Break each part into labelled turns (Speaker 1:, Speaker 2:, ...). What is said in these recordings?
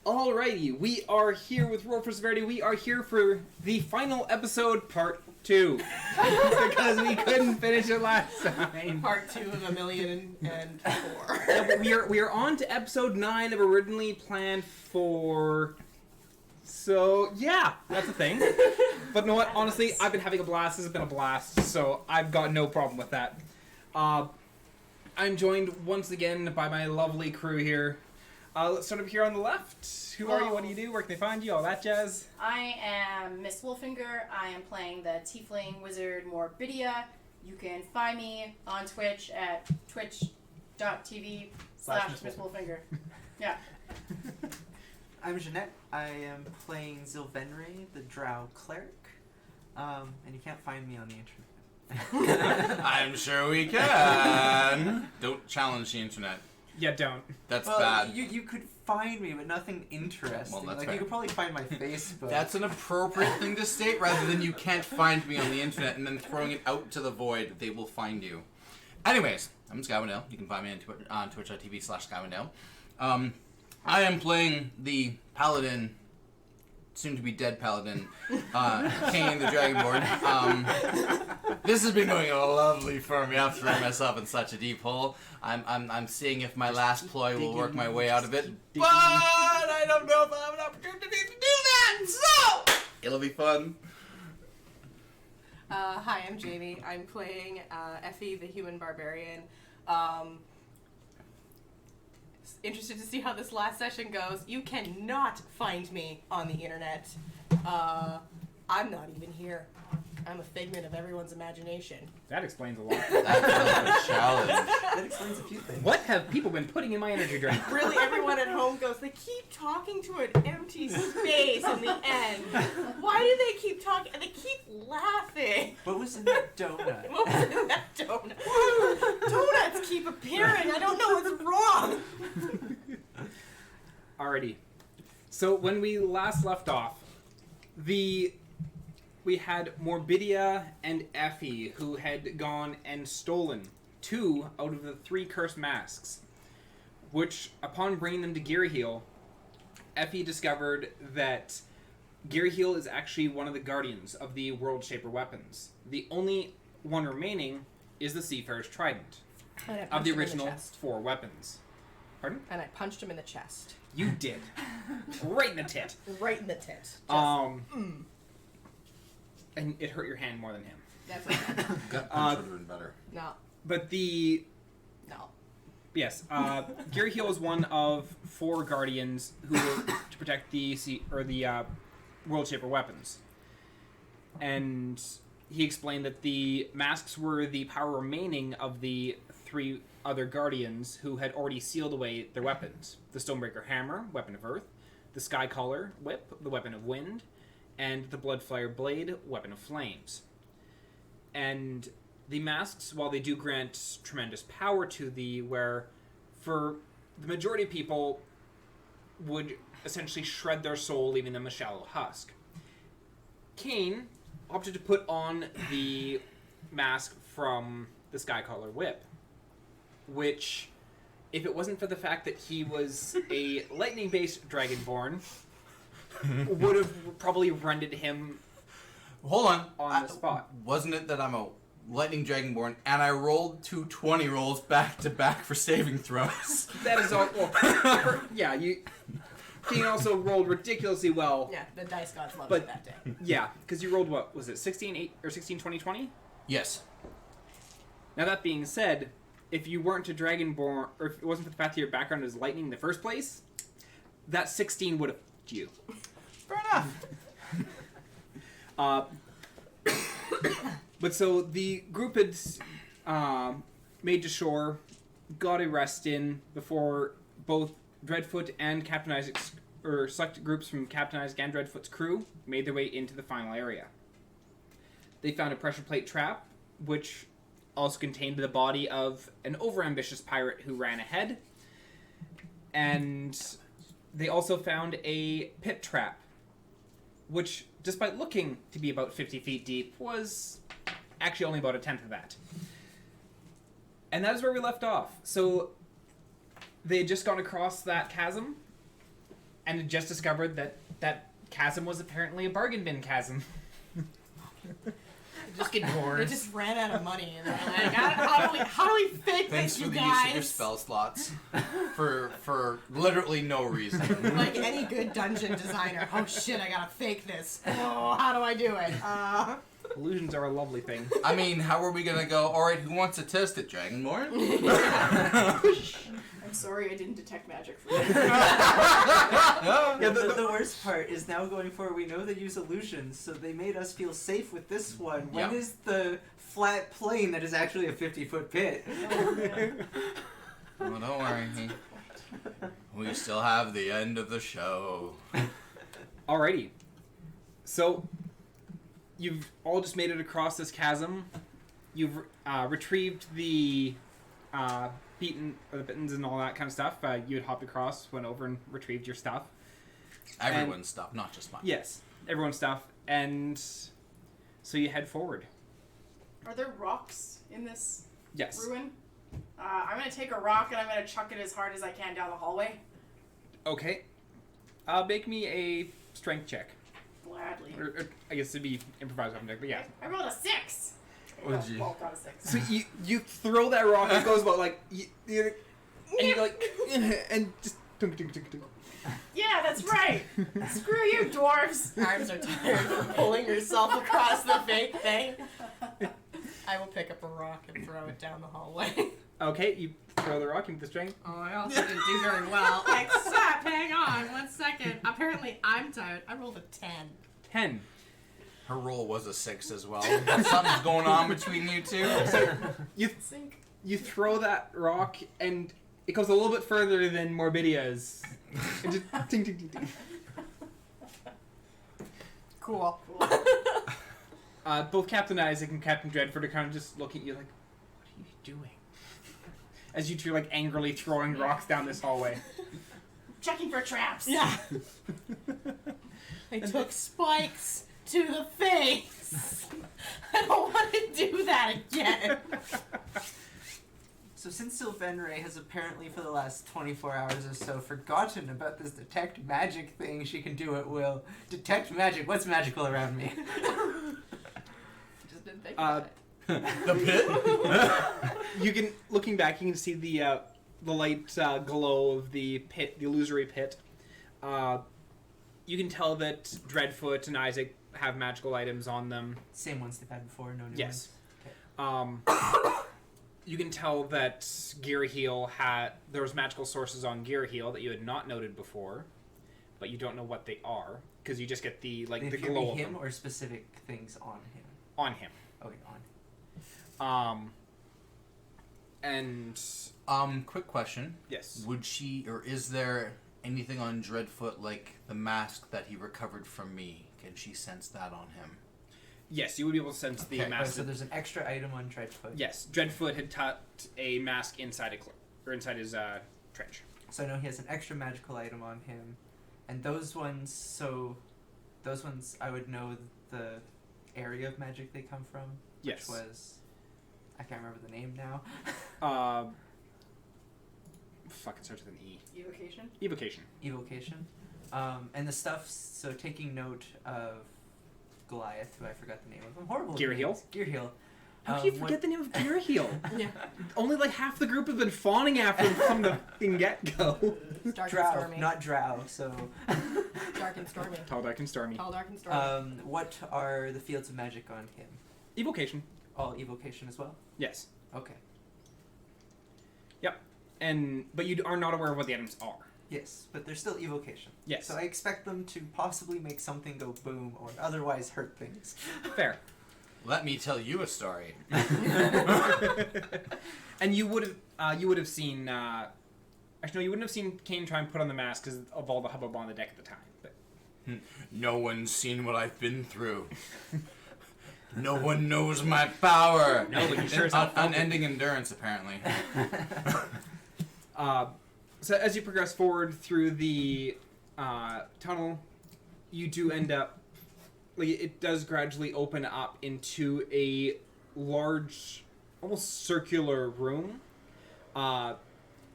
Speaker 1: Alrighty, we are here with Roll for Severity. We are here for the final episode, part 2. Because we couldn't finish it last time.
Speaker 2: Part 2 of 1,000,004.
Speaker 1: Yeah, but we are on to episode 9 of originally planned for... So, yeah, that's a thing. But you know what? Honestly, I've been having a blast. This has been a blast, so I've got no problem with that. I'm joined once again by my lovely crew here. Let's start up here on the left. Who are you? What do you do? Where can they find you? All that jazz.
Speaker 3: I am MissWolfinger. I am playing the Tiefling Wizard Morbidia. You can find me on Twitch at twitch.tv/MissWolfinger. Yeah.
Speaker 4: I'm Jeanette. I am playing Zelkanea, the Drow Cleric. And you can't find me on the internet.
Speaker 5: I'm sure we can. Don't challenge the internet.
Speaker 1: Yeah, don't.
Speaker 5: That's
Speaker 4: well,
Speaker 5: bad.
Speaker 4: You could find me, but nothing interesting.
Speaker 5: Well, that's
Speaker 4: like
Speaker 5: fair.
Speaker 4: you could probably find my Facebook.
Speaker 5: That's an appropriate thing to state, rather than you can't find me on the internet and then throwing it out to the void. They will find you. Anyways, I'm Skywindale. You can find me on twitch.tv/Skywindale. I am playing the paladin, soon to be dead paladin, Kane the Dragonborn. This has been going lovely for me after I mess up in such a deep hole. I'm seeing if my last ploy will work my way out of it, but I don't know if I'll have an opportunity to do that. So it'll be fun.
Speaker 2: Hi, I'm Jamie. I'm playing Effie, the human barbarian. Interested to see how this last session goes. You cannot find me on the internet. I'm not even here. I'm a figment of everyone's imagination.
Speaker 1: That explains a lot.
Speaker 5: That's a challenge.
Speaker 4: That explains a few things.
Speaker 1: What have people been putting in my energy drink?
Speaker 2: Really, everyone at home goes, they keep talking to an empty space in the end. Why do they keep talking? And they keep laughing.
Speaker 4: What was in that donut?
Speaker 2: What was in that donut? Donuts keep appearing. I don't know what's wrong.
Speaker 1: Alrighty. So when we last left off, we had Morbidia and Effie, who had gone and stolen 2 out of the 3 cursed masks, which, upon bringing them to Giraheel, Effie discovered that Giraheel is actually one of the guardians of the World Shaper weapons. The only one remaining is the Seafarer's Trident, of the original 4 weapons. Pardon?
Speaker 2: And I punched him in the chest.
Speaker 1: You did. Right in the tit.
Speaker 2: Right in the tit.
Speaker 1: And it hurt your hand more than him.
Speaker 2: That's right.
Speaker 5: Gut punch would have been better.
Speaker 2: No.
Speaker 1: But
Speaker 2: No.
Speaker 1: yes, Giraheel is one of 4 guardians who were to protect the World Shaper weapons. And he explained that the masks were the power remaining of the 3 other guardians who had already sealed away their weapons. The Stonebreaker Hammer, weapon of earth, the Skycaller Whip, the weapon of wind, and the Bloodflyer Blade, weapon of flames. And the masks, while they do grant tremendous power to thee, where for the majority of people would essentially shred their soul, leaving them a shallow husk. Kane opted to put on the mask from the Skycaller Whip, which, if it wasn't for the fact that he was a lightning-based dragonborn, would have probably rendered him
Speaker 5: Hold on
Speaker 1: the spot.
Speaker 5: Wasn't it that I'm a lightning dragonborn and I rolled 2 20 rolls back to back for saving throws?
Speaker 1: That is all. Well, yeah, Kane also rolled ridiculously well.
Speaker 2: Yeah, the dice gods loved
Speaker 1: But-
Speaker 2: it that day.
Speaker 1: Yeah, because you rolled what was it, 16, 8, or 16, 20, 20?
Speaker 5: Yes.
Speaker 1: Now that being said, if you weren't a dragonborn, or if it wasn't for the fact that your background is lightning in the first place, that 16 would have f***ed you.
Speaker 5: Fair enough.
Speaker 1: But so the group had made to shore, got a rest in before both Dreadfoot and Captain Isaac's, or select groups from Captain Isaac and Dreadfoot's crew made their way into the final area. They found a pressure plate trap, which also contained the body of an overambitious pirate who ran ahead, and they also found a pit trap, which, despite looking to be about 50 feet deep, was actually only about a tenth of that. And that is where we left off. So they had just gone across that chasm, and had just discovered that that chasm was apparently a bargain bin chasm.
Speaker 2: Just
Speaker 1: Fucking
Speaker 2: They
Speaker 1: whores.
Speaker 2: just ran out of money, and they're like, how do we fake
Speaker 5: Thanks
Speaker 2: this,
Speaker 5: for
Speaker 2: you
Speaker 5: the use of your
Speaker 2: guys?
Speaker 5: spell slots. For literally no reason.
Speaker 2: Like any good dungeon designer. Oh shit, I gotta fake this. Oh, how do I do it?
Speaker 1: Illusions are a lovely thing.
Speaker 5: I mean, how are we gonna go? All right, who wants to test it, Dragonborn?
Speaker 3: I'm sorry I didn't detect magic for you.
Speaker 4: Yeah, the worst part is now going forward, we know they use illusions, so they made us feel safe with this one. When
Speaker 5: Yeah.
Speaker 4: is the flat plane that is actually a 50-foot pit?
Speaker 5: Oh, don't worry. We still have the end of the show.
Speaker 1: Alrighty. So, you've all just made it across this chasm. You've retrieved the bittens and all that kind of stuff. You had hopped across, went over and retrieved your stuff.
Speaker 5: Everyone's stuff, not just mine.
Speaker 1: Yes, everyone's stuff. And so you head forward.
Speaker 3: Are there rocks in this
Speaker 1: Yes.
Speaker 3: ruin? I'm gonna take a rock and I'm gonna chuck it as hard as I can down the hallway.
Speaker 1: Okay. Make me a strength check.
Speaker 3: Gladly.
Speaker 1: Or I guess it'd be improvised weapon check, but yeah.
Speaker 3: I rolled a 6.
Speaker 5: What'd you-
Speaker 3: Well, got a 6.
Speaker 1: So you throw that rock, it goes about like and you like and just tunk, tunk, tunk, tunk.
Speaker 3: Yeah, that's right. Screw you, dwarves.
Speaker 2: Arms are tired from pulling yourself across the fake thing. I will pick up a rock and throw it down the hallway.
Speaker 1: Okay, you throw the rock, you with the strength.
Speaker 2: Oh, I also didn't do very well. Except, hang on 1 second. Apparently, I'm tired. I rolled a 10.
Speaker 1: 10.
Speaker 5: Her roll was a 6 as well. Something's going on between you two.
Speaker 1: You throw that rock and it goes a little bit further than Morbidia's. And just ting, ting, ting, ting.
Speaker 2: Cool.
Speaker 1: Both Captain Isaac and Captain Dreadford are kind of just looking at you like, what are you doing? As you two are like angrily throwing rocks down this hallway.
Speaker 3: Checking for traps.
Speaker 2: Yeah. I took spikes to the face. I don't want to do that again.
Speaker 4: So since Sylvenray has apparently for the last 24 hours or so forgotten about this detect magic thing she can do at will. Detect magic, what's magical around me?
Speaker 2: Just didn't think about it.
Speaker 5: The pit?
Speaker 1: You can, looking back, you can see the light glow of the pit, the illusory pit. You can tell that Dreadfoot and Isaac have magical items on them.
Speaker 4: Same ones they've had before, no new
Speaker 1: Yes.
Speaker 4: ones.
Speaker 1: You can tell that Gearheel there was magical sources on Gearheel that you had not noted before, but you don't know what they are because you just get the
Speaker 4: They
Speaker 1: the
Speaker 4: appear to
Speaker 1: glow
Speaker 4: be
Speaker 1: of
Speaker 4: him
Speaker 1: them
Speaker 4: or specific things on him?
Speaker 1: on him.
Speaker 4: Okay, on him.
Speaker 1: And
Speaker 5: Quick question.
Speaker 1: yes,
Speaker 5: Would she, or is there anything on Dreadfoot like the mask that he recovered from me? Can she sense that on him?
Speaker 1: yes, you would be able to sense the
Speaker 5: Okay.
Speaker 4: Oh,
Speaker 1: mask.
Speaker 4: so there's an extra item on Dreadfoot.
Speaker 1: Yes, Dreadfoot had tucked a mask inside inside his trench.
Speaker 4: So I know he has an extra magical item on him. And those ones I would know the area of magic they come from.
Speaker 1: Yes.
Speaker 4: Which was, I can't remember the name now.
Speaker 1: Fuck, it starts with an E.
Speaker 3: Evocation.
Speaker 1: Evocation.
Speaker 4: Evocation. And the stuff, so taking note of Goliath, who I forgot the name of. I'm horrible. with
Speaker 1: Gearheel?
Speaker 4: names. Gearheel.
Speaker 1: How can you forget the name of Gearheel?
Speaker 2: Yeah.
Speaker 1: Only like half the group has been fawning after him from the fucking get-go.
Speaker 2: It's dark and
Speaker 4: Drow,
Speaker 2: stormy.
Speaker 4: not Drow, so...
Speaker 2: Dark and stormy.
Speaker 1: Tall, dark, and stormy.
Speaker 2: Tall, dark and stormy.
Speaker 4: What are the fields of magic on him?
Speaker 1: Evocation.
Speaker 4: All evocation as well?
Speaker 1: Yes.
Speaker 4: Okay.
Speaker 1: But you are not aware of what the items are.
Speaker 4: Yes, but they're still evocation.
Speaker 1: Yes.
Speaker 4: So I expect them to possibly make something go boom or otherwise hurt things.
Speaker 1: Fair.
Speaker 5: Let me tell you a story.
Speaker 1: And you would have seen. Actually, no, you wouldn't have seen Kane try and put on the mask because of all the hubbub on the deck at the time. But
Speaker 5: No one's seen what I've been through. No one knows my power.
Speaker 1: No, but you sure as hell felt it.
Speaker 5: Unending endurance, apparently.
Speaker 1: So as you progress forward through the tunnel, you do end up. Like, it does gradually open up into a large, almost circular room.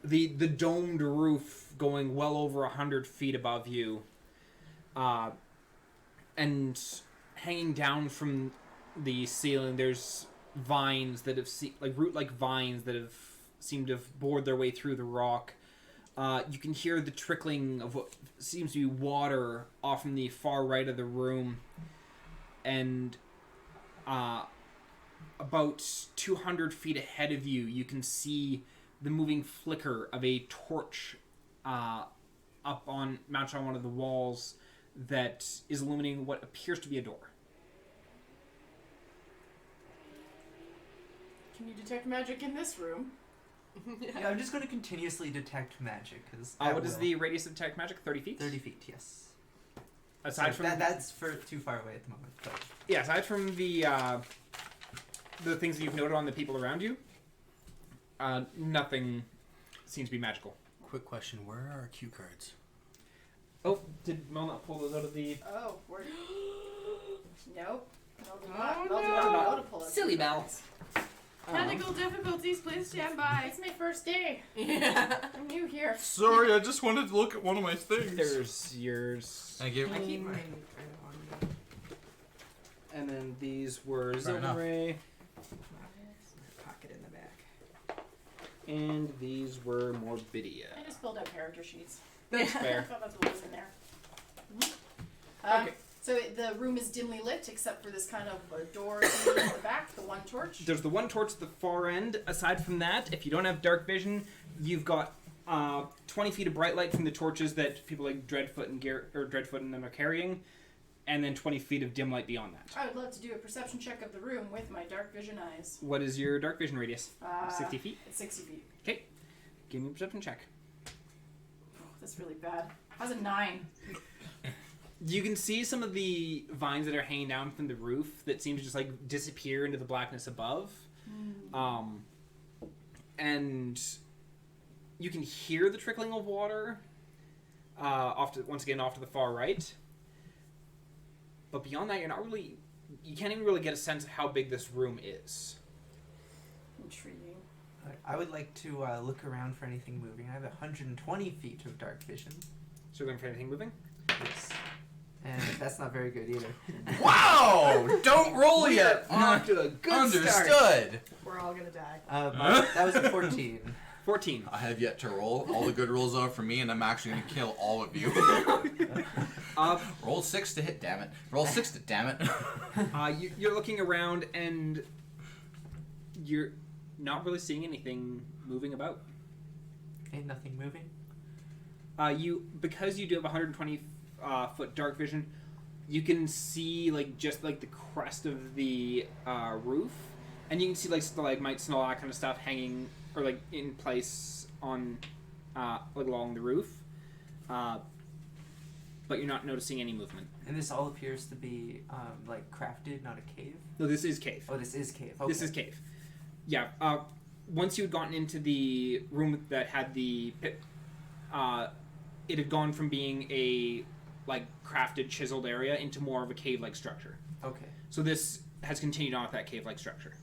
Speaker 1: the domed roof going well over 100 feet above you, and hanging down from the ceiling, there's vines that have root-like vines that have seemed to have bored their way through the rock. You can hear the trickling of what seems to be water off in the far right of the room, and about 200 feet ahead of you, you can see the moving flicker of a torch mounted on one of the walls that is illuminating what appears to be a door.
Speaker 3: Can you detect magic in this room?
Speaker 4: Yeah, I'm just going to continuously detect magic. Cause
Speaker 1: What is the radius of detect magic? 30 feet?
Speaker 4: 30 feet, yes.
Speaker 1: Aside from
Speaker 4: that's too far away at the moment. But.
Speaker 1: Yeah, aside from the things that you've noted on the people around you, nothing seems to be magical.
Speaker 5: Quick question: where are our cue cards?
Speaker 1: Oh, did Mel not pull those out of the...
Speaker 3: Oh, we're... Nope.
Speaker 2: Oh,
Speaker 3: Mel did
Speaker 2: no.
Speaker 3: not know to pull it.
Speaker 1: Silly Mel.
Speaker 2: Technical difficulties, please stand by.
Speaker 3: It's my first day.
Speaker 2: Yeah.
Speaker 3: I'm new here.
Speaker 5: Sorry, I just wanted to look at one of my things.
Speaker 1: There's yours.
Speaker 5: Thank you.
Speaker 2: I keep mine on me.
Speaker 1: And then these were
Speaker 5: Fair enough.
Speaker 1: Zelkanea.
Speaker 2: Pocket in the back.
Speaker 1: And these were Morbidia.
Speaker 3: I just pulled out character sheets.
Speaker 1: That's
Speaker 3: I
Speaker 1: fair.
Speaker 3: thought that's what was in there.
Speaker 1: Okay.
Speaker 3: So the room is dimly lit, except for this kind of door thing at the back, the one torch.
Speaker 1: There's the one torch at the far end. Aside from that, if you don't have dark vision, you've got 20 feet of bright light from the torches that people like Dreadfoot and them are carrying, and then 20 feet of dim light beyond that.
Speaker 3: I would love to do a perception check of the room with my dark vision eyes.
Speaker 1: What is your dark vision radius? 60 feet?
Speaker 3: It's 60 feet.
Speaker 1: Okay. Give me a perception check.
Speaker 3: Oh, that's really bad. How's a 9?
Speaker 1: You can see some of the vines that are hanging down from the roof that seem to just like disappear into the blackness above. And you can hear the trickling of water off to the far right. But beyond that, you can't even really get a sense of how big this room is.
Speaker 3: Intriguing.
Speaker 4: I would like to look around for anything moving. I have 120 feet of dark vision.
Speaker 1: So you're looking for anything moving?
Speaker 4: Yes. And that's not very good either.
Speaker 5: Wow! Don't roll yet.
Speaker 1: Off to a good
Speaker 5: Understood.
Speaker 1: start.
Speaker 2: We're all gonna die.
Speaker 4: That was a 14.
Speaker 1: 14.
Speaker 5: I have yet to roll. All the good rolls are for me, and I'm actually going to kill all of you. Roll 6 to hit, damn it. Roll 6 to damn it.
Speaker 1: You're looking around and you're not really seeing anything moving about.
Speaker 4: Ain't nothing moving.
Speaker 1: Because you do have 120 foot dark vision, you can see just the crest of the roof, and you can see stalagmites and all that kind of stuff hanging or in place on along the roof, but you're not noticing any movement.
Speaker 4: And this all appears to be crafted, not a cave.
Speaker 1: No, this is cave.
Speaker 4: Oh, this is cave. Okay.
Speaker 1: This is cave. Yeah. Once you had gotten into the room that had the pit, it had gone from being a crafted, chiseled area into more of a cave-like structure.
Speaker 4: Okay.
Speaker 1: So this has continued on with that cave-like structure.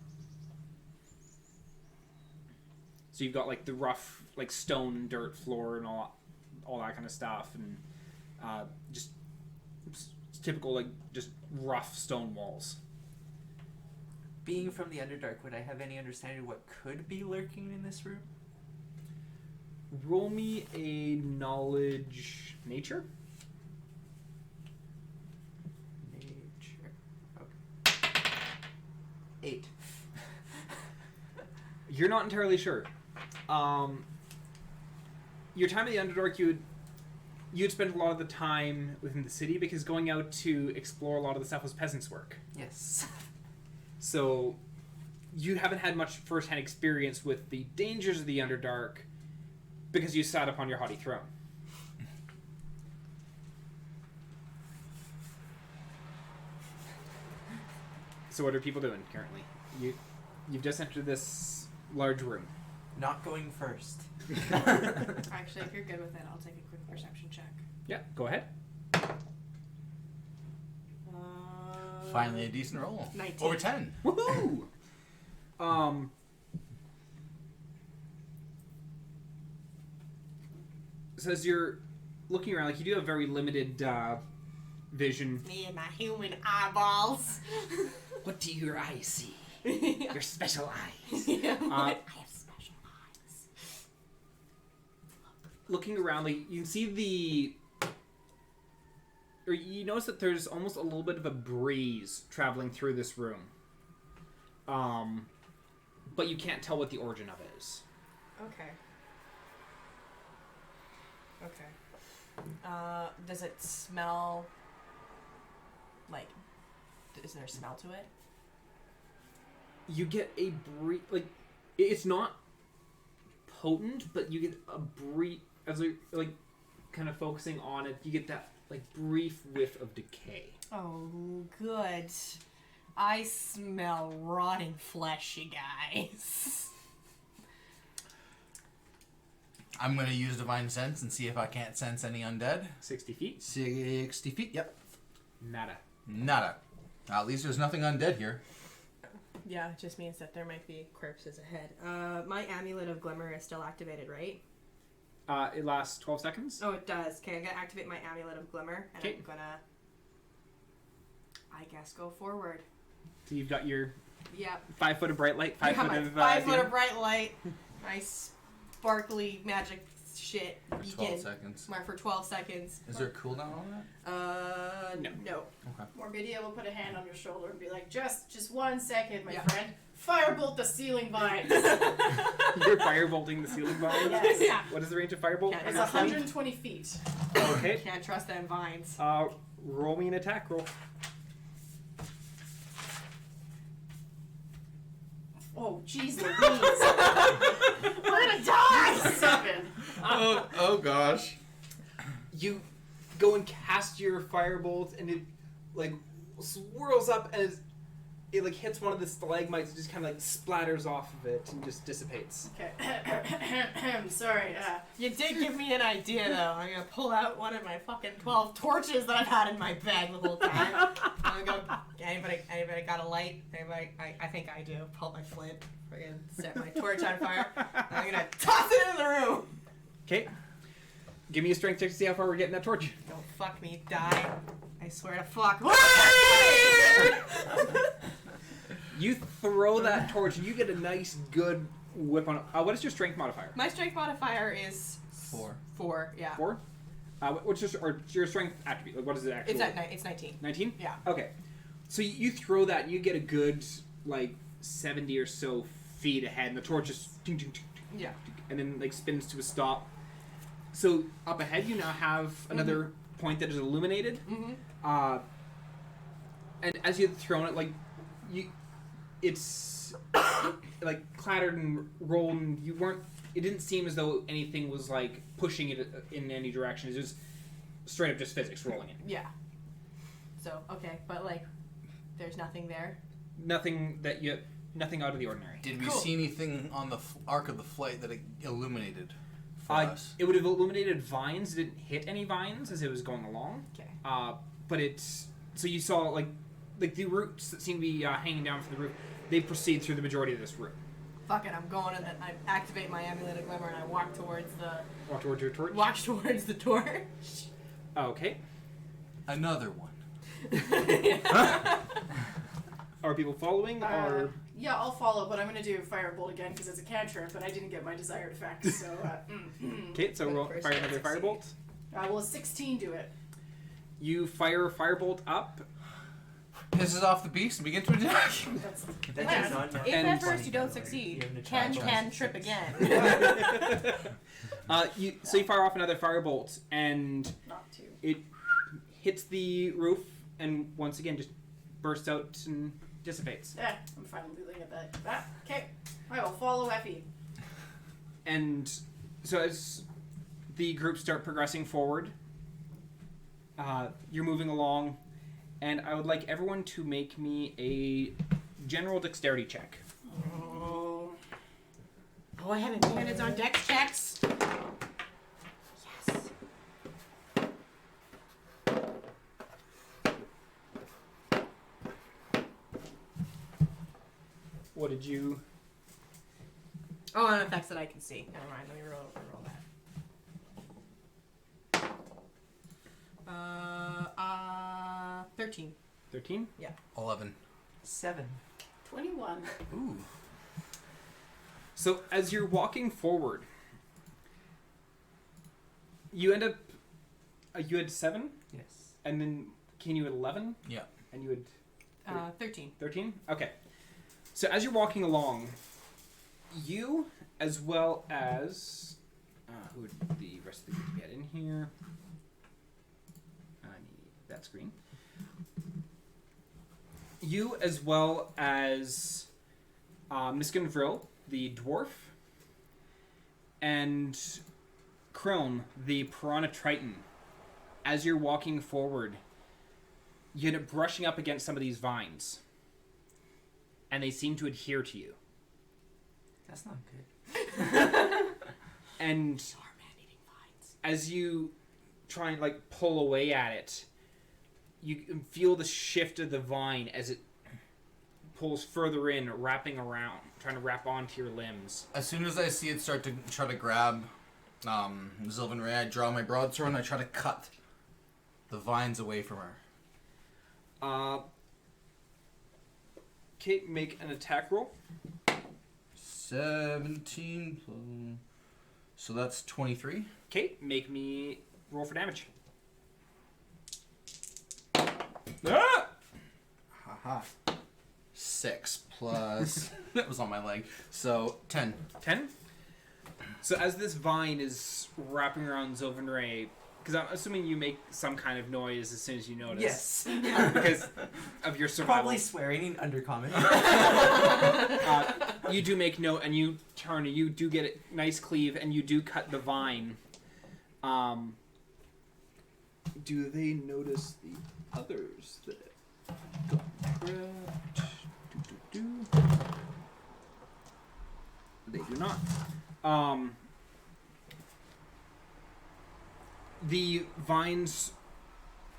Speaker 1: So you've got the rough stone, dirt floor and all that kind of stuff, and just typical just rough stone walls.
Speaker 4: Being from the Underdark, would I have any understanding of what could be lurking in this room?
Speaker 1: Roll me a knowledge nature.
Speaker 4: Nature. Okay. 8.
Speaker 1: You're not entirely sure. Your time at the Underdark, you'd spent a lot of the time within the city because going out to explore a lot of the stuff was peasants' work.
Speaker 4: Yes.
Speaker 1: So you haven't had much first-hand experience with the dangers of the Underdark because you sat upon your haughty throne. So what are people doing currently? You've just entered this large room.
Speaker 4: Not going first.
Speaker 2: Actually, if you're good with it, I'll take a quick perception check.
Speaker 1: Yeah, go ahead.
Speaker 5: Finally a decent roll.
Speaker 2: 19.
Speaker 5: Over 10.
Speaker 1: Woohoo! So as you're looking around, like you do have very limited vision.
Speaker 2: Me and my human eyeballs.
Speaker 1: What do your eyes see?
Speaker 2: Yeah.
Speaker 1: Your special eyes.
Speaker 2: Yeah, I have special eyes.
Speaker 1: Looking around, like you can see or you notice that there's almost a little bit of a breeze traveling through this room. But you can't tell what the origin of it is.
Speaker 2: Okay. Does it smell like? Is there a smell to it?
Speaker 1: You get a brief, like, it's not potent, but you get a brief, as you're, like, kind of focusing on it, you get that, like, brief whiff of decay.
Speaker 2: Oh, good. I smell rotting flesh, you guys.
Speaker 5: I'm going to use Divine Sense and see if I can't sense any undead.
Speaker 1: 60 feet?
Speaker 5: 60 feet, yep.
Speaker 1: Nada.
Speaker 5: Nada. At least there's nothing undead here.
Speaker 2: Yeah, it just means that there might be corpses ahead. My amulet of glimmer is still activated, right?
Speaker 1: It lasts 12 seconds.
Speaker 2: Oh, it does. Okay, I'm gonna activate my amulet of glimmer, and
Speaker 1: Okay.
Speaker 2: I'm gonna, I guess, go forward.
Speaker 1: So you've got your
Speaker 2: Yep.
Speaker 1: 5 foot of bright light, 5 foot of...
Speaker 2: 5 foot of bright light. My sparkly magic shit.
Speaker 5: For 12
Speaker 2: Beacon.
Speaker 5: seconds.
Speaker 2: For 12 seconds.
Speaker 5: Is there a cooldown on that?
Speaker 1: No.
Speaker 2: No.
Speaker 5: Okay.
Speaker 3: Morbidia will put a hand on your shoulder and be like, just 1 second, my
Speaker 2: Yeah.
Speaker 3: friend. Firebolt the ceiling vines.
Speaker 1: You're firebolting the ceiling vines?
Speaker 3: Yes.
Speaker 2: Yeah.
Speaker 1: What is the range of firebolt?
Speaker 2: Yeah,
Speaker 3: It's 120 feet.
Speaker 1: Okay.
Speaker 2: Can't trust them vines.
Speaker 1: Roll me an attack roll.
Speaker 3: Oh, jeez Louise. We're gonna die! 7.
Speaker 5: Oh gosh.
Speaker 1: You go and cast your firebolt, and it like swirls up, and it like hits one of the stalagmites, and just kind of like splatters off of it and just dissipates.
Speaker 3: Okay. Sorry.
Speaker 2: You did give me an idea, though. I'm gonna pull out one of my fucking 12 torches that I've had in my bag the whole time. I'm gonna go. Anybody got a light? Anybody? I think I do. Pull my flint. Friggin' set my torch on fire. I'm gonna toss it in the room.
Speaker 1: Okay. Give me a strength check to see how far we're getting that torch.
Speaker 2: Don't fuck me, die. I swear to fuck.
Speaker 1: You throw that torch, and you get a nice, good whip on. What is your strength modifier?
Speaker 2: My strength modifier is
Speaker 5: 4.
Speaker 2: 4. Yeah.
Speaker 1: 4. What's your strength attribute? Like, what is it actually?
Speaker 2: It's 19.
Speaker 1: 19.
Speaker 2: Yeah.
Speaker 1: Okay. So you throw that, and you get a good like 70 or so feet ahead, and the torch just ting, ting, ting, ting,
Speaker 2: Yeah.
Speaker 1: and then like spins to a stop. So up ahead, you now have another point that is illuminated.
Speaker 2: Mm-hmm.
Speaker 1: And as you've thrown it, like it's like clattered and rolled, and you weren't. It didn't seem as though anything was like pushing it in any direction. It was just straight up just physics rolling it.
Speaker 2: Yeah. So okay, but like, there's nothing there.
Speaker 1: Nothing out of the ordinary.
Speaker 5: Did we
Speaker 2: Cool.
Speaker 5: see anything on the arc of the flight that it illuminated for us?
Speaker 1: It would have illuminated vines. It didn't hit any vines as it was going along.
Speaker 2: Okay.
Speaker 1: But it's so you saw like the roots that seem to be hanging down from the roof. They proceed through the majority of this room.
Speaker 2: Fuck it, I'm going, and then I activate my amulet of glimmer, and I walk towards
Speaker 1: Walk towards your torch.
Speaker 2: the torch.
Speaker 1: Okay.
Speaker 5: Another one.
Speaker 1: Are people following or?
Speaker 3: Yeah, I'll follow, but I'm gonna do Firebolt again because it's a cantrip, and I didn't get my desired effect. So.
Speaker 1: Okay, so roll,
Speaker 2: First
Speaker 1: fire
Speaker 2: I
Speaker 1: another
Speaker 2: succeed.
Speaker 1: firebolt.
Speaker 3: Will a 16 do it?
Speaker 1: You fire a firebolt up.
Speaker 5: Pisses off the beast and begin to attack.
Speaker 3: That's
Speaker 4: That
Speaker 2: Yeah.
Speaker 4: does not
Speaker 2: If
Speaker 1: And-
Speaker 2: at first you don't
Speaker 4: You
Speaker 2: succeed,
Speaker 4: have an attack
Speaker 2: can
Speaker 4: bonus
Speaker 2: trip
Speaker 4: of 6.
Speaker 2: again.
Speaker 1: So you fire off another firebolt, and
Speaker 3: not 2.
Speaker 1: it hits the roof, and once again just bursts out and dissipates.
Speaker 3: Yeah, I'm finally leaving it at that. Okay, I will follow Effie.
Speaker 1: And so as the group start progressing forward, you're moving along, and I would like everyone to make me a general dexterity check.
Speaker 2: Oh, I have advantage on dex checks. Yes.
Speaker 1: What did you?
Speaker 2: Oh, and effects that I can see. Never mind. Let me roll that. 13.
Speaker 1: 13?
Speaker 5: 11.
Speaker 4: 7.
Speaker 3: 21.
Speaker 5: Ooh.
Speaker 1: So as you're walking forward, you end up... you had 7?
Speaker 4: Yes.
Speaker 1: And then Kane, you had 11?
Speaker 5: Yeah.
Speaker 1: And you had
Speaker 2: 13.
Speaker 1: 13? Okay. So as you're walking along, you, as well as... who would the rest of the group get in here? I need that screen. You, as well as Miskin Vril, the dwarf, and Krone, the piranha triton. As you're walking forward, you end up brushing up against some of these vines. And they seem to adhere to you.
Speaker 4: That's not good.
Speaker 1: And as you try and pull away at it, you can feel the shift of the vine as it pulls further in, wrapping around, trying to wrap onto your limbs.
Speaker 5: As soon as I see it start to try to grab Sylvan Ray, I draw my broadsword and I try to cut the vines away from her.
Speaker 1: Kate, make an attack roll.
Speaker 5: 17 plus... So that's 23.
Speaker 1: Kate, make me roll for damage. Ah!
Speaker 5: Haha. 6 plus... that was on my leg. So 10.
Speaker 1: 10? So as this vine is wrapping around Sylvan Ray, because I'm assuming you make some kind of noise as soon as you notice.
Speaker 4: Yes.
Speaker 1: Because of your survival.
Speaker 4: Probably swearing in undercommon.
Speaker 1: You do make note, and you turn, and you do get a nice cleave, and you do cut the vine. Do they notice the others that got grabbed? They do not. The vines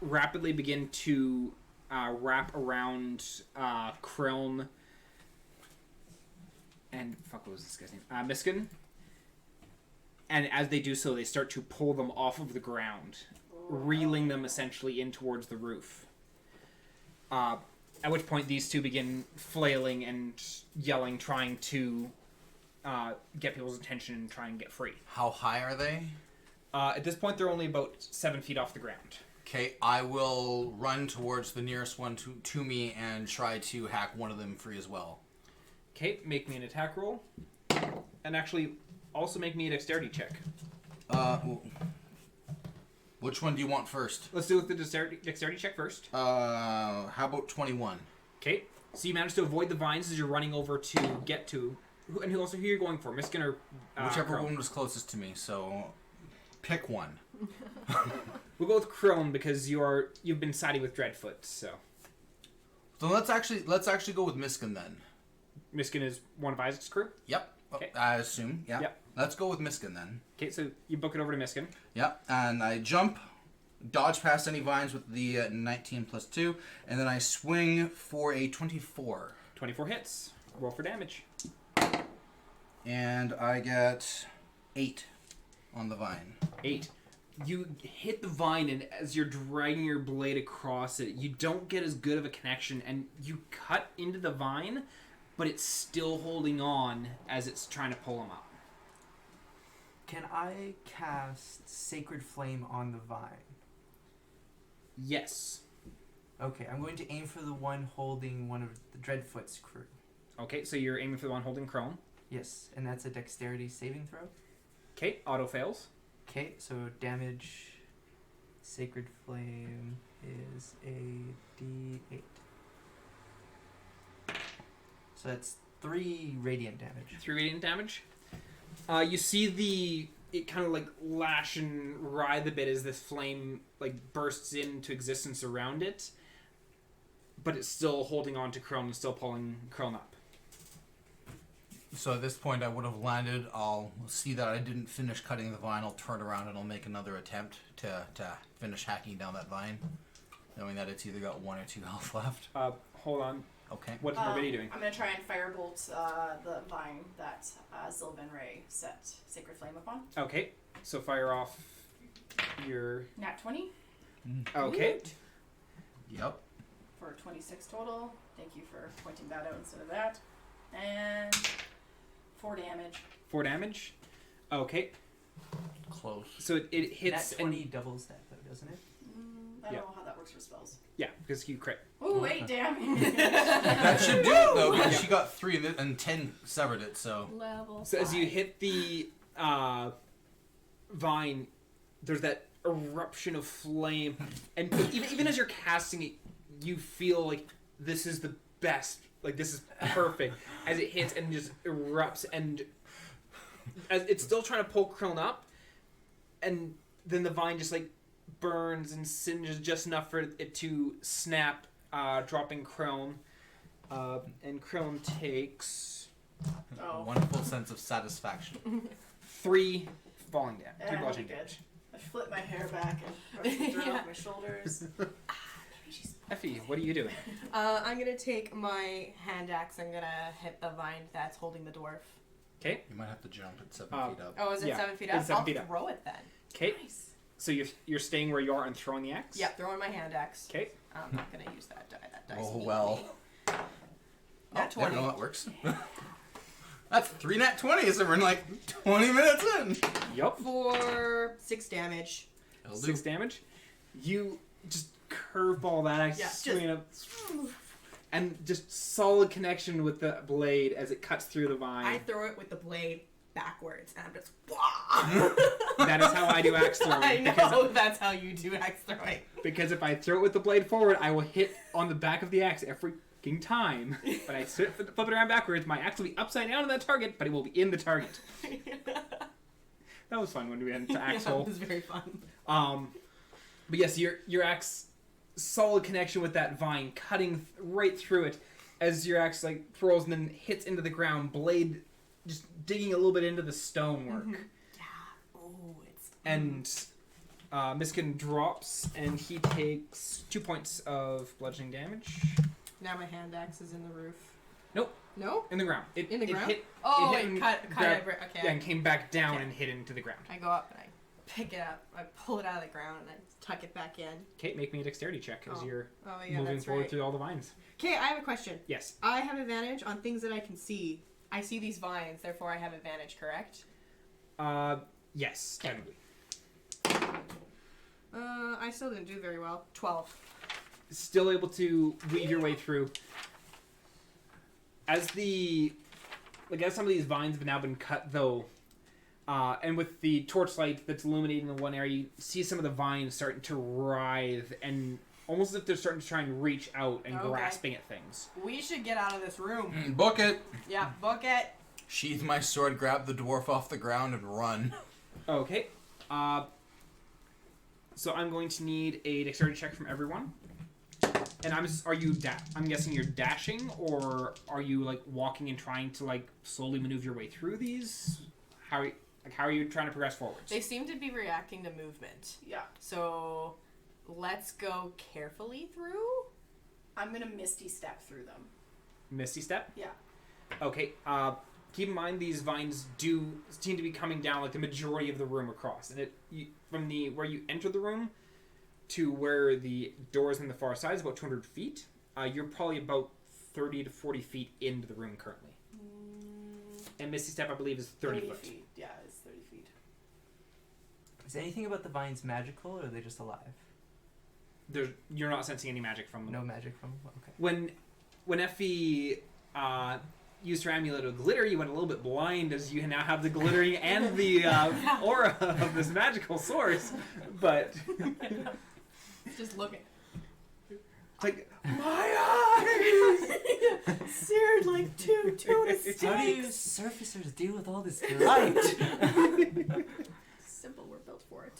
Speaker 1: rapidly begin to wrap around Krelm and what was this guy's name? Miskin. And as they do so, they start to pull them off of the ground, reeling them essentially in towards the roof. At which point these two begin flailing and yelling, trying to get people's attention and try and get free.
Speaker 5: How high are they?
Speaker 1: At this point, they're only about 7 feet off the ground.
Speaker 5: Okay, I will run towards the nearest one to me and try to hack one of them free as well.
Speaker 1: Okay, make me an attack roll. And actually, also make me a dexterity check.
Speaker 5: Which one do you want first?
Speaker 1: Let's do it with the dexterity check first.
Speaker 5: How about 21?
Speaker 1: Okay, so you manage to avoid the vines as you're running over to get to... And who you're going for? Miskin or
Speaker 5: Whichever
Speaker 1: Krone?
Speaker 5: one was closest to me, so pick one.
Speaker 1: We'll go with Krone because you've been siding with Dreadfoot, so...
Speaker 5: So let's actually go with Miskin then.
Speaker 1: Miskin is one of Isaac's crew?
Speaker 5: Yep.
Speaker 1: Okay.
Speaker 5: I assume. Yeah.
Speaker 1: Yep.
Speaker 5: Let's go with Miskin then.
Speaker 1: Okay, so you book it over to Miskin.
Speaker 5: Yep. And I jump, dodge past any vines with the 19 plus 2, and then I swing for a 24.
Speaker 1: 24 hits. Roll for damage.
Speaker 5: And I get 8 on the vine.
Speaker 1: 8. You hit the vine, and as you're dragging your blade across it, you don't get as good of a connection, and you cut into the vine, but it's still holding on as it's trying to pull him up.
Speaker 4: Can I cast Sacred Flame on the vine?
Speaker 1: Yes.
Speaker 4: Okay, I'm going to aim for the one holding one of the Dreadfoot's crew.
Speaker 1: Okay, so you're aiming for the one holding Krone.
Speaker 4: Yes, and that's a dexterity saving throw.
Speaker 1: Okay, auto fails.
Speaker 4: Okay, so damage Sacred Flame is a D8. So that's 3 radiant damage.
Speaker 1: 3 radiant damage. You see it kind of lash and writhe a bit as this flame bursts into existence around it, but it's still holding on to Krone and still pulling Krone up.
Speaker 5: So at this point I would have landed. I'll see that I didn't finish cutting the vine. I'll turn around and I'll make another attempt to finish hacking down that vine, knowing that it's either got 1 or 2 health left.
Speaker 1: Hold on.
Speaker 5: Okay.
Speaker 1: What's Morbidity doing?
Speaker 3: I'm going to try and firebolt the vine that Sylvan Ray set Sacred Flame upon.
Speaker 1: Okay, so fire off your...
Speaker 3: Nat 20.
Speaker 1: Okay.
Speaker 5: Yep.
Speaker 3: for 26 total. Thank you for pointing that out instead of that. And 4 damage.
Speaker 1: 4 damage. Okay.
Speaker 5: Close.
Speaker 1: So it hits
Speaker 4: That 20
Speaker 1: and
Speaker 4: doubles that though, doesn't it?
Speaker 3: I don't
Speaker 1: Yeah.
Speaker 3: know how that works for spells.
Speaker 1: yeah, because you crit.
Speaker 3: Ooh, 8 damage.
Speaker 5: That should do it though, because
Speaker 1: Yeah.
Speaker 5: she got 3 and 10 severed it. So
Speaker 3: Level
Speaker 1: So as you
Speaker 3: 5.
Speaker 1: hit the vine, there's that eruption of flame, and even as you're casting it, you feel like this is the best. Like this is perfect as it hits and just erupts, and as it's still trying to pull Krillin up, and then the vine just like burns and singes just enough for it to snap, dropping Krillin. And Krillin takes
Speaker 3: Oh.
Speaker 5: a wonderful sense of satisfaction.
Speaker 1: 3 falling damage, 3
Speaker 3: Yeah,
Speaker 1: bludgeoning
Speaker 3: good.
Speaker 1: damage.
Speaker 3: I flip my hair back and brush the dirt
Speaker 2: Yeah.
Speaker 3: off my shoulders.
Speaker 1: Effie, what are you doing?
Speaker 2: I'm gonna take my hand axe. I'm gonna hit the vine that's holding the dwarf.
Speaker 1: Okay,
Speaker 5: You might have to jump at 7 feet up.
Speaker 2: Oh, is it
Speaker 1: Yeah,
Speaker 2: 7 feet
Speaker 1: it's
Speaker 2: up?
Speaker 1: 7
Speaker 2: I'll
Speaker 1: feet up.
Speaker 2: throw it then.
Speaker 1: okay.
Speaker 3: Nice.
Speaker 1: So you're staying where you are and throwing the axe.
Speaker 2: Yeah, throwing my hand axe.
Speaker 1: Okay.
Speaker 2: I'm not gonna use that die. That dice.
Speaker 5: Oh
Speaker 2: me.
Speaker 5: well.
Speaker 2: Nat
Speaker 5: Oh, yeah,
Speaker 2: 20.
Speaker 5: no, that works. That's 3 nat 20s and we're in like 20 minutes in.
Speaker 1: Yup.
Speaker 2: For 6 damage.
Speaker 5: It'll do.
Speaker 1: 6 damage. You just curveball that axe,
Speaker 2: Yeah,
Speaker 1: swing it up, and just solid connection with the blade as it cuts through the vine.
Speaker 2: I throw it with the blade backwards, and I'm just.
Speaker 1: That is how I do axe throwing.
Speaker 2: I know
Speaker 1: Because,
Speaker 2: that's how you do axe throwing.
Speaker 1: because if I throw it with the blade forward, I will hit on the back of the axe every fucking time. But I flip it around backwards, my axe will be upside down on that target, but it will be in the target. That was fun when we went to axe
Speaker 2: Yeah,
Speaker 1: hole.
Speaker 2: it was very fun.
Speaker 1: But yes, your axe, solid connection with that vine, cutting right through it as your axe like throws and then hits into the ground, blade just digging a little bit into the stonework.
Speaker 2: Oh, it's.
Speaker 1: And Miskin drops and he takes 2 points of bludgeoning damage.
Speaker 2: Now my hand axe is in the roof.
Speaker 1: Nope.
Speaker 2: No?
Speaker 1: In the ground. It,
Speaker 2: In the
Speaker 1: it
Speaker 2: ground?
Speaker 1: Hit,
Speaker 2: Oh,
Speaker 1: hit
Speaker 2: it
Speaker 1: and
Speaker 2: cut
Speaker 1: grabbed-
Speaker 2: it. Okay.
Speaker 1: Yeah, and came back down
Speaker 2: Okay.
Speaker 1: and hit into the ground.
Speaker 2: I go up and I pick it up. I pull it out of the ground and I tuck it back in.
Speaker 1: Okay, make me a dexterity check as
Speaker 2: Oh.
Speaker 1: you're
Speaker 2: Oh yeah,
Speaker 1: moving
Speaker 2: that's
Speaker 1: forward
Speaker 2: right.
Speaker 1: through all the vines.
Speaker 2: Okay, I have a question.
Speaker 1: Yes.
Speaker 2: I have advantage on things that I can see. I see these vines, therefore I have advantage, correct?
Speaker 1: Yes, technically.
Speaker 2: I still didn't do very well. 12.
Speaker 1: Still able to weave your way through. As some of these vines have now been cut, though, and with the torchlight that's illuminating the one area, you see some of the vines starting to writhe, and almost as if they're starting to try and reach out and
Speaker 2: Okay.
Speaker 1: grasping at things.
Speaker 2: We should get out of this room.
Speaker 5: Book it.
Speaker 2: Yeah, book it.
Speaker 5: Sheath my sword, grab the dwarf off the ground, and run.
Speaker 1: Okay. So I'm going to need a dexterity check from everyone. And I'm guessing you're dashing, or are you like walking and trying to like slowly maneuver your way through these? How are you trying to progress forwards?
Speaker 2: They seem to be reacting to movement.
Speaker 3: Yeah.
Speaker 2: So let's go carefully through.
Speaker 3: I'm gonna Misty Step through them.
Speaker 1: Misty step?
Speaker 3: Yeah.
Speaker 1: Okay. Keep in mind these vines do seem to be coming down like the majority of the room across, and from where you enter the room to where the door is on the far side is about 200 feet. You're probably about 30 to 40 feet into the room currently. And Misty Step, I believe, is 30 foot.
Speaker 3: feet. Yeah, it's 30 feet.
Speaker 4: Is anything about the vines magical, or are they just alive?
Speaker 1: You're not sensing any magic from them.
Speaker 4: No magic from them? Okay.
Speaker 1: When Effie used her amulet of glitter, you went a little bit blind as you now have the glittering and the aura of this magical source. But
Speaker 2: Just looking.
Speaker 1: it's like, my eyes!
Speaker 2: Seared like two tuna steaks.
Speaker 4: How do you surfacers deal with all this light?
Speaker 2: Simple, we're built for it.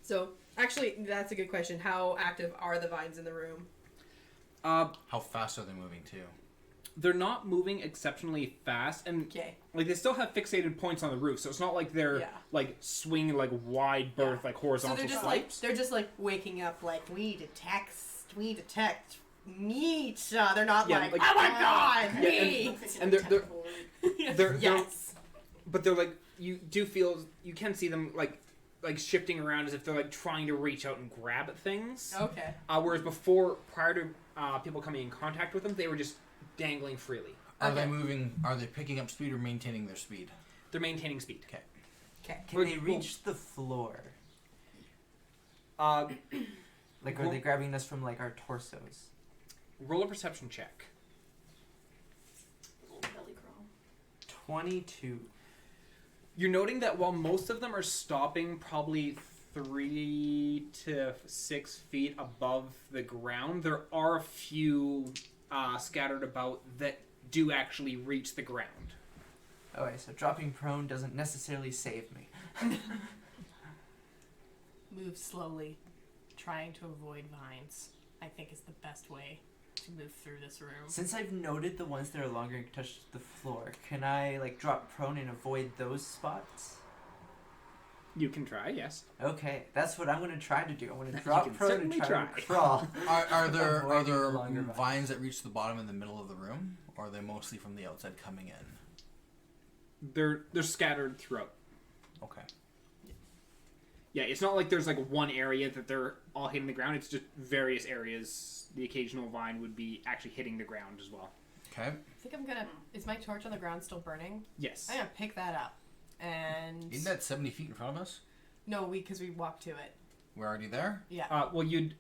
Speaker 2: So, actually, that's a good question. How active are the vines in the room?
Speaker 5: How fast are they moving, too?
Speaker 1: They're not moving exceptionally fast, and
Speaker 2: Okay.
Speaker 1: like they still have fixated points on the roof, so it's not like they're
Speaker 2: Yeah.
Speaker 1: like swinging like wide berth, like
Speaker 2: So
Speaker 1: horizontal
Speaker 2: they're just
Speaker 1: swipes.
Speaker 2: they're just like waking up like we detect meat. They're not
Speaker 1: Yeah,
Speaker 2: like,
Speaker 1: like-
Speaker 2: oh my god,
Speaker 1: Yeah,
Speaker 2: meat.
Speaker 1: and they're
Speaker 2: yes.
Speaker 1: but they're like, you do feel, you can see them like like shifting around as if they're like trying to reach out and grab at things.
Speaker 2: Okay.
Speaker 1: Whereas prior to people coming in contact with them, they were just dangling freely.
Speaker 5: Are
Speaker 2: Okay.
Speaker 5: they moving? Are they picking up speed or maintaining their speed?
Speaker 1: They're maintaining speed.
Speaker 5: Okay.
Speaker 2: Okay.
Speaker 4: Can they reach the floor?
Speaker 1: Uh,
Speaker 4: Like, are they grabbing us from, like, our torsos?
Speaker 1: roll a perception check.
Speaker 3: Little belly crawl.
Speaker 4: 22.
Speaker 1: You're noting that while most of them are stopping probably 3 to 6 feet above the ground, there are a few scattered about that do actually reach the ground.
Speaker 4: Okay, so dropping prone doesn't necessarily save me.
Speaker 2: Move slowly, trying to avoid vines. I think is the best way to move through this room.
Speaker 4: Since I've noted the ones that are longer and touch the floor, can I, like, drop prone and avoid those spots?
Speaker 1: You can try, yes.
Speaker 4: Okay, that's what I'm going to try to do. I'm going to
Speaker 1: You
Speaker 4: drop
Speaker 1: can
Speaker 4: prone and
Speaker 1: certainly
Speaker 4: try
Speaker 1: try.
Speaker 4: to crawl.
Speaker 5: Are there
Speaker 4: Avoiding the longer
Speaker 5: vines that reach the bottom in the middle of the room, or are they mostly from the outside coming in?
Speaker 1: They're scattered throughout.
Speaker 5: Okay.
Speaker 1: Yeah, it's not like there's like one area that they're all hitting the ground. It's just various areas. The occasional vine would be actually hitting the ground as well.
Speaker 5: Okay.
Speaker 2: I think I'm gonna. Is my torch on the ground still burning?
Speaker 1: Yes.
Speaker 2: I'm gonna pick that up. And
Speaker 5: Isn't that 70 feet in front of us?
Speaker 2: no, because we walked to it.
Speaker 5: We're already there?
Speaker 2: Yeah.
Speaker 1: Well, you'd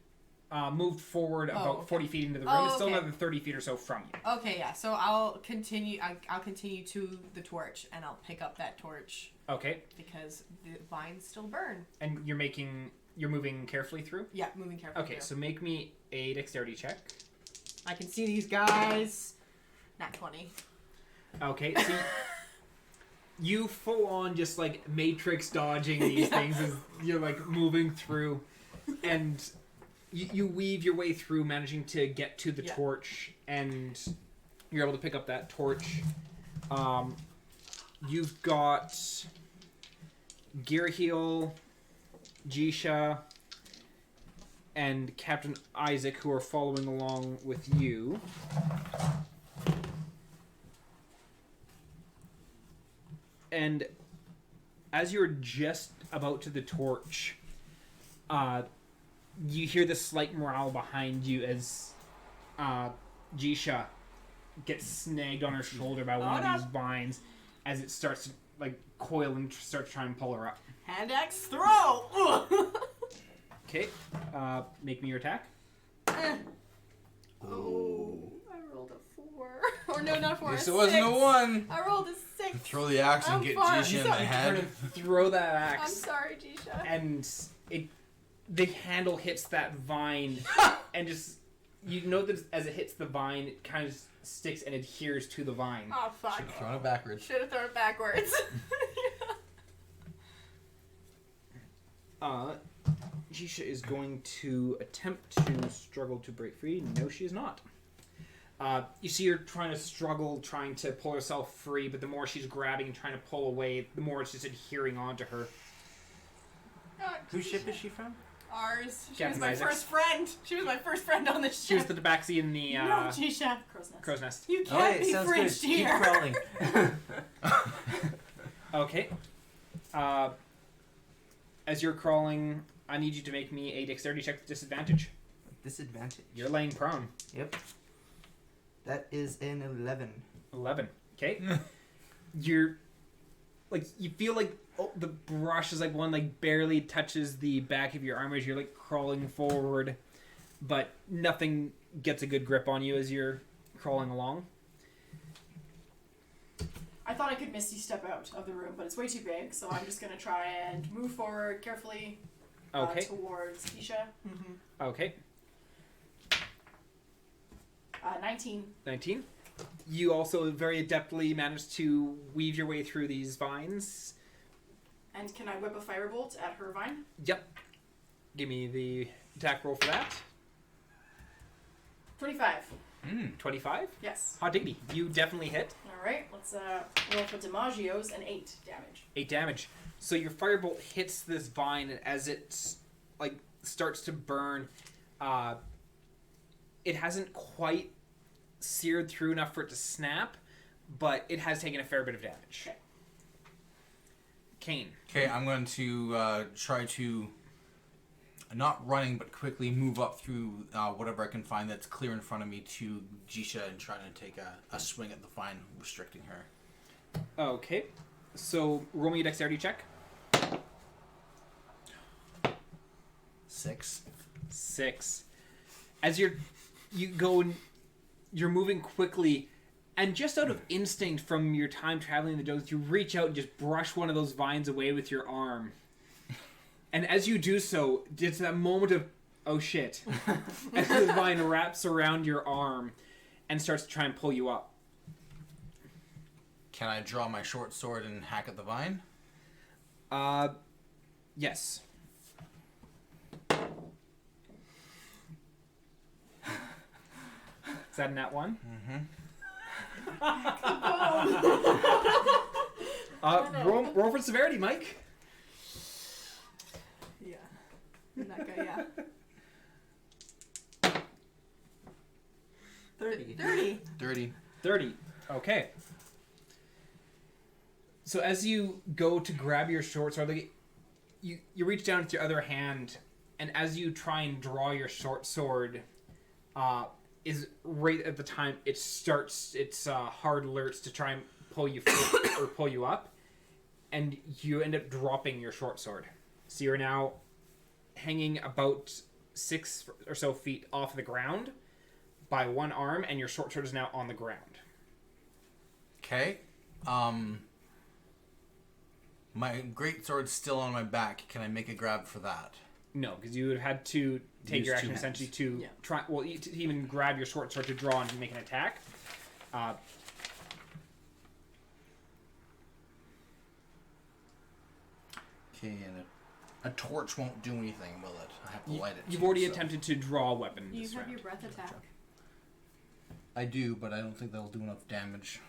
Speaker 1: moved forward about
Speaker 2: okay.
Speaker 1: 40 feet into the room.
Speaker 2: Oh,
Speaker 1: It's still
Speaker 2: okay.
Speaker 1: another 30 feet or so from you.
Speaker 2: Okay, yeah. So I'll continue. I'll continue to the torch, and I'll pick up that torch
Speaker 1: Okay.
Speaker 2: because the vines still burn.
Speaker 1: And you're moving carefully through?
Speaker 2: Yeah, moving carefully.
Speaker 1: Okay,
Speaker 2: through.
Speaker 1: so make me a dexterity check.
Speaker 2: I can see these guys. Not 20.
Speaker 1: Okay, so you full on just like matrix dodging these things as you're like moving through, and you weave your way through, managing to get to the
Speaker 2: Yeah.
Speaker 1: torch, and you're able to pick up that torch. You've got Gearheel, Jisha, and Captain Isaac who are following along with you. And as you're just about to the torch, you hear the slight morale behind you as Jisha gets snagged on her shoulder by one of these vines as it starts to like coil and start trying to pull her up.
Speaker 2: Hand axe throw.
Speaker 1: Okay, make me your attack.
Speaker 3: Oh. I rolled a 4. Or no, not 4.
Speaker 5: Yes,
Speaker 3: a
Speaker 5: it wasn't
Speaker 3: 6.
Speaker 5: a 1.
Speaker 3: I rolled a 6.
Speaker 5: Throw the axe and
Speaker 2: I'm
Speaker 5: get
Speaker 2: fine.
Speaker 5: Jisha in the
Speaker 2: Sorry.
Speaker 5: head.
Speaker 1: Throw that
Speaker 3: I'm
Speaker 1: axe,
Speaker 3: sorry, Jisha.
Speaker 1: and the handle hits that vine, and just you know that as it hits the vine, it kind of sticks and adheres to the vine.
Speaker 2: Oh fuck!
Speaker 5: Should have thrown it backwards.
Speaker 2: Should have thrown it backwards.
Speaker 1: Jisha is going to attempt to struggle to break free. No, she is not. You see her trying to struggle, trying to pull herself free, but the more she's grabbing and trying to pull away, the more it's just adhering onto her.
Speaker 4: Whose ship is she from?
Speaker 2: Ours. She
Speaker 1: Captain
Speaker 2: was my
Speaker 1: Isaac's.
Speaker 2: first friend. She was my first friend on the ship.
Speaker 1: She was the tabaxi in the
Speaker 2: No, Jisha.
Speaker 3: Crow's nest.
Speaker 1: crow's nest.
Speaker 2: You can't be
Speaker 4: sounds
Speaker 2: fridged
Speaker 4: good.
Speaker 2: here.
Speaker 4: Keep crawling.
Speaker 1: Okay. As you're crawling, I need you to make me a dexterity check with disadvantage.
Speaker 4: Disadvantage.
Speaker 1: You're laying prone.
Speaker 4: Yep. That is an 11.
Speaker 1: 11. Okay. You're like you feel like the brush is like one like barely touches the back of your arm as you're like crawling forward, but nothing gets a good grip on you as you're crawling along.
Speaker 3: I thought I could Misty step out of the room, but it's way too big, so I'm just gonna try and move forward carefully
Speaker 1: Okay.
Speaker 3: towards Jisha.
Speaker 2: Mm-hmm.
Speaker 1: Okay.
Speaker 3: 19.
Speaker 1: 19. You also very adeptly managed to weave your way through these vines.
Speaker 3: And can I whip a firebolt at her vine?
Speaker 1: Yep. Give me the attack roll for that.
Speaker 3: 25.
Speaker 1: 25.
Speaker 3: Yes.
Speaker 1: Hot diggity. You definitely hit.
Speaker 3: Alright, let's roll for DiMaggio's and 8 damage.
Speaker 1: 8 damage. So your firebolt hits this vine, and as it like starts to burn, it hasn't quite seared through enough for it to snap, but it has taken a fair bit of damage.
Speaker 3: Okay.
Speaker 1: Kane.
Speaker 5: Okay, I'm going to try to, not running, but quickly move up through whatever I can find that's clear in front of me to Jisha and try to take a swing at the vine, restricting her.
Speaker 1: Okay. So roll me a dexterity check.
Speaker 5: 6.
Speaker 1: 6. As you go and you're moving quickly, and just out of instinct from your time traveling in the jungles, you reach out and just brush one of those vines away with your arm. And as you do so, it's that moment of, oh shit, as the vine wraps around your arm and starts to try and pull you up.
Speaker 5: Can I draw my short sword and hack at the vine?
Speaker 1: Yes. Is that a nat 1? Roll for severity, Mike.
Speaker 2: Yeah. That guy, yeah.
Speaker 4: 30.
Speaker 1: 30. Okay. So as you go to grab your short sword, like, you reach down with your other hand, and as you try and draw your short sword, is right at the time it starts its hard lurch to try and pull you or pull you up, and you end up dropping your short sword. So you're now hanging about 6 or so feet off the ground by one arm, and your short sword is now on the ground.
Speaker 5: Okay. My great sword's still on my back. Can I make a grab for that?
Speaker 1: No, because you would have had to take
Speaker 5: Use
Speaker 1: your
Speaker 5: two
Speaker 1: action
Speaker 5: hands.
Speaker 1: essentially to
Speaker 2: Yeah.
Speaker 1: try. Well, to even grab your short sword to draw and make an attack.
Speaker 5: Okay, and a torch won't do anything, will it? I have to light it.
Speaker 1: You've
Speaker 5: too,
Speaker 1: already
Speaker 5: so-
Speaker 1: attempted to draw a weapon.
Speaker 3: You
Speaker 1: this
Speaker 3: have
Speaker 1: round.
Speaker 3: your breath attack.
Speaker 5: I do, but I don't think that'll do enough damage.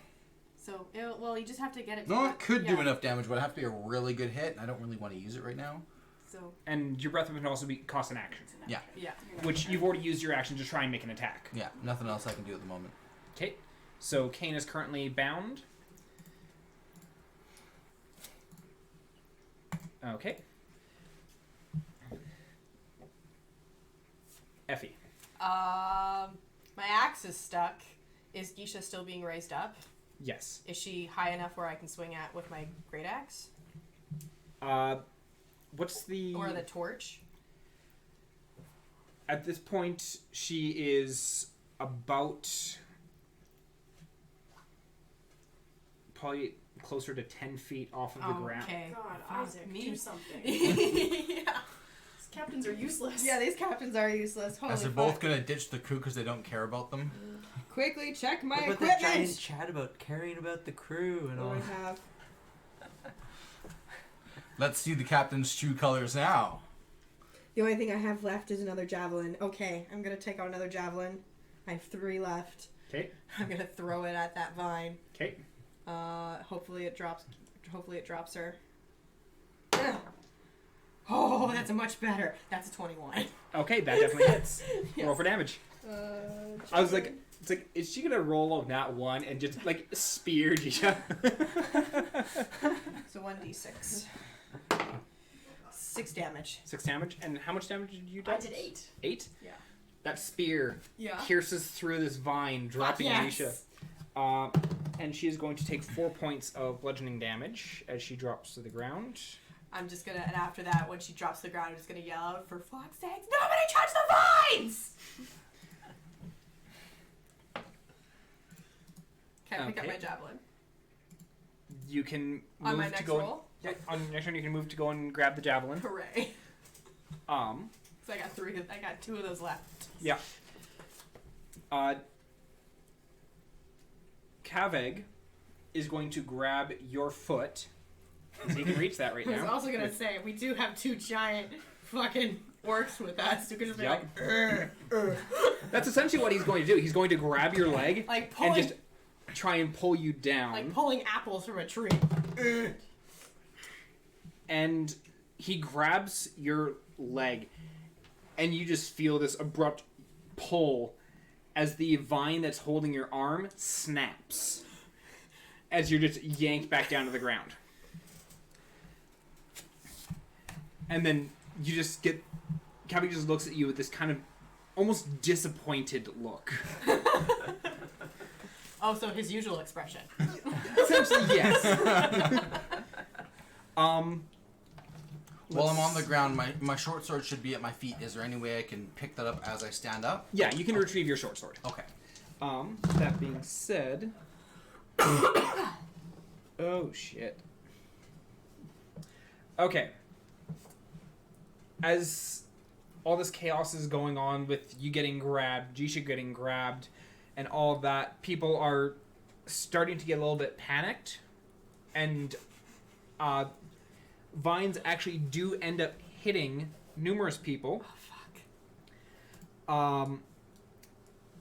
Speaker 3: So, well, you just have to get it.
Speaker 5: No,
Speaker 3: to
Speaker 5: it could
Speaker 3: yeah.
Speaker 5: do enough damage, but it'd have to be a really good hit, and I don't really want to use it right now.
Speaker 3: So,
Speaker 1: And your breath weapon can also be cost an action,
Speaker 3: it's an
Speaker 5: Yeah.
Speaker 3: action.
Speaker 2: Yeah.
Speaker 3: You're not
Speaker 1: which
Speaker 3: gonna-
Speaker 1: you've already used your action to try and make an attack.
Speaker 5: Yeah, nothing else I can do at the moment.
Speaker 1: Okay, so Kane is currently bound. Okay. Effie.
Speaker 2: My axe is stuck. Is Geisha still being raised up?
Speaker 1: Yes.
Speaker 2: Is she high enough where I can swing at with my great axe?
Speaker 1: What's the...
Speaker 2: Or the torch?
Speaker 1: At this point, she is about probably closer to 10 feet off of the ground.
Speaker 2: Okay.
Speaker 3: God,
Speaker 2: Fuck
Speaker 3: Isaac,
Speaker 2: me.
Speaker 3: do something.
Speaker 2: yeah.
Speaker 3: These captains are useless.
Speaker 2: Yeah, these captains are useless. Holy
Speaker 5: As they're
Speaker 2: fuck.
Speaker 5: both going to ditch the crew because they don't care about them.
Speaker 2: Quickly check my
Speaker 4: What about
Speaker 2: equipment.
Speaker 4: that giant chat about caring about the crew and
Speaker 2: What
Speaker 4: all?
Speaker 2: do I have?
Speaker 5: Let's see the captain's true colors now.
Speaker 2: The only thing I have left is another javelin. Okay, I'm gonna take out another javelin. I have 3 left.
Speaker 1: Okay.
Speaker 2: I'm gonna throw it at that vine.
Speaker 1: Okay.
Speaker 2: Hopefully it drops. Hopefully it drops her. Ugh. Oh, that's a much better. That's a 21.
Speaker 1: Okay, that definitely hits.
Speaker 2: Yes.
Speaker 1: Roll for damage. I was like, it's like, is she gonna roll on that one and just like spear Jisha?
Speaker 2: So 1d6. 6 damage.
Speaker 1: 6 damage. And how much damage did you do?
Speaker 3: I did 8.
Speaker 1: 8?
Speaker 2: Yeah.
Speaker 1: That spear
Speaker 2: Yeah.
Speaker 1: pierces through this vine, dropping
Speaker 2: yes.
Speaker 1: Anisha. And she is going to take 4 points of bludgeoning damage as she drops to the ground.
Speaker 2: I'm just gonna, and after that, when she drops to the ground, I'm just gonna yell out, for fuck's sake, nobody touch the vines! Can I pick up
Speaker 1: Okay.
Speaker 2: my javelin?
Speaker 1: You can move
Speaker 2: On my
Speaker 1: to
Speaker 2: next
Speaker 1: go.
Speaker 2: roll?
Speaker 1: Yeah, on your next turn, you can move to go and grab the javelin.
Speaker 2: Hooray. So I got 2 of those left.
Speaker 1: Yeah. Kaveg is going to grab your foot. So he can reach that right
Speaker 2: I was
Speaker 1: now.
Speaker 2: also gonna say, we do have 2 giant fucking orcs with us who can just be
Speaker 1: Yep.
Speaker 2: like, "Urgh, urgh."
Speaker 1: That's essentially what he's going to do. He's going to grab your leg
Speaker 2: like
Speaker 1: and
Speaker 2: pulling,
Speaker 1: just try and pull you down.
Speaker 2: like pulling apples from a tree. Urgh.
Speaker 1: And he grabs your leg, and you just feel this abrupt pull as the vine that's holding your arm snaps as you're just yanked back down to the ground. And then you just get... Cappy just looks at you with this kind of almost disappointed look.
Speaker 2: Oh, so his usual expression.
Speaker 1: Essentially, yes.
Speaker 5: While I'm on the ground, my short sword should be at my feet. Is there any way I can pick that up as I stand up?
Speaker 1: Yeah, you can retrieve your short sword.
Speaker 5: Okay.
Speaker 1: That being said... Oh, shit. Okay. As all this chaos is going on with you getting grabbed, Jisha getting grabbed, and all of that, people are starting to get a little bit panicked, and vines actually do end up hitting numerous people.
Speaker 2: Oh, fuck.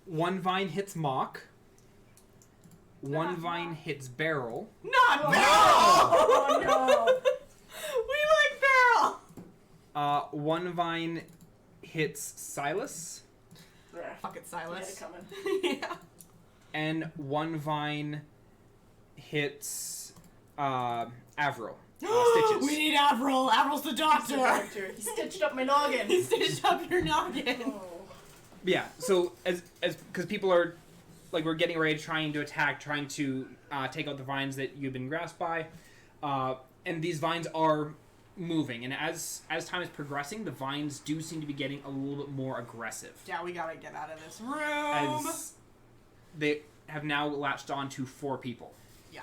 Speaker 1: One vine hits Mock. One vine hits Barrel.
Speaker 2: Not Barrel!
Speaker 3: Oh no!
Speaker 2: We like Barrel!
Speaker 1: One vine hits Silas.
Speaker 2: Fuck it, Silas.
Speaker 3: It coming.
Speaker 2: Yeah.
Speaker 1: And one vine hits Avril. Stitches.
Speaker 2: We need Avril. Avril's the doctor.
Speaker 3: He stitched up my noggin.
Speaker 2: He stitched up your noggin.
Speaker 3: Oh.
Speaker 1: Yeah, so as because people are like we're getting ready to trying to attack, trying to take out the vines that you've been grasped by, and these vines are moving, and as time is progressing, the vines do seem to be getting a little bit more aggressive.
Speaker 2: Yeah, we gotta get out of this room.
Speaker 1: As they have now latched on to 4 people.
Speaker 2: Yeah.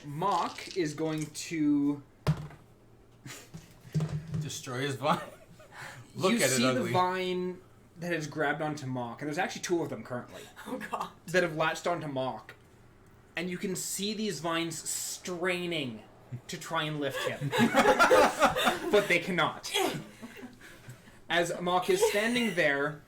Speaker 1: Mock is going to
Speaker 5: Destroy his vine. Look
Speaker 1: you
Speaker 5: at it
Speaker 1: see
Speaker 5: ugly.
Speaker 1: the vine that has grabbed onto Mock, and there's actually 2 of them currently
Speaker 2: Oh god.
Speaker 1: that have latched onto Mock, and you can see these vines straining to try and lift him, but they cannot. As Mock is standing there,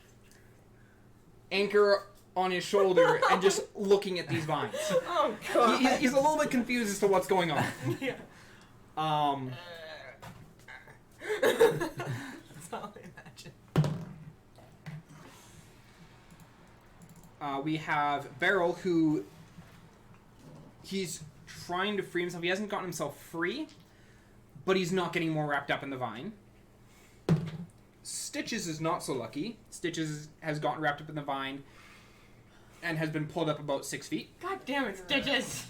Speaker 1: anchor on his shoulder, and just looking at these vines.
Speaker 2: Oh god.
Speaker 1: He's a little bit confused as to what's going on.
Speaker 2: Yeah. That's all I imagine.
Speaker 1: We have Beryl, who he's trying to free himself. He hasn't gotten himself free, but he's not getting more wrapped up in the vine. Stitches is not so lucky. Stitches has gotten wrapped up in the vine and has been pulled up about 6 feet.
Speaker 2: God damn it, Stitches.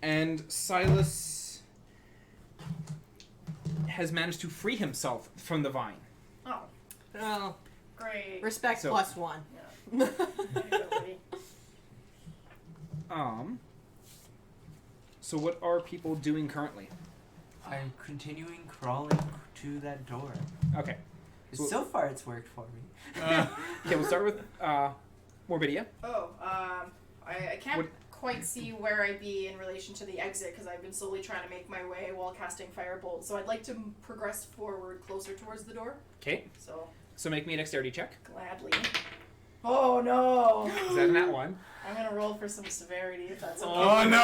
Speaker 1: And Silas has managed to free himself from the vine.
Speaker 3: Oh,
Speaker 2: Oh,
Speaker 3: great.
Speaker 2: respect
Speaker 1: So-
Speaker 2: +1.
Speaker 3: Yeah. There you go, buddy.
Speaker 1: So what are people doing currently?
Speaker 4: I'm continuing crawling to that door.
Speaker 1: Okay.
Speaker 4: So far, it's worked for me.
Speaker 1: Okay, we'll start with Morbidia.
Speaker 3: Oh, I can't
Speaker 1: What-
Speaker 3: quite see where I'd be in relation to the exit because I've been slowly trying to make my way while casting Firebolt. So I'd like to progress forward closer towards the door.
Speaker 1: Okay,
Speaker 3: So
Speaker 1: so make me a dexterity check.
Speaker 3: gladly. Oh no!
Speaker 1: Is that an at 1?
Speaker 3: I'm gonna roll for some severity if that's okay.
Speaker 5: Oh no!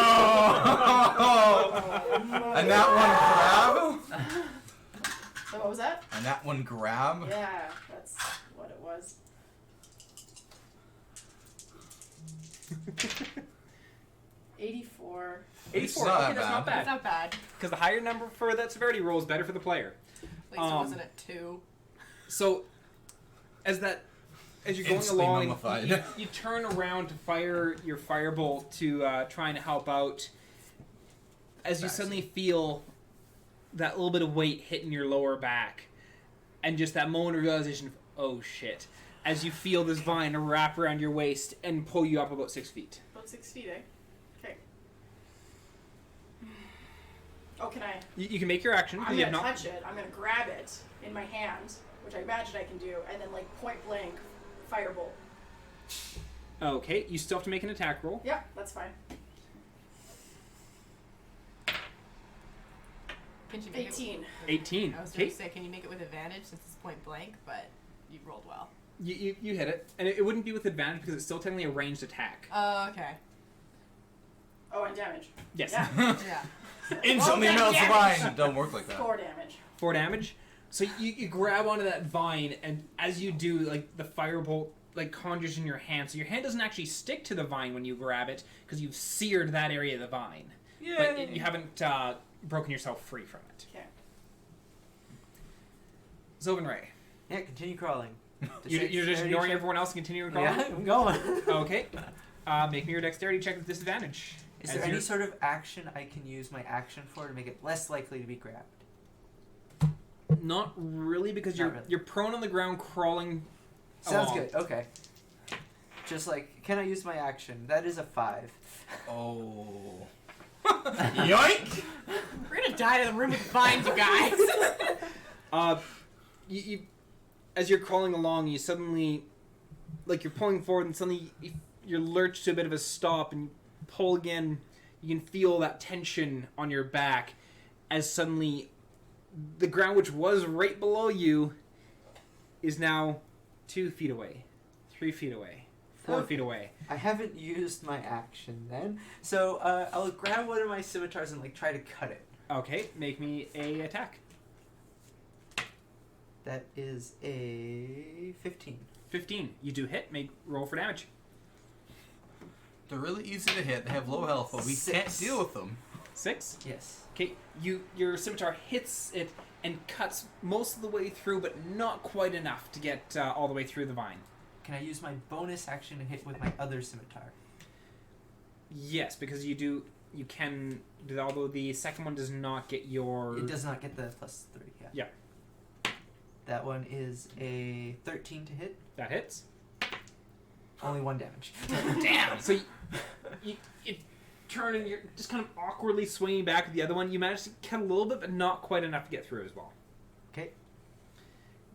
Speaker 3: Oh, no.
Speaker 5: And that one grab?
Speaker 3: So what was that?
Speaker 5: And that one grab?
Speaker 3: Yeah, that's what it was. 84.
Speaker 1: 84.
Speaker 5: It's not
Speaker 1: Okay, that's not
Speaker 2: That's
Speaker 1: bad.
Speaker 2: not bad.
Speaker 1: Because the higher number for that severity roll is better for the player.
Speaker 2: At least it wasn't at 2.
Speaker 1: So, as you're going
Speaker 5: Instantly
Speaker 1: along,
Speaker 5: mummified.
Speaker 1: you turn around to fire your firebolt to try and help out. As you suddenly feel that little bit of weight hitting your lower back, and just that moment of realization of, oh shit, as you feel this vine wrap around your waist and pull you up about 6 feet.
Speaker 3: About 6 feet, eh? Okay. Oh, can I?
Speaker 1: You can make your action. 'Cause
Speaker 3: I'm
Speaker 1: you
Speaker 3: gonna
Speaker 1: have not.
Speaker 3: touch it. I'm gonna grab it in my hand, which I imagine I can do, and then like point blank, firebolt.
Speaker 1: Okay, you still have to make an attack roll.
Speaker 3: Yeah, that's fine.
Speaker 2: Can you make
Speaker 3: 18.
Speaker 1: 18.
Speaker 2: I was going
Speaker 1: Okay,
Speaker 2: to say, can you make it with advantage since it's point blank, but you rolled well.
Speaker 1: you hit it, and it wouldn't be with advantage because it's still technically a ranged attack.
Speaker 2: Oh, okay.
Speaker 3: Oh, and damage.
Speaker 1: Yes.
Speaker 3: Yeah.
Speaker 2: Yeah.
Speaker 5: Instantly
Speaker 3: Oh,
Speaker 5: melts the
Speaker 3: damage.
Speaker 5: vine. Don't work like that.
Speaker 3: 4 damage.
Speaker 1: 4 damage. So you grab onto that vine, and as you do, like the firebolt like conjures in your hand. So your hand doesn't actually stick to the vine when you grab it because you've seared that area of the vine.
Speaker 2: Yeah.
Speaker 1: But you haven't broken yourself free from it.
Speaker 3: Okay.
Speaker 1: Zelkanea.
Speaker 4: Yeah, continue crawling.
Speaker 1: You're just ignoring everyone else and continuing crawling?
Speaker 4: Yeah, I'm going.
Speaker 1: Okay. Make me your dexterity check with disadvantage.
Speaker 4: Is there any sort of action I can use my action for to make it less likely to be grabbed?
Speaker 1: Not really, because
Speaker 4: Not really.
Speaker 1: you're prone on the ground crawling
Speaker 4: Sounds
Speaker 1: along.
Speaker 4: good. Okay. Just like, can I use my action? That is a 5.
Speaker 5: Oh. Yoink!
Speaker 2: We're gonna die to the room with vines, you guys.
Speaker 1: You as you're crawling along, you suddenly, like, you're pulling forward, and suddenly you're lurched to a bit of a stop, and you pull again. You can feel that tension on your back as suddenly the ground, which was right below you, is now 2 feet away, 3 feet away, 4 feet away.
Speaker 4: I haven't used my action then, so I'll grab one of my scimitars and like try to cut it.
Speaker 1: Okay, make me a attack.
Speaker 4: That is a 15.
Speaker 1: 15. You do hit. Roll for damage.
Speaker 5: They're really easy to hit. They have low health, but we
Speaker 4: 6.
Speaker 5: can't deal with them.
Speaker 1: 6.
Speaker 4: Yes.
Speaker 1: Okay, your scimitar hits it and cuts most of the way through, but not quite enough to get all the way through the vine.
Speaker 4: Can I use my bonus action to hit with my other scimitar?
Speaker 1: Yes, because you can, although the second one does not get your...
Speaker 4: It does not get the plus 3, yeah.
Speaker 1: Yeah.
Speaker 4: That one is a 13 to hit.
Speaker 1: That hits.
Speaker 4: Only 1 damage.
Speaker 1: Damn! So you turn and you're just kind of awkwardly swinging back with the other one. You manage to cut a little bit, but not quite enough to get through as well.
Speaker 4: Okay.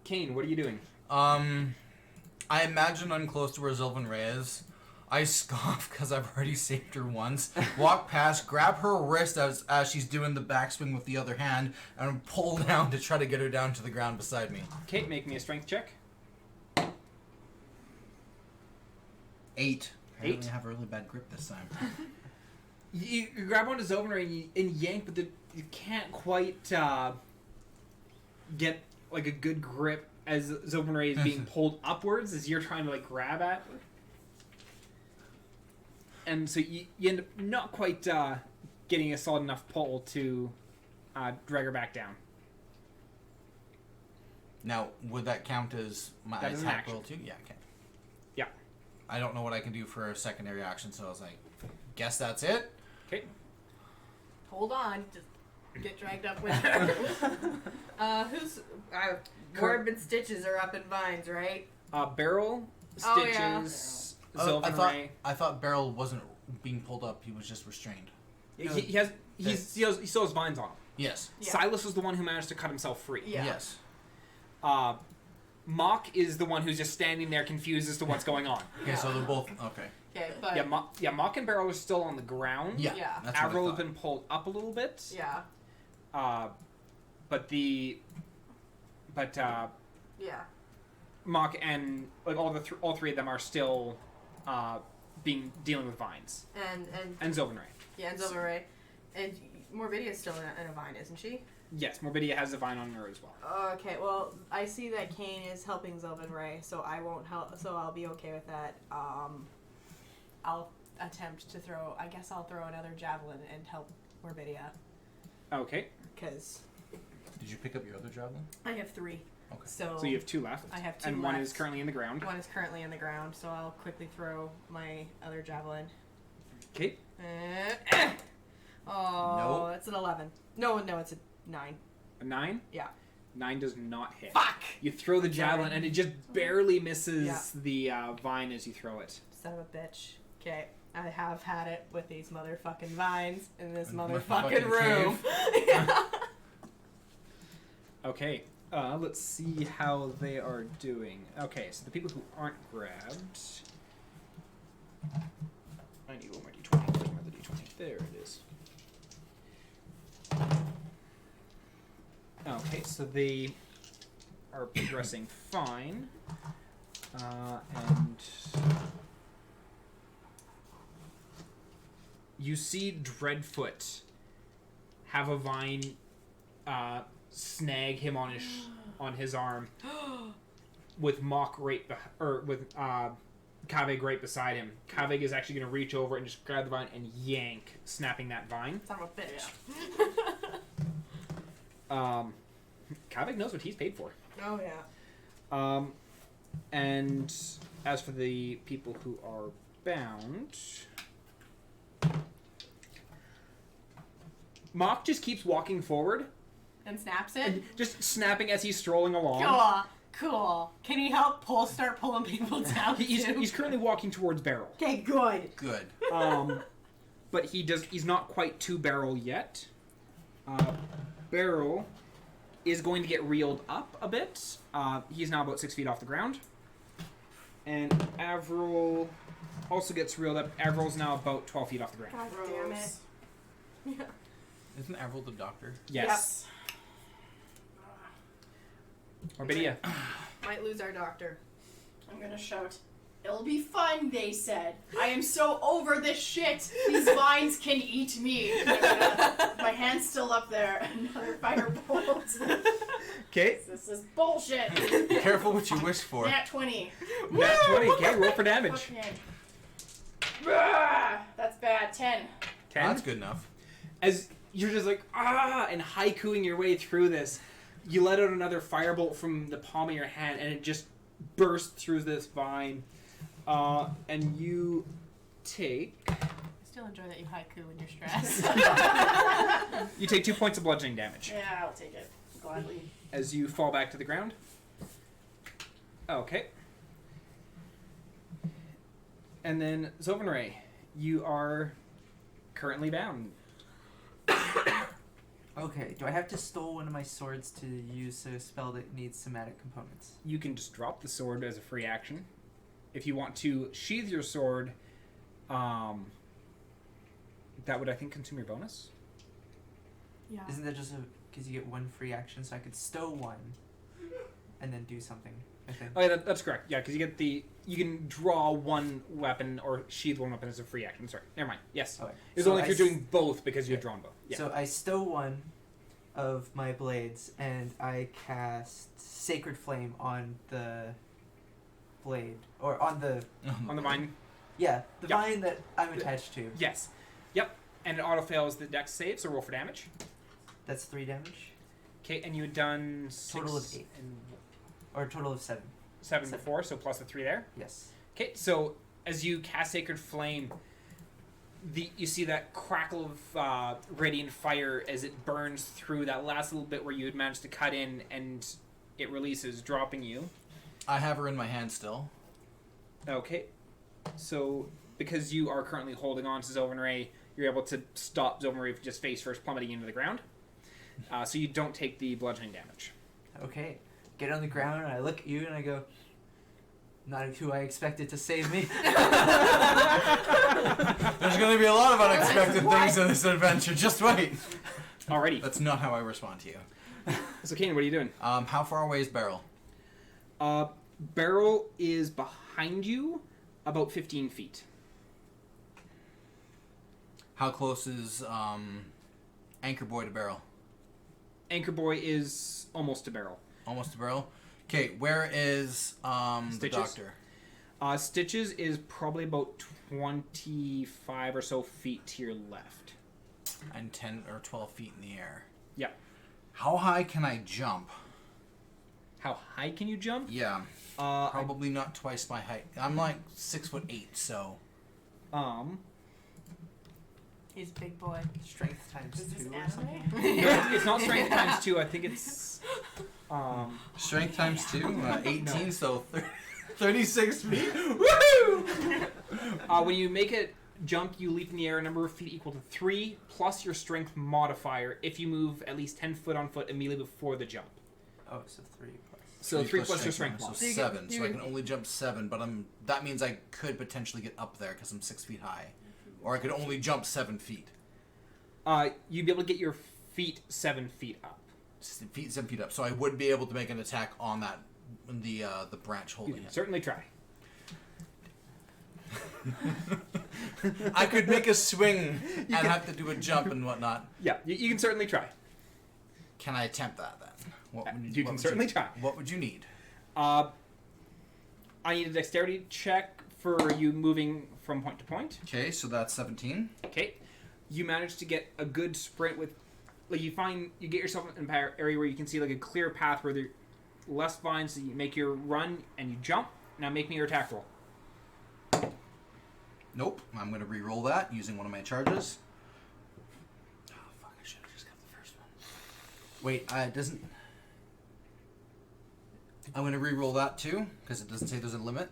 Speaker 1: Kane, what are you doing?
Speaker 5: I imagine I'm close to where Zelkanea is. I scoff because I've already saved her once. Walk past, grab her wrist as she's doing the backswing with the other hand, and pull down to try to get her down to the ground beside me.
Speaker 1: Okay, make me a strength check.
Speaker 5: 8.
Speaker 1: 8?
Speaker 5: I have a really bad grip this time.
Speaker 1: You grab onto Zelkanea and yank, but you can't quite get like a good grip as Zelkanea is being pulled upwards as you're trying to like grab at her. And so you end up not quite getting a solid enough pull to drag her back down.
Speaker 5: Now, would that count as my
Speaker 1: That is an
Speaker 5: attack
Speaker 1: action.
Speaker 5: roll too? Yeah, okay.
Speaker 1: Yeah.
Speaker 5: I don't know what I can do for a secondary action, so I was like, guess that's it.
Speaker 1: Okay.
Speaker 2: Hold on, just get dragged up with her. Who's Morb and Stitches are up in vines, right?
Speaker 1: Barrel,
Speaker 2: Oh, yeah.
Speaker 1: Stitches,
Speaker 5: Oh,
Speaker 1: Zelkanea.
Speaker 5: I thought Beryl wasn't being pulled up; he was just restrained.
Speaker 1: He still has vines on him.
Speaker 5: Yes.
Speaker 2: Yeah.
Speaker 1: Silas was the one who managed to cut himself free.
Speaker 2: Yeah.
Speaker 5: Yes.
Speaker 1: Mock is the one who's just standing there confused as to what's going on.
Speaker 5: Okay, so they're both okay.
Speaker 2: Okay, but
Speaker 1: Mock and Barrel are still on the ground.
Speaker 5: Yeah.
Speaker 2: Yeah.
Speaker 5: That's what I
Speaker 1: Avril has
Speaker 5: thought.
Speaker 1: been pulled up a little bit.
Speaker 2: yeah,
Speaker 1: But
Speaker 2: yeah.
Speaker 1: Mock and like all three of them are still dealing with vines.
Speaker 2: And
Speaker 1: Zelkanea.
Speaker 2: yeah, and Zelkanea, and Morbidia's still in a vine, isn't she?
Speaker 1: Yes, Morbidia has a vine on her as well.
Speaker 2: Okay, well, I see that Kane is helping Zelkanea, so I won't help. So I'll be okay with that. I'll attempt to throw. I guess I'll throw another javelin and help Morbidia,
Speaker 1: Okay.
Speaker 2: because
Speaker 5: Did you pick up your other javelin?
Speaker 2: I have 3.
Speaker 5: Okay.
Speaker 2: So
Speaker 1: So you have 2 left.
Speaker 2: I have 2
Speaker 1: and
Speaker 2: left.
Speaker 1: one is currently in the ground.
Speaker 2: One is currently in the ground, so I'll quickly throw my other javelin.
Speaker 1: Okay.
Speaker 2: Oh,
Speaker 5: Nope.
Speaker 2: that's an 11. No, it's a 9.
Speaker 1: A 9?
Speaker 2: Yeah.
Speaker 1: 9 does not hit.
Speaker 2: Fuck!
Speaker 1: You throw the javelin
Speaker 2: Sorry.
Speaker 1: and it just barely misses
Speaker 2: Yeah.
Speaker 1: the vine as you throw it.
Speaker 2: Son of a bitch. Okay, I have had it with these motherfucking vines in this
Speaker 5: In
Speaker 2: motherfucking
Speaker 5: motherfucking
Speaker 2: room. Yeah.
Speaker 1: Okay. Let's see how they are doing. Okay, so the people who aren't grabbed. I need one more d20. Where's my other d20? There it is. Okay, so they are progressing fine. And you see Dreadfoot have a vine snag him on his arm with Mock with Kavig right beside him. Kavig is actually going to reach over and just grab the vine and yank, snapping that vine.
Speaker 2: Son of a bitch.
Speaker 1: Kavik knows what he's paid for.
Speaker 2: Oh yeah.
Speaker 1: And as for the people who are bound, Mock just keeps walking forward,
Speaker 2: And snaps it.
Speaker 1: and just snapping as he's strolling along.
Speaker 2: Cool. Can he help start pulling people down
Speaker 1: He's currently walking towards Barrel.
Speaker 2: Okay, good.
Speaker 5: Good.
Speaker 1: But he's not quite to Barrel yet. Barrel is going to get reeled up a bit. He's now about 6 feet off the ground. And Avril also gets reeled up. Avril's now about 12 feet off the ground.
Speaker 2: God damn it. Yeah.
Speaker 5: Isn't Avril the doctor?
Speaker 1: Yes. Orbidia.
Speaker 2: Might lose our doctor.
Speaker 3: I'm gonna shout. It'll be fun, they said. I am so over this shit. These vines can eat me. My hand's still up there. Another firebolt.
Speaker 1: Okay.
Speaker 3: This is bullshit.
Speaker 5: Be careful what you wish for.
Speaker 3: Nat 20.
Speaker 1: Nat 20. Okay, roll for damage.
Speaker 3: Okay. That's bad. 10.
Speaker 1: 10.
Speaker 5: That's good enough.
Speaker 1: As you're just like, and haikuing your way through this, you let out another firebolt from the palm of your hand, and it just bursts through this vine. And you take...
Speaker 2: I still enjoy that you haiku when you're stressed.
Speaker 1: You take 2 points of bludgeoning damage.
Speaker 3: Yeah, I'll take it. Gladly.
Speaker 1: As you fall back to the ground. Okay. And then, Zovanray, you are currently bound.
Speaker 4: Okay, do I have to steal one of my swords to use a spell that needs somatic components?
Speaker 1: You can just drop the sword as a free action. If you want to sheath your sword, that would, I think, consume your bonus.
Speaker 2: Yeah.
Speaker 4: Isn't that just because you get one free action, so I could stow one and then do something, I think.
Speaker 1: Oh, yeah, that's correct. Yeah, because you can draw one weapon or sheath one weapon as a free action. Sorry, never mind. Yes,
Speaker 4: Okay.
Speaker 1: it's
Speaker 4: So
Speaker 1: only if you're doing both because you've drawn both. Yeah.
Speaker 4: So I stow one of my blades and I cast Sacred Flame on the blade. Or on the...
Speaker 1: On the vine.
Speaker 4: Yeah, the
Speaker 1: Yep.
Speaker 4: vine that I'm attached to.
Speaker 1: Yes. Yep. And it auto fails the dex save, so roll for damage.
Speaker 4: That's 3 damage.
Speaker 1: Okay, and you had done
Speaker 4: Total of
Speaker 1: 6
Speaker 4: 8.
Speaker 1: and
Speaker 4: Or a total of 7.
Speaker 1: 7
Speaker 4: Seven.
Speaker 1: before, so plus the 3 there.
Speaker 4: Yes.
Speaker 1: Okay, so as you cast Sacred Flame, you see that crackle of radiant fire as it burns through that last little bit where you had managed to cut in, and it releases, dropping you.
Speaker 5: I have her in my hand still.
Speaker 1: Okay, so because you are currently holding on to Zovanray, you're able to stop Zovanray from just face first plummeting into the ground. So you don't take the bludgeoning damage.
Speaker 4: Okay. Get on the ground and I look at you and I go, not who I expected to save me.
Speaker 5: There's going to be a lot of unexpected things in this adventure. Just wait.
Speaker 1: Alrighty.
Speaker 5: That's not how I respond to you.
Speaker 1: So Kane, what are you doing?
Speaker 5: How far away is Beryl?
Speaker 1: Barrel is behind you, about 15 feet.
Speaker 5: How close is Anchor Boy to Beryl?
Speaker 1: Anchor Boy is almost to Barrel.
Speaker 5: Almost to Beryl? Okay, where is the
Speaker 1: Stitches?
Speaker 5: doctor?
Speaker 1: Stitches is probably about 25 or so feet to your left.
Speaker 5: And 10 or 12 feet in the air.
Speaker 1: Yeah.
Speaker 5: How high can I jump?
Speaker 1: How high can you jump?
Speaker 5: Yeah, probably not twice my height. I'm like 6'8", so...
Speaker 2: He's a big boy.
Speaker 4: Strength times
Speaker 2: Is this
Speaker 4: 2 or
Speaker 2: anime?
Speaker 4: something.
Speaker 1: No, it's not strength times 2. I think it's...
Speaker 5: Strength times 2? 18, so 36 feet? Woohoo!
Speaker 1: When you make a jump, you leap in the air a number of feet equal to 3, plus your strength modifier if you move at least 10 foot on foot immediately before the jump.
Speaker 4: Oh, so 3 plus.
Speaker 1: So 3 plus your strength
Speaker 5: So
Speaker 1: plus.
Speaker 5: 7, so I can only jump 7, but that means I could potentially get up there because I'm 6 feet high. Or I could only jump 7 feet.
Speaker 1: You'd be able to get your feet 7 feet up.
Speaker 5: 7 feet up. So I would be able to make an attack on that, the branch
Speaker 1: You
Speaker 5: holding
Speaker 1: can
Speaker 5: it.
Speaker 1: certainly try.
Speaker 5: I could make a swing and have to do a jump and whatnot.
Speaker 1: Yeah, you can certainly try.
Speaker 5: Can I attempt that then? What
Speaker 1: You can certainly try.
Speaker 5: What would you need?
Speaker 1: I need a dexterity check for you moving from point to point.
Speaker 5: Okay, so that's 17.
Speaker 1: Okay. You managed to get a good sprint with like you get yourself in an area where you can see like a clear path where there are less vines, so you make your run and you jump. Now make me your attack roll.
Speaker 5: Nope. I'm going to re-roll that using one of my charges. Oh, fuck. I should have just got the first one. Wait, it doesn't... I'm going to re-roll that too, because it doesn't say there's a limit.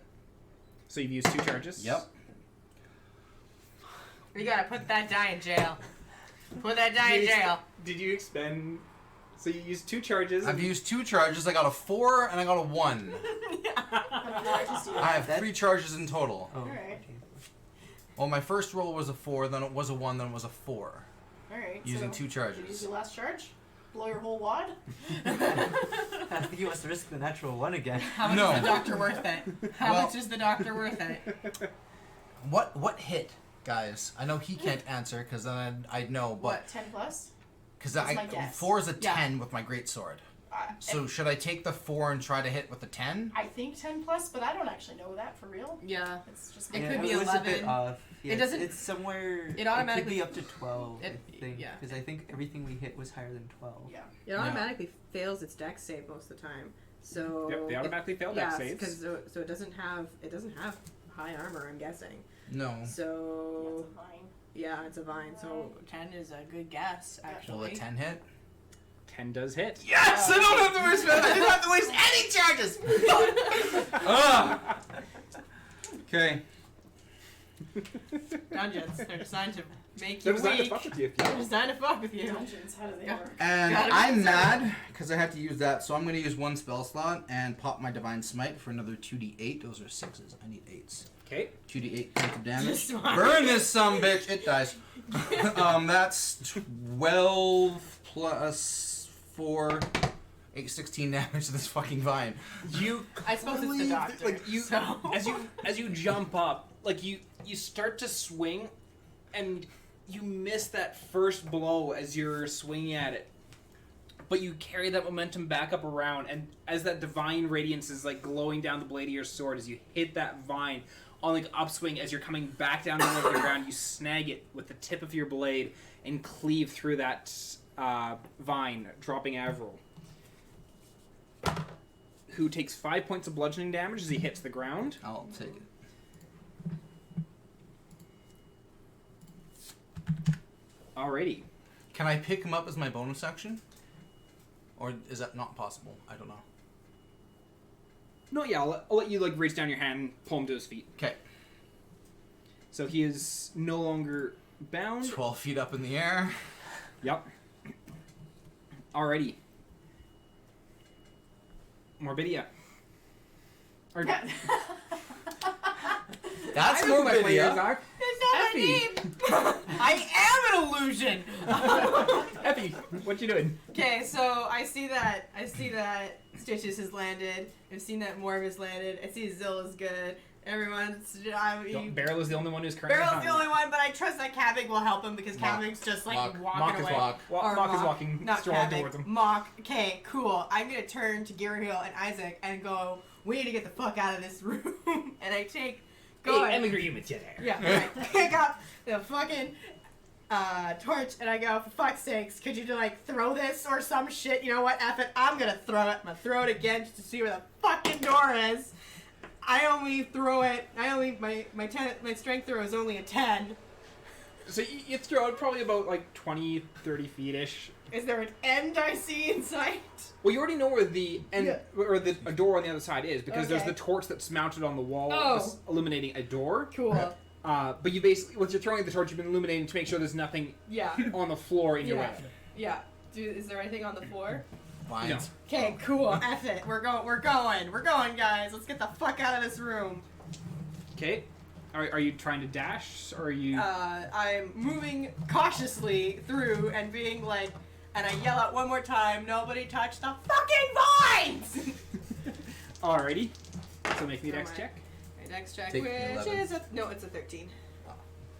Speaker 1: So you've used 2 charges?
Speaker 5: Yep.
Speaker 2: We gotta put that die in jail. Put that die in jail.
Speaker 1: Did you expend... So you used 2 charges?
Speaker 5: I've used 2 charges. I got a 4 and I got a 1.
Speaker 3: How many charges do you
Speaker 5: I have 3 charges in total.
Speaker 4: Oh.
Speaker 3: Alright.
Speaker 5: Well, my first roll was a 4, then it was a 1, then it was a 4.
Speaker 3: Alright.
Speaker 5: Using
Speaker 3: so
Speaker 5: 2 charges.
Speaker 3: Did you use your last charge? Blow your whole wad?
Speaker 4: I think he wants to risk the natural 1 again.
Speaker 2: How much
Speaker 5: No.
Speaker 2: is the doctor worth it? How
Speaker 5: Well-
Speaker 2: much is the doctor worth it?
Speaker 5: What hit, guys? I know he can't answer because then I'd know, but
Speaker 3: What, 10 plus?
Speaker 5: because
Speaker 3: That's my guess.
Speaker 5: 4 is a
Speaker 2: Yeah.
Speaker 5: 10 with my greatsword. So
Speaker 3: And
Speaker 5: should I take the 4 and try to hit with the 10?
Speaker 3: I think 10 plus, but I don't actually know that for real.
Speaker 2: Yeah.
Speaker 3: It's just
Speaker 2: It
Speaker 3: my
Speaker 2: could be
Speaker 4: it was a
Speaker 2: 11.
Speaker 4: bit off. Yeah,
Speaker 2: It doesn't-
Speaker 4: It's somewhere.
Speaker 2: it automatically-
Speaker 4: It could be up to 12. I
Speaker 2: It-
Speaker 4: think.
Speaker 2: yeah.
Speaker 4: Because I think everything we hit was higher than 12.
Speaker 3: Yeah.
Speaker 2: It automatically fails its dex save most of the time. So
Speaker 1: Yep, they automatically fail dex saves.
Speaker 2: because so it doesn't have high armor. I'm guessing.
Speaker 5: No.
Speaker 2: So
Speaker 3: That's a vine.
Speaker 2: yeah, it's a vine. So 10 is a good guess, actually.
Speaker 5: Will a 10 hit?
Speaker 1: 10 does hit.
Speaker 5: Yes! I don't have to waste. I didn't have to waste any charges. Ugh. Okay.
Speaker 2: Dungeons. They're designed to make
Speaker 1: They're
Speaker 2: you
Speaker 1: designed to
Speaker 2: weak.
Speaker 1: fuck with you.
Speaker 2: They're designed to fuck with you.
Speaker 3: Dungeons, how do they
Speaker 2: Yeah.
Speaker 3: work?
Speaker 5: And
Speaker 2: Gotta be
Speaker 5: I'm
Speaker 2: concerned.
Speaker 5: mad because I have to use that, so I'm going to use 1 spell slot and pop my divine smite for another 2d8. Those are 6s. I need 8s.
Speaker 1: Okay.
Speaker 5: 2d8 points of damage.
Speaker 2: Smart.
Speaker 5: Burn this bitch. It dies. That's 12 plus 4, 8, 16 damage to this fucking vine.
Speaker 1: You
Speaker 2: I suppose it's the
Speaker 1: cleave-
Speaker 2: doctor.
Speaker 1: like you
Speaker 2: so.
Speaker 1: as you jump up, like you start to swing, and you miss that first blow as you're swinging at it. But you carry that momentum back up around, and as that divine radiance is like glowing down the blade of your sword, as you hit that vine on like upswing, as you're coming back down to the ground, you snag it with the tip of your blade and cleave through that vine, dropping Avril, who takes 5 points of bludgeoning damage as he hits the ground.
Speaker 5: I'll take it.
Speaker 1: Alrighty.
Speaker 5: Can I pick him up as my bonus action? Or is that not possible? I don't know.
Speaker 1: No, yeah, I'll let you like reach down your hand and pull him to his feet.
Speaker 5: Okay.
Speaker 1: So he is no longer bound.
Speaker 5: 12 feet up in the air.
Speaker 1: Yep. Alrighty. Morbidia. Or,
Speaker 5: That's
Speaker 1: I know my
Speaker 5: Morbidia.
Speaker 1: players are.
Speaker 2: It's not my
Speaker 1: Effie.
Speaker 2: name. I am an illusion.
Speaker 1: Effie, what you doing?
Speaker 2: Okay, so I see that Stitches has landed. I've seen that Morb has landed. I see Zilla's good. Everyone's.
Speaker 1: Beryl is the only one who's currently
Speaker 2: Beryl's
Speaker 1: hung.
Speaker 2: the only one, but I trust that Kavik will help him because
Speaker 5: Mock.
Speaker 2: Kavik's just like
Speaker 5: Mock.
Speaker 2: walking
Speaker 5: Mock is
Speaker 2: away.
Speaker 5: Mock.
Speaker 2: Or
Speaker 1: Mock is walking,
Speaker 2: not
Speaker 1: strolling
Speaker 2: Kavik,
Speaker 1: towards him.
Speaker 2: Mock. Okay, cool. I'm gonna turn to Girihill and Isaac and go, we need to get the fuck out of this room. And I take. Go
Speaker 1: Hey,
Speaker 2: ahead.
Speaker 1: Emily Humans, yeah, there.
Speaker 2: Yeah, I pick up the fucking torch and I go, for fuck's sakes, could you like throw this or some shit? You know what? F it, I'm gonna throw it. I'm gonna throw it again just to see where the fucking door is. I only throw it. My strength throw is only a 10.
Speaker 1: So you throw it probably about like 20, 30 feet-ish.
Speaker 2: Is there an end I see in sight?
Speaker 1: Well, you already know where the end
Speaker 2: Yeah.
Speaker 1: or a door on the other side is because there's
Speaker 2: Okay.
Speaker 1: the torch that's mounted on the wall,
Speaker 2: Oh.
Speaker 1: that's illuminating a door.
Speaker 2: Cool.
Speaker 1: But you basically, with your throwing the torch, you've been illuminating to make sure there's nothing
Speaker 2: Yeah.
Speaker 1: on the floor in your
Speaker 2: Yeah.
Speaker 1: way.
Speaker 2: Yeah. Is there anything on the floor?
Speaker 5: Vines.
Speaker 2: Okay, cool. F it. We're going, guys. Let's get the fuck out of this room.
Speaker 1: Okay. Are you trying to dash, or are you?
Speaker 2: I'm moving cautiously through and being like, and I yell out one more time, nobody touch the fucking vines!
Speaker 1: Alrighty. So make me a
Speaker 2: Never
Speaker 1: dex
Speaker 2: mind.
Speaker 1: check.
Speaker 2: My next check,
Speaker 5: Take
Speaker 2: which
Speaker 5: 11.
Speaker 2: is it's a 13.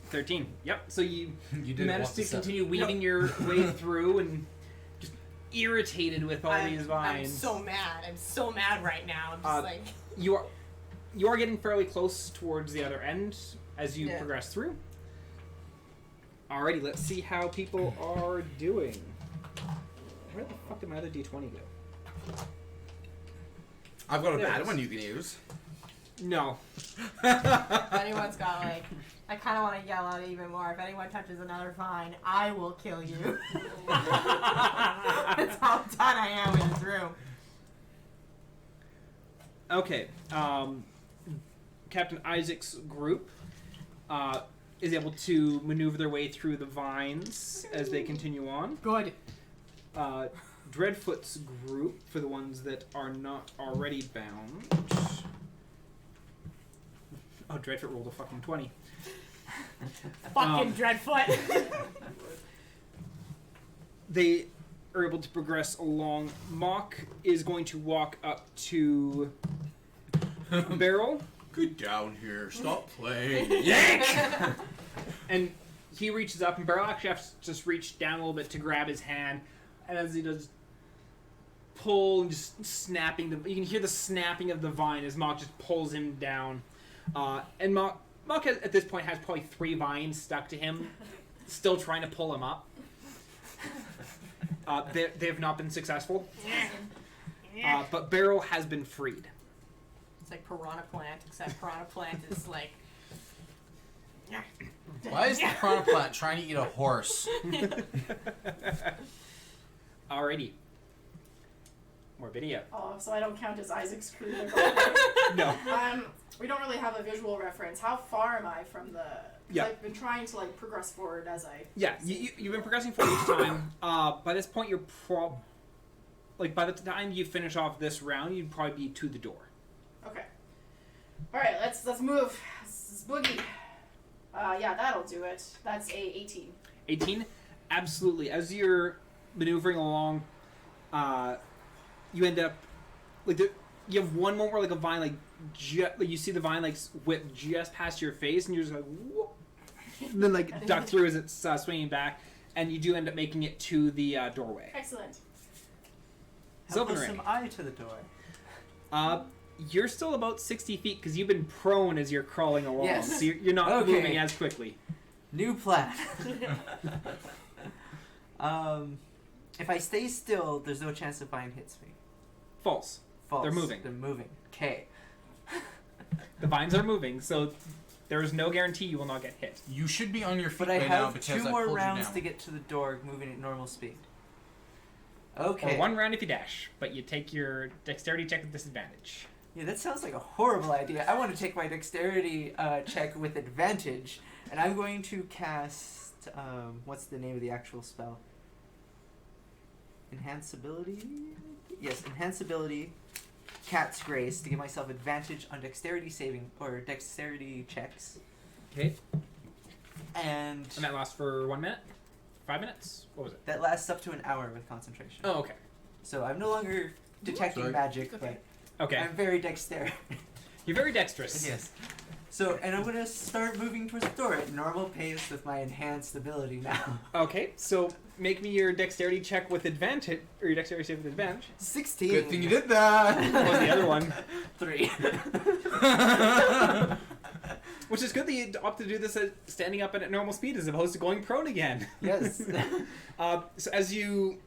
Speaker 1: 13. Yep. So you
Speaker 5: You did
Speaker 1: managed
Speaker 5: want
Speaker 1: to
Speaker 5: the seven.
Speaker 1: continue weaving your way through and just irritated with all these
Speaker 2: I'm
Speaker 1: vines.
Speaker 2: so mad. I'm so mad right now. I'm just like,
Speaker 1: You are getting fairly close towards the other end as you
Speaker 2: Yeah.
Speaker 1: progress through. Alrighty, let's see how people are doing. Where the fuck did my other D20 go?
Speaker 5: I've got a
Speaker 1: There it
Speaker 5: bad
Speaker 1: is.
Speaker 5: one you can use.
Speaker 1: No.
Speaker 2: If anyone's got like, I kind of want to yell out even more. If anyone touches another vine, I will kill you. That's how done I am in this room.
Speaker 1: Okay. Captain Isaac's group is able to maneuver their way through the vines as they continue on.
Speaker 2: Good.
Speaker 1: Dreadfoot's group, for the ones that are not already bound. Oh, Dreadfoot rolled a fucking 20.
Speaker 2: Fucking Dreadfoot.
Speaker 1: They are able to progress along. Mock is going to walk up to Beryl,
Speaker 5: Get down here. Stop playing. Yank!
Speaker 1: and he reaches up, and Beryl actually has to just reach down a little bit to grab his hand, and as he does, pull and just snapping. You can hear the snapping of the vine as Mock just pulls him down, and Mock at this point has probably 3 vines stuck to him, still trying to pull him up. They have not been successful, but Beryl has been freed.
Speaker 2: It's like Piranha Plant, except Piranha Plant is like.
Speaker 5: Why is the piranha plant trying to eat a horse?
Speaker 1: Alrighty. More video.
Speaker 3: Oh, so I don't count as Isaac's crew. They're gone.
Speaker 1: No.
Speaker 3: We don't really have a visual reference. How far am I from the? 'Cause
Speaker 1: Yeah.
Speaker 3: I've been trying to like progress forward as I.
Speaker 1: Yeah, you've been progressing for each time. By this point, you're by the time you finish off this round, you'd probably be to the door.
Speaker 3: Okay. All right, let's move. Let's boogie. Yeah, that'll do it. That's a 18.
Speaker 1: 18? Absolutely. As you're maneuvering along, you end up you have one moment where like a vine like you see the vine like whip just past your face, and you're just like whoop, and then like duck through as it's swinging back, and you do end up making it to the doorway.
Speaker 3: Excellent.
Speaker 4: How close
Speaker 1: Zelkanea.
Speaker 4: am I to the door?
Speaker 1: You're still about 60 feet because you've been prone as you're crawling along,
Speaker 4: Yes.
Speaker 1: so you're not
Speaker 4: Okay.
Speaker 1: moving as quickly.
Speaker 4: New plan. If I stay still, there's no chance the vine hits me.
Speaker 1: False.
Speaker 4: False.
Speaker 1: They're moving.
Speaker 4: They're moving. Okay.
Speaker 1: The vines are moving, so there is no guarantee you will not get hit.
Speaker 5: You should be on your feet
Speaker 4: But I
Speaker 5: right now
Speaker 4: have
Speaker 5: because
Speaker 4: 2
Speaker 5: I
Speaker 4: more
Speaker 5: pulled you
Speaker 4: rounds
Speaker 5: down.
Speaker 4: to get to the door, moving at normal speed. Okay.
Speaker 1: Or 1 round if you dash, but you take your dexterity check with disadvantage.
Speaker 4: Yeah, that sounds like a horrible idea. I want to take my dexterity check with advantage, and I'm going to cast. What's the name of the actual spell? Enhanceability? Yes, Enhanceability, Cat's Grace, to give myself advantage on dexterity saving or dexterity checks.
Speaker 1: Okay.
Speaker 4: And
Speaker 1: And that lasts for 1 minute? 5 minutes? What was it?
Speaker 4: that lasts up to an hour with concentration.
Speaker 1: Oh, okay.
Speaker 4: So I'm no longer detecting
Speaker 5: Sorry.
Speaker 4: magic,
Speaker 2: Okay.
Speaker 4: but
Speaker 1: Okay.
Speaker 4: I'm very dexterous.
Speaker 1: You're very dexterous.
Speaker 4: Yes. So, and I'm going to start moving towards the door at normal pace with my enhanced ability now.
Speaker 1: Okay, so make me your dexterity check with advantage, or your dexterity save with advantage.
Speaker 4: 16.
Speaker 5: Good thing you did that.
Speaker 1: What was the other one?
Speaker 4: 3.
Speaker 1: Which is good that you opted to do this at standing up and at normal speed as opposed to going prone again.
Speaker 4: Yes.
Speaker 1: So as you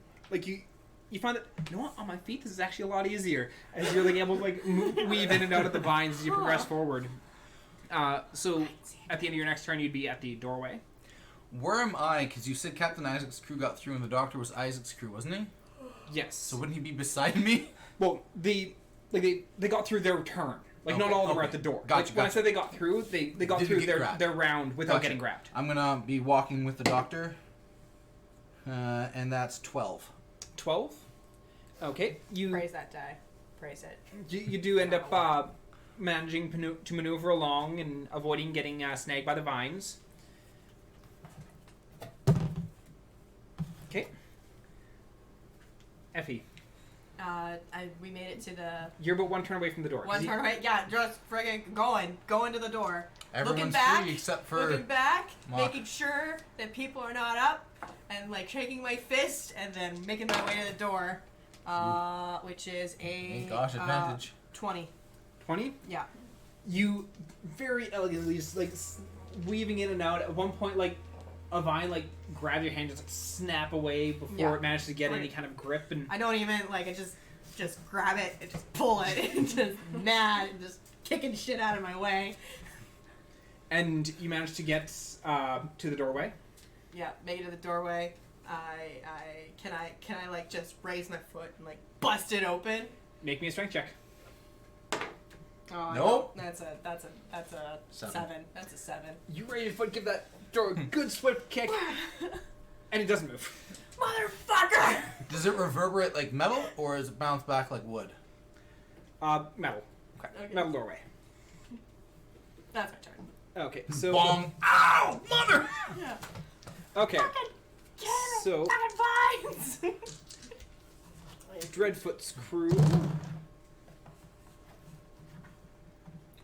Speaker 1: find that, you know what, on my feet this is actually a lot easier as you're like able to like weave in and out of the vines as you progress forward. So at the end of your next turn you'd be at the doorway.
Speaker 5: Where am I? Because you said Captain Isaac's crew got through and the doctor was Isaac's crew, wasn't he?
Speaker 1: Yes.
Speaker 5: So wouldn't he be beside me?
Speaker 1: Well, they got through their turn. Like not
Speaker 5: Okay,
Speaker 1: all of them were
Speaker 5: okay.
Speaker 1: at the door.
Speaker 5: Gotcha,
Speaker 1: When I
Speaker 5: gotcha.
Speaker 1: said they got through, they got
Speaker 5: Didn't
Speaker 1: through
Speaker 5: get
Speaker 1: their
Speaker 5: grabbed.
Speaker 1: their round without
Speaker 5: Gotcha.
Speaker 1: getting grabbed.
Speaker 5: I'm gonna be walking with the doctor, and that's 12.
Speaker 1: 12. Okay,
Speaker 2: Praise that die. Praise it.
Speaker 1: you do end up managing to maneuver along and avoiding getting snagged by the vines. Okay. Effie,
Speaker 2: We made it to the
Speaker 1: you're but 1 turn away from the door.
Speaker 2: one turn away. Yeah, just friggin' going to the door.
Speaker 5: Everyone's
Speaker 2: back,
Speaker 5: free except for
Speaker 2: Looking back,
Speaker 5: Mock.
Speaker 2: making sure that people are not up, and like shaking my fist, and then making my way to the door, which is a
Speaker 5: Oh gosh, advantage.
Speaker 2: 20.
Speaker 1: 20.
Speaker 2: Yeah.
Speaker 1: You very elegantly just like weaving in and out. At one point, like a vine like grab your hand, just like snap away before
Speaker 2: Yeah.
Speaker 1: it manages to get any
Speaker 2: Right.
Speaker 1: kind of grip, and
Speaker 2: I don't even like. I just grab it and just pull it and just mad and just kicking shit out of my way.
Speaker 1: and you manage to get to the doorway.
Speaker 2: Yeah, make it to the doorway. Can I like just raise my foot and like bust it open?
Speaker 1: Make me a strength check.
Speaker 2: Oh,
Speaker 5: Nope.
Speaker 2: no, that's a 7. That's a 7.
Speaker 1: You raise your foot, give that door a good swift kick, and it doesn't move.
Speaker 2: Motherfucker!
Speaker 5: Does it reverberate like metal, or does it bounce back like wood?
Speaker 1: Metal.
Speaker 2: Okay.
Speaker 1: Metal doorway.
Speaker 2: That's my turn.
Speaker 1: Okay, so
Speaker 5: Bong! Ow! Mother!
Speaker 2: Yeah.
Speaker 1: okay,
Speaker 2: Fucking get it!
Speaker 1: so
Speaker 2: Vines!
Speaker 1: Dreadfoot's crew.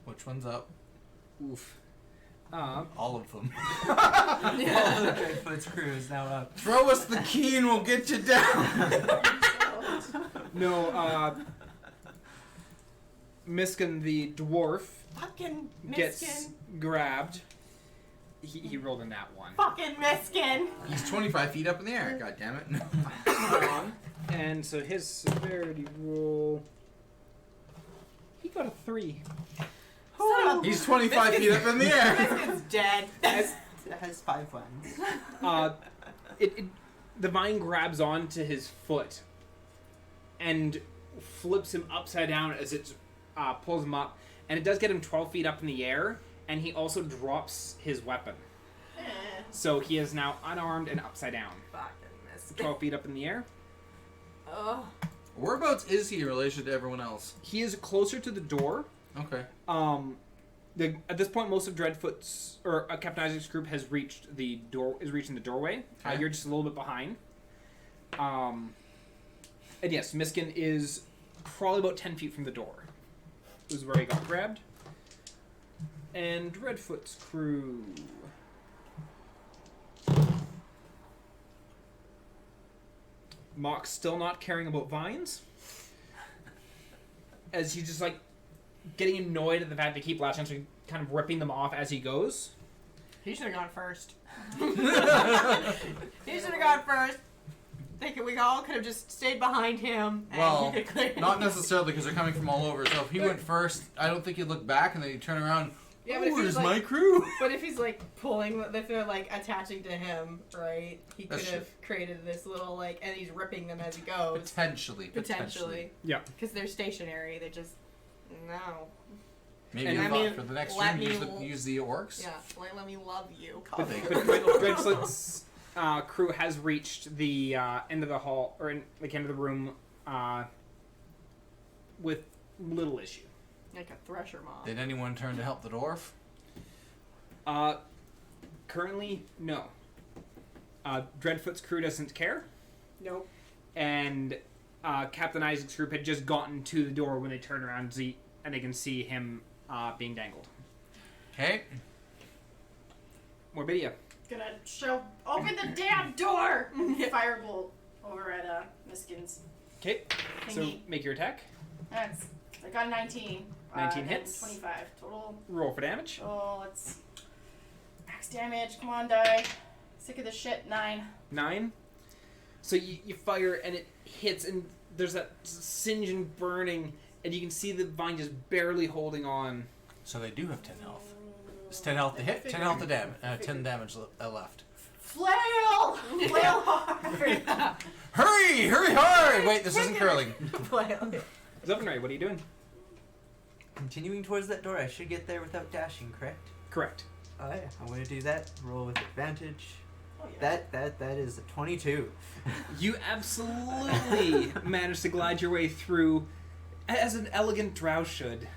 Speaker 5: Which one's up?
Speaker 1: Oof.
Speaker 5: All of them.
Speaker 4: All the Dreadfoot's crew is now up.
Speaker 5: Throw us the key and we'll get you down.
Speaker 1: No, Miskin the dwarf
Speaker 2: Fucking
Speaker 1: gets
Speaker 2: miskin.
Speaker 1: grabbed. He rolled in that one.
Speaker 2: Fucking miskin.
Speaker 5: He's 25 feet up in the air. God damn it.
Speaker 1: And so his severity roll. He got a 3.
Speaker 5: He's 25 feet up in the air.
Speaker 2: Miskin's dead.
Speaker 4: It has 5 ones.
Speaker 1: The vine grabs onto his foot and flips him upside down as it pulls him up, and it does get him 12 feet up in the air, and he also drops his weapon. So he is now unarmed and upside down.
Speaker 2: Fucking miskin.
Speaker 1: 12 feet up in the air.
Speaker 2: Oh.
Speaker 5: Whereabouts is he in relation to everyone else?
Speaker 1: He is closer to the door.
Speaker 5: Okay.
Speaker 1: At this point, most of Dreadfoot's or Captain Isaac's group has reached the door. Is reaching the doorway.
Speaker 5: Okay.
Speaker 1: You're just a little bit behind. And yes, Miskin is probably about 10 feet from the door. This is where he got grabbed. And Dreadfoot's crew. Mock's still not caring about vines. As he's just like getting annoyed at the fact they keep latching, so he's kind of ripping them off as he goes.
Speaker 2: He should have gone first. He should have gone first. Thinking we all could have just stayed behind him. And
Speaker 5: Well,
Speaker 2: he could clear
Speaker 5: not necessarily because they're coming from all over. So if he went first, I don't think he'd look back and then he'd turn around.
Speaker 2: Yeah, but if he's
Speaker 5: Where's
Speaker 2: like,
Speaker 5: my crew?
Speaker 2: But if he's like pulling, if they're like attaching to him, right? He could
Speaker 5: That's
Speaker 2: have created this little like, and he's ripping them as he goes.
Speaker 5: Potentially.
Speaker 1: Yeah.
Speaker 2: Because they're stationary. They just no.
Speaker 5: Maybe
Speaker 1: And
Speaker 5: you
Speaker 2: I
Speaker 5: thought
Speaker 2: mean,
Speaker 5: for the next
Speaker 2: let
Speaker 5: turn,
Speaker 2: me-
Speaker 5: use the orcs.
Speaker 2: Yeah, let me love you.
Speaker 1: But Dreadfoot's crew has reached the end of the hall, or in, like end of the room, with little issue.
Speaker 2: Like a thresher mob.
Speaker 5: Did anyone turn to help the dwarf?
Speaker 1: Currently, no. Dreadfoot's crew doesn't care,
Speaker 2: Nope.
Speaker 1: and Captain Isaac's group had just gotten to the door when they turn around and they can see him being dangled.
Speaker 5: Okay.
Speaker 1: Morbidia.
Speaker 3: Gonna show, open the damn door! Firebolt over at Miskin's
Speaker 1: Okay, so
Speaker 3: thingy.
Speaker 1: make your attack.
Speaker 3: I got a 19.
Speaker 1: 19
Speaker 3: and
Speaker 1: hits.
Speaker 3: 25 total.
Speaker 1: Roll for damage.
Speaker 3: Oh, let's max damage. Come on, die. Sick of this shit. 9.
Speaker 1: 9. So you fire and it hits, and there's that singe and burning, and you can see the vine just barely holding on.
Speaker 5: So they do have 10 health. It's 10 health to hit, 10 health to damage, 10 damage left.
Speaker 3: Flail! Flail hard!
Speaker 5: Hurry! Hurry hard! Wait, this isn't curling.
Speaker 1: Zelkanea, what are you doing?
Speaker 4: Continuing towards that door, I should get there without dashing, correct?
Speaker 1: Correct.
Speaker 4: Oh yeah, I'm going to do that. Roll with advantage.
Speaker 3: Oh, yeah.
Speaker 4: That is a 22.
Speaker 1: You absolutely managed to glide your way through, as an elegant drow should,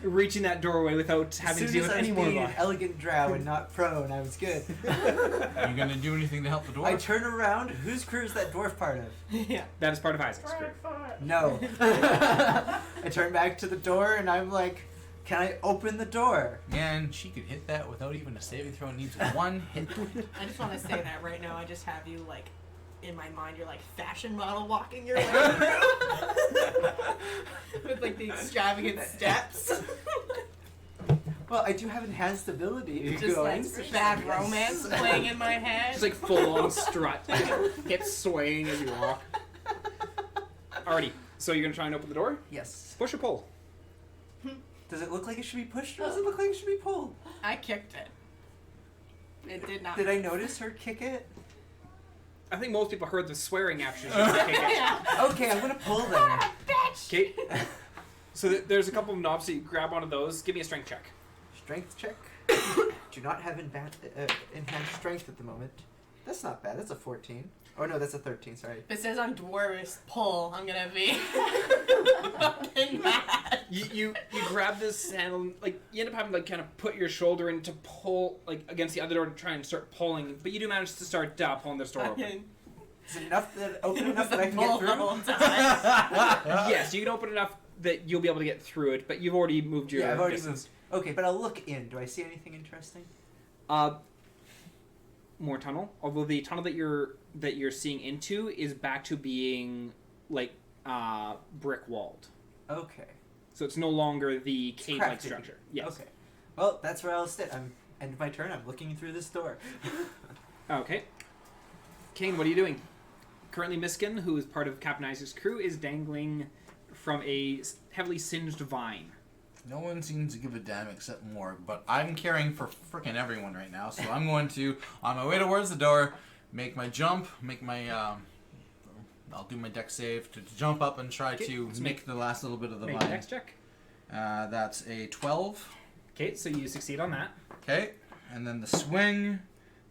Speaker 1: reaching that doorway without having to deal with any more
Speaker 4: being an
Speaker 1: vine.
Speaker 4: elegant drow and not prone, I was good.
Speaker 5: Are you gonna do anything to help the dwarf?
Speaker 4: I turn around. Whose crew is that dwarf part of?
Speaker 2: Yeah.
Speaker 1: That is part of Isaac's crew.
Speaker 4: No. I turn back to the door and I'm like, can I open the door?
Speaker 5: Man, she could hit that without even a saving throw. It needs one hit point.
Speaker 2: I just want to say that right now. I just have you like in my mind. You're like fashion model walking your way with like the extravagant steps.
Speaker 4: Well, I do have enhanced ability
Speaker 2: Just
Speaker 4: going.
Speaker 2: like bad romance playing in my head.
Speaker 1: Just like full on strut, hips swaying as you walk. Alrighty, so you're gonna try and open the door?
Speaker 4: Yes.
Speaker 1: Push or pull?
Speaker 4: Does it look like it should be pushed or does it look like it should be pulled?
Speaker 2: I kicked it. It did not.
Speaker 4: Did I notice her kick it?
Speaker 1: I think most people heard the swearing after she kicked it.
Speaker 2: Yeah.
Speaker 4: Okay, I'm gonna pull then.
Speaker 2: Bitch!
Speaker 1: Okay. So there's a couple of knobs, so you grab one of those. Give me a strength check.
Speaker 4: Strength check. Do not have enhanced strength at the moment. That's not bad. That's a 14. Oh no, that's a 13. Sorry.
Speaker 2: If it says on dwarves pull, I'm gonna be fucking mad.
Speaker 1: You grab this handle, like you end up having to like kind of put your shoulder in to pull like against the other door to try and start pulling, but you do manage to start pulling this door open.
Speaker 2: Fucking
Speaker 4: Is it enough that open enough that I can
Speaker 2: pull
Speaker 4: get
Speaker 2: the
Speaker 4: through?
Speaker 2: whole time.
Speaker 1: Yes, you can open enough that you'll be able to get through it, but you've already moved your
Speaker 4: Yeah, I've already
Speaker 1: distance.
Speaker 4: moved. Okay, but I'll look in. Do I see anything interesting?
Speaker 1: More tunnel. Although the tunnel that you're seeing into is back to being like brick walled.
Speaker 4: Okay.
Speaker 1: So it's no longer the cave-like
Speaker 4: crafted.
Speaker 1: structure. Yes.
Speaker 4: Okay. Well, that's where I'll sit. End of my turn. I'm looking through this door.
Speaker 1: Okay. Kane, what are you doing? Currently, Miskin, who is part of Captain Isaac's crew, is dangling from a heavily singed vine.
Speaker 5: No one seems to give a damn except Morg, but I'm caring for frickin' everyone right now, so I'm going to, on my way towards the door, make my jump, I'll do my deck save to jump up and try
Speaker 1: Okay,
Speaker 5: to
Speaker 1: let's
Speaker 5: make the last little bit of the
Speaker 1: Make a
Speaker 5: vine.
Speaker 1: dex check.
Speaker 5: That's a 12.
Speaker 1: Okay, so you succeed on that.
Speaker 5: Okay, and then the swing,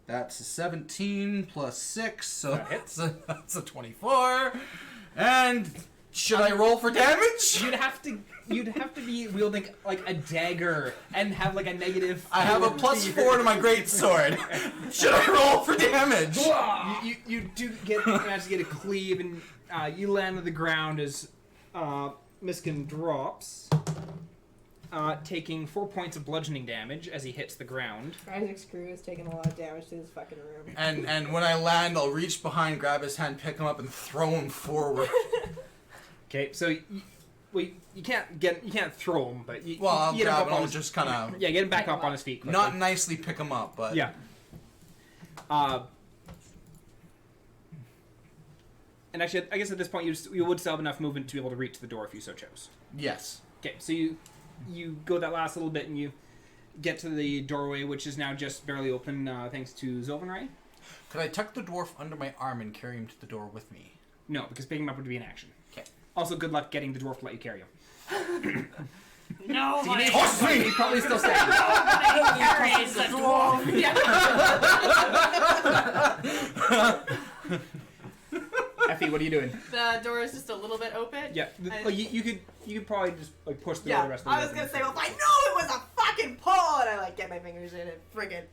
Speaker 5: that's a 17 plus 6, so
Speaker 1: That hits.
Speaker 5: that's a 24. And should I roll for damage?
Speaker 1: You'd have to be wielding like a dagger and have like a negative.
Speaker 5: I have a plus 4 to my greatsword. Should I roll for damage?
Speaker 1: You do manage to get a cleave, and you land on the ground as Miskin drops, taking 4 points of bludgeoning damage as he hits the ground.
Speaker 2: Isaac's crew is taking a lot of damage to this fucking room.
Speaker 5: And when I land, I'll reach behind, grab his hand, pick him up, and throw him forward.
Speaker 1: Okay, so you can't throw him, but you
Speaker 5: Well,
Speaker 1: you
Speaker 5: I'll
Speaker 1: get him
Speaker 5: grab
Speaker 1: up
Speaker 5: him
Speaker 1: on
Speaker 5: and
Speaker 1: his,
Speaker 5: just kind of
Speaker 1: get him back up on his feet. Quickly.
Speaker 5: not nicely pick him up, but
Speaker 1: Yeah. And actually, I guess at this point you would still have enough movement to be able to reach the door if you so chose.
Speaker 5: yes.
Speaker 1: Okay, so you go that last little bit and you get to the doorway, which is now just barely open thanks to Zelkanea.
Speaker 5: Could I tuck the dwarf under my arm and carry him to the door with me?
Speaker 1: No, because picking him up would be an action.
Speaker 5: Okay.
Speaker 1: Also, good luck getting the dwarf to let you carry him.
Speaker 2: No,
Speaker 1: So you may
Speaker 5: Toss me!
Speaker 1: he's probably still standing.
Speaker 2: carries a dwarf.
Speaker 1: Effie, what are you doing?
Speaker 2: The door is just a little bit open.
Speaker 1: Yeah, like, you could probably just like push the door
Speaker 2: Yeah,
Speaker 1: the rest of the way
Speaker 2: I was
Speaker 1: open.
Speaker 2: gonna say, well, if I know it was a fucking pull, and I like get my fingers in and friggin'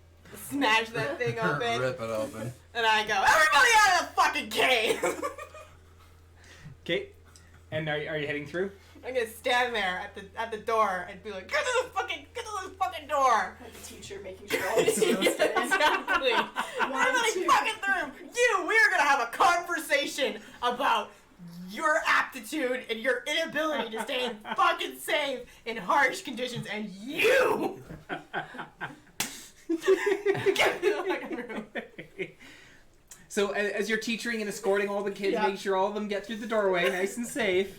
Speaker 2: smash that thing open,
Speaker 5: Rip it open.
Speaker 2: and I go, everybody out of the fucking cave!
Speaker 1: Okay, and are you heading through?
Speaker 2: I'm gonna stand there at the door and be like, get to this fucking door!
Speaker 3: Like the teacher making sure all the students get in.
Speaker 2: Exactly. Everybody
Speaker 3: two.
Speaker 2: fucking through. We are gonna have a conversation about your aptitude and your inability to stay fucking safe in harsh conditions, and you. Get me the fucking room.
Speaker 1: So as you're teaching and escorting all the kids,
Speaker 3: Yeah.
Speaker 1: making sure all of them get through the doorway nice and safe,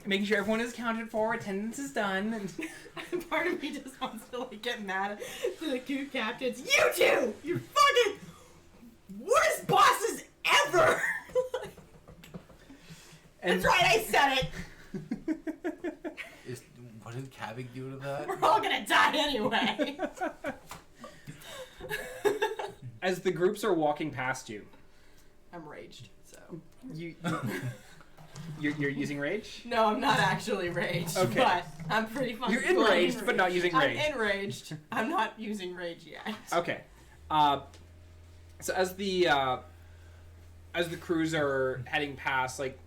Speaker 1: making sure everyone is accounted for, attendance is done, and
Speaker 2: Part of me just wants to like get mad at the two captains. You two, you're fucking worst bosses ever.
Speaker 1: and
Speaker 2: That's right, I said it.
Speaker 5: What did Kavig do to that?
Speaker 2: We're all gonna die anyway.
Speaker 1: as the groups are walking past you,
Speaker 2: I'm raged, so.
Speaker 1: you're using rage.
Speaker 2: No, I'm not actually raged,
Speaker 1: Okay.
Speaker 2: but I'm pretty fucking
Speaker 1: You're enraged, but not using rage.
Speaker 2: I'm enraged. I'm not using rage yet.
Speaker 1: Okay. So as the crews are heading past, like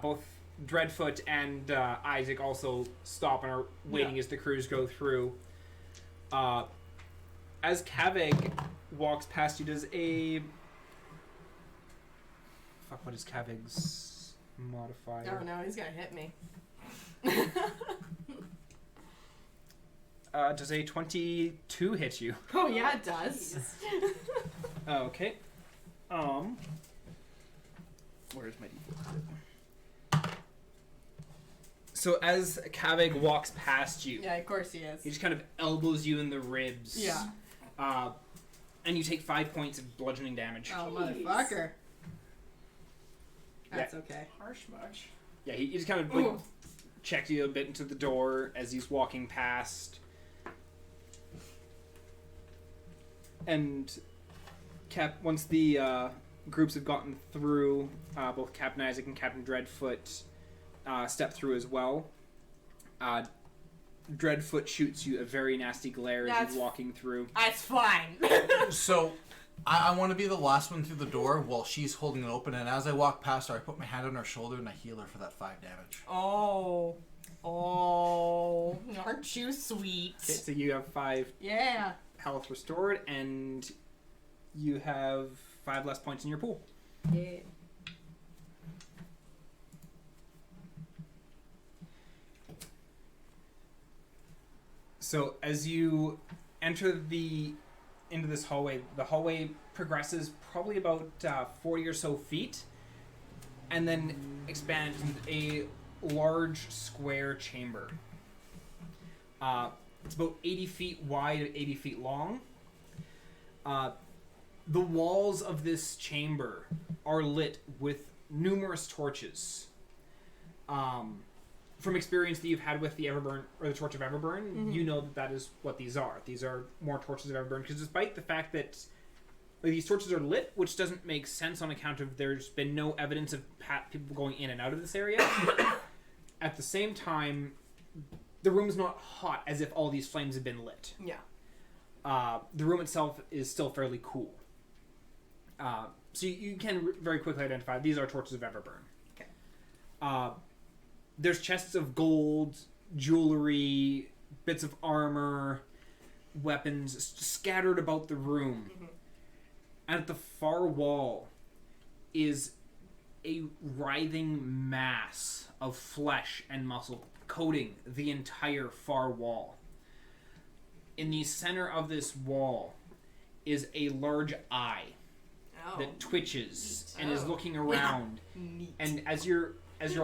Speaker 1: both Dreadfoot and Isaac also stop and are waiting as the crews go through. As Kavig walks past you, does a what is Kavig's modifier?
Speaker 2: Oh no, he's gonna hit me.
Speaker 1: Does a 22 hit you?
Speaker 2: Oh yeah, it does.
Speaker 1: Okay. Where's my D4? So as Kavig walks past you,
Speaker 2: Yeah, of course he is.
Speaker 1: he just kind of elbows you in the ribs.
Speaker 2: Yeah.
Speaker 1: And you take 5 points of bludgeoning damage.
Speaker 2: Oh,
Speaker 3: Jeez.
Speaker 2: motherfucker. That's okay.
Speaker 3: Harsh much.
Speaker 1: Yeah, he just kind of like checks you a bit into the door as he's walking past. And once the groups have gotten through, both Captain Isaac and Captain Dreadfoot step through as well. Dreadfoot shoots you a very nasty glare as
Speaker 2: That's-
Speaker 1: he's walking through.
Speaker 2: That's fine.
Speaker 5: So, I want to be the last one through the door while she's holding it open, and as I walk past her, I put my hand on her shoulder and I heal her for that 5 damage.
Speaker 2: Oh, aren't you sweet?
Speaker 1: Okay, so you have 5
Speaker 2: Yeah.
Speaker 1: health restored, and you have 5 less points in your pool.
Speaker 2: Yeah.
Speaker 1: So as you enter into this hallway, the hallway progresses probably about 40 or so feet, and then expands into a large square chamber. It's about 80 feet wide and 80 feet long. The walls of this chamber are lit with numerous torches. From experience that you've had with the Everburn, or the Torch of Everburn, you know that is what these are. These are more torches of Everburn, because despite the fact that these torches are lit, which doesn't make sense on account of there's been no evidence of people going in and out of this area, at the same time, the room's not hot as if all these flames have been lit.
Speaker 2: Yeah.
Speaker 1: The room itself is still fairly cool. So you can very quickly identify these are torches of Everburn.
Speaker 2: Okay.
Speaker 1: There's chests of gold, jewelry, bits of armor, weapons scattered about the room. And at the far wall is a writhing mass of flesh and muscle coating the entire far wall. In the center of this wall is a large eye that twitches and is looking around.
Speaker 2: Neat.
Speaker 1: And as you're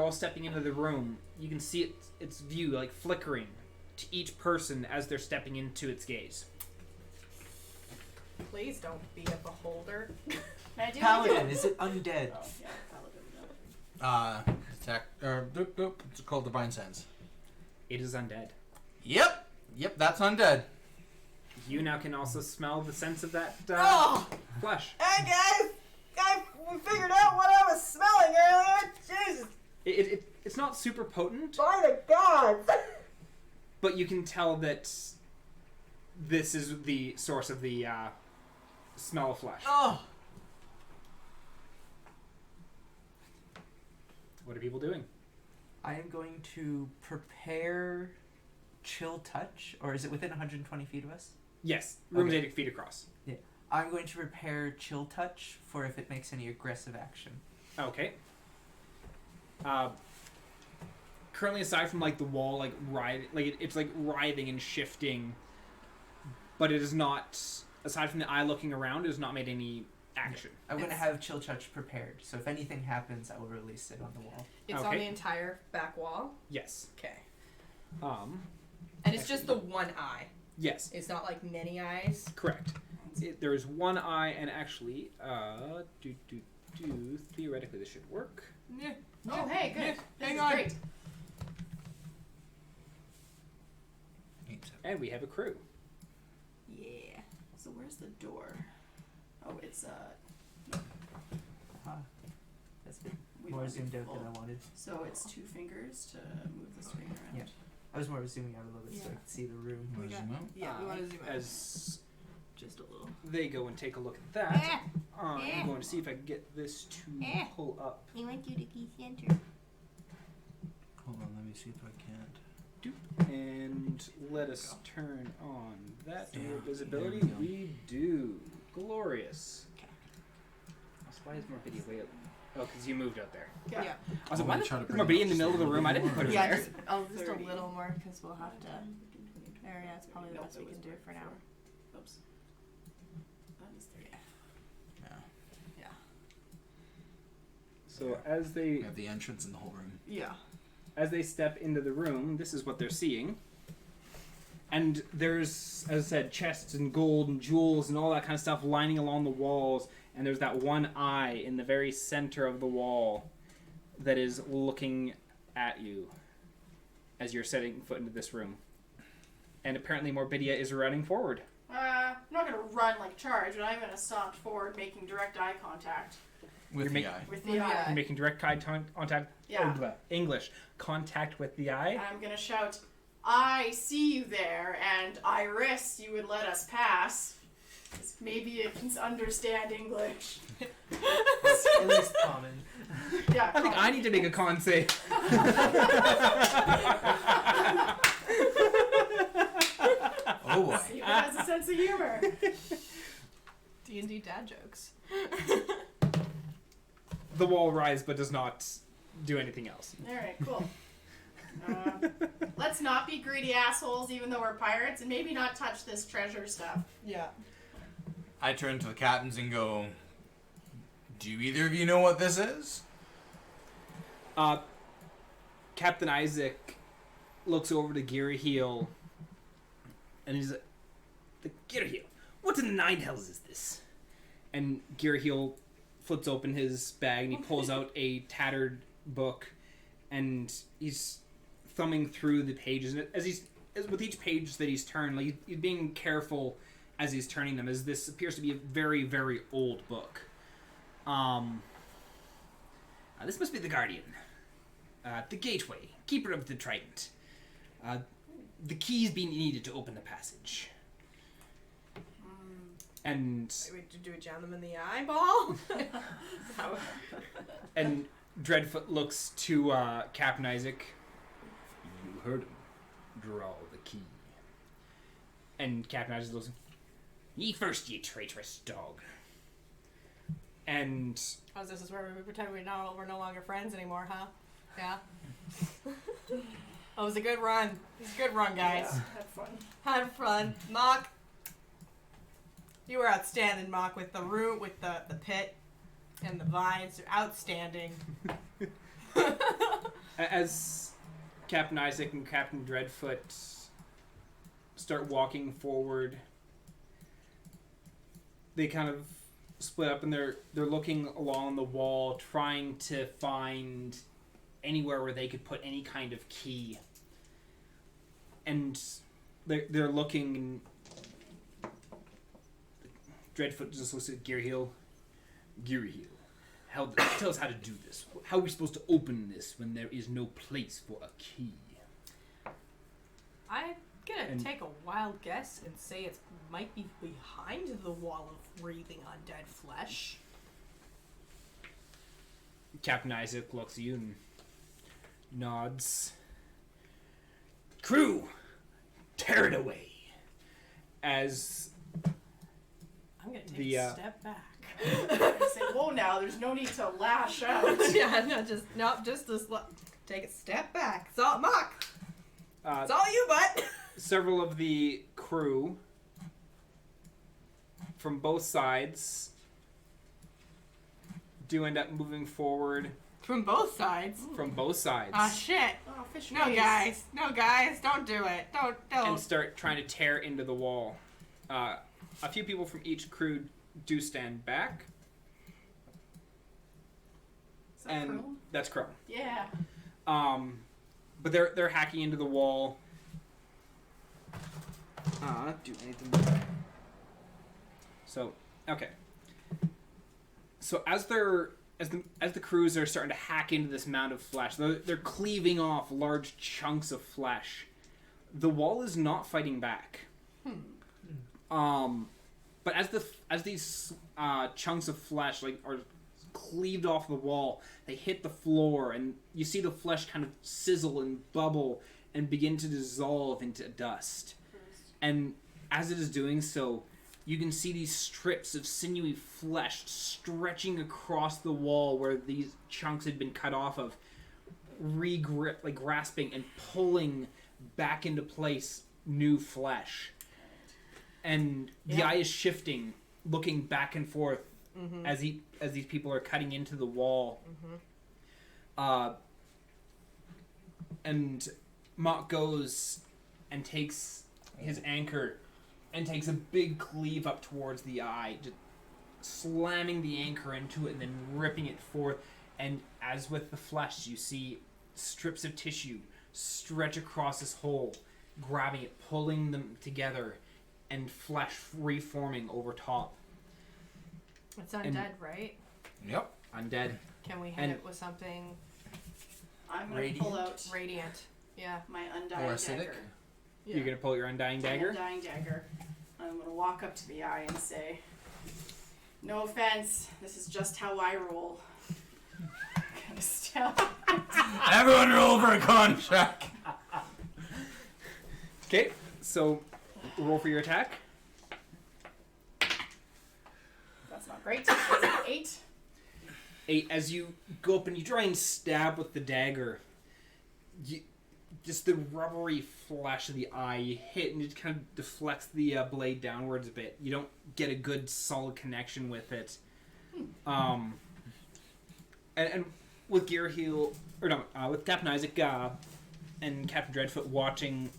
Speaker 1: all stepping into the room, you can see its view like flickering to each person as they're stepping into its gaze.
Speaker 2: Please don't be a beholder.
Speaker 3: Can I do
Speaker 4: Paladin,
Speaker 3: anything?
Speaker 4: is it undead?
Speaker 3: Oh, yeah, paladin.
Speaker 5: It's called Divine Sense.
Speaker 1: It is undead.
Speaker 5: Yep, that's undead.
Speaker 1: You now can also smell the sense of that
Speaker 2: Oh!
Speaker 1: flesh.
Speaker 2: Hey guys! We figured out what I was smelling earlier! Jesus!
Speaker 1: It's not super potent,
Speaker 2: By the gods!
Speaker 1: but you can tell that this is the source of the smell of flesh.
Speaker 2: Oh!
Speaker 1: What are people doing?
Speaker 4: I am going to prepare Chill Touch, or is it within 120 feet of us?
Speaker 1: Yes, room's
Speaker 4: Okay.
Speaker 1: 8 feet across.
Speaker 4: I'm going to prepare Chill Touch for if it makes any aggressive action.
Speaker 1: Okay. Currently, aside from like the wall, like it's like writhing and shifting, but it is not. Aside from the eye looking around, it has not made any action.
Speaker 4: I'm going to
Speaker 2: It's-
Speaker 4: have Chill Touch prepared, so if anything happens, I will release it on the wall.
Speaker 2: It's on
Speaker 1: Okay.
Speaker 2: the entire back wall.
Speaker 1: Yes.
Speaker 2: Okay.
Speaker 1: And
Speaker 2: it's just the one eye.
Speaker 1: Yes,
Speaker 2: It's not like many eyes.
Speaker 1: correct. There is one eye, and actually, theoretically, this should work.
Speaker 2: Yeah.
Speaker 3: Oh, hey, good. This
Speaker 2: Hang
Speaker 3: is
Speaker 2: on.
Speaker 3: great.
Speaker 1: And we have a crew.
Speaker 2: Yeah.
Speaker 3: So where's the door? Oh, it's
Speaker 4: That's been
Speaker 3: we
Speaker 4: more
Speaker 3: want to be
Speaker 4: zoomed out
Speaker 3: full.
Speaker 4: than I wanted.
Speaker 3: So it's 2 fingers to move the screen around.
Speaker 4: Yeah. I was more zooming out a little bit so I
Speaker 3: Yeah.
Speaker 4: could see the room.
Speaker 2: We got- Yeah, we want to zoom out.
Speaker 1: As
Speaker 2: Just a little.
Speaker 1: they go and take a look at that,
Speaker 2: Eh.
Speaker 1: I'm going to see if I can get this to
Speaker 2: Eh.
Speaker 1: pull up.
Speaker 2: I want you to be center.
Speaker 5: Hold on, let me see if I can't.
Speaker 1: And let us turn on that
Speaker 5: Yeah,
Speaker 1: visibility.
Speaker 5: there we go.
Speaker 1: We do. Glorious.
Speaker 2: Okay.
Speaker 1: Why is more video way up? Oh, because you moved out there.
Speaker 3: Yeah.
Speaker 2: Yeah.
Speaker 1: I was like,
Speaker 5: I'm
Speaker 1: why
Speaker 5: gonna
Speaker 1: does
Speaker 5: try to
Speaker 1: more
Speaker 5: bring
Speaker 1: be
Speaker 5: it
Speaker 1: in the
Speaker 5: up
Speaker 1: middle of the
Speaker 5: just a
Speaker 1: room? I
Speaker 5: little
Speaker 1: didn't put it
Speaker 5: more.
Speaker 2: Yeah,
Speaker 1: there.
Speaker 2: just a
Speaker 3: 30.
Speaker 2: little more because we'll have to. area. It's probably the
Speaker 3: Nope,
Speaker 2: best
Speaker 3: it
Speaker 2: we
Speaker 3: was
Speaker 2: can do
Speaker 3: marked
Speaker 2: for now.
Speaker 3: Oops. That is 3.
Speaker 2: Yeah.
Speaker 1: So as
Speaker 5: We
Speaker 1: they
Speaker 5: have the entrance in the whole room.
Speaker 2: Yeah.
Speaker 1: step into the room, this is what they're seeing. And there's, as I said, chests and gold and jewels and all that kind of stuff lining along the walls. And there's that one eye in the very center of the wall that is looking at you as you're setting foot into this room. And apparently Morbidia is running forward.
Speaker 3: I'm not gonna run like charge, but I'm gonna stomp forward, making direct eye contact
Speaker 5: With
Speaker 1: You're
Speaker 5: the eye.
Speaker 3: with the
Speaker 2: With the
Speaker 3: eye.
Speaker 2: eye.
Speaker 1: Making direct eye contact.
Speaker 3: Yeah.
Speaker 1: Oh, English. Contact with the eye.
Speaker 3: And I'm gonna shout, "I see you there, and I risk you would let us pass. 'Cause maybe it can understand English."
Speaker 4: At least common.
Speaker 3: Yeah.
Speaker 1: I think I need to make a con save.
Speaker 5: Oh boy.
Speaker 3: See if it has a sense of humor.
Speaker 2: D&D dad jokes.
Speaker 1: The wall rises but does not do anything else.
Speaker 3: Alright, cool. Let's not be greedy assholes, even though we're pirates, and maybe not touch this treasure stuff.
Speaker 2: Yeah.
Speaker 5: I turn to the captains and go, do either of you know what this is?
Speaker 1: Captain Isaac looks over to Geary Heel and he's like, Geary Heel, what in the nine hells is this? And Geary Heel flips open his bag and he pulls out a tattered book and he's thumbing through the pages. And as with each page that he's turned, like, he's being careful as he's turning them, as this appears to be a very, very old book. This must be the Guardian. The gateway, keeper of the trident. The keys being needed to open the passage. And
Speaker 2: Do we jam them in the eyeball?
Speaker 1: and Dreadfoot looks to Captain Isaac. You heard him. Draw the key. And Captain Isaac looks. Ye first, ye traitorous dog. And
Speaker 2: Oh, this is where we pretend we're no longer friends anymore, huh? Yeah. It was a good run. It was a good run, guys.
Speaker 3: Yeah, have fun.
Speaker 2: Had fun. Mock. You were outstanding, Mock, with the root, with the pit, and the vines. You're outstanding.
Speaker 1: as Captain Isaac and Captain Dreadfoot start walking forward, they kind of split up and they're looking along the wall, trying to find anywhere where they could put any kind of key. And they're looking, and Dreadfoot just looks at Geary Heel. Geary Heel, tell us how to do this. How are we supposed to open this when there is no place for a key?
Speaker 2: I'm gonna
Speaker 1: And-
Speaker 2: take a wild guess and say it might be behind the wall of breathing undead flesh.
Speaker 1: Captain Isaac looks at you and nods. Crew, tear it away. As
Speaker 2: I'm gonna take
Speaker 1: The,
Speaker 2: a step back.
Speaker 3: I say, whoa now, there's no need to lash out.
Speaker 2: Yeah, just this. Take a step back. It's all Mock. It's all you, bud.
Speaker 1: several of the crew from both sides do end up moving forward
Speaker 2: From both sides.
Speaker 1: from both sides
Speaker 2: Ah, shit.
Speaker 3: Oh, fish
Speaker 2: No,
Speaker 3: face.
Speaker 2: guys. No, guys. Don't do it. Don't.
Speaker 1: and start trying to tear into the wall. A few people from each crew do stand back,
Speaker 3: Is that
Speaker 1: and
Speaker 3: Chrome?
Speaker 1: that's Crow.
Speaker 3: Yeah.
Speaker 1: But they're hacking into the wall. Do anything. So okay. So as the crews are starting to hack into this mound of flesh, they're cleaving off large chunks of flesh. The wall is not fighting back. But as these chunks of flesh are cleaved off the wall, they hit the floor, and you see the flesh kind of sizzle and bubble and begin to dissolve into dust. And as it is doing so, you can see these strips of sinewy flesh stretching across the wall where these chunks had been cut off of, grasping and pulling back into place new flesh. And the
Speaker 2: Yeah.
Speaker 1: eye is shifting, looking back and forth as these people are cutting into the wall. And Mock goes and takes his anchor and takes a big cleave up towards the eye, just slamming the anchor into it and then ripping it forth. And as with the flesh, you see strips of tissue stretch across this hole, grabbing it, pulling them together, and flesh reforming over top.
Speaker 2: It's undead, right?
Speaker 5: Yep.
Speaker 1: Undead.
Speaker 2: Can we hit
Speaker 1: And-
Speaker 2: it with something
Speaker 3: I'm gonna
Speaker 4: Radiant?
Speaker 3: pull out
Speaker 2: radiant? Yeah.
Speaker 3: my
Speaker 5: Or
Speaker 3: undying
Speaker 5: acidic.
Speaker 3: dagger.
Speaker 1: You're gonna pull your undying dagger?
Speaker 3: Undying dagger. I'm gonna walk up to the eye and say, "No offense, this is just how I roll." Gonna stab.
Speaker 5: Everyone roll for a con check.
Speaker 1: Okay, so roll for your attack.
Speaker 3: That's not great. That's an 8.
Speaker 1: 8. As you go up and you try and stab with the dagger, just the rubbery flesh of the eye, you hit and it kind of deflects the blade downwards a bit. You don't get a good solid connection with it. And with with Captain Isaac and Captain Dreadfoot watching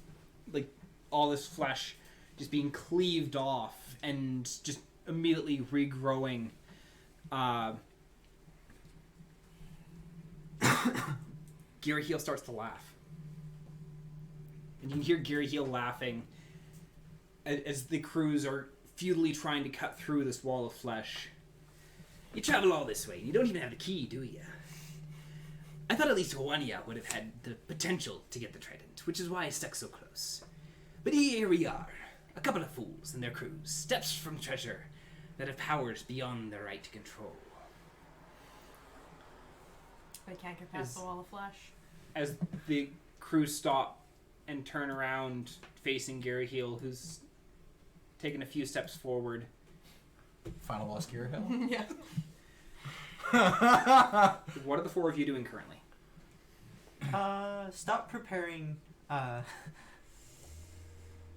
Speaker 1: like all this flesh just being cleaved off and just immediately regrowing, Gary Heel starts to laugh. And you can hear Gary Heel laughing as the crews are futilely trying to cut through this wall of flesh. You travel all this way, and you don't even have the key, do you? I thought at least one of you would have had the potential to get the trident, which is why I stuck so close. But here we are, a couple of fools and their crews, steps from treasure that have powers beyond their right to control.
Speaker 2: They can't get past the wall of flesh.
Speaker 1: As the crew stop and turn around facing Gary Heel, who's taken a few steps forward.
Speaker 5: Final boss gear hill.
Speaker 2: Yeah.
Speaker 1: What are the four of you doing currently?
Speaker 4: Stop preparing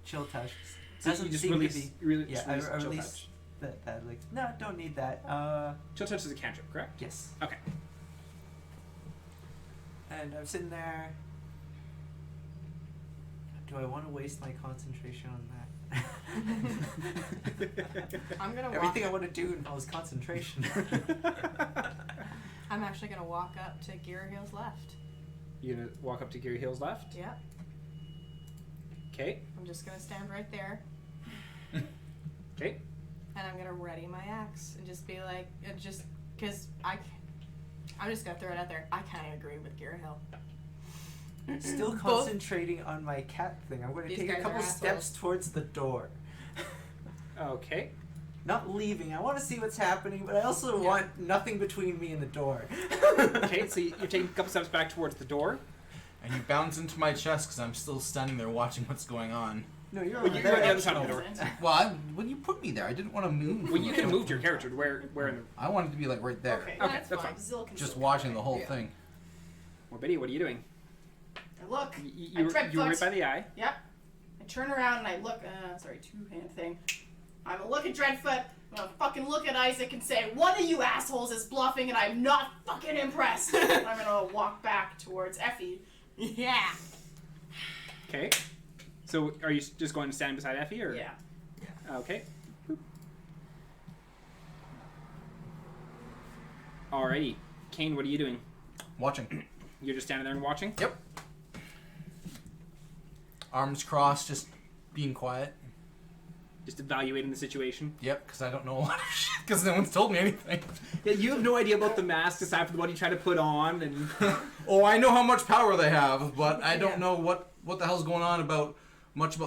Speaker 4: chill touch.
Speaker 1: So
Speaker 4: Doesn't
Speaker 1: you just
Speaker 4: seem to
Speaker 1: release,
Speaker 4: be-
Speaker 1: you release,
Speaker 4: Yeah,
Speaker 1: release
Speaker 4: I
Speaker 1: Chill
Speaker 4: release
Speaker 1: Touch.
Speaker 4: that like no, don't need that.
Speaker 1: Chill Touch is a cantrip, correct?
Speaker 4: Yes.
Speaker 1: Okay.
Speaker 4: And I'm sitting there. Do I want to waste my concentration on that?
Speaker 2: I'm gonna walk.
Speaker 4: Everything I want to do involves concentration.
Speaker 2: I'm actually gonna walk up to Gear Heel's left.
Speaker 1: You're gonna walk up to Gary Hill's left?
Speaker 2: Yep.
Speaker 1: Okay.
Speaker 2: I'm just gonna stand right there,
Speaker 1: Okay.
Speaker 2: and I'm gonna ready my axe and just be like, just because I'm just gonna throw it out there. I kind of agree with Gear Hill.
Speaker 4: Still
Speaker 2: Both-
Speaker 4: concentrating on my cat thing. I'm going to
Speaker 2: These
Speaker 4: take a
Speaker 2: guys
Speaker 4: couple
Speaker 2: are
Speaker 4: steps
Speaker 2: assholes.
Speaker 4: towards the door.
Speaker 1: Okay.
Speaker 4: Not leaving. I want to see what's happening, but I also
Speaker 2: Yeah.
Speaker 4: want nothing between me and the door.
Speaker 1: Okay, so you're taking a couple steps back towards the door.
Speaker 5: And you bounce into my chest because I'm still standing there watching what's going on.
Speaker 4: No, you're
Speaker 1: Well,
Speaker 4: over
Speaker 1: you're on the
Speaker 4: there.
Speaker 1: other side of the door.
Speaker 5: Well, when you put me there, I didn't want to move.
Speaker 1: Well, you could have moved your character to where in the...
Speaker 5: I wanted to be like right there,
Speaker 3: Okay,
Speaker 1: Okay,
Speaker 3: that's
Speaker 1: that's
Speaker 3: fine.
Speaker 1: fine.
Speaker 3: Zill can
Speaker 5: just
Speaker 3: still
Speaker 5: watching
Speaker 3: go
Speaker 5: the
Speaker 3: away.
Speaker 5: whole
Speaker 2: Yeah.
Speaker 5: thing.
Speaker 1: Well, Biddy, what are you doing?
Speaker 3: I look.
Speaker 1: You were right
Speaker 3: Dreadfoot.
Speaker 1: by the eye.
Speaker 3: Yep. I turn around and I look. Sorry, two-hand thing. I'm gonna look at Dreadfoot. I'm gonna fucking look at Isaac and say, "One of you assholes is bluffing, and I'm not fucking impressed." And I'm gonna walk back towards Effie.
Speaker 2: Yeah.
Speaker 1: Okay. So are you just going to stand beside Effie, or?
Speaker 3: Yeah.
Speaker 1: Okay. Boop. Alrighty. Kane, what are you doing?
Speaker 5: Watching.
Speaker 1: You're just standing there and watching?
Speaker 5: Yep. Arms crossed, just being quiet.
Speaker 1: Just evaluating the situation?
Speaker 5: Yep, because I don't know a lot of shit, because no one's told me anything.
Speaker 1: Yeah, you have no idea about the mask aside from the one you try to put on, and...
Speaker 5: Oh, I know how much power they have, but I
Speaker 2: Yeah.
Speaker 5: don't know what the hell's going on about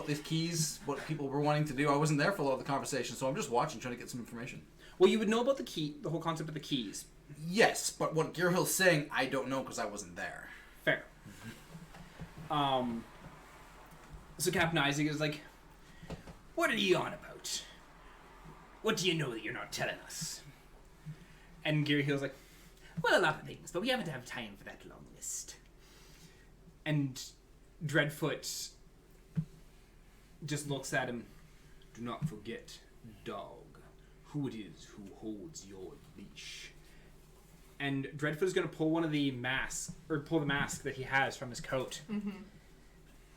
Speaker 5: these keys, what people were wanting to do. I wasn't there for a lot of the conversation, so I'm just watching, trying to get some information.
Speaker 1: Well, you would know about the whole concept of the keys.
Speaker 5: Yes, but what Gear Hill's saying, I don't know because I wasn't there.
Speaker 1: Fair. So Captain Isaac is like, "What are you on about? What do you know that you're not telling us?" And Gary Hill's like, "Well, a lot of things, but we haven't had time for that long list." And Dreadfoot just looks at him. Do not forget, dog, who it is who holds your leash. And Dreadfoot is going to pull one of the masks, or pull the mask that he has from his coat.
Speaker 2: Mm-hmm.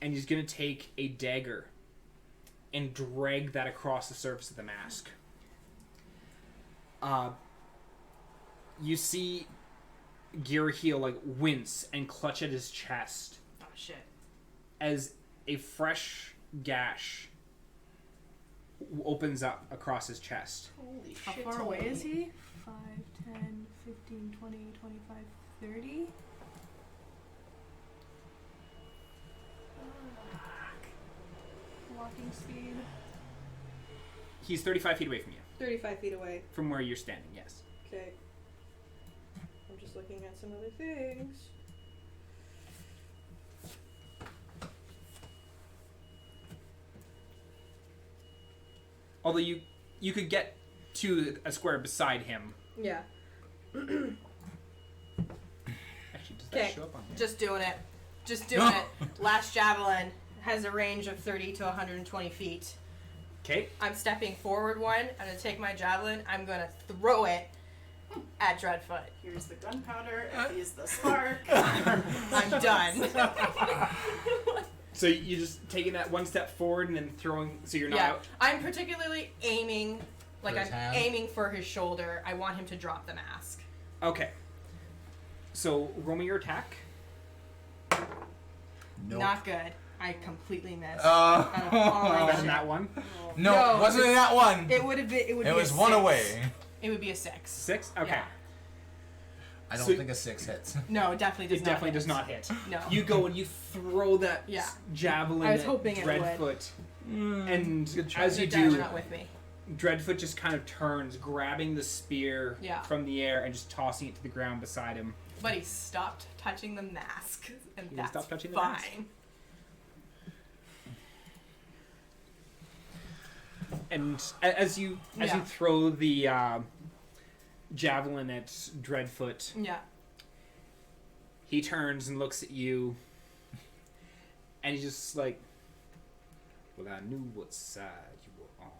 Speaker 1: And he's going to take a dagger and drag that across the surface of the mask. You see Giraheel like wince and clutch at his chest
Speaker 2: Oh shit.
Speaker 1: as a fresh gash opens up across his chest.
Speaker 3: Holy
Speaker 2: How
Speaker 3: shit.
Speaker 2: far away is he?
Speaker 6: 5, 10, 15, 20, 25, 30. Walking speed.
Speaker 1: He's 35 feet away from you,
Speaker 6: 35 feet away.
Speaker 1: from where you're standing, yes.
Speaker 6: Okay. I'm just looking at some other things.
Speaker 1: Although you could get to a square beside him.
Speaker 6: Yeah.
Speaker 1: Actually, does that
Speaker 2: Okay.
Speaker 1: show up on here?
Speaker 2: Just doing it. Just doing it. Last javelin has a range of 30 to 120 feet.
Speaker 1: Okay.
Speaker 2: I'm stepping forward one. I'm gonna take my javelin. I'm gonna throw it at Dreadfoot.
Speaker 3: Here's the gunpowder. Here's the spark.
Speaker 2: I'm done.
Speaker 1: So you're just taking that one step forward and then throwing, so you're not
Speaker 2: Yeah,
Speaker 1: out?
Speaker 2: I'm particularly aiming, like
Speaker 5: For his
Speaker 2: I'm
Speaker 5: hand?
Speaker 2: aiming for his shoulder. I want him to drop the mask.
Speaker 1: Okay. So roll me your attack.
Speaker 5: Nope.
Speaker 2: Not good. I completely missed.
Speaker 5: Uh,
Speaker 2: Out of all my
Speaker 1: Better
Speaker 2: shit.
Speaker 1: than that one.
Speaker 5: no,
Speaker 2: No,
Speaker 5: it wasn't in that one.
Speaker 2: It would have been. It would
Speaker 5: It
Speaker 2: be
Speaker 5: was
Speaker 2: a
Speaker 5: one
Speaker 2: 6.
Speaker 5: away.
Speaker 2: It would be a 6.
Speaker 1: 6? Okay.
Speaker 2: Yeah.
Speaker 5: I don't
Speaker 1: So-
Speaker 5: think a 6 hits.
Speaker 2: No, it definitely does
Speaker 1: It
Speaker 2: not.
Speaker 1: definitely
Speaker 2: hit.
Speaker 1: does not hit.
Speaker 2: No.
Speaker 1: You go and you throw that
Speaker 2: Yeah.
Speaker 1: javelin
Speaker 2: I was
Speaker 1: at
Speaker 2: hoping it would.
Speaker 1: Dreadfoot. And
Speaker 5: Good try.
Speaker 1: as you
Speaker 2: Guys are
Speaker 1: do,
Speaker 2: not with me.
Speaker 1: Dreadfoot just kind of turns, grabbing the spear
Speaker 2: Yeah.
Speaker 1: from the air and just tossing it to the ground beside him.
Speaker 2: But he stopped touching the mask, and
Speaker 1: He
Speaker 2: that's
Speaker 1: stopped touching the
Speaker 2: fine.
Speaker 1: mask. And as you
Speaker 2: Yeah.
Speaker 1: throw the javelin at Dreadfoot,
Speaker 2: Yeah.
Speaker 1: he turns and looks at you, and he's just like, "Well, I knew what side you were on,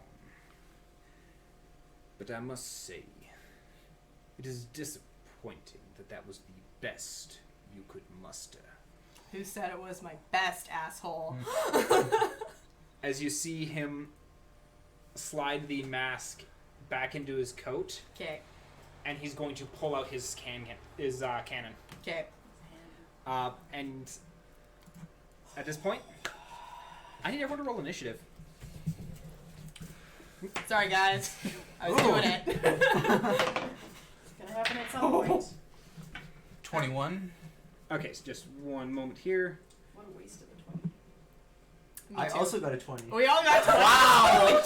Speaker 1: but I must say, it is disappointing that was the best you could muster."
Speaker 2: Who said it was my best, asshole?
Speaker 1: As you see him slide the mask back into his coat,
Speaker 2: Okay.
Speaker 1: and he's going to pull out his cannon.
Speaker 2: Okay.
Speaker 1: And at this point, I need everyone to roll initiative.
Speaker 2: Sorry, guys. I was doing it.
Speaker 3: It's gonna happen at some point.
Speaker 5: 21.
Speaker 1: Okay, so just one moment here.
Speaker 3: What a waste of a 20.
Speaker 2: Me
Speaker 4: I
Speaker 2: too.
Speaker 4: also got a 20.
Speaker 2: We all got to
Speaker 5: Wow!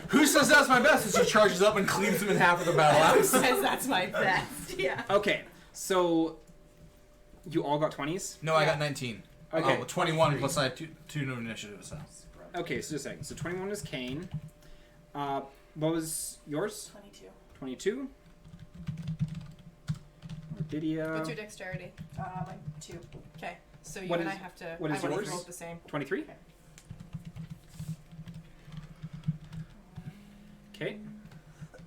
Speaker 5: Who says that's my best? As she charges up and cleaves him in half with a battle axe.
Speaker 2: Says that's my best. Yeah.
Speaker 1: Okay, so you all got 20s?
Speaker 5: No, I got 19.
Speaker 1: Okay.
Speaker 5: Oh, 21 plus I had two new initiatives. So.
Speaker 1: Okay, so just a second. So 21 is Kane. What was yours?
Speaker 3: 22.
Speaker 1: 22. Orbidia.
Speaker 2: What's your dexterity?
Speaker 3: My 2.
Speaker 2: Okay. So you
Speaker 1: What
Speaker 2: and
Speaker 1: is-
Speaker 2: I have to.
Speaker 1: what is
Speaker 2: I want to
Speaker 1: yours?
Speaker 2: roll the same.
Speaker 1: 23. Okay.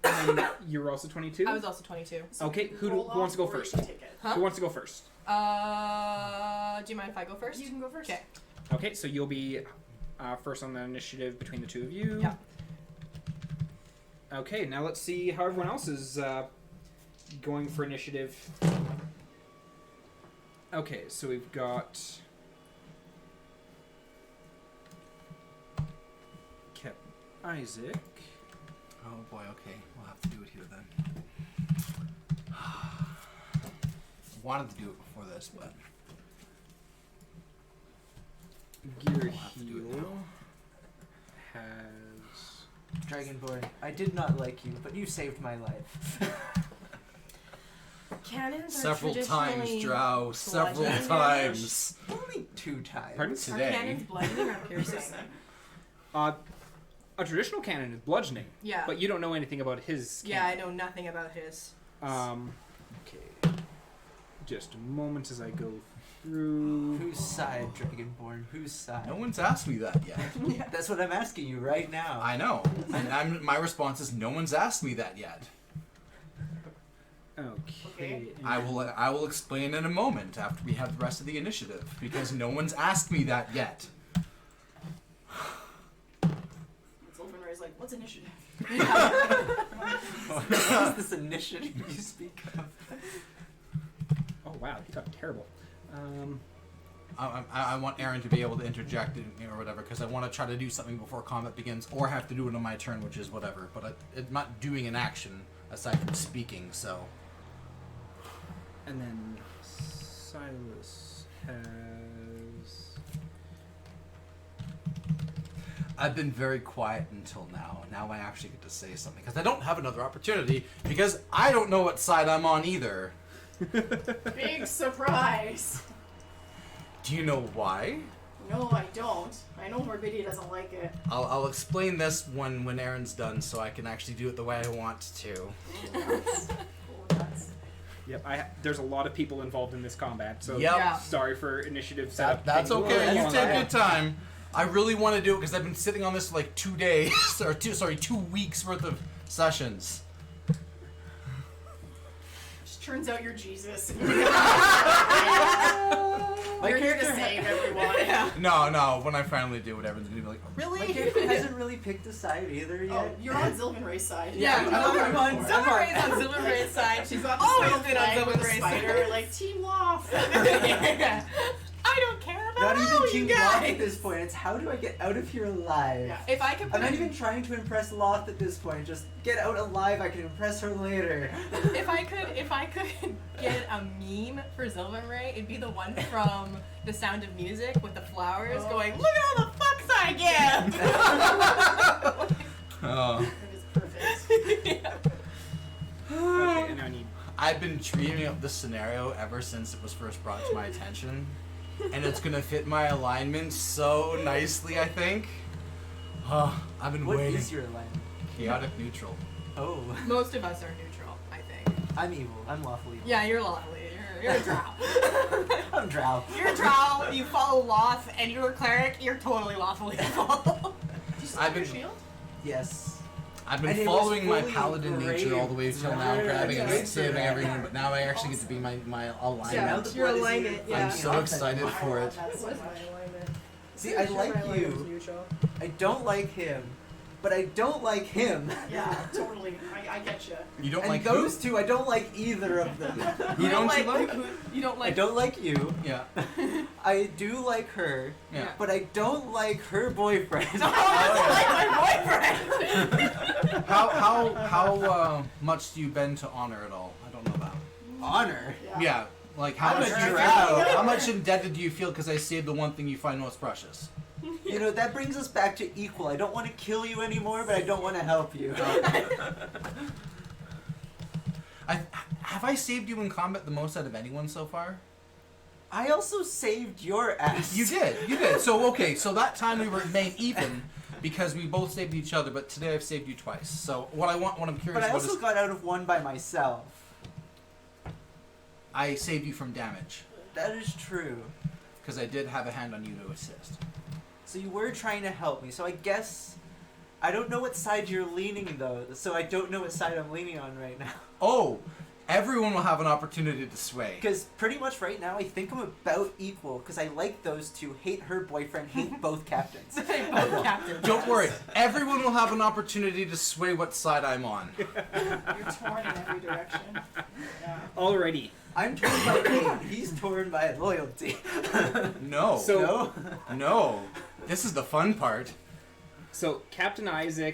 Speaker 1: And then you were also 22?
Speaker 2: I was also 22.
Speaker 3: So
Speaker 1: Okay,
Speaker 3: you
Speaker 1: who
Speaker 3: roll
Speaker 1: wants to go
Speaker 3: off or you
Speaker 1: first?
Speaker 3: can take it?
Speaker 2: Huh?
Speaker 1: Who wants to go first?
Speaker 2: Do you mind if I go first?
Speaker 3: You can go first.
Speaker 2: Okay.
Speaker 1: Okay, so you'll be first on the initiative between the two of you.
Speaker 2: Yeah.
Speaker 1: Okay, now let's see how everyone else is going for initiative. Okay, so we've got Captain Isaac.
Speaker 5: Oh boy, okay. We'll have to do it here then. Wanted to do it before this, but
Speaker 1: Gear
Speaker 5: We'll have to do it
Speaker 1: Heel
Speaker 5: now.
Speaker 1: has
Speaker 4: Dragon Boy, I did not like you, but you saved my life.
Speaker 2: Cannons are
Speaker 5: several times,
Speaker 2: traditionally-
Speaker 5: Drow. Several
Speaker 2: bludgeoning
Speaker 5: times.
Speaker 4: Only 2 times.
Speaker 1: Pardon?
Speaker 2: Are
Speaker 5: Today.
Speaker 2: cannons bludgeoning or piercing?
Speaker 1: a traditional cannon is bludgeoning,
Speaker 2: Yeah.
Speaker 1: but you don't know anything about his
Speaker 2: Yeah, I
Speaker 1: cannon.
Speaker 2: know nothing about his.
Speaker 1: Okay. Just a moment as I go through.
Speaker 4: Whose side, Dragonborn? Whose side?
Speaker 5: No one's asked me that yet.
Speaker 4: That's what I'm asking you right now.
Speaker 5: I know. And my response is no one's asked me that yet.
Speaker 1: Okay.
Speaker 5: I will explain in a moment after we have the rest of the initiative because no one's asked me that yet.
Speaker 3: Zelkanea is like, what's initiative?
Speaker 4: What is this initiative you speak of?
Speaker 1: Oh wow, you talk terrible.
Speaker 5: I want Aaron to be able to interject or whatever because I want to try to do something before combat begins or have to do it on my turn, which is whatever. But I'm not doing an action aside from speaking, so.
Speaker 1: And then Silas has.
Speaker 5: I've been very quiet until now. Now I actually get to say something because I don't have another opportunity because I don't know what side I'm on either.
Speaker 3: Big surprise.
Speaker 5: Do you know why?
Speaker 3: No, I don't. I know Morbidity doesn't like it.
Speaker 5: I'll explain this when Aaron's done so I can actually do it the way I want to.
Speaker 1: Yep, there's a lot of people involved in this combat, so
Speaker 5: Yep.
Speaker 2: Yeah.
Speaker 1: sorry for initiative setup.
Speaker 5: That's
Speaker 1: taking a
Speaker 5: okay.
Speaker 1: little
Speaker 5: You
Speaker 1: long.
Speaker 5: take your time. I really want to do it because I've been sitting on this for like 2 days or 2 weeks worth of sessions.
Speaker 3: Just turns out you're Jesus.
Speaker 4: My
Speaker 3: You're here to
Speaker 4: character
Speaker 3: save everyone.
Speaker 5: No. When I finally do it, everyone's gonna be like,
Speaker 4: My
Speaker 5: really?
Speaker 4: character hasn't really picked a side either
Speaker 3: Oh,
Speaker 4: yet.
Speaker 3: you're on Zelkanrea's side.
Speaker 2: Yeah,
Speaker 4: I'm on
Speaker 2: Zelkanea on Zelkanea's side.
Speaker 3: She's got
Speaker 2: always
Speaker 3: the
Speaker 2: been on
Speaker 3: flag with the
Speaker 2: Zelkanea's
Speaker 3: spider,
Speaker 2: side.
Speaker 3: like Team Loft.
Speaker 2: I don't care
Speaker 4: Not
Speaker 2: about
Speaker 4: even
Speaker 2: all you
Speaker 4: King Loth at
Speaker 2: guys.
Speaker 4: this point. It's how do I get out of here alive?
Speaker 3: Yeah.
Speaker 2: If I could put
Speaker 4: I'm not even trying to impress Loth at this point. Just get out alive. I can impress her later.
Speaker 2: if I could get a meme for Zelkanea, it'd be the one from The Sound of Music with the flowers going, "Look at all the fucks I give."
Speaker 5: Oh.
Speaker 3: That is perfect.
Speaker 2: Yeah.
Speaker 1: Okay, and I need.
Speaker 5: I've been dreaming of this scenario ever since it was first brought to my attention, and it's gonna fit my alignment so nicely. I think. Oh, I've been
Speaker 4: What
Speaker 5: waiting.
Speaker 4: is your alignment?
Speaker 5: Chaotic neutral.
Speaker 4: Oh,
Speaker 2: Most of us are neutral, I think.
Speaker 4: I'm evil. I'm lawfully evil.
Speaker 2: Yeah, you're lovely. You're a drow.
Speaker 4: I'm Drow.
Speaker 2: You're a drow. You follow Loth, and you're a cleric. You're totally lawfully evil.
Speaker 3: Do you still have your
Speaker 5: I've been-
Speaker 3: shield?
Speaker 4: Yes.
Speaker 5: I've
Speaker 4: And
Speaker 5: been
Speaker 4: it was
Speaker 5: following my
Speaker 4: fully
Speaker 5: paladin nature all the way till now,
Speaker 4: engraved.
Speaker 5: grabbing and
Speaker 4: Yeah.
Speaker 5: saving everything, but now I actually get to be my alignment.
Speaker 4: Yeah, now the
Speaker 2: your
Speaker 4: blood is
Speaker 2: alignment,
Speaker 4: even-
Speaker 2: yeah.
Speaker 5: I'm so excited for it.
Speaker 3: That's so much.
Speaker 4: See, I like you. I don't like him, but I don't like him.
Speaker 3: Yeah, totally. I get you.
Speaker 5: You don't
Speaker 4: And
Speaker 5: like
Speaker 4: those two, I don't like either of them.
Speaker 5: Who don't you like?
Speaker 2: You don't
Speaker 4: I
Speaker 2: like.
Speaker 4: don't like you.
Speaker 5: Yeah.
Speaker 4: I do like her,
Speaker 5: Yeah.
Speaker 4: but I don't like her boyfriend.
Speaker 2: like my boyfriend.
Speaker 5: How much do you bend to honor at all? I don't know that.
Speaker 4: Honor.
Speaker 5: Yeah, like how
Speaker 4: I'm
Speaker 5: much
Speaker 4: a
Speaker 5: do you feel,
Speaker 4: drow.
Speaker 5: how much indebted do you feel because I saved the one thing you find most precious?
Speaker 4: You know, that brings us back to equal. I don't want to kill you anymore, but I don't want to help you.
Speaker 5: Have I saved you in combat the most out of anyone so far?
Speaker 4: I also saved your ass.
Speaker 5: You did. So okay, so that time we remained even because we both saved each other, but today I've saved you twice. So what I'm curious
Speaker 4: But I
Speaker 5: about
Speaker 4: also
Speaker 5: is
Speaker 4: got out of one by myself.
Speaker 5: I saved you from damage
Speaker 4: That is true.
Speaker 5: because I did have a hand on you to assist.
Speaker 4: So you were trying to help me. So I guess I don't know what side you're leaning though. So I don't know what side I'm leaning on right now.
Speaker 5: Oh, everyone will have an opportunity to sway.
Speaker 4: Because pretty much right now I think I'm about equal. Because I like those two, hate her boyfriend, hate both captains.
Speaker 2: Both captains.
Speaker 5: Don't worry, everyone will have an opportunity to sway what side I'm on.
Speaker 3: You're torn in every direction. Yeah.
Speaker 1: Alrighty.
Speaker 4: I'm torn by hate. He's torn by loyalty.
Speaker 5: No.
Speaker 1: So-
Speaker 5: No. This is the fun part.
Speaker 1: So Captain Captain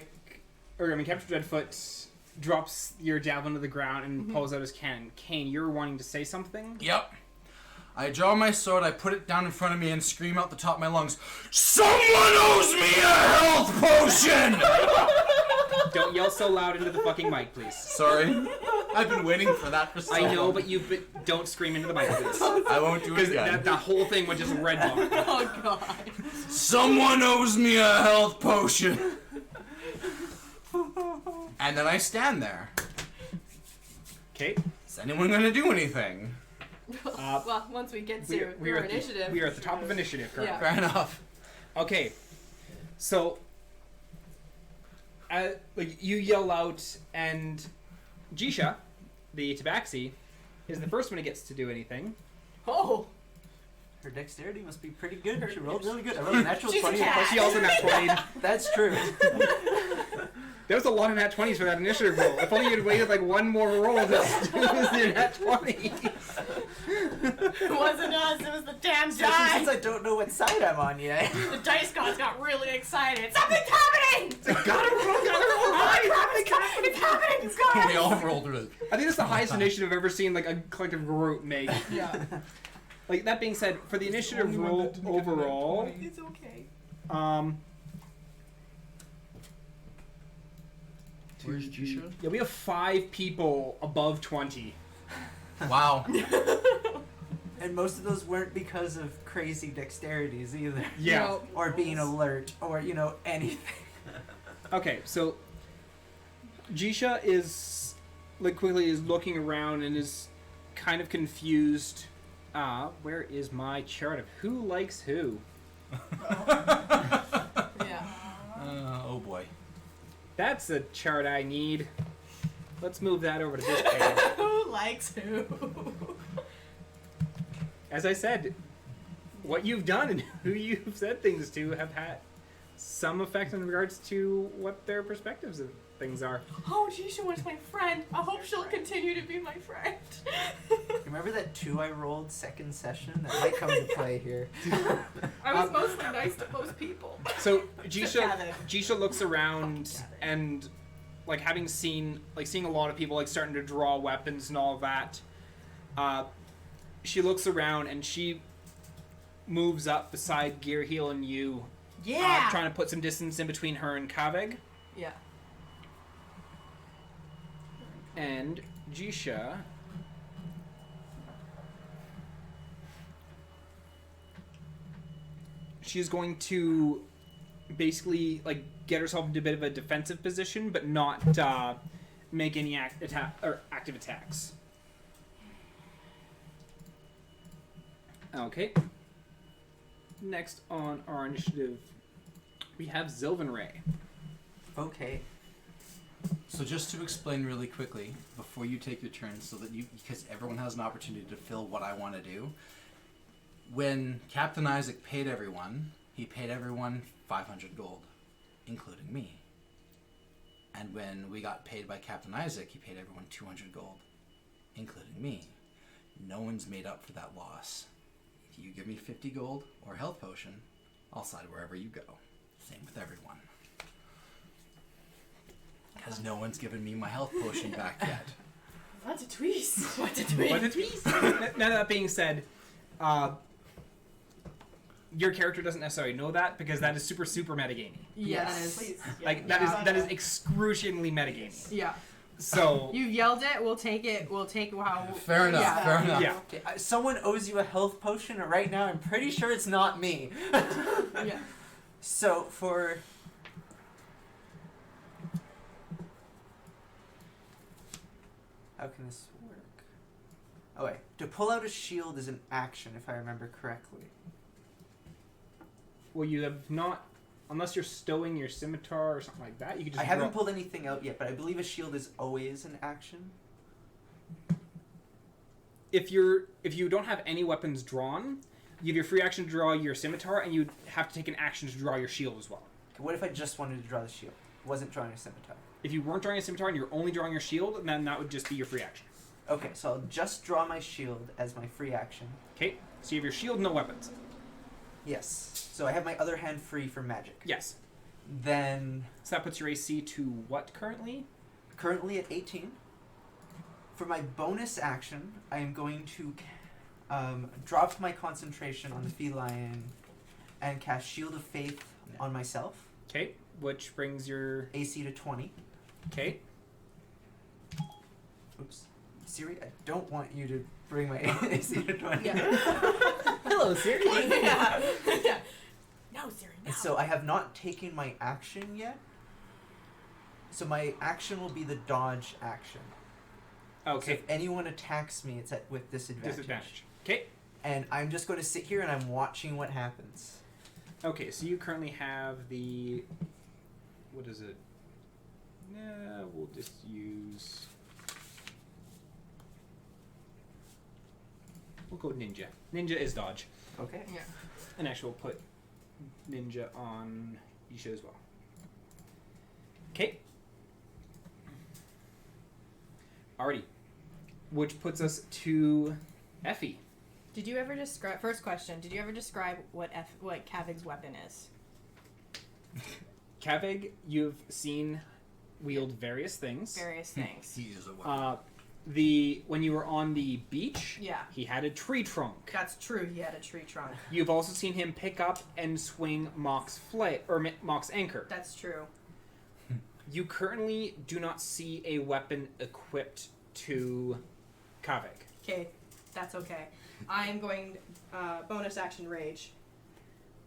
Speaker 1: Dreadfoot drops your javelin to the ground and pulls out his cannon. Kane, you're wanting to say something?
Speaker 5: Yep. I draw my sword, I put it down in front of me and scream out the top of my lungs, "Someone owes me a health potion!"
Speaker 1: Don't yell so loud into the fucking mic, please.
Speaker 5: Sorry. I've been waiting for that for so long.
Speaker 1: I know, but don't scream into the mic, please.
Speaker 5: I won't do it
Speaker 1: Because
Speaker 5: again.
Speaker 1: that whole thing would just red bar.
Speaker 2: Oh god.
Speaker 5: Someone owes me a health potion! And then I stand there.
Speaker 1: Okay.
Speaker 5: Is anyone gonna do anything?
Speaker 2: Well, once we get to
Speaker 1: we
Speaker 2: your
Speaker 1: are at
Speaker 2: initiative.
Speaker 1: we are at the top of initiative currently.
Speaker 2: Yeah.
Speaker 5: Fair enough.
Speaker 1: Okay, so like you yell out, and Jisha, the tabaxi, is the first one who gets to do anything.
Speaker 2: Oh!
Speaker 4: Her dexterity must be pretty good. She rolled really good. I rolled a natural
Speaker 2: She's a
Speaker 4: 20.
Speaker 2: cat.
Speaker 1: She also nat 20'd.
Speaker 4: That's true.
Speaker 1: There was a lot of nat 20s for that initiative roll. If only you'd waited like one more roll to do the nat 20.
Speaker 2: It wasn't us, it was the damn
Speaker 4: Especially
Speaker 2: dice!
Speaker 4: since I don't know what side I'm on yet.
Speaker 2: The dice gods got really excited. Something's happening!
Speaker 1: Gotta roll,
Speaker 2: It's happening! It's going!
Speaker 5: We all rolled it.
Speaker 1: I think that's the highest initiative I've ever seen like a collective group make.
Speaker 2: Yeah.
Speaker 1: Like that being said, for the initiative roll overall,
Speaker 2: It's okay.
Speaker 5: Where's Jisha?
Speaker 1: yeah, we have 5 people above 20.
Speaker 5: Wow.
Speaker 4: And most of those weren't because of crazy dexterities either.
Speaker 1: Yeah.
Speaker 2: No.
Speaker 4: Or being alert, or, anything.
Speaker 1: Okay, so Jisha is looking around and is kind of confused. Where is my chart of who likes who?
Speaker 2: Yeah.
Speaker 5: Oh boy.
Speaker 1: That's the chart I need. Let's move that over to this page.
Speaker 2: Who likes who?
Speaker 1: As I said, what you've done and who you've said things to have had some effect in regards to what their perspectives of things are.
Speaker 2: Oh, Jisha was my friend. I hope she'll continue to be my friend.
Speaker 4: Remember that 2 I rolled second session? That might come into play here.
Speaker 2: I was mostly nice to most people.
Speaker 1: So
Speaker 2: Kevin.
Speaker 1: Jisha looks around
Speaker 2: Kevin.
Speaker 1: and seeing a lot of people starting to draw weapons and all of that. She looks around and she moves up beside Gearheel and you,
Speaker 2: Yeah!
Speaker 1: trying to put some distance in between her and Kaveg.
Speaker 2: Yeah.
Speaker 1: And Jisha she's going to basically get herself into a bit of a defensive position, but not make any active attacks. Okay. Next on our initiative, we have Zilvanray.
Speaker 4: Okay.
Speaker 5: So just to explain really quickly before you take your turn, so that because everyone has an opportunity to fill what I want to do. When Captain Isaac paid everyone, he paid everyone 500 gold, including me. And when we got paid by Captain Isaac, he paid everyone 200 gold, including me. No one's made up for that loss. If you give me 50 gold or a health potion, I'll side wherever you go. Same with everyone. Because no one's given me my health potion back yet.
Speaker 3: What a twist.
Speaker 2: What a twist.
Speaker 1: What a twist! Now that being said, your character doesn't necessarily know that because that is super metagamey.
Speaker 2: Yeah, that is.
Speaker 3: Please.
Speaker 1: That is excruciatingly metagamey.
Speaker 2: Yeah.
Speaker 1: So
Speaker 2: You yelled it, we'll take it, how...
Speaker 5: Fair enough,
Speaker 2: Yeah.
Speaker 5: fair enough.
Speaker 1: yeah.
Speaker 4: Okay, someone owes you a health potion, and right now I'm pretty sure it's not me.
Speaker 2: Yeah.
Speaker 4: So, for... How can this work? Oh wait, to pull out a shield is an action, if I remember correctly.
Speaker 1: Well, you have not, unless you're stowing your scimitar or something like that. You could just.
Speaker 4: I haven't pulled anything out yet, but I believe a shield is always an action.
Speaker 1: If you don't have any weapons drawn, you have your free action to draw your scimitar, and you have to take an action to draw your shield as well.
Speaker 4: Okay, what if I just wanted to draw the shield? Wasn't drawing a scimitar.
Speaker 1: If you weren't drawing a scimitar and you're only drawing your shield, then that would just be your free action.
Speaker 4: Okay, so I'll just draw my shield as my free action.
Speaker 1: Okay, so you have your shield, no weapons.
Speaker 4: Yes. So I have my other hand free for magic.
Speaker 1: Yes.
Speaker 4: Then,
Speaker 1: So that puts your AC to what currently?
Speaker 4: currently at 18. For my bonus action, I am going to drop my concentration on the feline and cast Shield of Faith on myself.
Speaker 1: Okay, which brings your
Speaker 4: AC to 20.
Speaker 1: okay.
Speaker 4: Oops. Siri, I don't want you to bring my AC to 20.
Speaker 2: Yeah.
Speaker 1: Hello, Siri.
Speaker 2: Yeah. Yeah. No, Siri, no.
Speaker 4: And so I have not taken my action yet. So my action will be the dodge action. So
Speaker 1: Okay.
Speaker 4: if anyone attacks me, it's with disadvantage.
Speaker 1: Disadvantage. Okay.
Speaker 4: And I'm just going to sit here and I'm watching what happens.
Speaker 1: Okay, so you currently have the... What is it? Nah, we'll just use... We'll go ninja. Ninja is dodge.
Speaker 4: Okay.
Speaker 2: Yeah.
Speaker 1: And actually we'll put ninja on Isha as well. Okay. Alrighty. Which puts us to Effie.
Speaker 2: Did you ever describe? First question. Did you ever describe what Kavig's weapon is?
Speaker 1: Kavig, you've seen wield various things.
Speaker 2: Various things.
Speaker 5: He is a weapon.
Speaker 1: When you were on the beach,
Speaker 2: Yeah.
Speaker 1: he had a tree trunk.
Speaker 2: That's true. He had a tree trunk.
Speaker 1: You've also seen him pick up and swing Mock's Mock's anchor.
Speaker 2: That's true.
Speaker 1: You currently do not see a weapon equipped to Kavig.
Speaker 2: Okay, that's okay. I'm going bonus action rage.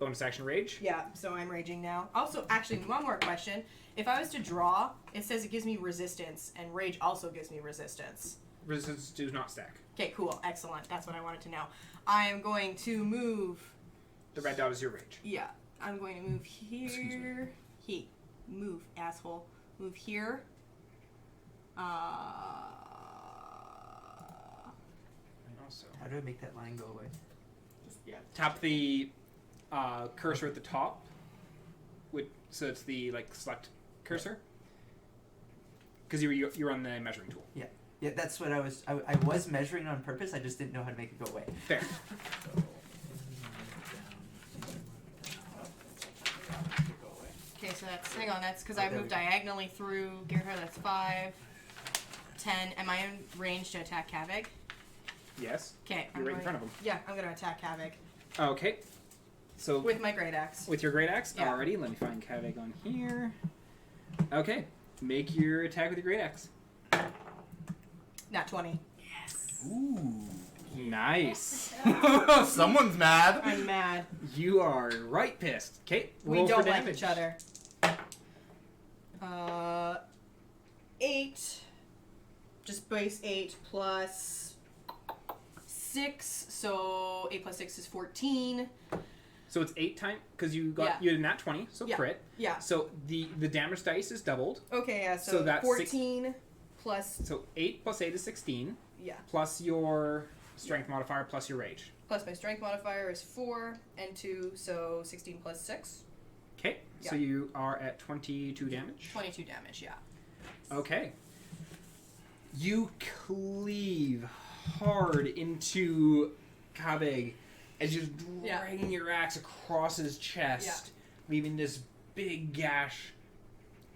Speaker 1: Bonus action rage.
Speaker 2: Yeah, so I'm raging now. Also, actually, one more question. If I was to draw, it says it gives me resistance, and rage also gives me resistance.
Speaker 1: Resistance does not stack.
Speaker 2: Okay, cool, excellent. That's what I wanted to know. I am going to move.
Speaker 1: The red dot is your rage.
Speaker 2: Yeah, I'm going to move here. Move, asshole. Move here.
Speaker 1: And also
Speaker 4: How do I make that line go away?
Speaker 1: tap the cursor at the top. So it's the select cursor. Because you're on the measuring tool.
Speaker 4: Yeah, that's what I was measuring on purpose. I just didn't know how to make it go away.
Speaker 1: Fair.
Speaker 2: Okay, so that's because I moved diagonally through Gerhard, that's 5, 10. Am I in range to attack Kavig?
Speaker 1: Yes.
Speaker 2: Okay,
Speaker 1: You're right in front of him.
Speaker 2: Yeah, I'm going to attack Kavig.
Speaker 1: Okay. So
Speaker 2: With my great axe.
Speaker 1: with your great axe,
Speaker 2: Yeah.
Speaker 1: already. Let me find Kavig on here. Okay. Make your attack with your great axe.
Speaker 2: Nat 20.
Speaker 5: Ooh.
Speaker 1: Nice.
Speaker 5: Someone's mad.
Speaker 2: I'm mad.
Speaker 1: You are right pissed. Okay.
Speaker 2: We
Speaker 1: Roll
Speaker 2: don't
Speaker 1: for
Speaker 2: like
Speaker 1: damage.
Speaker 2: each other. 8. Just base 8 plus 6. So 8 plus 6 is 14.
Speaker 1: So it's 8 times because you
Speaker 2: Yeah.
Speaker 1: had a nat 20, so
Speaker 2: Yeah.
Speaker 1: crit.
Speaker 2: Yeah.
Speaker 1: So the damage dice is doubled.
Speaker 2: Okay, yeah, so,
Speaker 1: So that's
Speaker 2: 14 plus,
Speaker 1: So 8 plus 8 is 16,
Speaker 2: yeah,
Speaker 1: plus your strength modifier plus your rage.
Speaker 2: plus my strength modifier is 4 and 2, so 16 plus 6.
Speaker 1: Okay. So
Speaker 2: Yeah.
Speaker 1: you are at 22 damage.
Speaker 2: 22 damage, yeah.
Speaker 1: Okay. You cleave hard into Kavig as you're
Speaker 2: Yeah.
Speaker 1: dragging your axe across his chest, leaving this big gash.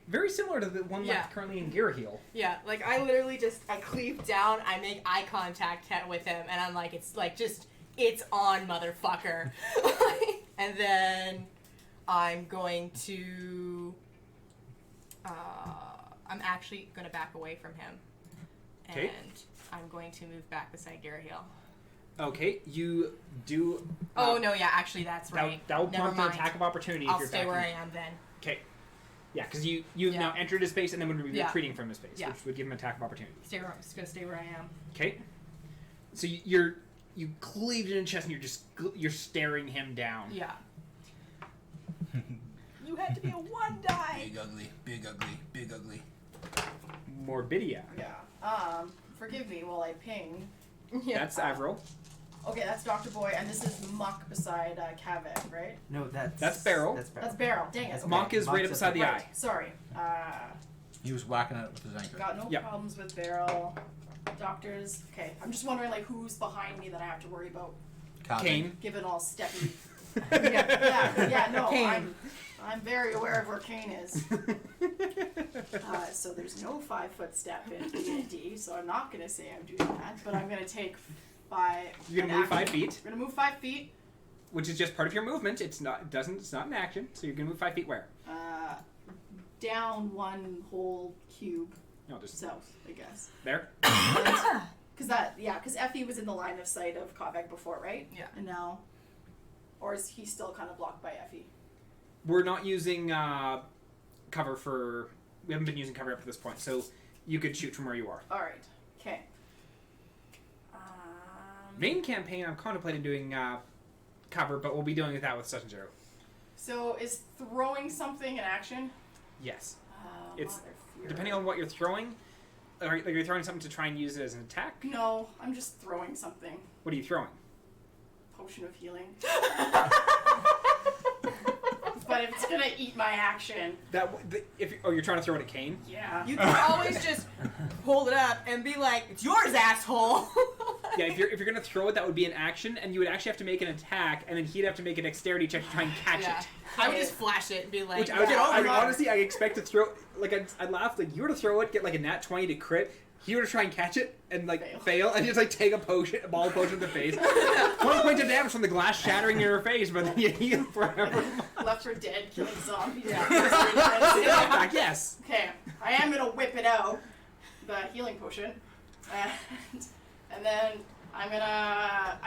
Speaker 1: Very similar to the one
Speaker 2: Yeah.
Speaker 1: left currently in Gearheel.
Speaker 2: Yeah, like I literally I cleave down, I make eye contact with him, and I'm like, it's on, motherfucker. And then I'm going to, I'm actually going to back away from him.
Speaker 1: Okay.
Speaker 2: And I'm going to move back beside Gearheel.
Speaker 1: Okay, you do.
Speaker 2: Oh, no, yeah, actually, that's right.
Speaker 1: That will
Speaker 2: Never
Speaker 1: prompt an
Speaker 2: mind.
Speaker 1: attack of opportunity if
Speaker 2: I'll
Speaker 1: you're
Speaker 2: stay
Speaker 1: backing.
Speaker 2: where I am then.
Speaker 1: Okay. Yeah, because you've
Speaker 2: Yeah.
Speaker 1: now entered his space and then would be
Speaker 2: Yeah.
Speaker 1: retreating from his space,
Speaker 2: Yeah.
Speaker 1: which would give him an attack of opportunity.
Speaker 2: I'm just going to stay where I am.
Speaker 1: Okay. So you cleaved in his chest and you're staring him down.
Speaker 2: Yeah. You had to be a 1 die.
Speaker 5: Big ugly, big ugly, big ugly.
Speaker 1: Morbidia.
Speaker 3: Yeah. Forgive me while I ping.
Speaker 2: Yeah.
Speaker 1: That's Avril.
Speaker 3: Okay, that's Dr. Boy, and this is Muck beside Kavik, right?
Speaker 4: No,
Speaker 1: That's Beryl.
Speaker 4: That's Beryl.
Speaker 3: That's Beryl. Dang it. Okay.
Speaker 1: Monk is right
Speaker 4: Monk's
Speaker 1: beside the
Speaker 3: Right,
Speaker 1: eye.
Speaker 3: sorry.
Speaker 5: He was whacking it with his anchor.
Speaker 3: Got no
Speaker 1: Yep.
Speaker 3: problems with Beryl. Doctors. Okay, I'm just wondering who's behind me that I have to worry about,
Speaker 1: Kane.
Speaker 3: given all steppy.
Speaker 2: Yeah.
Speaker 3: yeah, no,
Speaker 2: Kane.
Speaker 3: I'm very aware of where Kane is. So there's no 5-foot step in D&D, so I'm not gonna say I'm doing that, but I'm gonna take 5.
Speaker 1: You're gonna move 5 feet,
Speaker 3: We're gonna move 5 feet.
Speaker 1: which is just part of your movement. It's not an action. So you're gonna move 5 feet where?
Speaker 3: Down one whole cube
Speaker 1: No, just
Speaker 3: south, I guess.
Speaker 1: there.
Speaker 3: Because Effie was in the line of sight of Kavek before, right?
Speaker 2: Yeah.
Speaker 3: And now, or is he still kind of blocked by Effie?
Speaker 1: We're not using cover for. We haven't been using cover up to this point, so you could shoot from where you are.
Speaker 3: All right. Okay.
Speaker 1: Main campaign, I'm contemplating doing cover, but we'll be doing that with such and zero.
Speaker 3: So is throwing something an action?
Speaker 1: Yes.
Speaker 3: It's
Speaker 1: Depending on what you're throwing, like you're throwing something to try and use it as an attack.
Speaker 3: No, I'm just throwing something.
Speaker 1: What are you throwing?
Speaker 3: Potion of healing. But if it's gonna eat my action,
Speaker 1: You're trying to throw it at Kane.
Speaker 3: yeah.
Speaker 2: You can always just hold it up and be like, "It's yours, asshole."
Speaker 1: Yeah, if you're gonna throw it, that would be an action, and you would actually have to make an attack, and then he'd have to make a dexterity check to try and catch
Speaker 2: Yeah.
Speaker 1: it.
Speaker 2: I would just flash it and be like,
Speaker 1: Which
Speaker 2: "Get over
Speaker 1: I
Speaker 2: it."
Speaker 1: honestly, I expect to throw. Like I'd laugh. Like you were to throw it, get like a nat 20 to crit. He were to try and catch it and like fail, and just like take a ball potion to the face. 20 points of damage from the glass shattering in your face, but then you heal forever.
Speaker 3: Left for dead, killing zombies.
Speaker 2: Yeah.
Speaker 1: Yes.
Speaker 3: Okay, I am gonna whip it out, the healing potion, and then I'm gonna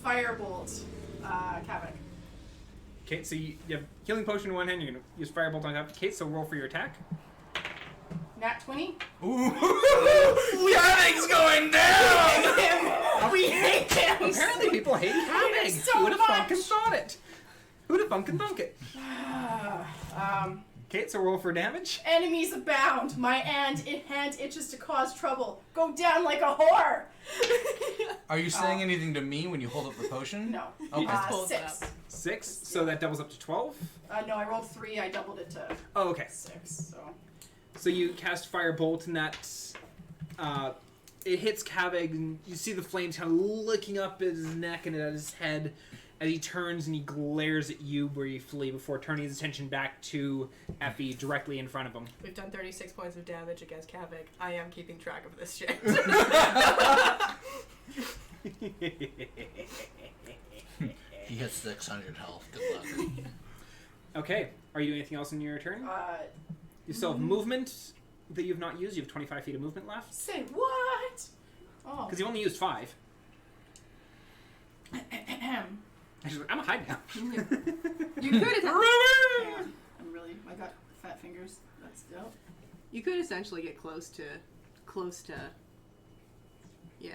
Speaker 3: firebolt Kavik.
Speaker 1: Okay, so you have healing potion in one hand. You're gonna use firebolt on top. Kate, so roll for your attack.
Speaker 3: Nat 20.
Speaker 5: Ooh, Kavik's going down.
Speaker 3: We hate him.
Speaker 1: Apparently, people hate Kavik.
Speaker 3: so
Speaker 1: Who'd have
Speaker 3: much.
Speaker 1: fucking thought it? Who'd have fucking thunk it? Kate, so roll for damage.
Speaker 3: Enemies abound. My hand itches to cause trouble. Go down like a whore.
Speaker 5: Are you saying anything to me when you hold up the potion?
Speaker 3: No.
Speaker 5: Okay.
Speaker 2: just hold it
Speaker 3: 6.
Speaker 2: up.
Speaker 1: 6, so that doubles up to 12.
Speaker 3: No, I rolled 3. I doubled it to
Speaker 1: Oh, okay.
Speaker 3: 6. So.
Speaker 1: So you cast Firebolt, and that it hits Kavig, and you see the flames kind of licking up his neck and at his head as he turns and he glares at you briefly before turning his attention back to Effie directly in front of him.
Speaker 2: We've done 36 points of damage against Kavik. I am keeping track of this shit.
Speaker 5: He has 600 health. Good luck.
Speaker 1: Okay, are you doing anything else in your turn? You still have movement that you've not used. You have 25 feet of movement left.
Speaker 3: Say what? Oh.
Speaker 1: Because you only used 5. She's like, I'm a hide now.
Speaker 2: You could
Speaker 3: I got fat fingers. That's dope.
Speaker 2: You could essentially get close to yeah.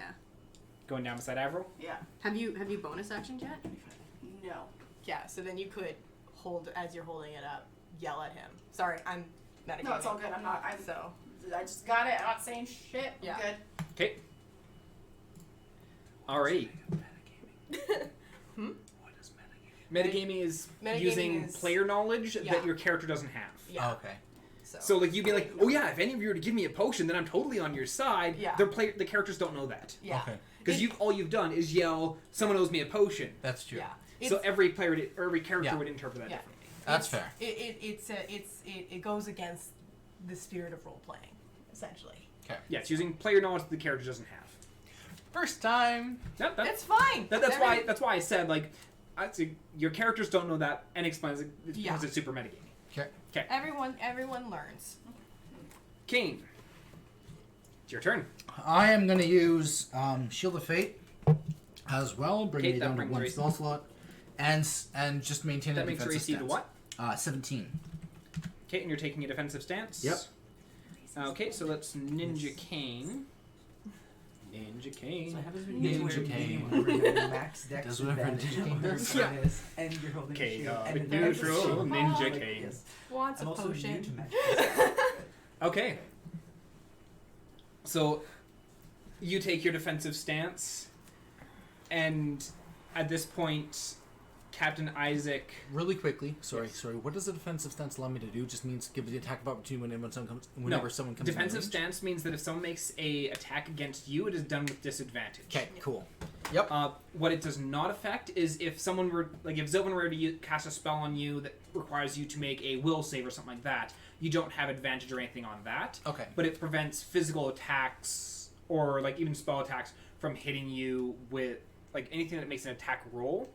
Speaker 1: Going down beside Avril.
Speaker 3: Yeah.
Speaker 2: Have you bonus action yet?
Speaker 3: No.
Speaker 2: Yeah, so then you could hold as you're holding it up, yell at him. Sorry, I'm metagaming.
Speaker 3: No, it's all good. I just got it. I'm not saying shit. I'm
Speaker 2: Yeah.
Speaker 3: good.
Speaker 1: Okay. Alrighty. Metagaming is using
Speaker 2: is-
Speaker 1: player knowledge
Speaker 2: Yeah.
Speaker 1: that your character doesn't have.
Speaker 2: Yeah.
Speaker 5: Oh, okay.
Speaker 1: So like you'd be like, oh yeah, if any of you were to give me a potion, then I'm totally on your side.
Speaker 2: Yeah.
Speaker 1: The characters don't know that
Speaker 2: Yeah.
Speaker 5: Okay.
Speaker 1: because all you've done is yell, someone owes me a potion.
Speaker 5: That's true.
Speaker 2: Yeah.
Speaker 1: So every player or every character
Speaker 5: Yeah.
Speaker 1: would interpret that
Speaker 2: Yeah.
Speaker 1: differently.
Speaker 5: That's fair.
Speaker 2: It goes against the spirit of role playing, essentially.
Speaker 5: Okay.
Speaker 1: Yeah, it's using player knowledge that the character doesn't have.
Speaker 5: First time.
Speaker 2: It's fine.
Speaker 1: That's why I said like, your characters don't know that and explains it because it's super metagaming.
Speaker 5: Okay.
Speaker 2: Everyone learns.
Speaker 1: Kane, it's your turn.
Speaker 5: I am going to use Shield of Fate as well, bring
Speaker 1: Okay,
Speaker 5: me
Speaker 1: that
Speaker 5: down to
Speaker 1: brings
Speaker 5: 1
Speaker 1: your
Speaker 5: spell slot, and just maintain
Speaker 1: That
Speaker 5: a
Speaker 1: makes your
Speaker 5: defensive
Speaker 1: AC to
Speaker 5: stance.
Speaker 1: what?
Speaker 5: 17.
Speaker 1: Okay, and you're taking a defensive stance.
Speaker 5: Yep.
Speaker 1: Okay, so that's Ninja Kane. Ninja Kane.
Speaker 4: So what happens when
Speaker 5: Ninja
Speaker 4: you wear
Speaker 5: Kane.
Speaker 4: where you have max dex
Speaker 5: Does whatever
Speaker 4: advantage
Speaker 5: Ninja Kane
Speaker 4: on
Speaker 5: does.
Speaker 4: whatever it is, and you're holding a
Speaker 1: Okay,
Speaker 4: shield, and then
Speaker 1: neutral
Speaker 4: there's a shield.
Speaker 1: Ninja
Speaker 4: Like,
Speaker 1: Kane.
Speaker 4: yes.
Speaker 2: Wants
Speaker 4: I'm
Speaker 2: a
Speaker 4: also new
Speaker 2: potion.
Speaker 4: to magic.
Speaker 1: Okay. So, you take your defensive stance, and at this point, Captain Isaac.
Speaker 5: Really quickly, sorry.
Speaker 1: Yes.
Speaker 5: What does a defensive stance allow me to do? Just means give the attack of opportunity whenever someone comes.
Speaker 1: Defensive
Speaker 5: in range?
Speaker 1: stance means that if someone makes a attack against you, it is done with disadvantage.
Speaker 5: Okay, cool. Yep.
Speaker 1: What it does not affect is if someone were, like if Zilvan were to cast a spell on you that requires you to make a will save or something like that, you don't have advantage or anything on that.
Speaker 5: Okay.
Speaker 1: But it prevents physical attacks or like even spell attacks from hitting you with like anything that makes an attack roll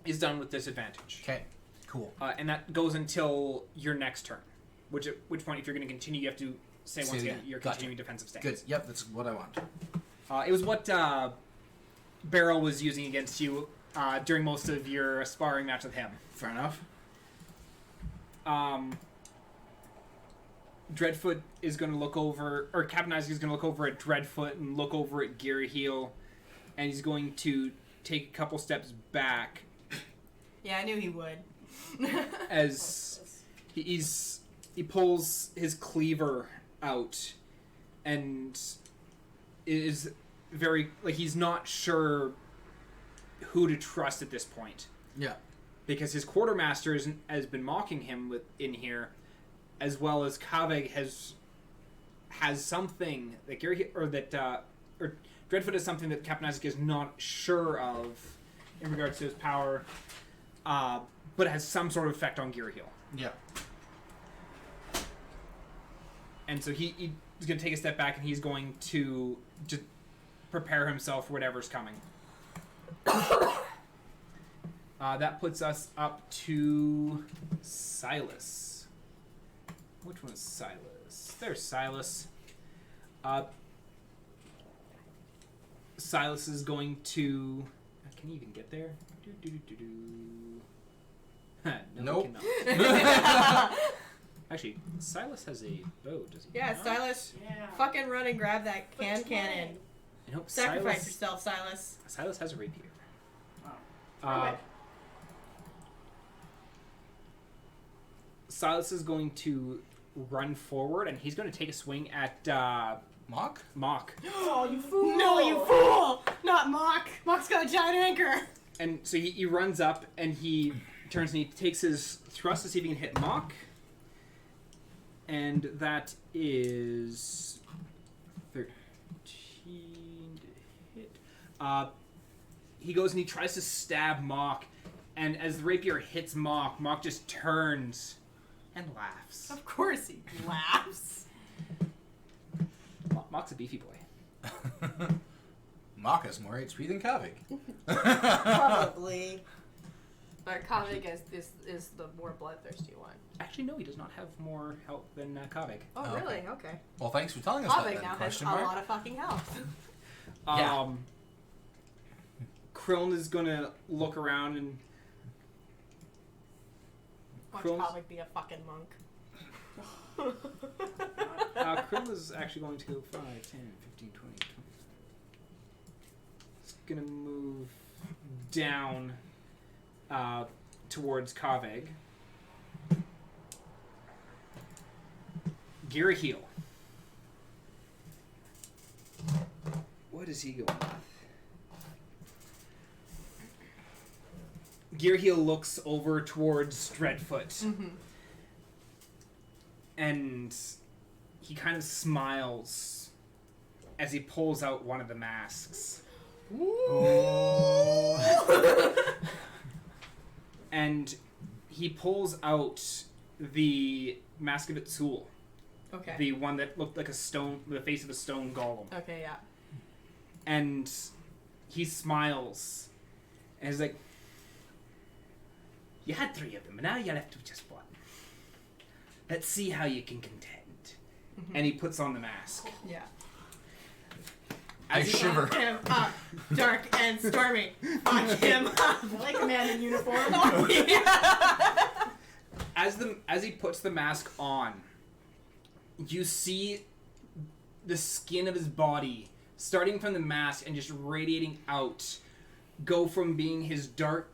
Speaker 1: is done with disadvantage.
Speaker 5: Okay, cool.
Speaker 1: And that goes until your next turn. Which point, if you're going to continue, you have to say once again you're
Speaker 5: Gotcha.
Speaker 1: continuing defensive stance.
Speaker 5: Good. Yep, that's what I want.
Speaker 1: It was what Beryl was using against you during most of your sparring match with him.
Speaker 5: Fair enough.
Speaker 1: Dreadfoot is going to look over, or Captain Isaac is going to look over at Dreadfoot and look over at Gear Heel, and he's going to take a couple steps back
Speaker 2: Yeah, I knew he would.
Speaker 1: as he pulls his cleaver out and is very, like, he's not sure who to trust at this point.
Speaker 5: Yeah.
Speaker 1: Because his quartermaster has been mocking him in here, as well as Kaveg has something that or Dreadfoot has something that Captain Isaac is not sure of in regards to his power, but has some sort of effect on Gear Heel.
Speaker 5: Yeah.
Speaker 1: And so he's going to take a step back and he's going to just prepare himself for whatever's coming. That puts us up to Silas. Which one is Silas? There's Silas. Silas is going to... Can he even get there? No,
Speaker 5: Nope.
Speaker 1: he cannot. Actually, Silas has a bow, does he?
Speaker 2: Yeah,
Speaker 1: not?
Speaker 2: Silas,
Speaker 3: Yeah.
Speaker 2: fucking run and grab that cannon.
Speaker 1: I hope
Speaker 2: Sacrifice yourself, Silas.
Speaker 1: Silas has a rapier.
Speaker 3: Wow.
Speaker 1: Silas is going to run forward, and he's going to take a swing at
Speaker 5: Mock?
Speaker 1: Mock.
Speaker 3: Oh, you fool!
Speaker 2: No, you fool! Not Mock. Mock's got a giant anchor.
Speaker 1: And so he runs up, and he turns and he takes his thrust to see if he can hit Mock. And that is 13 to hit. He goes and he tries to stab Mock, and as the rapier hits Mock, Mock just turns and laughs.
Speaker 2: Of course he laughs.
Speaker 1: Mock's a beefy boy.
Speaker 5: Mock has more HP than Kavik.
Speaker 2: Probably.
Speaker 7: But Kavik is the more bloodthirsty one.
Speaker 1: Actually, no, he does not have more health than Kavik.
Speaker 7: Oh,
Speaker 5: Oh,
Speaker 7: really?
Speaker 5: okay.
Speaker 7: Okay.
Speaker 5: Well, thanks for telling us that.
Speaker 2: Kavik
Speaker 5: Then,
Speaker 2: now has a
Speaker 5: question mark.
Speaker 2: lot of fucking health.
Speaker 5: Yeah.
Speaker 1: Krillin is gonna look around and
Speaker 2: Watch
Speaker 1: Krillin's-
Speaker 2: Kavik be a fucking monk.
Speaker 1: Krillin is actually going to go 5, 10, 15, 20, 20. He's gonna move down towards Kaveg. Giraheel. What is he going with? Giraheel looks over towards Dreadfoot.
Speaker 2: Mm-hmm.
Speaker 1: And he kind of smiles as he pulls out one of the masks. And he pulls out the mask of Itzul.
Speaker 2: Okay.
Speaker 1: The one that looked like a stone, the face of a stone golem.
Speaker 2: Okay, yeah.
Speaker 1: And he smiles. And he's like, you had 3 of them, and now you're left with just 1. Let's see how you can contend.
Speaker 2: Mm-hmm.
Speaker 1: And he puts on the mask.
Speaker 2: Yeah.
Speaker 5: I
Speaker 1: As he-
Speaker 5: shiver.
Speaker 2: Him up, dark and stormy. Fuck him up.
Speaker 3: I like a man in uniform.
Speaker 2: Oh, yeah.
Speaker 1: As he puts the mask on, you see the skin of his body, starting from the mask and just radiating out, go from being his dark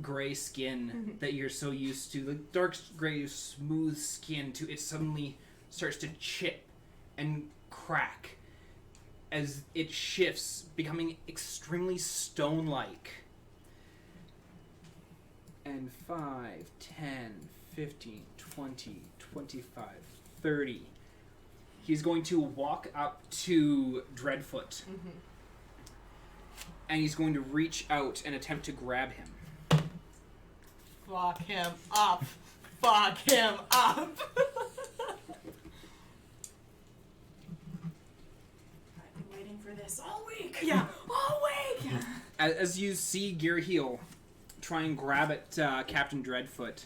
Speaker 1: gray skin that you're so used to, the dark gray smooth skin, to it suddenly starts to chip and crack as it shifts, becoming extremely stone-like. And 5, 10, 15, 20, 25, 30. He's going to walk up to Dreadfoot.
Speaker 2: Mm-hmm.
Speaker 1: And he's going to reach out and attempt to grab him.
Speaker 2: Fuck him up. Fuck him up.
Speaker 3: I've been waiting for this all week.
Speaker 2: Yeah. All week.
Speaker 1: As you see Giraheel try and grab at Captain Dreadfoot,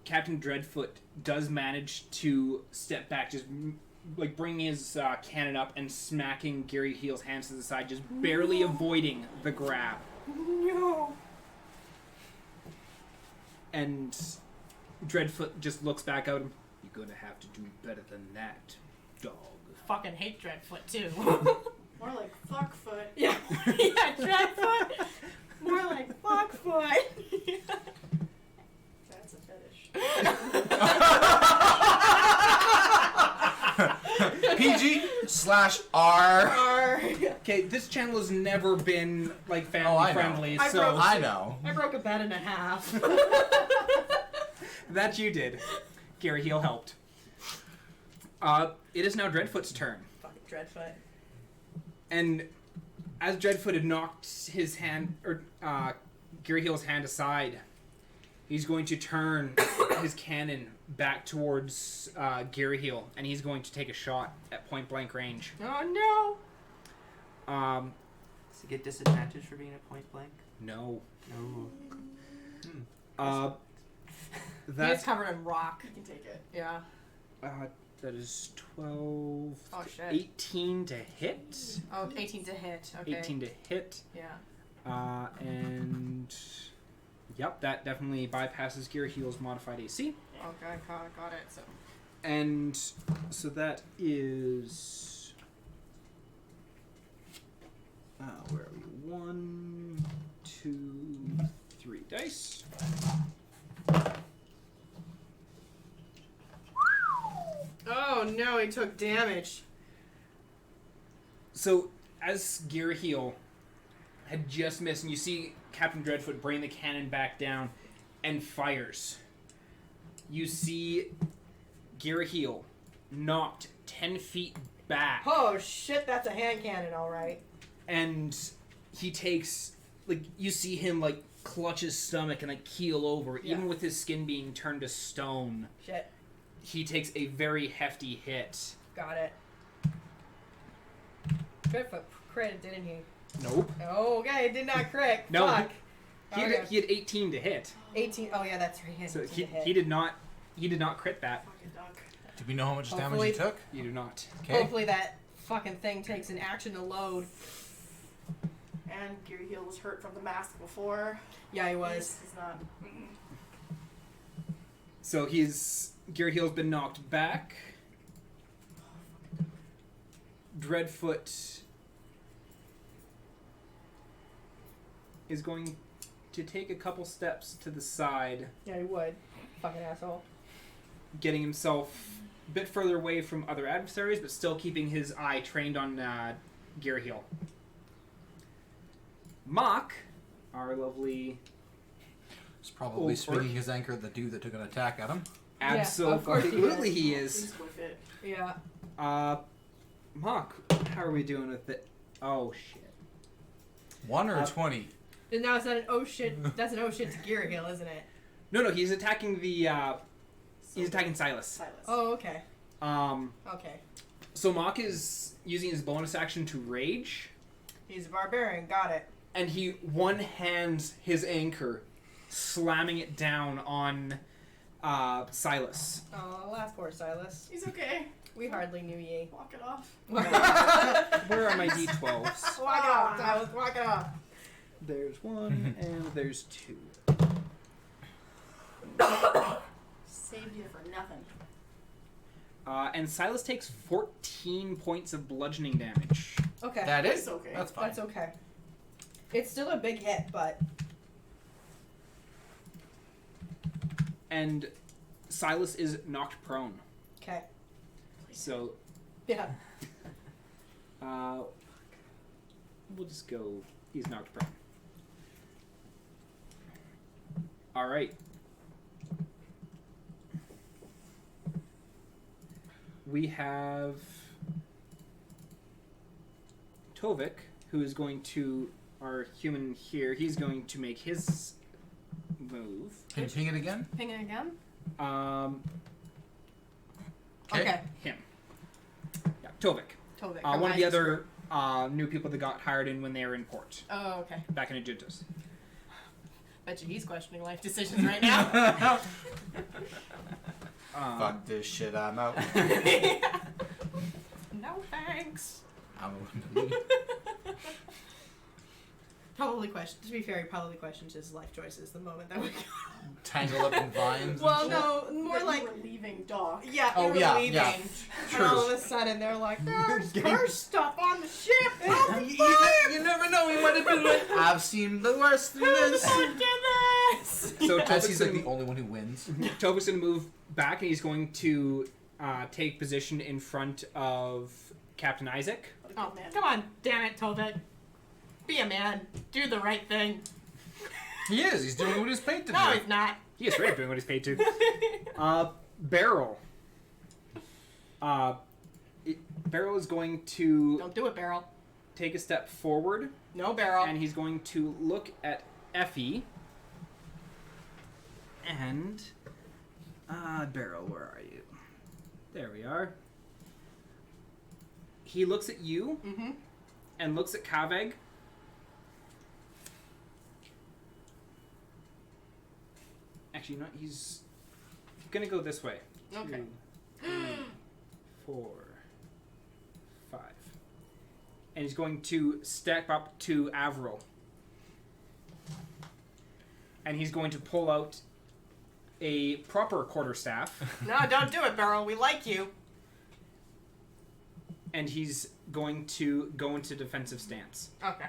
Speaker 1: Captain Dreadfoot does manage to step back, just like bringing his cannon up and smacking Giraheel's hands to the side, just barely avoiding the grab.
Speaker 2: No.
Speaker 1: And Dreadfoot just looks back at him. You gonna have to do better than that, dog.
Speaker 2: Fucking hate Dreadfoot too.
Speaker 3: More like fuckfoot.
Speaker 2: yeah, yeah, Dreadfoot. More like Fuckfoot.
Speaker 3: That's a fetish.
Speaker 5: PG/R.
Speaker 1: Okay, this channel has never been like
Speaker 5: Oh,
Speaker 1: family
Speaker 5: I know.
Speaker 1: friendly,
Speaker 2: I
Speaker 1: so
Speaker 2: broke-
Speaker 5: I know.
Speaker 2: I broke a bed in half.
Speaker 1: that you did. Gary Heel helped. It is now Dreadfoot's turn.
Speaker 2: Fucking Dreadfoot.
Speaker 1: And as Dreadfoot had knocked his hand, or Gary Hill's hand aside, he's going to turn his cannon back towards Gary Hill, and he's going to take a shot at point blank range.
Speaker 2: Oh
Speaker 1: Um,
Speaker 4: Does he get disadvantage for being at point blank?
Speaker 1: no.
Speaker 4: No.
Speaker 2: no! He's
Speaker 1: That's
Speaker 2: covered in rock.
Speaker 3: You can take it.
Speaker 2: Yeah.
Speaker 1: that is 12,
Speaker 2: Oh, shit.
Speaker 1: 18 to hit.
Speaker 2: Oh, 18 to hit. Okay.
Speaker 1: 18 to hit.
Speaker 2: Yeah.
Speaker 1: And yep, that definitely bypasses Gary Hill's modified AC.
Speaker 2: Okay, got it. So.
Speaker 1: And so that is where are we? 1, 2, 3 dice.
Speaker 2: Oh no, he took damage.
Speaker 1: So as Gary Hill had just missed, and you see Captain Dreadfoot bring the cannon back down and fires. You see Gary Hill knocked 10 feet back.
Speaker 2: Oh shit, that's a hand cannon, all right.
Speaker 1: And he takes, like, you see him, like, clutch his stomach and, like, keel over.
Speaker 2: Yeah.
Speaker 1: Even with his skin being turned to stone,
Speaker 2: Shit,
Speaker 1: he takes a very hefty hit.
Speaker 2: got it. Dreadfoot crit, didn't he?
Speaker 1: Nope.
Speaker 2: Oh, okay, did not crit.
Speaker 1: No,
Speaker 2: Fuck.
Speaker 1: He had 18 to hit.
Speaker 2: 18. Oh yeah, that's right.
Speaker 1: So he
Speaker 2: hit.
Speaker 1: did not crit that.
Speaker 3: Fucking duck.
Speaker 5: Do we know how much damage
Speaker 2: Hopefully-
Speaker 5: you took?
Speaker 1: You do not.
Speaker 5: Okay.
Speaker 2: Hopefully that fucking thing takes an action to load.
Speaker 3: And Gary Hill was hurt from the mask before.
Speaker 2: Yeah, he was.
Speaker 3: He's not.
Speaker 1: So Gary Hill's been knocked back. Dreadfoot is going to take a couple steps to the side,
Speaker 2: Yeah, he would. Fucking asshole.
Speaker 1: getting himself a bit further away from other adversaries, but still keeping his eye trained on Gary Hill. Mock, our lovely...
Speaker 5: He's probably
Speaker 1: Oh,
Speaker 5: swinging his anchor at the dude that took an attack at him.
Speaker 2: of course he
Speaker 1: Absolutely
Speaker 2: is.
Speaker 1: he is.
Speaker 3: He's with it.
Speaker 2: Yeah.
Speaker 1: Mock, how are we doing with it? Oh, shit.
Speaker 5: 1 or 20?
Speaker 2: And now it's not an oh shit. That's an oh shit to Gary Hill, isn't it?
Speaker 1: No, he's attacking the, he's attacking Silas.
Speaker 3: Silas.
Speaker 2: Oh, okay.
Speaker 1: Okay. So Mock is using his bonus action to rage,
Speaker 2: He's a barbarian. Got it.
Speaker 1: and he one-hands his anchor, slamming it down on Silas.
Speaker 2: Oh, laugh poor Silas.
Speaker 3: He's okay.
Speaker 2: We hardly knew ye.
Speaker 3: Walk it off.
Speaker 1: Where are my d12s?
Speaker 2: Walk it off, Silas. Walk it off.
Speaker 1: There's 1 and there's 2.
Speaker 3: Saved you for nothing.
Speaker 1: And Silas takes 14 points of bludgeoning damage.
Speaker 2: Okay.
Speaker 5: That
Speaker 3: That's
Speaker 5: is?
Speaker 3: okay.
Speaker 5: That's fine.
Speaker 2: That's okay. It's still a big hit, but
Speaker 1: And Silas is knocked prone.
Speaker 2: okay.
Speaker 1: So,
Speaker 2: Yeah.
Speaker 1: we'll just go, he's knocked prone. Alright. We have Tovik, who is going to, our human here, he's going to make his move.
Speaker 5: Can you ping it again?
Speaker 7: Ping it again?
Speaker 2: Okay.
Speaker 1: Him. Yeah, Tovik.
Speaker 7: Tovik.
Speaker 1: One of the other new people that got hired in when they were in port,
Speaker 2: Oh, okay.
Speaker 1: back in Ajuntas.
Speaker 2: Bet you he's questioning life decisions right now.
Speaker 5: Fuck this shit, I'm out.
Speaker 2: No thanks.
Speaker 5: I'm
Speaker 2: Probably question. To be fair, he probably questions his life choices the moment that we.
Speaker 5: Tangled up in vines.
Speaker 2: Well,
Speaker 5: and
Speaker 2: no, more
Speaker 3: That
Speaker 2: like.
Speaker 3: you were leaving Doc.
Speaker 2: Yeah,
Speaker 5: Oh,
Speaker 2: we were
Speaker 5: yeah,
Speaker 2: leaving.
Speaker 5: yeah.
Speaker 2: And all of a sudden, they're like, "There's worse stuff on the ship."
Speaker 5: shit. You never know. He might have been like, I've seen the worst than this.
Speaker 2: Look at this.
Speaker 1: So
Speaker 5: As he's like the
Speaker 1: Topic's
Speaker 5: only one who wins.
Speaker 1: going to move back, and he's going to take position in front of Captain Isaac.
Speaker 2: Oh man, come on, damn it, Tobit. Be a man. Do the right thing.
Speaker 5: He is. He's doing what he's paid to
Speaker 2: No,
Speaker 5: do.
Speaker 2: he's not.
Speaker 1: He is right at doing what he's paid to. Beryl. Beryl is going to
Speaker 2: Don't do it, Beryl.
Speaker 1: take a step forward,
Speaker 2: No, Beryl.
Speaker 1: and he's going to look at Effie. And Beryl, where are you? There we are. He looks at you
Speaker 2: Mm-hmm.
Speaker 1: and looks at Kaveg. Actually, not. He's gonna go this way.
Speaker 2: Okay.
Speaker 1: 2, 3, 4, 5, and he's going to step up to Avril, and he's going to pull out a proper quarterstaff,
Speaker 2: No, don't do it, Beryl. We like you.
Speaker 1: and he's going to go into defensive stance.
Speaker 2: Okay.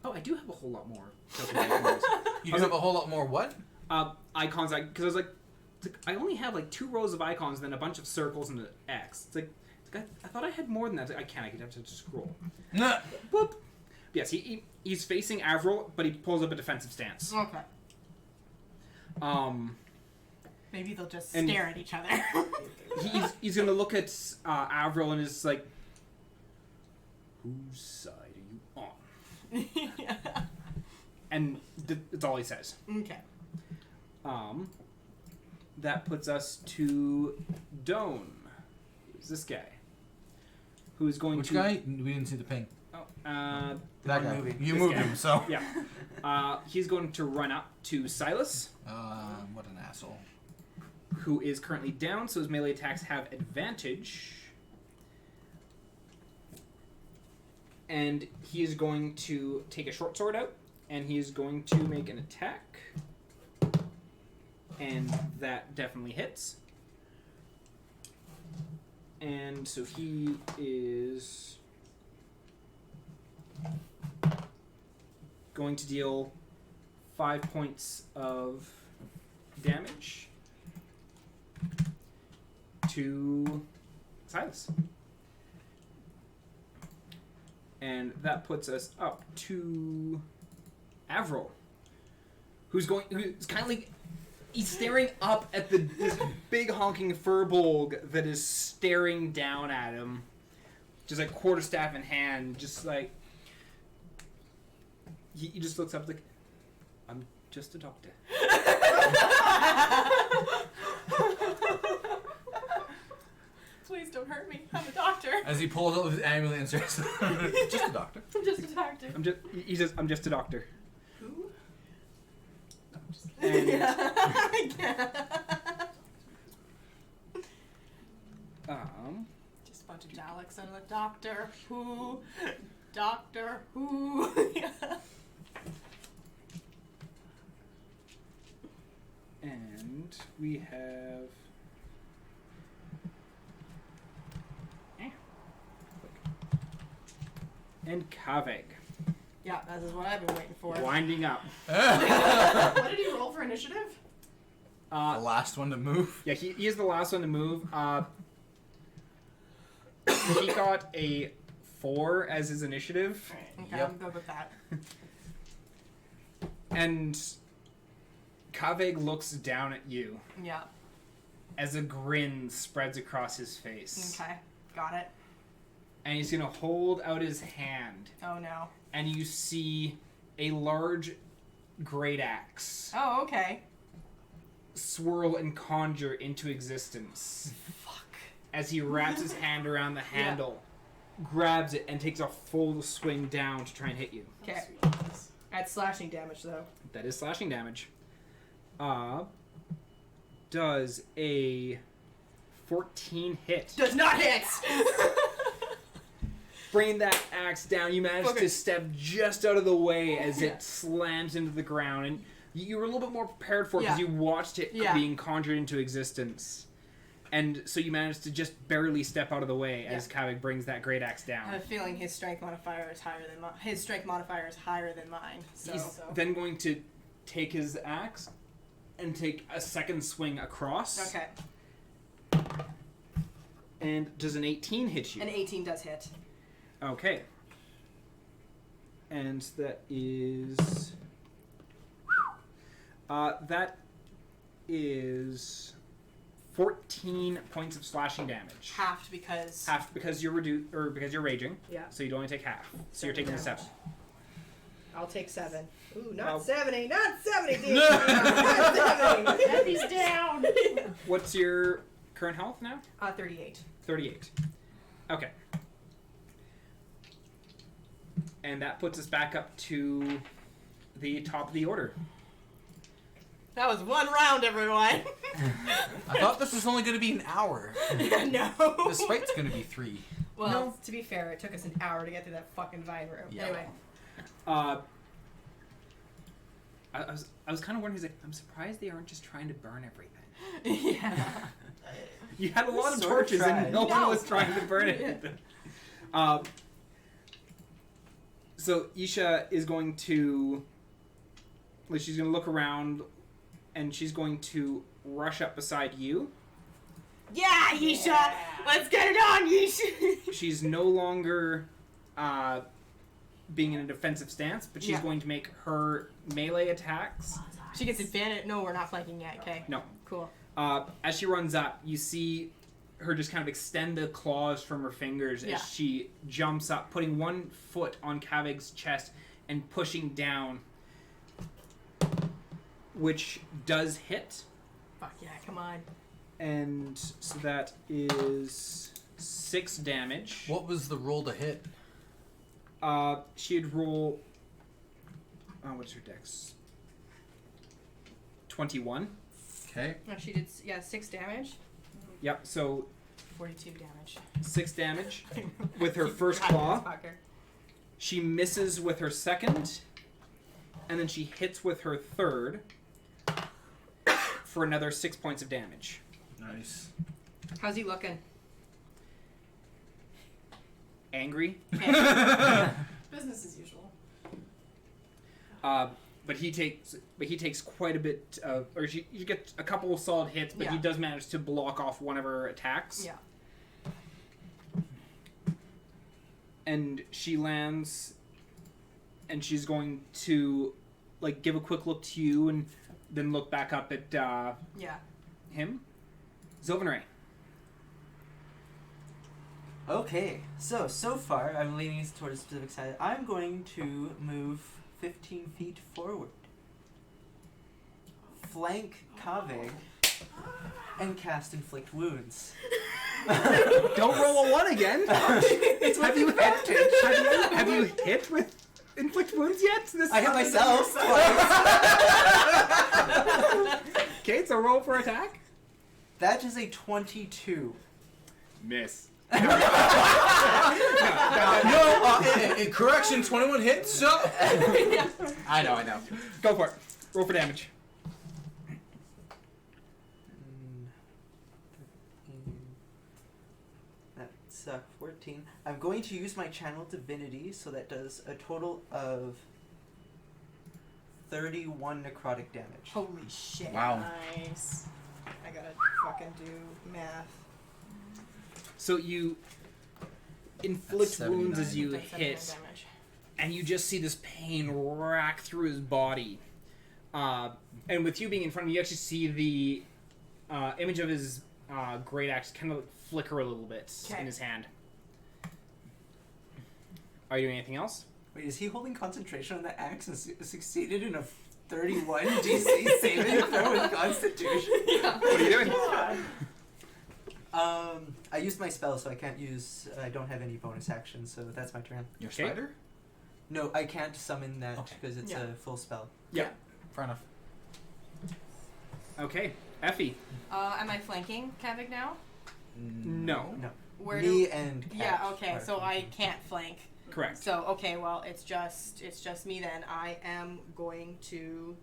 Speaker 1: Oh, I do have a whole lot more. icons.
Speaker 5: You have a whole lot more what?
Speaker 1: Icons, because I was like, it's like, I only have like 2 rows of icons, and then a bunch of circles and an X. It's like I thought I had more than that. I can't. I could have to scroll.
Speaker 5: Nah.
Speaker 1: Boop. Yes, he's facing Avril, but he pulls up a defensive stance.
Speaker 2: Okay.
Speaker 7: Maybe they'll just
Speaker 1: And-
Speaker 7: stare at each other.
Speaker 1: He's gonna look at Avril and is like, whose side are you on? And that's all he says.
Speaker 2: Okay.
Speaker 1: That puts us to Doan. Who's this guy? Who's going
Speaker 5: Which
Speaker 1: to?
Speaker 5: guy? We didn't see the ping.
Speaker 1: Oh,
Speaker 5: That
Speaker 4: One
Speaker 5: guy.
Speaker 4: movie.
Speaker 5: You
Speaker 1: This
Speaker 5: moved
Speaker 1: guy.
Speaker 5: him, so.
Speaker 1: yeah. He's going to run up to Silas,
Speaker 5: What an asshole.
Speaker 1: who is currently down, so his melee attacks have advantage. And he is going to take a short sword out, and he is going to make an attack. And that definitely hits. And so he is going to deal 5 points of damage to Silas. And that puts us up to Avril, who's kind of like, he's staring up at this big honking furbolg that is staring down at him, just like quarterstaff in hand, just like he just looks up like, I'm just a doctor.
Speaker 7: Please don't hurt me. I'm a doctor.
Speaker 5: As he pulls out his amulet and says, just a doctor.
Speaker 7: I'm just a doctor.
Speaker 1: I'm just a doctor.
Speaker 3: Who?
Speaker 1: And
Speaker 7: Just a bunch of Daleks and the Doctor Who. Doctor Who.
Speaker 1: and we have and Kaveg
Speaker 2: Yeah, that is what I've been waiting for.
Speaker 1: winding up.
Speaker 3: What did he roll for initiative?
Speaker 5: The last one to move.
Speaker 1: Yeah, he is the last one to move. He got a 4 as his initiative,
Speaker 2: Okay,
Speaker 5: Yep.
Speaker 2: I'm good with that.
Speaker 1: and Kaveg looks down at you
Speaker 2: Yeah.
Speaker 1: as a grin spreads across his face.
Speaker 2: Okay. Got it.
Speaker 1: And he's gonna hold out his hand,
Speaker 2: Oh no.
Speaker 1: and you see a large great axe
Speaker 2: Oh, okay.
Speaker 1: swirl and conjure into existence.
Speaker 2: Fuck.
Speaker 1: As he wraps his hand around the handle, grabs it, and takes a full swing down to try and hit you.
Speaker 2: Okay. That's slashing damage though.
Speaker 1: That is slashing damage. Does a 14 hit?
Speaker 2: Does not hit!
Speaker 1: bringing that axe down, you manage to step just out of the way as it slams into the ground, and you were a little bit more prepared for it because you watched it being conjured into existence. And so you managed to just barely step out of the way as Kavik brings that great axe down.
Speaker 2: I have a feeling his strength modifier is higher than mine. So.
Speaker 1: He's then going to take his axe and take a second swing across.
Speaker 2: Okay.
Speaker 1: And does an 18 hit you?
Speaker 2: An 18 does hit.
Speaker 1: Okay. And that is... that is 14 points of slashing damage.
Speaker 2: Halved because
Speaker 1: you're because you're raging.
Speaker 2: Yeah.
Speaker 1: So you'd only take half. So you're taking the 7.
Speaker 2: I'll take 7. Ooh,
Speaker 1: Wow.
Speaker 2: 70, not 70, dude. Not 70.
Speaker 3: He's down.
Speaker 1: What's your current health now?
Speaker 2: 38.
Speaker 1: 38. Okay. And that puts us back up to the top of the order.
Speaker 2: That was one round, everyone.
Speaker 5: I thought this was only going to be an hour.
Speaker 2: No.
Speaker 5: This fight's going to be 3.
Speaker 2: Well, to be fair, it took us an hour to get through that fucking vine room.
Speaker 5: Yeah.
Speaker 2: Anyway.
Speaker 1: I was kind of wondering, I'm surprised they aren't just trying to burn everything.
Speaker 2: Yeah.
Speaker 1: You had a lot of
Speaker 4: Sort of
Speaker 1: torches and
Speaker 4: tried.
Speaker 1: no one was trying to burn anything. So Isha is going to, she's going to look around and she's going to rush up beside you.
Speaker 2: Yeah, Yisha! Let's get it on, Yisha!
Speaker 1: She's no longer being in a defensive stance, but she's going to make her melee attacks.
Speaker 2: She gets advantage. No, we're not flanking yet, okay?
Speaker 1: No.
Speaker 2: Cool.
Speaker 1: As she runs up, you see her just kind of extend the claws from her fingers as she jumps up, putting one foot on Kavig's chest and pushing down, which does hit.
Speaker 2: Fuck yeah, come on.
Speaker 1: And so that is 6 damage.
Speaker 5: What was the roll to hit?
Speaker 1: She'd roll... what's her dex? 21.
Speaker 5: Okay.
Speaker 2: No, she did, 6 damage.
Speaker 1: Yep, so
Speaker 2: 42 damage.
Speaker 1: 6 damage with her first claw. She misses with her second, and then she hits with her third for another 6 points of damage.
Speaker 5: Nice.
Speaker 2: How's he looking?
Speaker 1: Angry.
Speaker 3: Business as usual.
Speaker 1: But he takes quite a bit of, or you get a couple of solid hits, but he does manage to block off one of her attacks.
Speaker 2: Yeah.
Speaker 1: And she lands, and she's going to, give a quick look to you, and then look back up at him. Zelkanea.
Speaker 4: Okay, so far I'm leaning towards a specific side. I'm going to move 15 feet forward, flank Kavig, and cast Inflict Wounds.
Speaker 1: Don't roll a 1 again.
Speaker 4: It's with advantage.
Speaker 1: Have you hit with Inflict Wounds yet?
Speaker 4: I hit myself.
Speaker 1: Okay, so roll for attack.
Speaker 4: That is a 22.
Speaker 1: Miss.
Speaker 5: No, correction, 21 hits, so... I know.
Speaker 1: Go for it. Roll for damage.
Speaker 4: 13. That's 14. I'm going to use my Channel Divinity, so that does a total of 31 necrotic damage.
Speaker 2: Holy shit.
Speaker 5: Wow.
Speaker 2: Nice. I gotta fucking do math.
Speaker 1: So you inflict
Speaker 5: That's
Speaker 1: wounds as
Speaker 5: 79.
Speaker 1: you
Speaker 2: That's 79
Speaker 1: hit,
Speaker 2: damage.
Speaker 1: and you just see this pain rack through his body. And with you being in front of him, you actually see the image of his great axe kind of flicker a little bit in his hand. Are you doing anything else?
Speaker 4: Wait, is he holding concentration on the axe and succeeded in a 31 DC saving throw with Constitution?
Speaker 1: What are you doing?
Speaker 4: I used my spell, so I can't use. I don't have any bonus actions, so that's my turn.
Speaker 5: Your
Speaker 1: Okay.
Speaker 5: spider?
Speaker 4: No, I can't summon that
Speaker 5: Okay.
Speaker 4: because it's a full spell.
Speaker 1: Yep.
Speaker 5: Fair enough.
Speaker 1: Okay. Effie.
Speaker 2: Am I flanking Kavik now?
Speaker 1: No.
Speaker 4: No.
Speaker 2: Where
Speaker 4: Me
Speaker 2: do?
Speaker 4: and Kat
Speaker 2: Yeah. Okay.
Speaker 4: are
Speaker 2: So I
Speaker 4: flanking.
Speaker 2: can't flank.
Speaker 1: Correct.
Speaker 2: So okay. Well, it's just me then. I am going to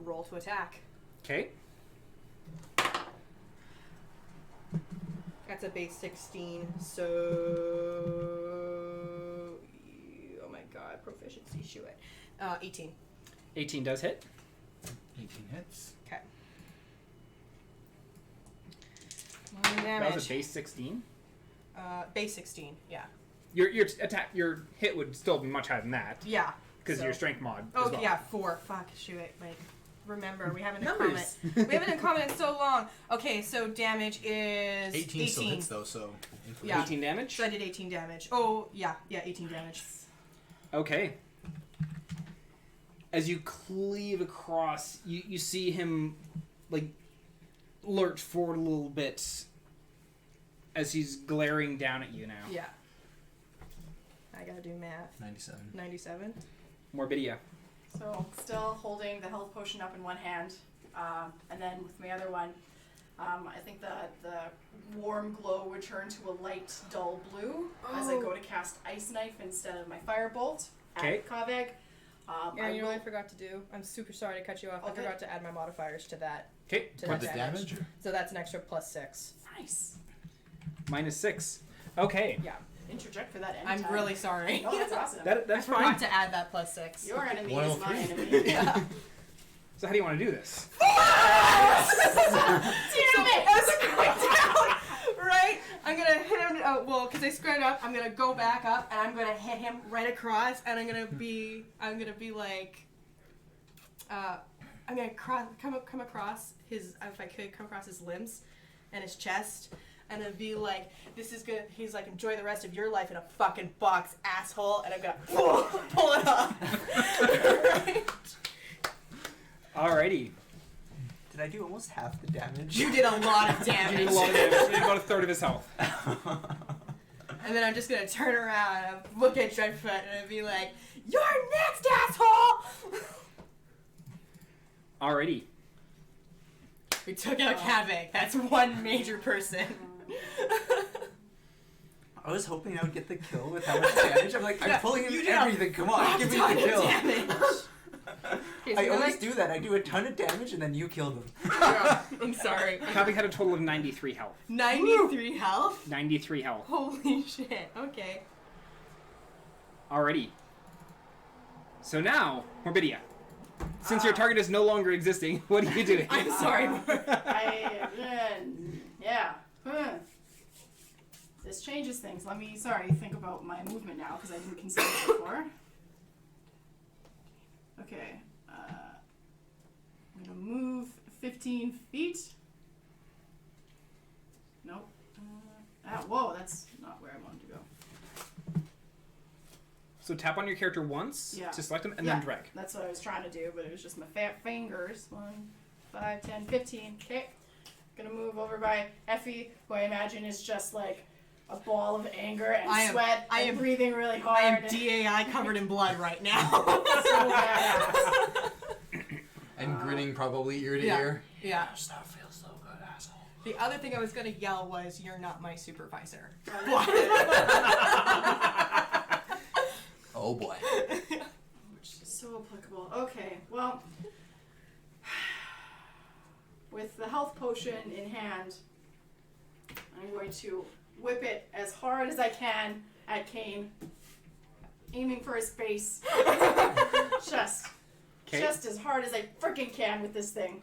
Speaker 2: roll to attack.
Speaker 1: Okay.
Speaker 2: That's a base 16. So oh my god, proficiency. Shoot it. 18.
Speaker 1: 18 does hit.
Speaker 5: 18 hits.
Speaker 2: Okay. One
Speaker 1: That
Speaker 2: damage.
Speaker 1: was a base 16.
Speaker 2: Base 16. Yeah.
Speaker 1: Your hit would still be much higher than that
Speaker 2: Yeah.
Speaker 1: because
Speaker 2: So-
Speaker 1: your strength mod.
Speaker 2: Oh
Speaker 1: as well.
Speaker 2: yeah, 4. Fuck, shoot it. Like, remember we haven't
Speaker 1: Numbers.
Speaker 2: we haven't in common in so long. Okay, so damage is
Speaker 5: 18 still hits though, so.
Speaker 2: Yeah.
Speaker 1: 18 damage.
Speaker 2: So I did 18 damage. Oh yeah, 18 damage.
Speaker 1: Okay. As you cleave across, you see him like lurch forward a little bit as he's glaring down at you now.
Speaker 2: Yeah. I gotta do math.
Speaker 5: 97.
Speaker 2: 97.
Speaker 1: Morbidia.
Speaker 3: So still holding the health potion up in one hand, and then with my other one, I think the warm glow would turn to a light dull blue as I go to cast Ice Knife instead of my Firebolt
Speaker 1: Okay.
Speaker 3: at Kaveg.
Speaker 2: Yeah, you know what I
Speaker 3: will-
Speaker 2: forgot to do? I'm super sorry to cut you off. I
Speaker 3: Okay.
Speaker 2: forgot to add my modifiers to that.
Speaker 1: Okay.
Speaker 2: To
Speaker 5: For
Speaker 2: that
Speaker 5: the damage? Or?
Speaker 2: So that's an extra +6.
Speaker 3: Nice.
Speaker 1: -6. Okay.
Speaker 2: Yeah.
Speaker 3: Interject for that
Speaker 2: I'm
Speaker 3: anytime.
Speaker 2: really sorry.
Speaker 3: No, that's awesome.
Speaker 2: I
Speaker 1: That's
Speaker 2: forgot
Speaker 1: fine.
Speaker 2: to add that +6.
Speaker 3: Your enemy
Speaker 5: One
Speaker 3: is
Speaker 5: of
Speaker 3: my
Speaker 5: three.
Speaker 3: enemy.
Speaker 2: Yeah.
Speaker 1: So how do you want to do this?
Speaker 2: Damn it! As I'm going down, right? I'm gonna hit him. Well, because I squared up, I'm gonna go back up and I'm gonna hit him right across, and I'm gonna be like, I'm gonna come across his, if I could, come across his limbs and his chest, and it'd be like, this is good. He's like, enjoy the rest of your life in a fucking box, asshole, and I'm gonna pull it off. Right?
Speaker 1: Alrighty.
Speaker 4: Did I do almost half the damage?
Speaker 2: You did a lot of
Speaker 1: You
Speaker 2: damage.
Speaker 1: did a lot of damage. You did about a third of his health.
Speaker 2: And then I'm just gonna turn around and look at Dreadfoot and I'd be like, "You're next, asshole!"
Speaker 1: Alrighty.
Speaker 2: We took out Kavik. That's one major person.
Speaker 4: I was hoping I would get the kill with how much damage. I'm like,
Speaker 2: Yeah,
Speaker 4: I'm pulling
Speaker 2: you
Speaker 4: in
Speaker 2: did a
Speaker 4: everything. Come on, give me
Speaker 2: ton
Speaker 4: the
Speaker 2: of
Speaker 4: kill.
Speaker 2: damage. Okay, so
Speaker 4: I
Speaker 2: you're
Speaker 4: always
Speaker 2: like,
Speaker 4: do that. I do a ton of damage and then you kill them.
Speaker 2: Yeah, I'm sorry.
Speaker 1: Kavik had a total of 93 health.
Speaker 2: 93 health?
Speaker 1: 93 health.
Speaker 2: Holy shit. Okay.
Speaker 1: Alrighty. So now, Morbidia. Since your target is no longer existing, what are you doing?
Speaker 2: I'm sorry.
Speaker 3: Yeah. This changes things. Let me, think about my movement now because I didn't consider it before. Okay. I'm gonna move 15 feet. Nope. Whoa, that's not where I wanted to go.
Speaker 1: So tap on your character once
Speaker 3: Yeah.
Speaker 1: to select him, and
Speaker 3: Yeah.
Speaker 1: then drag.
Speaker 3: That's what I was trying to do, but it was just my fat fingers. 1, 5, 10, 15. Okay. Gonna move over by Effie, who I imagine is just like a ball of anger and sweat. I am breathing really hard.
Speaker 2: I am DAI covered in blood right now.
Speaker 3: So bad.
Speaker 5: And grinning probably ear to
Speaker 2: Yeah.
Speaker 5: ear.
Speaker 2: Yeah.
Speaker 5: Gosh, that feels so good, asshole.
Speaker 2: The other thing I was gonna yell was, "You're not my supervisor."
Speaker 5: Oh boy.
Speaker 3: Which is so applicable. Okay, well, with the health potion in hand, I'm going to whip it as hard as I can at Kane, aiming for his face. Just as hard as I freaking can with this thing.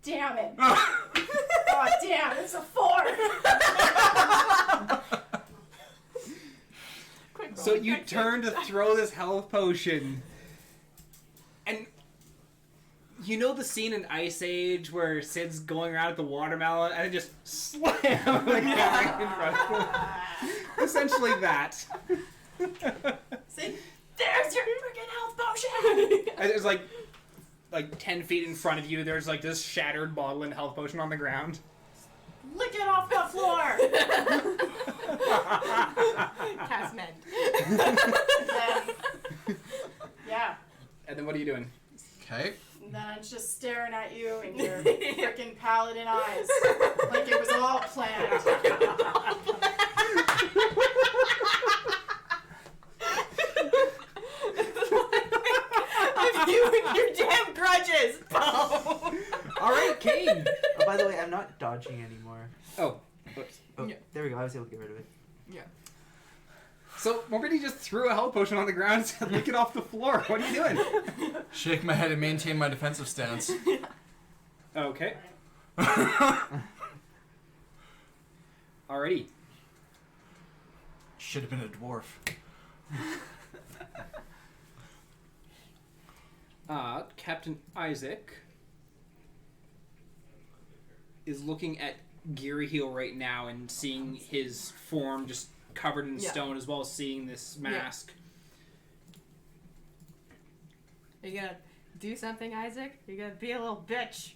Speaker 3: Damn it. Oh, damn, it's a 4.
Speaker 1: So you turn to throw this health potion, and you know the scene in Ice Age where Sid's going around at the watermelon and it just slam the guy in front of him? Essentially that.
Speaker 3: See? There's your freaking health potion!
Speaker 1: And there's like 10 feet in front of you, there's like this shattered bottle and health potion on the ground.
Speaker 3: Lick it off the floor!
Speaker 2: Cast mend.
Speaker 3: Yeah.
Speaker 1: And then what are you doing?
Speaker 5: Okay.
Speaker 3: And then I'm just staring at you in your freaking paladin eyes. Like it was all planned.
Speaker 2: I'm you and your damn grudges, Bo.
Speaker 1: Alright, Kane.
Speaker 4: Oh, by the way, I'm not dodging anymore.
Speaker 1: Oh, oops.
Speaker 4: Oh,
Speaker 2: Yeah.
Speaker 4: there we go. I was able to get rid of it.
Speaker 2: Yeah.
Speaker 1: So, Morbidy just threw a health potion on the ground and said, lick it off the floor. What are you doing?
Speaker 5: Shake my head and maintain my defensive stance.
Speaker 1: Okay. Alrighty.
Speaker 5: Should have been a dwarf.
Speaker 1: Captain Isaac is looking at Geary Heel right now and seeing his form just covered in stone, as well as seeing this mask.
Speaker 2: Are you gonna do something, Isaac? You're gonna be a little bitch.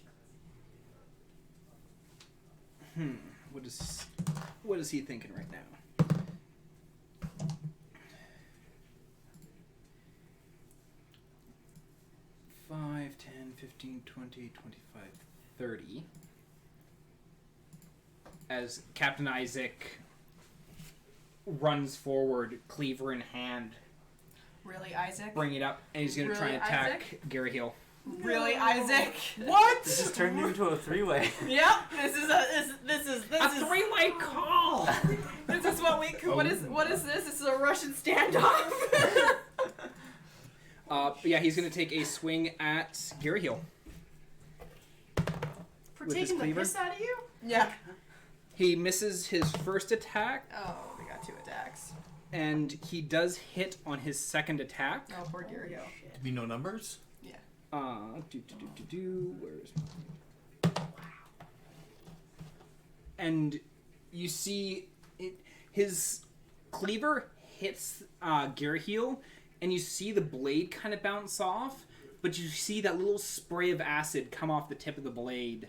Speaker 1: What is he thinking right now? 5, 10, 15, 20, 25, 30. As Captain Isaac runs forward, cleaver in hand,
Speaker 2: Really, Isaac?
Speaker 1: bring it up, and he's going to try and
Speaker 2: Really,
Speaker 1: attack Geary Heel.
Speaker 2: Really, Isaac? What?
Speaker 4: This just turned into a three-way.
Speaker 2: Yep. This is
Speaker 1: A three-way call!
Speaker 2: This is what we. What is this? This is a Russian standoff.
Speaker 1: But yeah, he's going to take a swing at Geary Heel.
Speaker 3: For
Speaker 1: With his
Speaker 3: taking the
Speaker 1: cleaver?
Speaker 3: piss out of you?
Speaker 2: Yeah.
Speaker 1: He misses his first attack,
Speaker 2: Oh, we got 2 attacks.
Speaker 1: and he does hit on his second attack.
Speaker 2: Oh, poor Gary.
Speaker 5: Do we know numbers?
Speaker 1: Where's and you see his cleaver hits Geary Heel, and you see the blade kind of bounce off, but you see that little spray of acid come off the tip of the blade,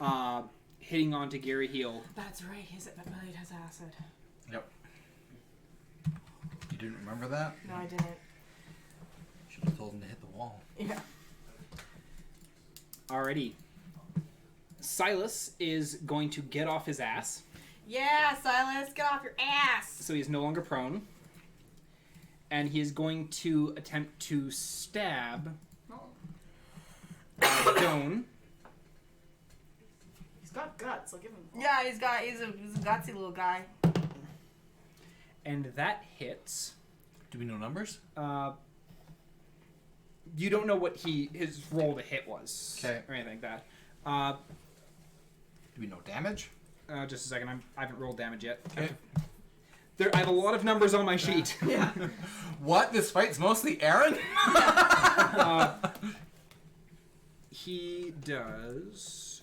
Speaker 2: Okay.
Speaker 1: hitting onto Geary Heel.
Speaker 2: That's right. The blade has acid.
Speaker 5: Yep. You didn't remember that?
Speaker 2: No, I didn't.
Speaker 5: Should have told him to hit the wall.
Speaker 2: Yeah.
Speaker 1: Alrighty. Silas is going to get off his ass,
Speaker 2: Yeah, Silas, get off your ass.
Speaker 1: so he's no longer prone. And he is going to attempt to stab Doan.
Speaker 3: He's got guts. I'll give him.
Speaker 2: Yeah, he's a gutsy little guy.
Speaker 1: And that hits.
Speaker 5: Do we know numbers?
Speaker 1: You don't know what his roll to hit was.
Speaker 5: Okay.
Speaker 1: Or anything like that.
Speaker 5: Do we know damage?
Speaker 1: Just a second. I haven't rolled damage yet.
Speaker 5: Okay.
Speaker 1: I have a lot of numbers on my sheet.
Speaker 2: Yeah.
Speaker 5: What? This fight's mostly Aaron?
Speaker 1: He does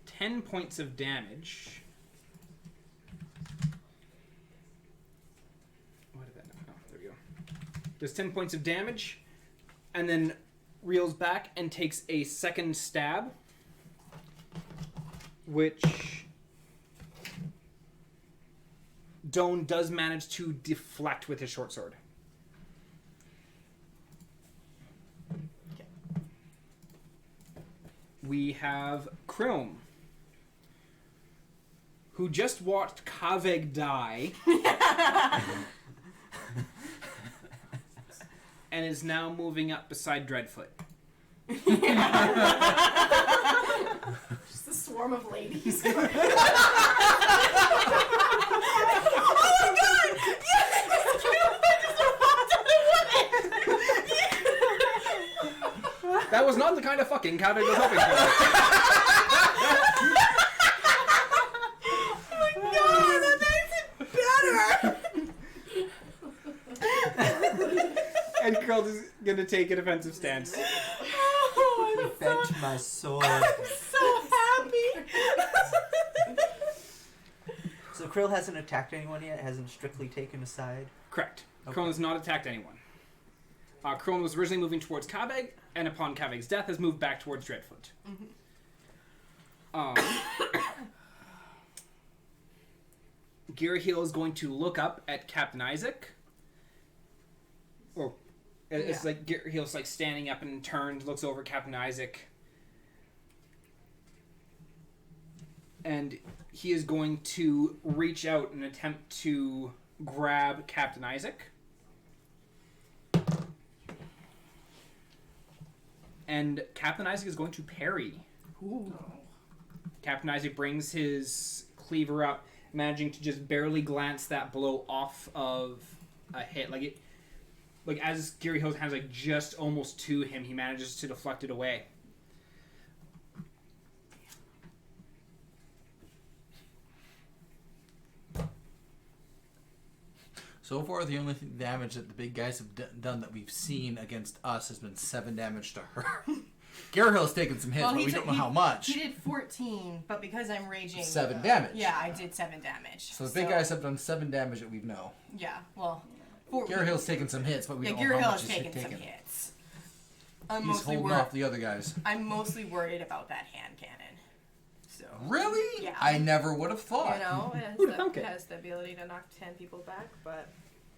Speaker 1: 10 points of damage. What did that know? Oh, there we go. Does 10 points of damage, and then reels back and takes a second stab, which Doan does manage to deflect with his short sword.
Speaker 2: Okay.
Speaker 1: We have Chrome, who just watched Kaveg die and is now moving up beside Dreadfoot.
Speaker 3: Just a swarm of ladies.
Speaker 2: Oh my god! Yes!
Speaker 1: That was not the kind of fucking Kaveg was hoping for.
Speaker 2: Oh my god, that makes it better!
Speaker 1: And Curl is gonna take a defensive stance.
Speaker 2: Oh, I'm
Speaker 4: Bench my sword.
Speaker 2: so happy!
Speaker 4: So Krill hasn't attacked anyone yet? Hasn't strictly taken a side?
Speaker 1: Correct.
Speaker 4: Okay.
Speaker 1: Krillin has not attacked anyone. Krillin was originally moving towards Kaveg, and upon Kaveg's death has moved back towards Dreadfoot. Geary Heel is going to look up at Captain Isaac. Or It's like Gearheel's like standing up and turns, looks over at Captain Isaac, and he is going to reach out and attempt to grab Captain Isaac. And Captain Isaac is going to parry.
Speaker 2: Ooh.
Speaker 1: Captain Isaac brings his cleaver up, managing to just barely glance that blow off of a hit. Like as Gearheel's hands like just almost to him, he manages to deflect it away.
Speaker 5: So far, the only damage that the big guys have done that we've seen against us has been 7 damage to her. Gearhill's taken some hits, but we don't know how much.
Speaker 2: He did 14, but because I'm raging...
Speaker 5: 7 damage.
Speaker 2: Yeah, I did 7 damage.
Speaker 5: So the big guys have done 7 damage that we know.
Speaker 2: Yeah, well...
Speaker 5: Gearhill's taken some hits, but we don't know how
Speaker 2: Gearhill
Speaker 5: much
Speaker 2: has
Speaker 5: he's
Speaker 2: taken
Speaker 5: taken.
Speaker 2: some hits.
Speaker 5: He's holding off the other guys.
Speaker 2: I'm mostly worried about that hand cannon. So
Speaker 5: Really?
Speaker 2: Yeah.
Speaker 5: I never would have thought.
Speaker 2: You know,
Speaker 1: it
Speaker 2: has the ability to knock 10 people back, but...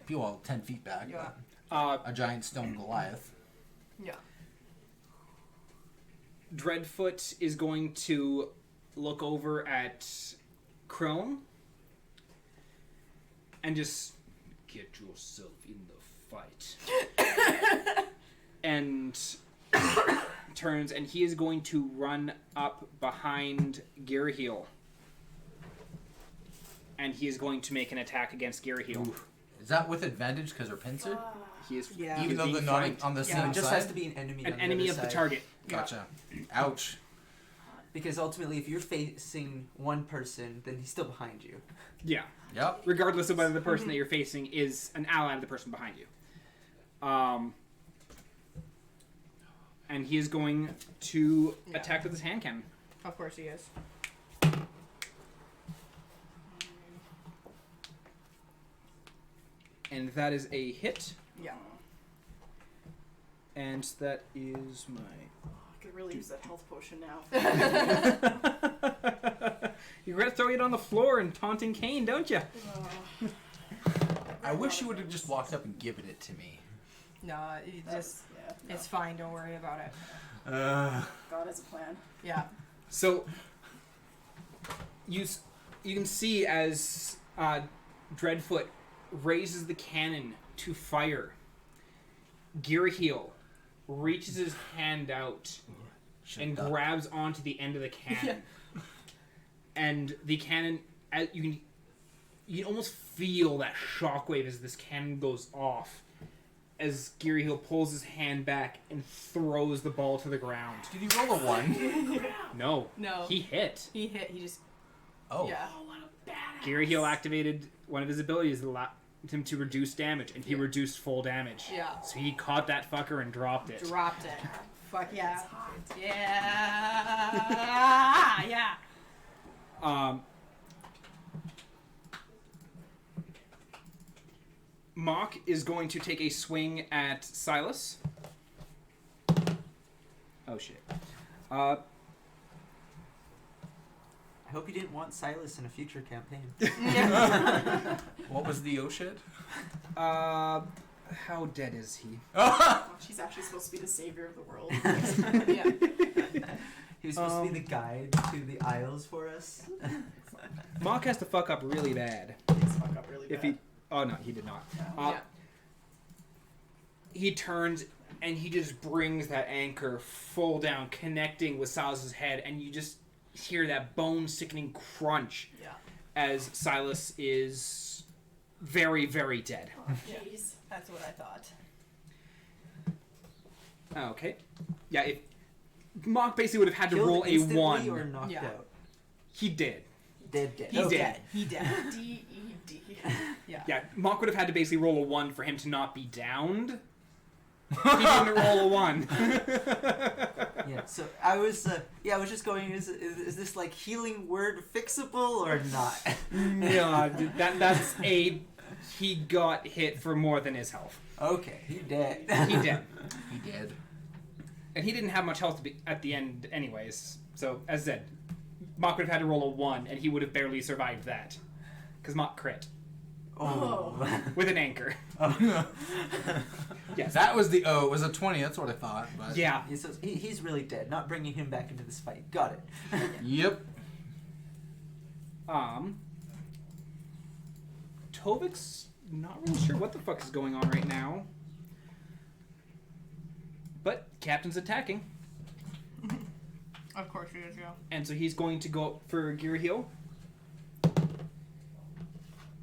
Speaker 5: Well, 10 feet back.
Speaker 2: Yeah.
Speaker 5: A giant stone Goliath.
Speaker 2: Yeah.
Speaker 1: Dreadfoot is going to look over at Crone and just get yourself in the fight. And turns, and he is going to run up behind Gearheel. And he is going to make an attack against Gearheel.
Speaker 5: Is that with advantage because her pincer?
Speaker 1: He is
Speaker 2: Yeah.
Speaker 5: Even though
Speaker 1: being
Speaker 5: they're not
Speaker 1: flanked.
Speaker 5: on the
Speaker 4: It
Speaker 5: same
Speaker 4: just
Speaker 5: side?
Speaker 4: has to be an enemy.
Speaker 1: An
Speaker 4: on
Speaker 1: enemy
Speaker 4: the
Speaker 1: of
Speaker 4: other
Speaker 1: the
Speaker 4: side.
Speaker 1: target.
Speaker 5: Gotcha. Ouch.
Speaker 4: Because ultimately, if you're facing one person, then he's still behind you.
Speaker 1: Yeah.
Speaker 5: Yep.
Speaker 1: Regardless of whether the person that you're facing is an ally of the person behind you. And he is going to attack with his hand cannon.
Speaker 2: Of course he is.
Speaker 1: And that is a hit.
Speaker 2: Yeah.
Speaker 1: And that is my...
Speaker 3: I could really use that health potion now.
Speaker 1: You're going to throw it on the floor and taunting Kane, don't you?
Speaker 5: I wish you would have just walked up and given it to me.
Speaker 2: No, it just...
Speaker 3: Yeah, no.
Speaker 2: It's fine, don't worry about it.
Speaker 3: God has a plan.
Speaker 2: Yeah.
Speaker 1: So, you can see as Dreadfoot raises the cannon to fire, Gearheel reaches his hand out and grabs onto the end of the cannon.
Speaker 2: Yeah.
Speaker 1: And the cannon, you can almost feel that shockwave as this cannon goes off, as Gearheel pulls his hand back and throws the ball to the ground.
Speaker 5: Did he roll a 1?
Speaker 1: No.
Speaker 2: No.
Speaker 1: He hit.
Speaker 2: He hit, he just...
Speaker 5: Oh.
Speaker 2: Yeah.
Speaker 3: Oh, what a badass.
Speaker 1: Gearheel activated one of his abilities that allowed him to reduce damage, and he reduced full damage.
Speaker 2: Yeah.
Speaker 1: So he caught that fucker and dropped it.
Speaker 2: Dropped it. Fuck yeah.
Speaker 3: That's hot.
Speaker 2: Yeah. Yeah.
Speaker 1: Mock is going to take a swing at Silas. Oh shit.
Speaker 4: I hope you didn't want Silas in a future campaign.
Speaker 5: What was the O shit?
Speaker 1: How dead is he?
Speaker 3: She's actually supposed to be the savior of the world.
Speaker 2: Yeah.
Speaker 4: He was supposed to be the guide to the Isles for us.
Speaker 1: Mock has to fuck up really bad.
Speaker 3: Things fuck up really bad.
Speaker 1: If he... Oh no, he did not.
Speaker 2: Yeah.
Speaker 1: He turns and he just brings that anchor full down, connecting with Silas's head, and you just hear that bone-sickening crunch
Speaker 2: Yeah.
Speaker 1: as Silas is very, very dead.
Speaker 3: Oh, jeez.
Speaker 2: That's what I thought.
Speaker 1: Okay. Yeah, if Mock basically would have had to
Speaker 4: Killed
Speaker 1: roll a
Speaker 4: instantly
Speaker 1: 1.
Speaker 4: or knocked
Speaker 2: Yeah.
Speaker 4: out?
Speaker 1: He did.
Speaker 4: Dead.
Speaker 1: He
Speaker 4: Okay.
Speaker 1: did.
Speaker 2: He did.
Speaker 3: D-E-D.
Speaker 2: Yeah.
Speaker 1: Yeah, Mock would have had to basically roll a 1 for him to not be downed. He didn't roll a 1.
Speaker 4: Yeah. So I was just going. Is this like healing word fixable or not?
Speaker 1: No, that's a... He got hit for more than his health.
Speaker 4: Okay, he dead.
Speaker 1: He did.
Speaker 5: He did.
Speaker 1: And he didn't have much health at the end anyways. So, as I said, Mock would have had to roll a 1, and he would have barely survived that. Because Mock crit.
Speaker 4: Oh.
Speaker 1: with an anchor.
Speaker 4: Oh.
Speaker 1: Yes.
Speaker 5: That was the O. It was a 20. That's what I thought. But
Speaker 1: Yeah.
Speaker 4: He's really dead. Not bringing him back into this fight. Got it.
Speaker 5: Yep.
Speaker 1: Tovik's not really sure what the fuck is going on right now. But Captain's attacking.
Speaker 2: Of course he is, yeah.
Speaker 1: And so he's going to go up for Gear Heal.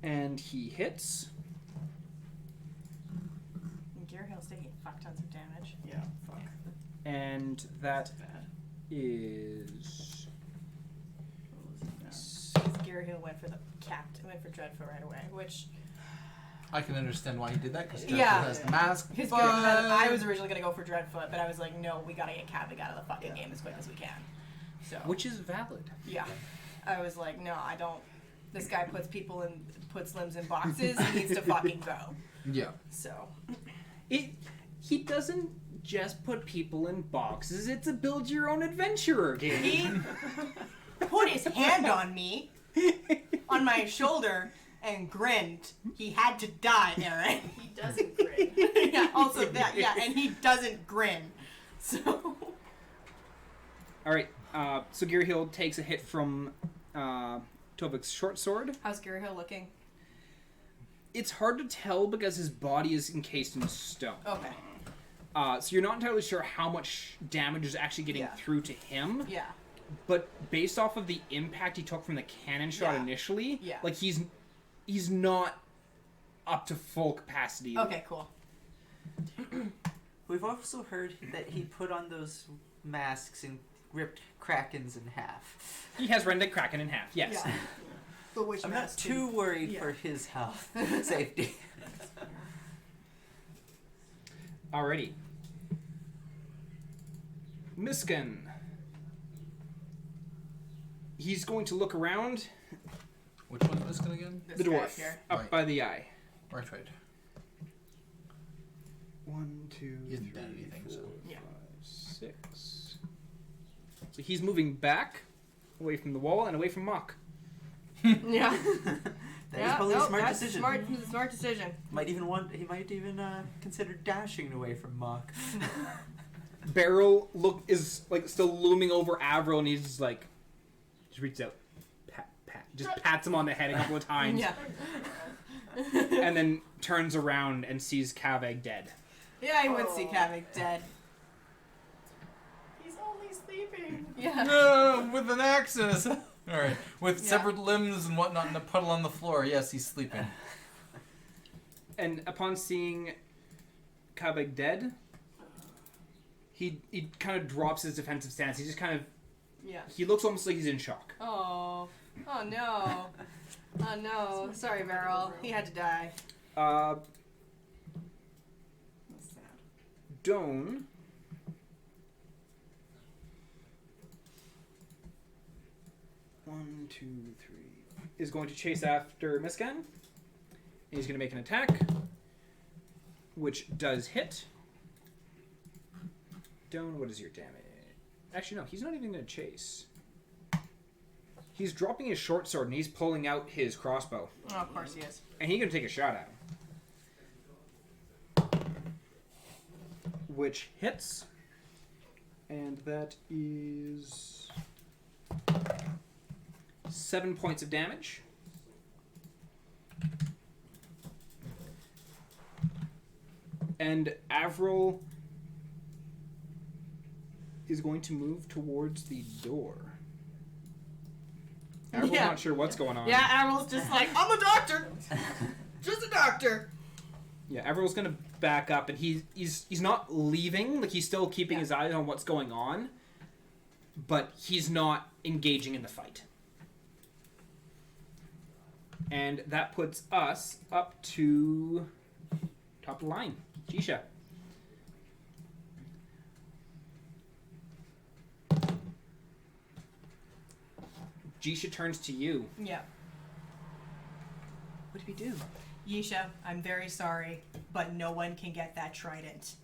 Speaker 1: And he hits.
Speaker 2: Gear Hill's taking fuck tons of damage.
Speaker 3: Yeah, fuck.
Speaker 1: And that
Speaker 3: Bad.
Speaker 1: is...
Speaker 2: Gear Hill went for the went for Dreadfoot right away, which
Speaker 5: I can understand why he did that because
Speaker 2: Yeah.
Speaker 5: has the mask.
Speaker 2: his
Speaker 5: but...
Speaker 2: I was originally gonna go for Dreadfoot, but I was like, no, we gotta get Kavik out of the fucking game as quick as we can. So
Speaker 1: Which is valid.
Speaker 2: yeah, I was like, no, I don't. This guy puts limbs in boxes. He needs to fucking go.
Speaker 5: Yeah.
Speaker 2: So
Speaker 1: He doesn't just put people in boxes. It's a build your own adventurer game.
Speaker 2: he put his hand on me, on my shoulder, and grinned. He had to die, Aaron.
Speaker 3: He doesn't grin.
Speaker 2: Yeah, also that, yeah, and he doesn't grin. So
Speaker 1: All right. So Gear Heal takes a hit from Tovik's short sword.
Speaker 2: how's Gear Hill looking?
Speaker 1: It's hard to tell because his body is encased in stone.
Speaker 2: Okay.
Speaker 1: So you're not entirely sure how much damage is actually getting
Speaker 2: Yeah.
Speaker 1: through to him.
Speaker 2: Yeah.
Speaker 1: But based off of the impact he took from the cannon shot
Speaker 2: Yeah.
Speaker 1: initially,
Speaker 2: Yeah.
Speaker 1: like he's not up to full capacity.
Speaker 2: Okay, cool.
Speaker 4: We've also heard that he put on those masks and ripped Krakens in half.
Speaker 1: He has rendered Kraken in half. Yes.
Speaker 2: Yeah. But which
Speaker 4: I'm not
Speaker 2: mask
Speaker 4: too worried
Speaker 2: Yeah.
Speaker 4: for his health safety.
Speaker 1: Alrighty. Miskin. He's going to look around
Speaker 5: Which one is this going again?
Speaker 2: This
Speaker 1: the
Speaker 2: guy
Speaker 1: dwarf
Speaker 2: here.
Speaker 1: up
Speaker 5: Right.
Speaker 1: by the eye.
Speaker 5: Right.
Speaker 1: 1, 2,
Speaker 5: He hasn't done anything, so.
Speaker 1: 4,
Speaker 2: Yeah.
Speaker 1: 5, 6. So he's moving back, away from the wall and away from Mock.
Speaker 2: Yeah.
Speaker 4: That is probably a smart
Speaker 2: that's
Speaker 4: decision.
Speaker 2: Smart decision.
Speaker 4: He might even consider dashing away from Mock.
Speaker 1: Beryl is like still looming over Avril, and he's just like, just reaches out, just pats him on the head a couple of times,
Speaker 2: Yeah.
Speaker 1: and then turns around and sees Kavag dead.
Speaker 2: Yeah, he would see Kavik dead.
Speaker 3: He's only sleeping.
Speaker 2: Yeah.
Speaker 5: No, with an axis. All right, with
Speaker 2: Yeah.
Speaker 5: severed limbs and whatnot, and a puddle on the floor. Yes, he's sleeping.
Speaker 1: And upon seeing Kavag dead, he kind of drops his defensive stance. He just kind of
Speaker 2: Yeah.
Speaker 1: he looks almost like he's in shock.
Speaker 2: Oh. Oh no. Oh no. Sorry, Meryl. He had to die.
Speaker 1: Doan.
Speaker 3: That's sad.
Speaker 1: One, two, three. Is going to chase after Miskan. He's going to make an attack, which does hit. Doan, what is your damage? Actually, no, he's not even going to chase. He's dropping his short sword and he's pulling out his crossbow.
Speaker 2: Oh, of course he is.
Speaker 1: And he's going to take a shot at him. Which hits. And that is 7 points of damage. And Avril is going to move towards the door. Avril's
Speaker 2: Yeah.
Speaker 1: not sure what's going on.
Speaker 2: Yeah, Avril's just like, I'm a doctor. Just a doctor.
Speaker 1: Yeah, Avril's gonna back up, and he's not leaving. Like he's still keeping
Speaker 2: Yeah.
Speaker 1: his eyes on what's going on, but he's not engaging in the fight. And that puts us up to top of the line, Jisha. Jisha turns to you.
Speaker 2: Yeah.
Speaker 1: What did we do?
Speaker 2: Yisha, I'm very sorry, but no one can get that trident.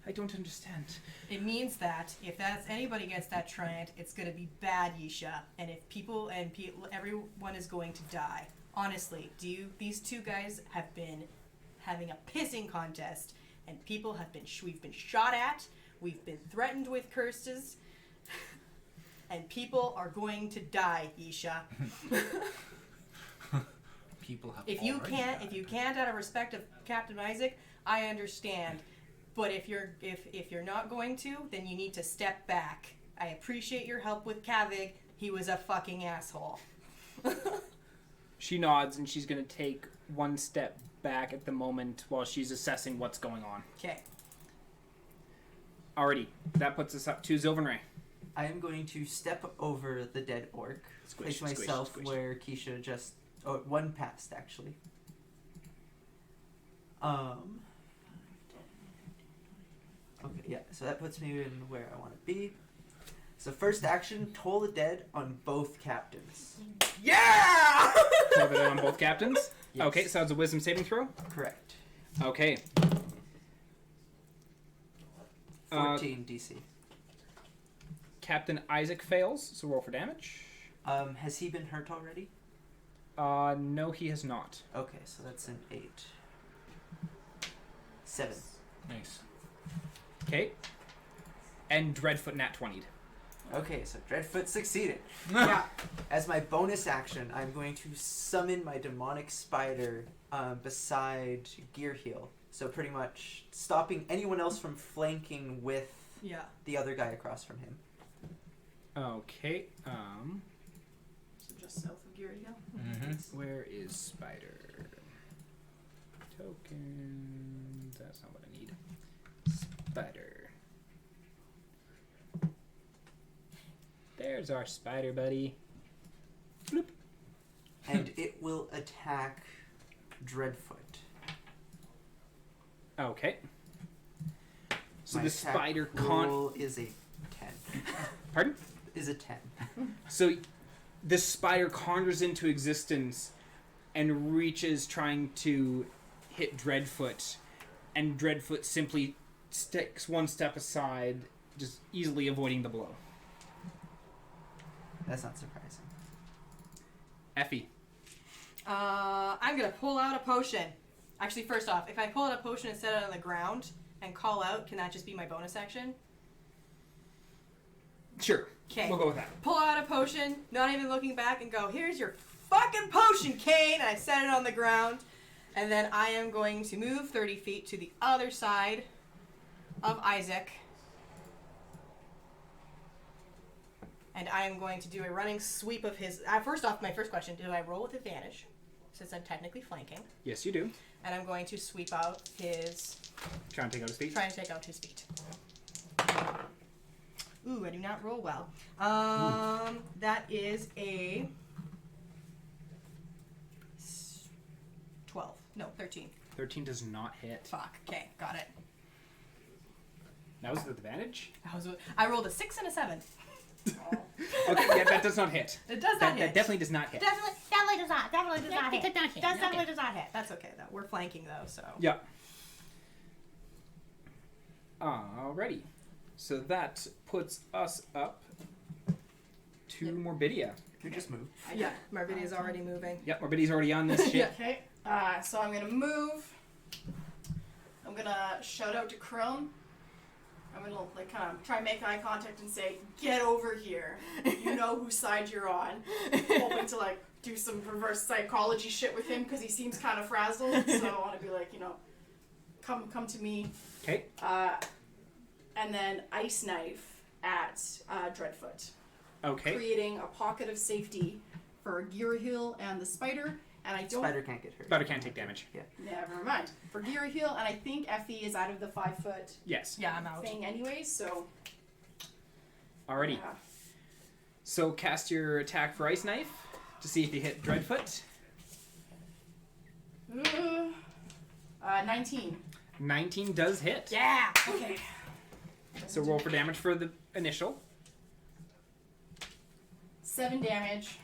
Speaker 1: I don't understand.
Speaker 2: It means that if anybody gets that trident, it's gonna be bad, Yisha. And if everyone is going to die. Honestly, these two guys have been having a pissing contest, and we've been shot at, we've been threatened with curses, and people are going to die, Yisha.
Speaker 5: People have
Speaker 2: If you
Speaker 5: already died.
Speaker 2: can't out of respect of Captain Isaac, I understand. But if you're not going to, then you need to step back. I appreciate your help with Kavig. He was a fucking asshole.
Speaker 1: She nods, and she's going to take one step back at the moment while she's assessing what's going on.
Speaker 2: Okay.
Speaker 1: Alrighty, that puts us up to Zilvenray.
Speaker 4: I am going to step over the dead orc,
Speaker 1: Squish,
Speaker 4: place
Speaker 1: squish,
Speaker 4: myself
Speaker 1: squish.
Speaker 4: where Keisha just... Oh, one passed, actually. Okay, yeah, so that puts me in where I want to be. So first action, toll the dead on both captains.
Speaker 2: Yeah!
Speaker 1: So that on both captains?
Speaker 4: Yes.
Speaker 1: Okay, so it's a wisdom saving throw?
Speaker 4: Correct.
Speaker 1: Okay.
Speaker 4: 14 DC.
Speaker 1: Captain Isaac fails, so roll for damage.
Speaker 4: Has he been hurt already?
Speaker 1: No, he has not.
Speaker 4: Okay, so that's an 8. 7.
Speaker 5: Nice.
Speaker 1: Okay. And Dreadfoot nat 20'd.
Speaker 4: Okay, so Dreadfoot succeeded.
Speaker 2: Yeah.
Speaker 4: As my bonus action, I'm going to summon my demonic spider beside Gear Heel. So pretty much stopping anyone else from flanking with
Speaker 2: Yeah.
Speaker 4: the other guy across from him.
Speaker 1: Okay,
Speaker 3: So just south of Geary Hill.
Speaker 5: Mm-hmm.
Speaker 1: where is Spider? Tokens. That's not what I need. Spider. There's our spider buddy. Bloop.
Speaker 4: And it will attack Dreadfoot.
Speaker 1: Okay. So
Speaker 4: My
Speaker 1: the
Speaker 4: attack
Speaker 1: spider
Speaker 4: roll is a 10.
Speaker 1: Pardon?
Speaker 4: Is a 10.
Speaker 1: So the spider conjures into existence and reaches trying to hit Dreadfoot, and Dreadfoot simply sticks one step aside, just easily avoiding the blow.
Speaker 4: That's not surprising.
Speaker 1: Effie.
Speaker 2: I'm gonna pull out a potion. Actually, first off, if I pull out a potion and set it on the ground and call out, can that just be my bonus action?
Speaker 1: Sure.
Speaker 2: 'Kay.
Speaker 1: We'll go with that.
Speaker 2: Pull out a potion, not even looking back, and go, here's your fucking potion, Kane! And I set it on the ground. And then I am going to move 30 feet to the other side of Isaac. And I am going to do a running sweep of his... first off, my first question, do I roll with advantage? Since I'm technically flanking.
Speaker 1: Yes, you do.
Speaker 2: And I'm going to sweep out his...
Speaker 1: Trying to take out his feet.
Speaker 2: Trying to take out his feet. Ooh, I do not roll well. That is a 12. No, 13.
Speaker 1: 13 does not hit.
Speaker 2: Fuck. Okay, got it.
Speaker 1: That was with advantage?
Speaker 2: I rolled a 6 and a 7.
Speaker 1: Okay, yeah, that does not hit.
Speaker 2: It does
Speaker 1: That
Speaker 2: not hit.
Speaker 1: definitely does not hit.
Speaker 2: Definitely does not. Definitely does not hit. Definitely does not hit. That's okay though. We're flanking though, so.
Speaker 1: Yeah. Alrighty. So that puts us up to Morbidia.
Speaker 4: You just moved.
Speaker 2: Yeah, Marvidi is already moving.
Speaker 1: Yep, Morbidia's already on this shit.
Speaker 3: Okay, so I'm gonna move. I'm gonna shout out to Crone. I'm gonna like kind of try and make eye contact and say, "Get over here. You know whose side you're on." Hoping to like do some reverse psychology shit with him because he seems kind of frazzled. So I want to be like, come to me.
Speaker 1: Okay.
Speaker 3: And then ice knife at Dreadfoot,
Speaker 1: Okay.
Speaker 3: creating a pocket of safety for Gearhill and the spider. And I don't.
Speaker 4: Spider can't get hurt.
Speaker 1: Spider can't take damage.
Speaker 3: Never mind. For Gearhill, and I think Effie is out of the 5-foot
Speaker 1: Yes.
Speaker 2: Yeah, I'm out.
Speaker 3: thing anyway. So.
Speaker 1: Alrighty.
Speaker 3: Yeah.
Speaker 1: So cast your attack for Ice Knife to see if you hit Dreadfoot.
Speaker 3: 19.
Speaker 1: 19 does hit.
Speaker 2: Yeah.
Speaker 3: Okay.
Speaker 1: So roll for damage for the initial.
Speaker 3: 7 damage,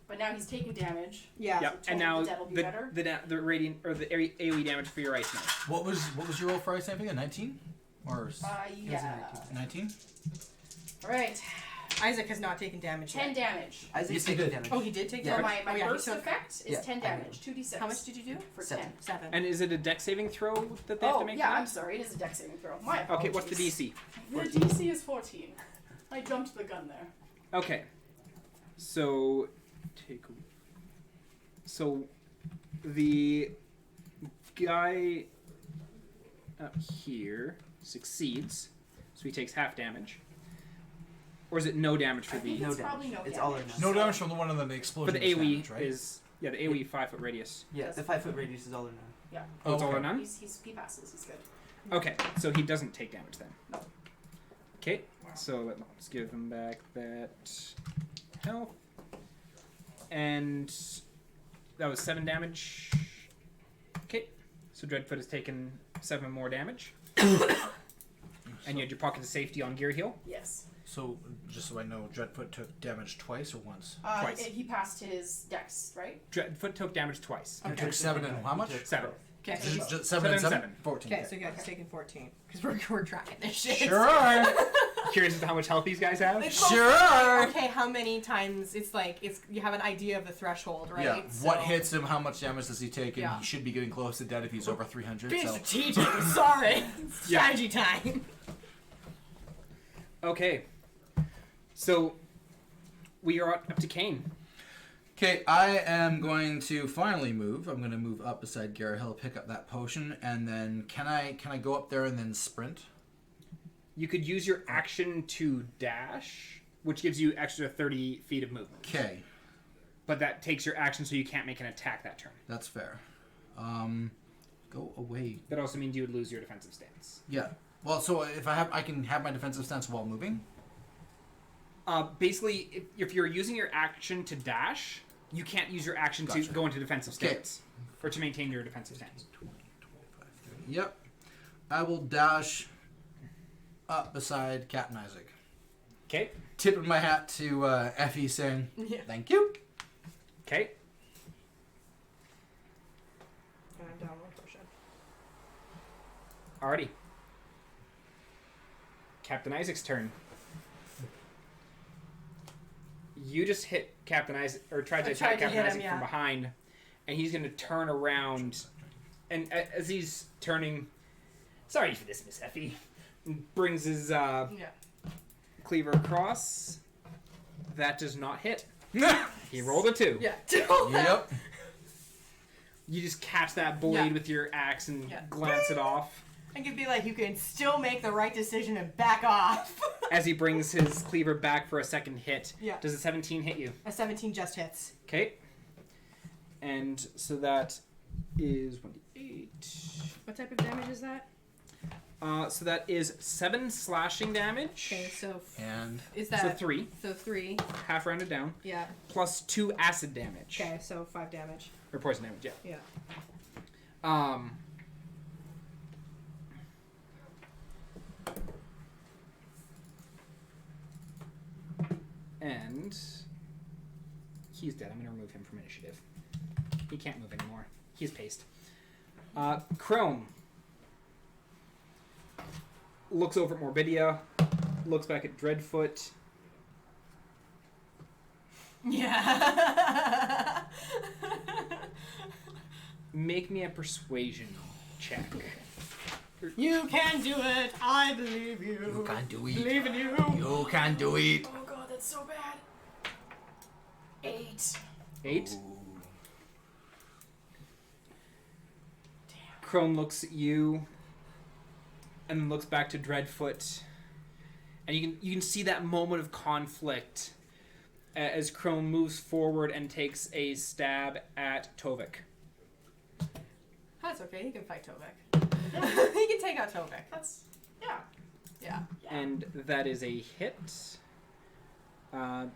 Speaker 3: but now he's taking damage.
Speaker 2: Yeah.
Speaker 1: Yep.
Speaker 3: So
Speaker 1: And now
Speaker 3: that'll be better.
Speaker 1: the radiant or the AoE damage for your Ice Knife.
Speaker 5: What was your roll for ice again? 19? Or
Speaker 3: Yeah.
Speaker 5: 19?
Speaker 3: Alright.
Speaker 2: Isaac has not taken damage
Speaker 3: 10
Speaker 2: yet.
Speaker 3: damage.
Speaker 4: Isaac's
Speaker 5: Yes, he
Speaker 4: taking
Speaker 5: did.
Speaker 4: damage.
Speaker 2: Oh, he did take
Speaker 3: So
Speaker 2: damage?
Speaker 3: my
Speaker 2: oh, yeah,
Speaker 3: burst
Speaker 2: he took
Speaker 3: effect is
Speaker 4: Yeah,
Speaker 3: 10
Speaker 4: I know.
Speaker 3: damage. 2d6.
Speaker 2: How much did you do?
Speaker 3: For
Speaker 4: 7.
Speaker 3: 10.
Speaker 2: 7.
Speaker 1: And is it a dex saving throw that they have
Speaker 3: Oh,
Speaker 1: to make?
Speaker 3: yeah,
Speaker 1: for
Speaker 3: I'm
Speaker 1: that?
Speaker 3: sorry. It is a dex saving throw. My apologies.
Speaker 1: Okay, what's the DC?
Speaker 3: The DC is 14. I jumped the gun there.
Speaker 1: Okay. So So the guy up here succeeds, so he takes half damage. Or is it no damage for
Speaker 3: I think
Speaker 1: the
Speaker 4: No
Speaker 3: it's probably
Speaker 4: damage.
Speaker 3: no
Speaker 4: It's all or
Speaker 3: damage.
Speaker 4: none.
Speaker 5: No damage from the one on the explosion.
Speaker 1: for the AoE
Speaker 5: damage, right?
Speaker 1: is the AoE 5-foot radius.
Speaker 4: Yeah, the 5-foot radius is all or none.
Speaker 1: Oh, it's all or
Speaker 5: okay.
Speaker 1: none?
Speaker 3: He passes. He's good.
Speaker 1: Okay, so he doesn't take damage then.
Speaker 3: No.
Speaker 1: Okay, so let's give him back that health. And that was 7 damage. Okay, so Dreadfoot has taken 7 more damage. And you had your pocket of safety on Gear Heal.
Speaker 3: Yes.
Speaker 5: So, just so I know, Dreadfoot took damage twice or once?
Speaker 1: Twice.
Speaker 3: He passed his dex, right?
Speaker 1: Dreadfoot took damage twice.
Speaker 5: He took 7 and how much?
Speaker 1: 7.
Speaker 2: Okay,
Speaker 5: Just 7
Speaker 1: 7
Speaker 5: and
Speaker 1: and
Speaker 5: 7?
Speaker 1: 7.
Speaker 5: 14.
Speaker 2: okay, so you guys have taken 14. Because we're tracking this shit.
Speaker 5: Sure are.
Speaker 1: Curious as to how much health these guys have?
Speaker 2: It's
Speaker 5: Sure.
Speaker 2: like, okay, how many times? It's like you have an idea of the threshold, right?
Speaker 5: Yeah.
Speaker 2: So,
Speaker 5: What hits him? How much damage does he take? And
Speaker 2: Yeah.
Speaker 5: he should be getting close to dead if he's over 300.
Speaker 2: Being
Speaker 5: So.
Speaker 2: strategic. Sorry.
Speaker 1: Yeah.
Speaker 2: Strategy time.
Speaker 1: Okay. So, we are up to Kane.
Speaker 5: Okay, I am going to finally move. I'm going to move up beside Gary Hill, pick up that potion, and then can I go up there and then sprint?
Speaker 1: You could use your action to dash, which gives you extra 30 feet of movement.
Speaker 5: Okay,
Speaker 1: But that takes your action, so you can't make an attack that turn.
Speaker 5: that's fair. Go away.
Speaker 1: That also means you would lose your defensive stance.
Speaker 5: Yeah. Well, so if I can have my defensive stance while moving.
Speaker 1: Basically, if you're using your action to dash, you can't use your action to
Speaker 5: Gotcha.
Speaker 1: go into defensive
Speaker 5: Okay.
Speaker 1: stance. Or to maintain your defensive stance.
Speaker 5: 20, 25, 30. Yep. I will dash up beside Captain Isaac.
Speaker 1: Okay.
Speaker 5: Tipping my hat to Effie saying,
Speaker 2: Yeah.
Speaker 5: thank you.
Speaker 1: Okay.
Speaker 2: I'm down one potion.
Speaker 1: Alrighty. Captain Isaac's turn. You just hit Captain Isaac, or tried to
Speaker 2: I
Speaker 1: attack
Speaker 2: tried to
Speaker 1: Captain
Speaker 2: hit him,
Speaker 1: Isaac
Speaker 2: yeah.
Speaker 1: from behind, and he's going to turn around. And as he's turning, sorry for this, Miss Effie, and brings his
Speaker 2: Yeah.
Speaker 1: cleaver across. That does not hit. He rolled a 2.
Speaker 2: Yeah.
Speaker 5: Yep.
Speaker 1: You just catch that blade
Speaker 2: Yeah.
Speaker 1: with your axe and
Speaker 2: Yeah.
Speaker 1: glance it off.
Speaker 2: I could be like, you can still make the right decision and back off.
Speaker 1: As he brings his cleaver back for a second hit.
Speaker 2: Yeah.
Speaker 1: Does a 17 hit you?
Speaker 2: A 17 just hits.
Speaker 1: Okay. And so that is 1d8.
Speaker 6: What type of damage is that?
Speaker 1: So that is 7 slashing damage.
Speaker 6: Okay, so
Speaker 5: And
Speaker 2: Is
Speaker 1: So
Speaker 2: that
Speaker 1: 3,
Speaker 6: so 3.
Speaker 1: half rounded down,
Speaker 6: Yeah.
Speaker 1: plus 2 acid damage.
Speaker 6: Okay, so 5 damage.
Speaker 1: Or poison damage, yeah.
Speaker 6: Yeah.
Speaker 1: And he's dead. I'm going to remove him from initiative. He can't move anymore. He's paced. Chrome looks over at Morbidia, looks back at Dreadfoot.
Speaker 2: Yeah.
Speaker 1: Make me a persuasion check.
Speaker 2: You can do it. I believe you.
Speaker 5: you can do it.
Speaker 2: Believe in you.
Speaker 5: You can do it.
Speaker 3: Oh god, that's so bad. 8.
Speaker 1: 8.
Speaker 5: Ooh.
Speaker 1: Chrome looks at you and then looks back to Dreadfoot. And you can see that moment of conflict as Chrome moves forward and takes a stab at Tovik.
Speaker 2: That's okay. He can fight Tovik. He can take out Tovik.
Speaker 3: That's yeah.
Speaker 2: Yeah.
Speaker 3: Yeah.
Speaker 1: And that is a hit. And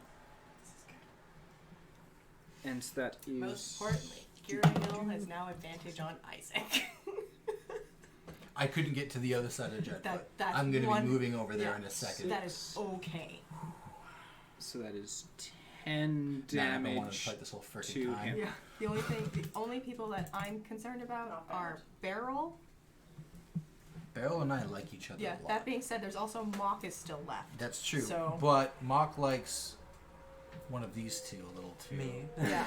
Speaker 1: so that is...
Speaker 2: Most importantly, Giriel has now advantage on Isaac.
Speaker 5: I couldn't get to the other side of Jet.
Speaker 2: That's
Speaker 5: I'm going to be
Speaker 2: one-
Speaker 5: moving over there
Speaker 2: yeah.
Speaker 5: in a second.
Speaker 2: That is okay.
Speaker 1: So that is 10
Speaker 5: Nah, I don't want to
Speaker 1: damage.
Speaker 5: fight this whole
Speaker 1: to
Speaker 5: freaking time.
Speaker 1: him.
Speaker 2: Yeah. The only people that I'm concerned about
Speaker 3: Not bad.
Speaker 2: are Beryl
Speaker 5: Beryl and I like each other
Speaker 2: Yeah.
Speaker 5: a lot.
Speaker 2: That being said, there's also Mock is still left.
Speaker 5: That's true.
Speaker 2: So-
Speaker 5: But Mock likes one of these two a little too.
Speaker 4: Me.
Speaker 2: Yeah.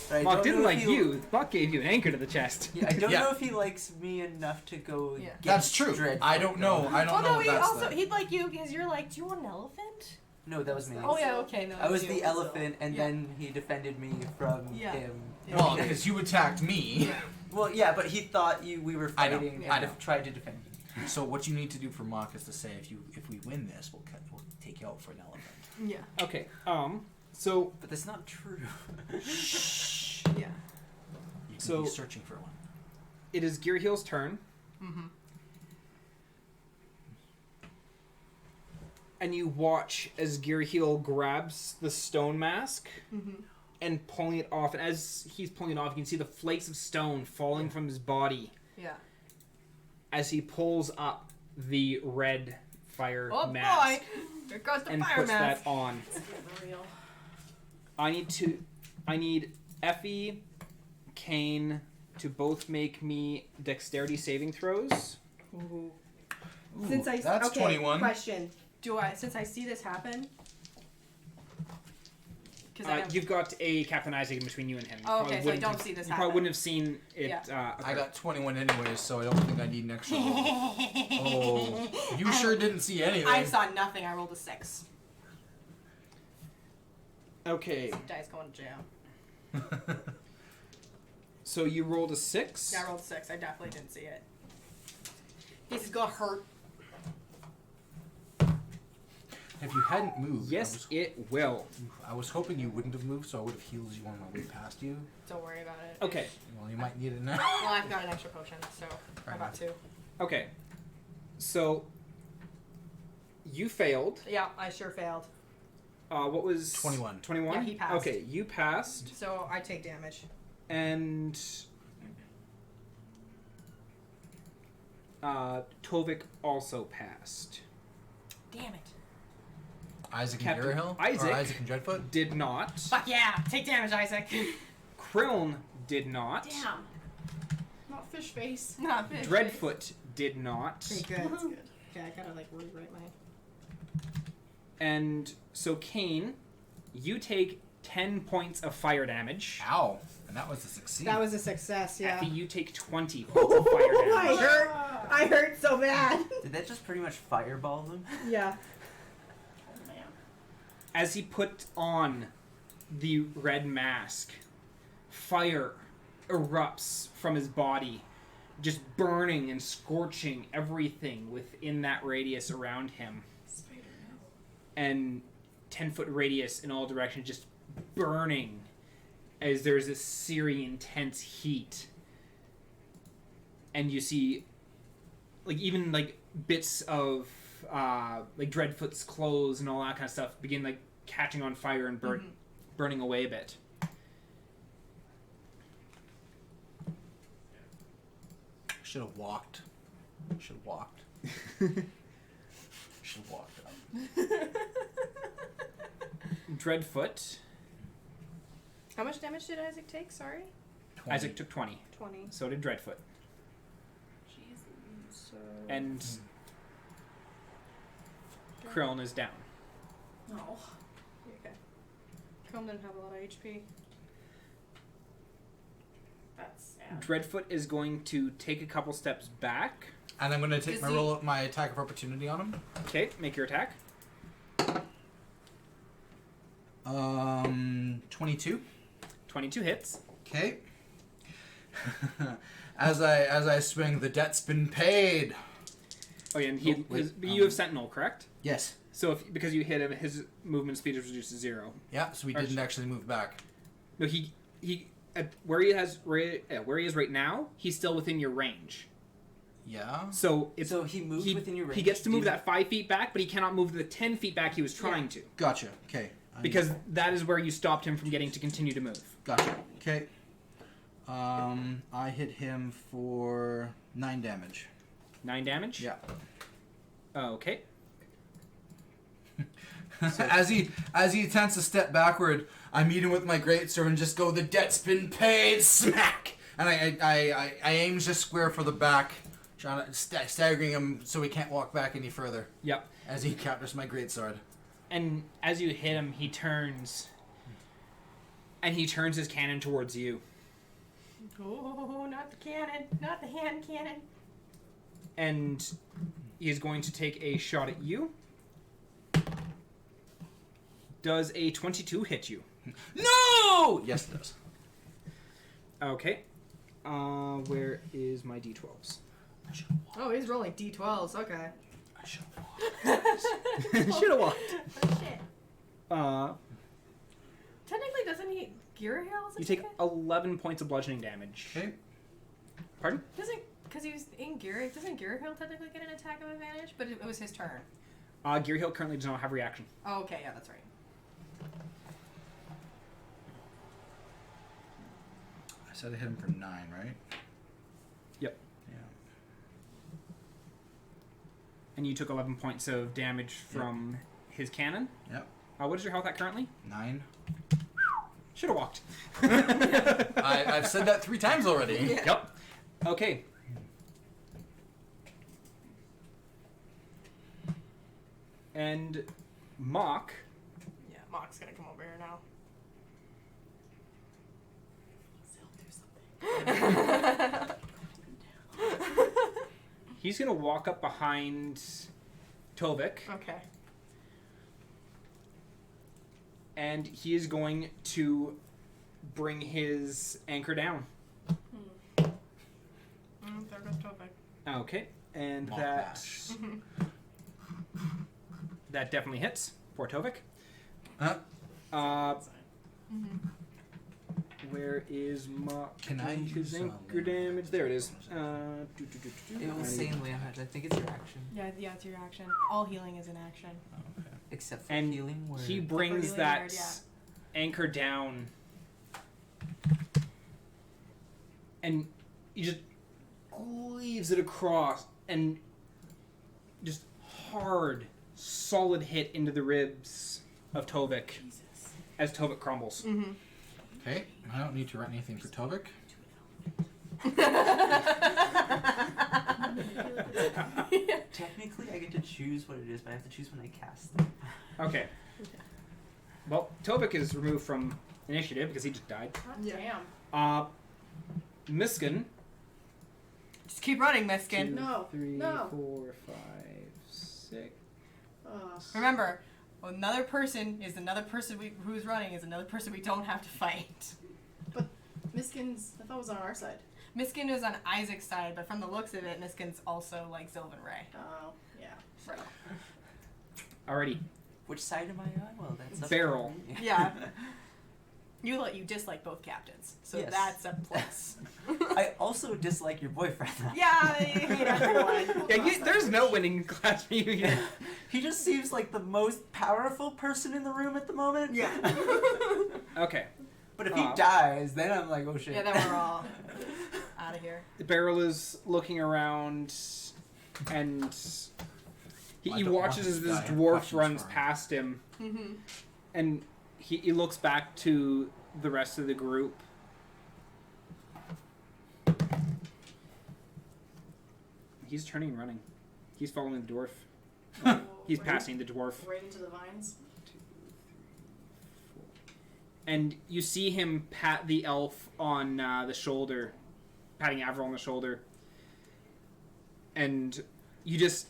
Speaker 4: But I
Speaker 1: Mock
Speaker 4: don't
Speaker 1: didn't
Speaker 4: know if
Speaker 1: like
Speaker 4: he-
Speaker 1: you. Mock gave you an anchor to the chest.
Speaker 4: Yeah, I don't
Speaker 5: Yeah.
Speaker 4: know if he likes me enough to go.
Speaker 2: Yeah.
Speaker 5: That's
Speaker 4: against
Speaker 5: true.
Speaker 4: Dreadfoot,
Speaker 5: I don't know.
Speaker 4: though.
Speaker 5: I don't
Speaker 2: Well,
Speaker 5: know
Speaker 2: no,
Speaker 5: if
Speaker 2: he
Speaker 5: that's
Speaker 2: also
Speaker 5: that.
Speaker 2: he'd like you because you're like, do you want an elephant?
Speaker 4: No, that was me.
Speaker 2: Oh yeah, okay, no.
Speaker 4: I was
Speaker 2: you.
Speaker 4: the elephant, and
Speaker 2: Yeah.
Speaker 4: then he defended me from
Speaker 2: Yeah.
Speaker 4: him.
Speaker 2: Yeah.
Speaker 5: Well, because you attacked me.
Speaker 2: Yeah.
Speaker 4: Well, yeah, but he thought we were
Speaker 5: I know,
Speaker 4: fighting
Speaker 2: I
Speaker 4: and
Speaker 5: know.
Speaker 4: tried to defend me.
Speaker 5: So what you need to do for Mock is to say, if we win this, we'll take you out for an elephant.
Speaker 2: Yeah.
Speaker 1: Okay. So
Speaker 4: But that's not true.
Speaker 2: Yeah.
Speaker 5: You can
Speaker 1: So-
Speaker 5: be searching for one.
Speaker 1: it is Gearheel's turn,
Speaker 2: Mm-hmm.
Speaker 1: and you watch as Gearheel grabs the stone mask
Speaker 2: Mm-hmm.
Speaker 1: and pulling it off. And as he's pulling it off, you can see the flakes of stone falling from his body
Speaker 2: Yeah.
Speaker 1: as he pulls up the red fire
Speaker 2: Oh
Speaker 1: mask
Speaker 2: boy! There goes the
Speaker 1: and
Speaker 2: fire
Speaker 1: puts
Speaker 2: mask.
Speaker 1: that on.
Speaker 3: It's getting real.
Speaker 1: I need Effie, Kane to both make me dexterity saving throws.
Speaker 2: Ooh.
Speaker 5: Ooh,
Speaker 2: Since I
Speaker 5: that's
Speaker 2: okay,
Speaker 5: 21.
Speaker 2: question: since I see this happen? Because
Speaker 1: You've got a Captain Isaac in between you and him. You
Speaker 2: Oh,
Speaker 1: probably
Speaker 2: okay, so I
Speaker 1: wouldn't
Speaker 2: don't
Speaker 1: have-
Speaker 2: see this
Speaker 1: You probably
Speaker 2: happen.
Speaker 1: wouldn't have seen it.
Speaker 2: Yeah.
Speaker 5: I got 21 anyways, so I don't think I need an extra roll. Oh, you sure didn't see anything.
Speaker 2: I saw nothing. I rolled a 6.
Speaker 1: Okay,
Speaker 2: Dice going to jail.
Speaker 1: so you rolled a 6.
Speaker 2: Yeah, I rolled a 6. I definitely didn't see it. This is gonna hurt.
Speaker 5: If you hadn't moved,
Speaker 1: Yes, it will.
Speaker 5: I was hoping you wouldn't have moved, so I would have healed you on my way past you.
Speaker 2: Don't worry about it.
Speaker 1: Okay,
Speaker 5: Well, you might need it now.
Speaker 2: Well, I've got an extra potion, so I got 2.
Speaker 1: okay. So you failed.
Speaker 2: Yeah, I sure failed.
Speaker 1: What was
Speaker 5: 21.
Speaker 1: 21?
Speaker 2: Yeah, he passed.
Speaker 1: Okay, you passed,
Speaker 2: So I take damage.
Speaker 1: and Tovik also passed.
Speaker 2: Damn it.
Speaker 5: Isaac and
Speaker 1: Captain
Speaker 5: Gearhill?
Speaker 1: Isaac.
Speaker 5: Or Isaac and Dreadfoot?
Speaker 1: Did not.
Speaker 2: Fuck yeah! Take damage, Isaac.
Speaker 1: Krilln did not.
Speaker 3: Damn. Not fish face.
Speaker 2: Not fish.
Speaker 1: Dreadfoot did not.
Speaker 2: Okay, good.
Speaker 3: That's good.
Speaker 2: Okay, I gotta like rewrite my.
Speaker 1: And so, Kane, you take 10 points of fire damage.
Speaker 5: Ow. And that was a succeed.
Speaker 2: That was a success, yeah.
Speaker 1: Effie, you take 20 points of fire
Speaker 2: I
Speaker 1: damage.
Speaker 2: hurt. I hurt so bad.
Speaker 4: Did that just pretty much fireball them?
Speaker 2: Yeah.
Speaker 3: Oh man.
Speaker 1: As he put on the red mask, fire erupts from his body, just burning and scorching everything within that radius around him.
Speaker 3: Spider no.
Speaker 1: And 10-foot radius in all directions, just burning as there's this searing, intense heat. And you see, like, even, like, bits of, like, Dreadfoot's clothes and all that kind of stuff begin, like, catching on fire and burning away a bit.
Speaker 5: Should have walked. Should have walked. Should have walked up.
Speaker 1: Dreadfoot,
Speaker 2: How much damage did Isaac take? Sorry.
Speaker 5: 20.
Speaker 1: Isaac took 20.
Speaker 2: 20.
Speaker 1: So did Dreadfoot.
Speaker 3: Jeez.
Speaker 2: So.
Speaker 1: And Krilln is down.
Speaker 3: No.
Speaker 2: Okay. Chrome didn't have a lot of HP.
Speaker 3: That's sad.
Speaker 1: Dreadfoot is going to take a couple steps back.
Speaker 5: And I'm going to take
Speaker 2: Is
Speaker 5: my
Speaker 2: he-
Speaker 5: roll, my attack of opportunity on him.
Speaker 1: Okay, make your attack.
Speaker 5: 22.
Speaker 1: 22 hits.
Speaker 5: Okay. as I swing, the debt's been paid.
Speaker 1: Oh yeah, and he,
Speaker 5: Oh, wait,
Speaker 1: you have Sentinel, correct?
Speaker 5: Yes.
Speaker 1: So because you hit him, his movement speed is reduced to 0.
Speaker 5: Yeah. So he didn't actually move back.
Speaker 1: No, he at where he is right now, he's still within your range.
Speaker 5: Yeah.
Speaker 1: So it's
Speaker 4: So he moved within your range.
Speaker 1: He gets to move
Speaker 4: Do you-
Speaker 1: that 5 feet back, but he cannot move the 10 feet back he was trying to,
Speaker 5: Gotcha. Okay.
Speaker 1: because that is where you stopped him from getting to continue to move.
Speaker 5: Gotcha. Okay. I hit him for 9 damage.
Speaker 1: 9 damage.
Speaker 5: Yeah.
Speaker 1: Okay.
Speaker 5: as he attempts to step backward, I meet him with my greatsword and just go, "The debt's been paid!" Smack, and I aim just square for the back staggering him so he can't walk back any further
Speaker 1: Yep.
Speaker 5: as he encounters my greatsword.
Speaker 1: And as you hit him, he turns. And he turns his cannon towards you.
Speaker 2: Oh, not the cannon. Not the hand cannon.
Speaker 1: And he's going to take a shot at you. Does a 22 hit you?
Speaker 5: No! Yes, it does.
Speaker 1: Okay. Where is my d12s?
Speaker 2: Oh, he's rolling d12s. Okay.
Speaker 5: I should
Speaker 1: Should have walked.
Speaker 2: Oh, shit. Technically, doesn't he gear hail?
Speaker 1: You take 11 points of bludgeoning damage.
Speaker 5: Okay.
Speaker 1: Pardon?
Speaker 2: Because he was in gear. Doesn't gear hail technically get an attack of advantage? But it was his turn.
Speaker 1: Gear Hill currently does not have reaction.
Speaker 2: Oh, okay. Yeah, that's right.
Speaker 5: I said I hit him for 9, right?
Speaker 1: Yep.
Speaker 5: Yeah.
Speaker 1: And you took 11 points of damage from his cannon.
Speaker 5: Yep.
Speaker 1: What is your health at currently?
Speaker 5: 9.
Speaker 1: Should have walked.
Speaker 5: I've said that 3 times already.
Speaker 2: Yeah.
Speaker 1: Yep. Okay. And Mock.
Speaker 2: Yeah, Mock's gonna come over here now.
Speaker 1: He's going to walk up behind Tovik.
Speaker 2: Okay.
Speaker 1: And he is going to bring his anchor down.
Speaker 2: There goes Tovik.
Speaker 1: Okay. And
Speaker 5: Mock
Speaker 1: that
Speaker 5: bash.
Speaker 1: that definitely hits for Tovik.
Speaker 5: Huh?
Speaker 1: Where is Mock?
Speaker 5: Can I
Speaker 1: doing his
Speaker 5: use,
Speaker 1: anchor damage? There it is.
Speaker 4: It was saying Leonard. I think it's your action.
Speaker 2: Yeah, it's your action. All healing is an action.
Speaker 5: Okay.
Speaker 4: Except for
Speaker 1: And
Speaker 4: healing word.
Speaker 1: he brings
Speaker 2: healing
Speaker 1: that
Speaker 2: word, yeah.
Speaker 1: anchor down, and he just cleaves it across, and just hard, solid hit into the ribs of Tovik as Tovik crumbles.
Speaker 2: Mm-hmm.
Speaker 5: Okay. I don't need to write anything for Tovik.
Speaker 4: Technically, I get to choose what it is, but I have to choose when I cast it.
Speaker 1: Okay. Well, Tovik is removed from initiative because he just died.
Speaker 3: God damn.
Speaker 1: Miskin.
Speaker 2: Just keep running, Miskin.
Speaker 3: No.
Speaker 1: 3,
Speaker 3: No.
Speaker 1: 4, 5, 6.
Speaker 2: Remember, another person who's running is another person we don't have to fight.
Speaker 3: Miskin's, I thought was on our side.
Speaker 2: Miskin is on Isaac's side, but from the looks of it, Miskin's also like Sylvan Ray.
Speaker 3: Oh, yeah.
Speaker 2: So.
Speaker 1: Alrighty.
Speaker 4: Which side am I on? Well, that's up
Speaker 1: Barrel.
Speaker 4: to me.
Speaker 2: Yeah. You dislike both captains, so
Speaker 4: Yes.
Speaker 2: that's a plus.
Speaker 4: I also dislike your boyfriend.
Speaker 2: Yeah, you hate everyone.
Speaker 1: Yeah, there's no winning class for you here.
Speaker 4: He just seems like the most powerful person in the room at the moment.
Speaker 2: Yeah.
Speaker 1: Okay.
Speaker 4: But if he dies, then I'm like, oh shit.
Speaker 2: Yeah, then we're all out of here.
Speaker 1: The barrel is looking around, and
Speaker 5: I
Speaker 1: he
Speaker 5: don't
Speaker 1: watches
Speaker 5: want
Speaker 1: as
Speaker 5: to
Speaker 1: this
Speaker 5: die. I have
Speaker 1: dwarf
Speaker 5: questions
Speaker 1: runs
Speaker 5: for him.
Speaker 1: past him,
Speaker 2: Mm-hmm.
Speaker 1: and he looks back to the rest of the group. He's turning and running. He's following the dwarf. He's
Speaker 3: Right-
Speaker 1: passing the dwarf.
Speaker 3: Right into the vines.
Speaker 1: And you see him pat the elf on the shoulder, patting Avril on the shoulder. And you just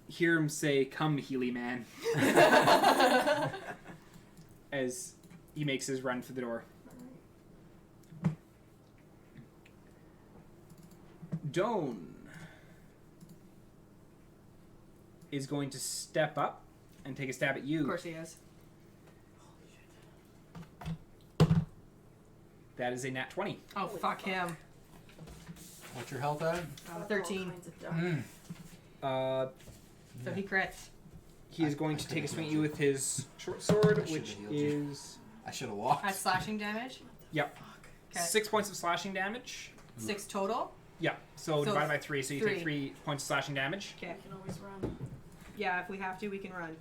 Speaker 1: hear him say, "Come, Healy man," as he makes his run for the door. Doan is going to step up and take a stab at you.
Speaker 2: Of course he is.
Speaker 1: That is a nat 20.
Speaker 2: Oh,
Speaker 3: Holy
Speaker 2: fuck
Speaker 3: fuck.
Speaker 2: him.
Speaker 5: What's your health at?
Speaker 2: 13.
Speaker 3: All kinds of dark.
Speaker 1: Uh,
Speaker 2: So he crits.
Speaker 1: he is going to take a swing at you with his short sword,
Speaker 5: I should've
Speaker 1: which
Speaker 5: healed you.
Speaker 1: is
Speaker 5: I should have walked.
Speaker 2: At slashing damage.
Speaker 1: Yep.
Speaker 2: Okay.
Speaker 1: 6 points of slashing damage.
Speaker 2: 6 total.
Speaker 1: Yeah, so
Speaker 2: So
Speaker 1: divided by 3, so you
Speaker 2: three.
Speaker 1: take 3 points of slashing damage.
Speaker 2: Okay.
Speaker 3: You can always run.
Speaker 2: Yeah, if we have to, we can run.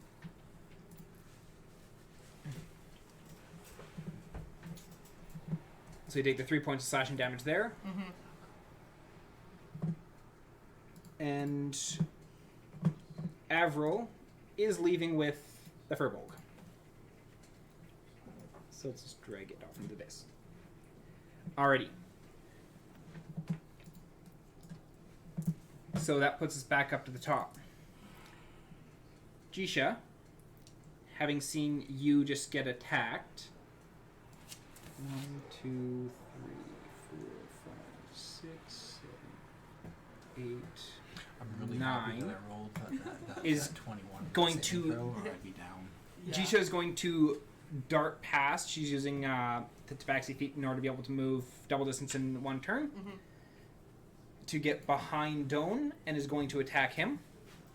Speaker 1: So you take the 3 points of slashing damage there.
Speaker 2: Mm-hmm.
Speaker 1: And Avril is leaving with the Furbolg. So let's just drag it off into this. Alrighty. So that puts us back up to the top. Jisha, having seen you just get attacked. 1, 2, 3, 4, 5, 6, 7, 8.
Speaker 5: I'm really
Speaker 1: 9
Speaker 5: happy that I rolled that
Speaker 1: is
Speaker 5: 21
Speaker 1: going
Speaker 5: saving
Speaker 1: to-
Speaker 5: throw, or I'd be down.
Speaker 1: Jisha is going to dart past. She's using the tabaxi feet in order to be able to move double distance in one turn. To get behind Doan and is going to attack him.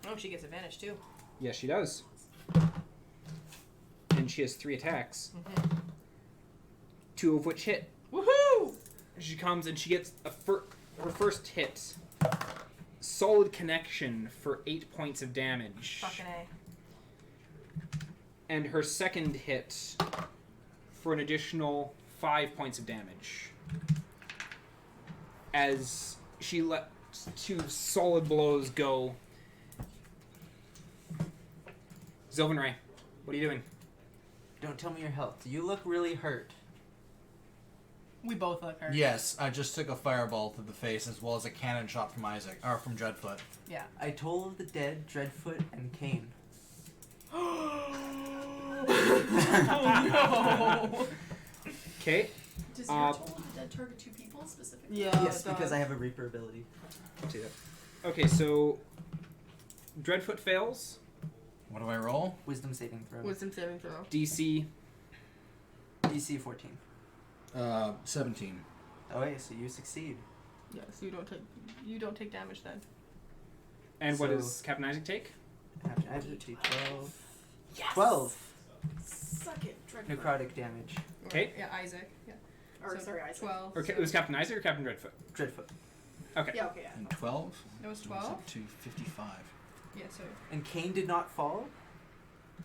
Speaker 2: Oh, she gets advantage too.
Speaker 1: Yes, she does. And she has 3 attacks. 2 of which hit.
Speaker 2: Woohoo!
Speaker 1: She comes and she gets her first hit. Solid connection for 8 points of damage.
Speaker 2: Fucking A.
Speaker 1: And her second hit for an additional 5 points of damage. As she let 2 solid blows go. Zelkanea, what are you doing?
Speaker 4: Don't tell me your health. You look really hurt.
Speaker 2: We both look hurt.
Speaker 5: Yes, I just took a fireball to the face as well as a cannon shot from from Dreadfoot.
Speaker 2: Yeah.
Speaker 4: I told the dead Dreadfoot and Kane.
Speaker 2: Oh no!
Speaker 1: Okay.
Speaker 3: Does your toll of the dead target 2 people specifically?
Speaker 2: Yeah.
Speaker 4: Yes, because I have a Reaper ability.
Speaker 1: See that. Okay, so Dreadfoot fails.
Speaker 5: What do I roll?
Speaker 4: Wisdom saving throw.
Speaker 2: Wisdom saving throw.
Speaker 1: DC.
Speaker 4: DC 14.
Speaker 5: 17.
Speaker 4: Oh, yeah, so you succeed.
Speaker 2: Yeah, so you don't take damage then.
Speaker 1: And what
Speaker 4: So-
Speaker 1: does Captain Isaac take?
Speaker 4: I have to take 12.
Speaker 3: Yes!
Speaker 4: 12
Speaker 3: Suck it, Dreadfoot.
Speaker 4: necrotic damage.
Speaker 1: Okay.
Speaker 2: Yeah, Isaac. Yeah.
Speaker 3: Or,
Speaker 2: So
Speaker 3: sorry, Isaac.
Speaker 2: 12.
Speaker 1: Or it was Captain Isaac or Captain Dreadfoot?
Speaker 4: Dreadfoot.
Speaker 1: Okay.
Speaker 3: Yeah, okay, yeah.
Speaker 5: And 12?
Speaker 2: That was
Speaker 5: So
Speaker 2: 12?
Speaker 5: up to 55.
Speaker 2: Yeah, so.
Speaker 4: And Kane did not fall?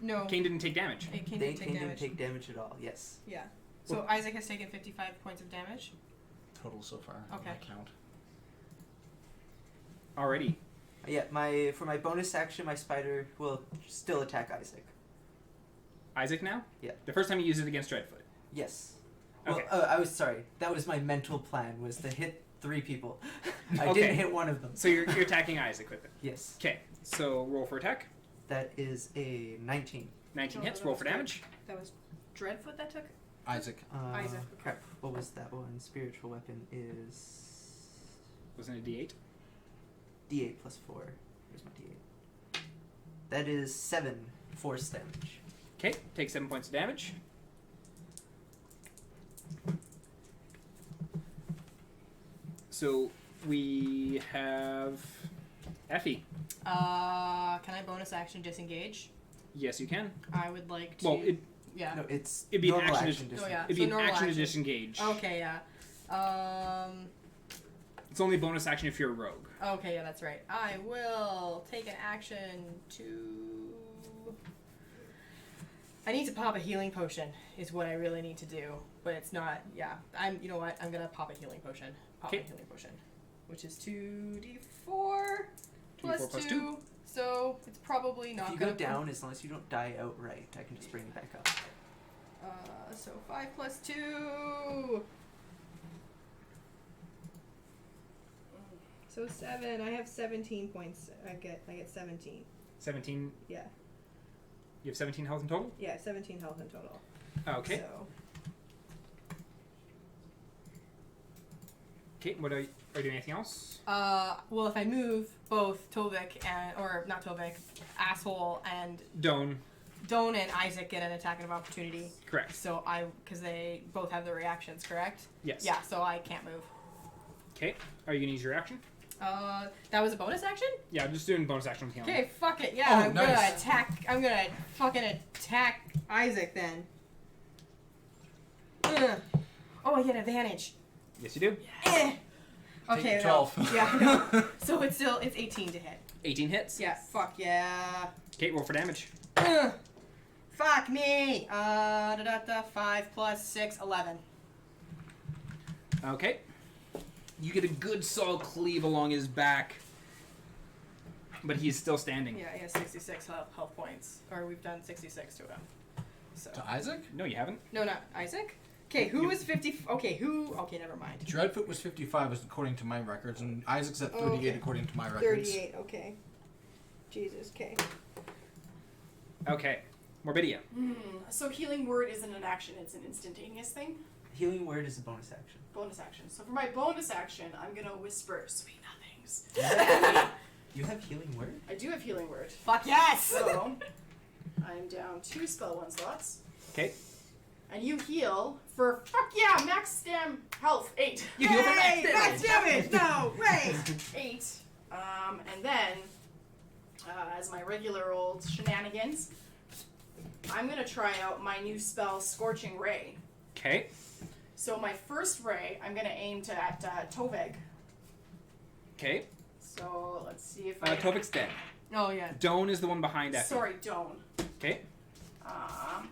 Speaker 2: No.
Speaker 1: Kane didn't take damage.
Speaker 2: Kane
Speaker 4: Kane
Speaker 2: didn't take
Speaker 4: didn't
Speaker 2: damage.
Speaker 4: take damage at all, yes.
Speaker 2: Yeah. So Isaac has taken 55 points of damage.
Speaker 5: Total so far. on
Speaker 2: Okay.
Speaker 5: my count.
Speaker 1: Alrighty.
Speaker 4: Yeah, for my bonus action, my spider will still attack Isaac.
Speaker 1: Isaac now?
Speaker 4: Yeah.
Speaker 1: The first time you used it against Dreadfoot.
Speaker 4: Yes.
Speaker 1: Okay.
Speaker 4: Well, I was sorry. That was my mental plan, was to hit 3 people. I
Speaker 1: Okay.
Speaker 4: didn't hit one of them.
Speaker 1: So you're attacking Isaac with it.
Speaker 4: Yes.
Speaker 1: Okay. So roll for attack.
Speaker 4: That is a 19.
Speaker 1: 19
Speaker 2: No,
Speaker 1: hits.
Speaker 2: that
Speaker 1: Roll
Speaker 2: was
Speaker 1: for
Speaker 2: good.
Speaker 1: damage.
Speaker 2: That was Dreadfoot that took?
Speaker 5: Isaac.
Speaker 2: Isaac.
Speaker 4: Crap. What was that one? Spiritual weapon is
Speaker 1: Wasn't it a D8?
Speaker 4: D8 plus 4. Here's my D8. That is 7 force damage.
Speaker 1: Okay. Take 7 points of damage. So we have Effie.
Speaker 2: Can I bonus action disengage?
Speaker 1: Yes, you can.
Speaker 2: I would like to.
Speaker 1: Well,
Speaker 2: yeah.
Speaker 4: No, it's
Speaker 1: It'd be an
Speaker 4: normal
Speaker 1: action
Speaker 4: action.
Speaker 1: to-
Speaker 2: Oh, yeah.
Speaker 1: it'd
Speaker 2: So
Speaker 1: be an
Speaker 2: normal
Speaker 1: action to
Speaker 2: action.
Speaker 1: disengage.
Speaker 2: Okay, yeah.
Speaker 1: It's only bonus action if you're a rogue.
Speaker 2: Okay, yeah, that's right. I will take an action to. I need to pop a healing potion. Is what I really need to do, but it's not. Yeah, You know what? I'm gonna pop a healing potion. Pop a
Speaker 1: Okay.
Speaker 2: healing potion, which is 2d4 plus
Speaker 1: 2d4 plus
Speaker 2: 2.
Speaker 1: 2.
Speaker 2: So it's probably not
Speaker 4: If you
Speaker 2: gonna.
Speaker 4: go down, as long as you don't die outright, I can just bring you back up.
Speaker 2: So 5 plus 2. So 7. I have 17 points. I get 17.
Speaker 1: 17.
Speaker 2: Yeah.
Speaker 1: You have 17 health in total?
Speaker 2: Yeah, 17 health in total.
Speaker 1: Okay.
Speaker 2: So
Speaker 1: Okay, what are you doing anything else?
Speaker 2: well, if I move both Tovik or not Tovik, asshole and
Speaker 1: Doan.
Speaker 2: Doan and Isaac get an attack of opportunity.
Speaker 1: Correct.
Speaker 2: So because they both have their reactions, correct?
Speaker 1: Yes.
Speaker 2: Yeah. So I can't move.
Speaker 1: Okay. Are you gonna use your action?
Speaker 2: That was a bonus action?
Speaker 1: Yeah, I'm just doing bonus action with healing.
Speaker 2: Okay, fuck it. Yeah,
Speaker 5: Oh,
Speaker 2: I'm gonna
Speaker 5: nice.
Speaker 2: attack. I'm gonna fucking attack Isaac then. Ugh. Oh, I get advantage.
Speaker 1: Yes, you do.
Speaker 2: Eh. Okay.
Speaker 5: Take
Speaker 2: no.
Speaker 5: 12.
Speaker 2: Yeah. No. So it's 18 to hit.
Speaker 1: 18 hits.
Speaker 2: Yeah. Fuck yeah.
Speaker 1: Okay, roll for damage.
Speaker 2: Ugh. Fuck me. 5 plus 6, 11.
Speaker 1: Okay. You get a good solid cleave along his back. But he's still standing.
Speaker 2: Yeah, he has 66 health points. Or we've done 66 to him. So.
Speaker 5: To Isaac?
Speaker 1: No, you haven't.
Speaker 2: No, not Isaac. Okay, who was 50? Okay, who? Okay, never mind.
Speaker 5: Dreadfoot was 55 according to my records, and Isaac's at 38
Speaker 2: Okay.
Speaker 5: according to my records.
Speaker 2: 38, okay. Jesus, okay.
Speaker 1: Okay. Morbidia.
Speaker 3: So healing word isn't an action; it's an instantaneous thing.
Speaker 4: Healing word is a bonus action.
Speaker 3: Bonus action. So for my bonus action, I'm gonna whisper sweet nothings.
Speaker 4: You have healing word?
Speaker 3: I do have healing word.
Speaker 2: Fuck yes!
Speaker 3: So I'm down 2 spell 1 slots.
Speaker 1: Okay.
Speaker 3: And you heal for max stam health 8.
Speaker 1: You heal for
Speaker 2: Yay!
Speaker 1: max
Speaker 2: Max damage!
Speaker 1: damage.
Speaker 2: No! Way!
Speaker 3: 8. And then, as my regular old shenanigans, I'm gonna try out my new spell, Scorching Ray.
Speaker 1: Okay.
Speaker 3: So my first ray, I'm gonna aim at Toveg.
Speaker 1: Okay.
Speaker 3: So let's see if I.
Speaker 1: Tovek's dead.
Speaker 2: Oh, yeah.
Speaker 1: Doan is the one behind Effie.
Speaker 3: Sorry, Doan.
Speaker 1: Okay.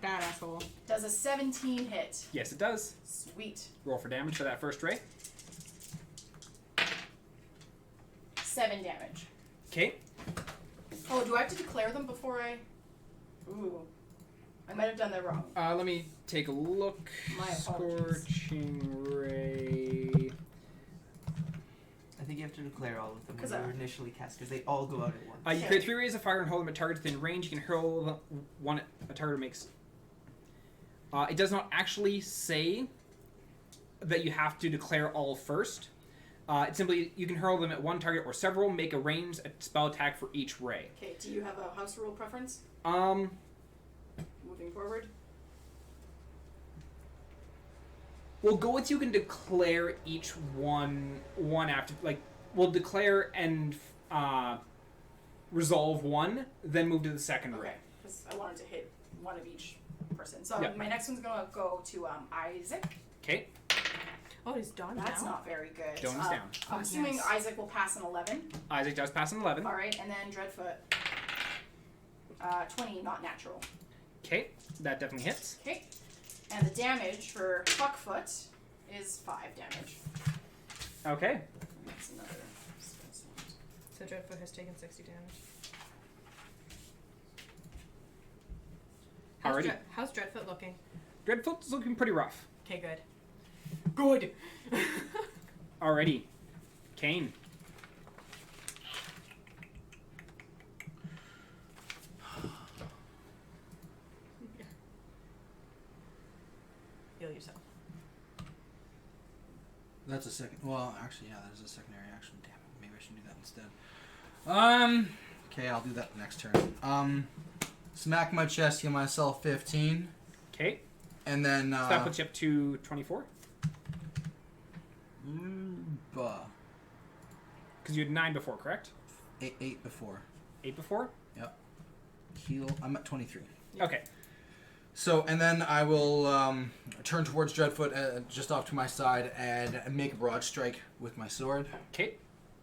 Speaker 2: That asshole.
Speaker 3: Does a 17 hit?
Speaker 1: Yes, it does.
Speaker 3: Sweet.
Speaker 1: Roll for damage for that first ray.
Speaker 3: 7 damage.
Speaker 1: Okay.
Speaker 3: Oh, do I have to declare them before I? Ooh. I might have done that wrong.
Speaker 1: Let me take a look.
Speaker 3: My apologies.
Speaker 1: Scorching ray.
Speaker 4: I think you have to declare all of them
Speaker 3: 'Cause
Speaker 4: when they were initially cast, because they all go out at once.
Speaker 1: You create 3 rays of fire and hold them at target within range. You can hurl one at a target makes. It does not actually say that you have to declare all first. It's simply you can hurl them at one target or several. Make a ranged spell attack for each ray.
Speaker 3: Okay. Do you have a house rule preference moving forward?
Speaker 1: We'll go with you can declare each one after, like, we'll declare and resolve one, then move to the second ray.
Speaker 3: Okay. Because I wanted to hit one of each person. So
Speaker 1: Yep.
Speaker 3: my next one's gonna go to Isaac.
Speaker 1: Okay.
Speaker 2: Oh, he's Dawn
Speaker 3: That's
Speaker 2: now?
Speaker 3: not very good.
Speaker 1: Dawn is down.
Speaker 3: I'm
Speaker 2: Oh,
Speaker 3: assuming
Speaker 2: yes.
Speaker 3: Isaac will pass an 11.
Speaker 1: Isaac does pass an 11.
Speaker 3: All right, and then Dreadfoot. 20, not natural.
Speaker 1: Okay, that definitely hits.
Speaker 3: Okay. And the damage for Fuckfoot is 5 damage.
Speaker 1: Okay.
Speaker 3: That's another spell slot.
Speaker 2: So Dreadfoot has taken 60 damage.
Speaker 1: Alrighty.
Speaker 2: How's Dreadfoot looking?
Speaker 1: Dreadfoot's looking pretty rough.
Speaker 2: Okay, good. Good!
Speaker 1: Alrighty. Kane.
Speaker 2: Heal yourself.
Speaker 5: That's a second. Well, actually, yeah, there's a secondary action. Damn it. Maybe I should do that instead. Okay, I'll do that next turn. Smack my chest, heal myself 15.
Speaker 1: Okay.
Speaker 5: And then,
Speaker 1: So that puts you up to 24.
Speaker 5: Because
Speaker 1: Because you had 9 before, correct?
Speaker 5: 8 before.
Speaker 1: 8 before?
Speaker 5: Yep. Heal. I'm at 23.
Speaker 1: Okay.
Speaker 5: So, and then I will turn towards Dreadfoot just off to my side and make a broad strike with my sword.
Speaker 1: Okay.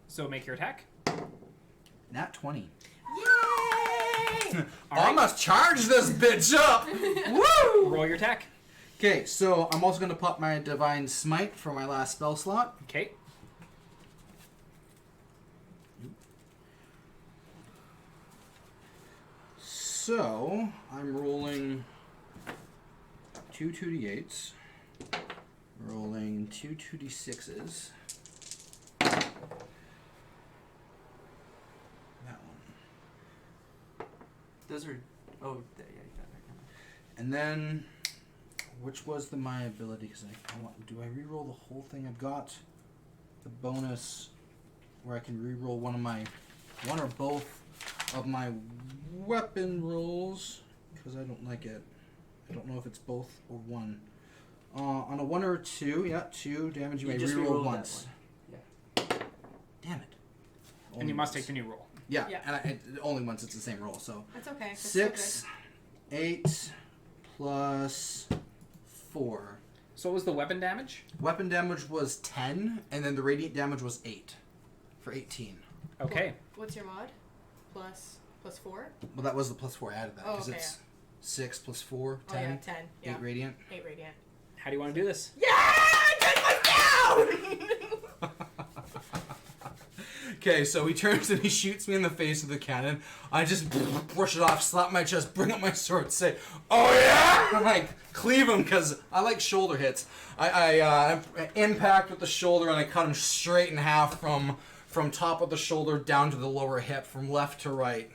Speaker 1: So make your attack.
Speaker 5: Nat 20.
Speaker 2: Yay!
Speaker 5: I must charge this bitch up! Woo!
Speaker 1: Roll your attack.
Speaker 5: Okay, so I'm also going to pop my Divine Smite for my last spell slot.
Speaker 1: Okay.
Speaker 5: So, I'm rolling 2 2d8s, rolling 2 2d6s. That one.
Speaker 4: Those are. Oh, there, yeah, you got it.
Speaker 5: And then, which was my ability? Because I want. Do I reroll the whole thing? I've got the bonus where I can reroll one or both of my weapon rolls because I don't like it. I don't know if it's both or one. On a 1 or 2, yeah, 2 damage. You may
Speaker 4: just
Speaker 5: reroll
Speaker 4: re-roll that
Speaker 5: once.
Speaker 4: one.
Speaker 5: Damn it.
Speaker 1: And you must take the new roll.
Speaker 5: Yeah,
Speaker 2: Yeah.
Speaker 5: and only once it's the same roll. So
Speaker 2: That's okay. That's still
Speaker 5: 6, 8 plus 4.
Speaker 1: So what was the weapon damage?
Speaker 5: Weapon damage was 10, and then the radiant damage was 8 for 18.
Speaker 1: Okay.
Speaker 2: good. What's your mod? Plus 4?
Speaker 5: Well, that was the plus 4. I added that
Speaker 2: Oh,
Speaker 5: because
Speaker 2: okay,
Speaker 5: it's 6 plus 4, 10,
Speaker 2: Oh, yeah, 10. Yeah.
Speaker 5: 8 radiant.
Speaker 2: 8 radiant.
Speaker 1: How do you want to do this?
Speaker 2: Yeah! Dreadfoot's down!
Speaker 5: Okay, so he turns and he shoots me in the face with the cannon. I just brush it off, slap my chest, bring up my sword, say, "Oh yeah!" I'm like, cleave him, because I like shoulder hits. I impact with the shoulder, and I cut him straight in half from top of the shoulder down to the lower hip, from left to right.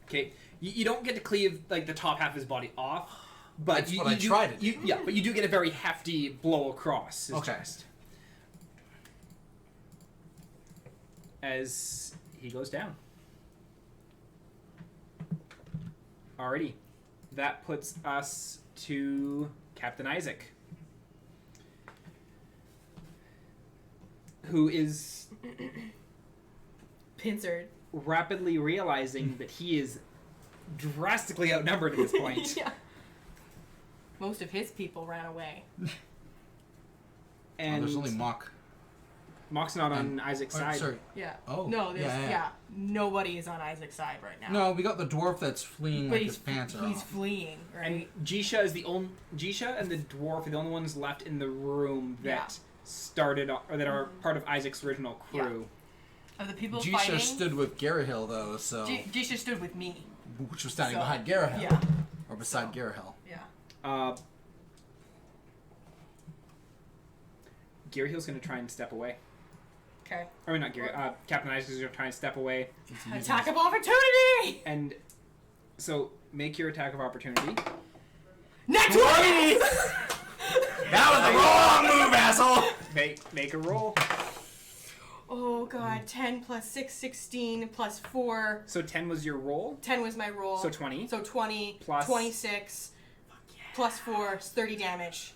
Speaker 1: Okay, you don't get to cleave like the top half of his body off, but
Speaker 5: That's
Speaker 1: you,
Speaker 5: what I
Speaker 1: you do,
Speaker 5: tried to do.
Speaker 1: you, but you do get a very hefty blow across his
Speaker 5: Okay.
Speaker 1: chest as he goes down. Alrighty, that puts us to Captain Isaac, who is
Speaker 2: Pincered.
Speaker 1: rapidly realizing that he is drastically outnumbered at this point.
Speaker 2: Yeah. Most of his people ran away.
Speaker 1: And
Speaker 5: there's only Mock.
Speaker 1: Mock's not on Isaac's
Speaker 5: Oh,
Speaker 1: side.
Speaker 5: sorry.
Speaker 2: Yeah.
Speaker 5: Oh.
Speaker 2: No, there's
Speaker 5: yeah.
Speaker 2: nobody is on Isaac's side right now.
Speaker 5: No, we got the dwarf that's fleeing
Speaker 2: but
Speaker 5: like his pants are
Speaker 2: he's
Speaker 5: off.
Speaker 2: fleeing, right?
Speaker 1: And Jisha is the only Jisha and the dwarf are the only ones left in the room that started or that are part of Isaac's original crew.
Speaker 2: Of the people
Speaker 5: Jisha
Speaker 2: fighting,
Speaker 5: stood with Garahil though, so
Speaker 2: Jisha stood with me.
Speaker 5: which was standing
Speaker 2: So,
Speaker 5: behind Garahil.
Speaker 2: Yeah.
Speaker 5: Or beside Garahil.
Speaker 2: Yeah.
Speaker 1: Garahil's going to try and step away.
Speaker 2: Okay.
Speaker 1: I mean, not Gary. Captain Isaac is going to try and step away.
Speaker 2: Attack of opportunity!
Speaker 1: And so make your attack of opportunity.
Speaker 2: Next one!
Speaker 5: That was the wrong move, asshole!
Speaker 1: Make a roll.
Speaker 2: Oh god, 10 plus 6, 16 plus 4.
Speaker 1: So 10 was your roll.
Speaker 2: 10 was my roll.
Speaker 1: So 20.
Speaker 2: So 20
Speaker 1: Plus-
Speaker 2: 26 plus 4 is 30 damage.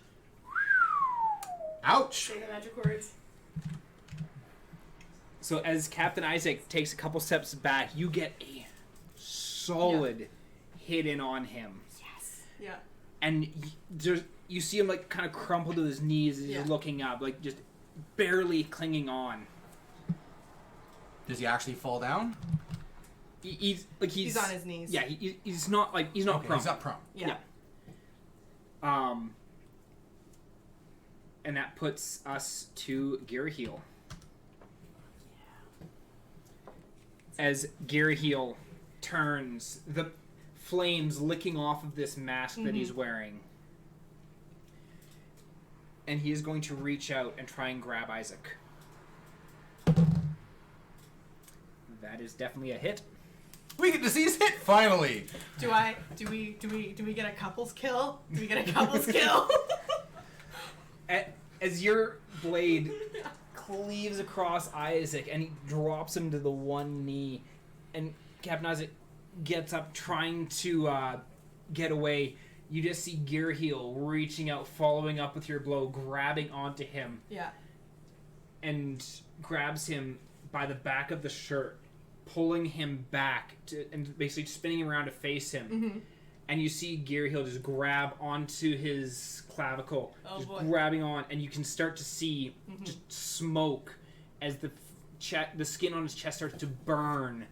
Speaker 5: Ouch!
Speaker 3: Say the magic words.
Speaker 1: So as Captain Isaac takes a couple steps back, you get a solid hit in on him.
Speaker 2: Yes. Yeah.
Speaker 1: And you see him like kind of crumple to his knees as he's
Speaker 2: Yeah.
Speaker 1: looking up, like just barely clinging on.
Speaker 5: Does he actually fall down?
Speaker 1: He's
Speaker 2: on his knees.
Speaker 1: Yeah, he's not
Speaker 5: Okay,
Speaker 1: prone.
Speaker 5: he's not prone.
Speaker 2: Yeah.
Speaker 1: And that puts us to Garahil. As Garahil turns, the flames licking off of this mask that he's wearing. And he is going to reach out and try and grab Isaac. That is definitely a hit.
Speaker 5: We get to see his hit finally.
Speaker 2: Do we get a couples kill? Do we get a couples kill?
Speaker 1: As your blade cleaves across Isaac and he drops him to the one knee, and Captain Isaac gets up trying to get away, you just see Garahil reaching out, following up with your blow, grabbing onto him,
Speaker 2: Yeah.
Speaker 1: and grabs him by the back of the shirt, pulling him back and basically spinning him around to face him.
Speaker 2: Mm-hmm.
Speaker 1: And you see Garahil just grab onto his clavicle,
Speaker 2: Oh,
Speaker 1: just
Speaker 2: boy.
Speaker 1: grabbing on, and you can start to see just smoke as the skin on his chest starts to burn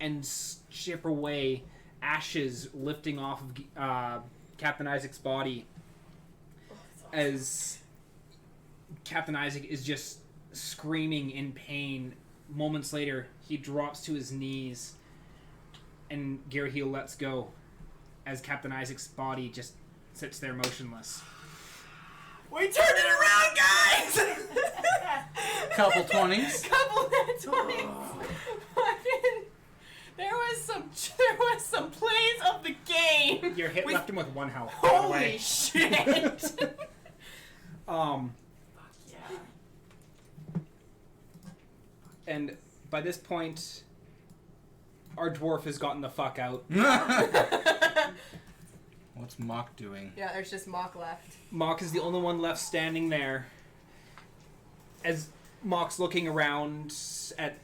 Speaker 1: and chip away, ashes lifting off of Captain Isaac's body as Captain Isaac is just screaming in pain. Moments later, he drops to his knees, and Garahil lets go as Captain Isaac's body just sits there motionless.
Speaker 2: We turned it around, guys!
Speaker 5: Couple 20s.
Speaker 2: Couple net 20s. Fucking, there was some plays of the game.
Speaker 1: Your hit
Speaker 2: With-
Speaker 1: left him with 1 health. by the
Speaker 2: Holy
Speaker 1: way.
Speaker 2: shit!
Speaker 3: Yeah.
Speaker 1: And by this point, our dwarf has gotten the fuck out.
Speaker 5: What's Mock doing?
Speaker 2: Yeah, there's just Mock left.
Speaker 1: Mock is the only one left standing there. As Mock's looking around at...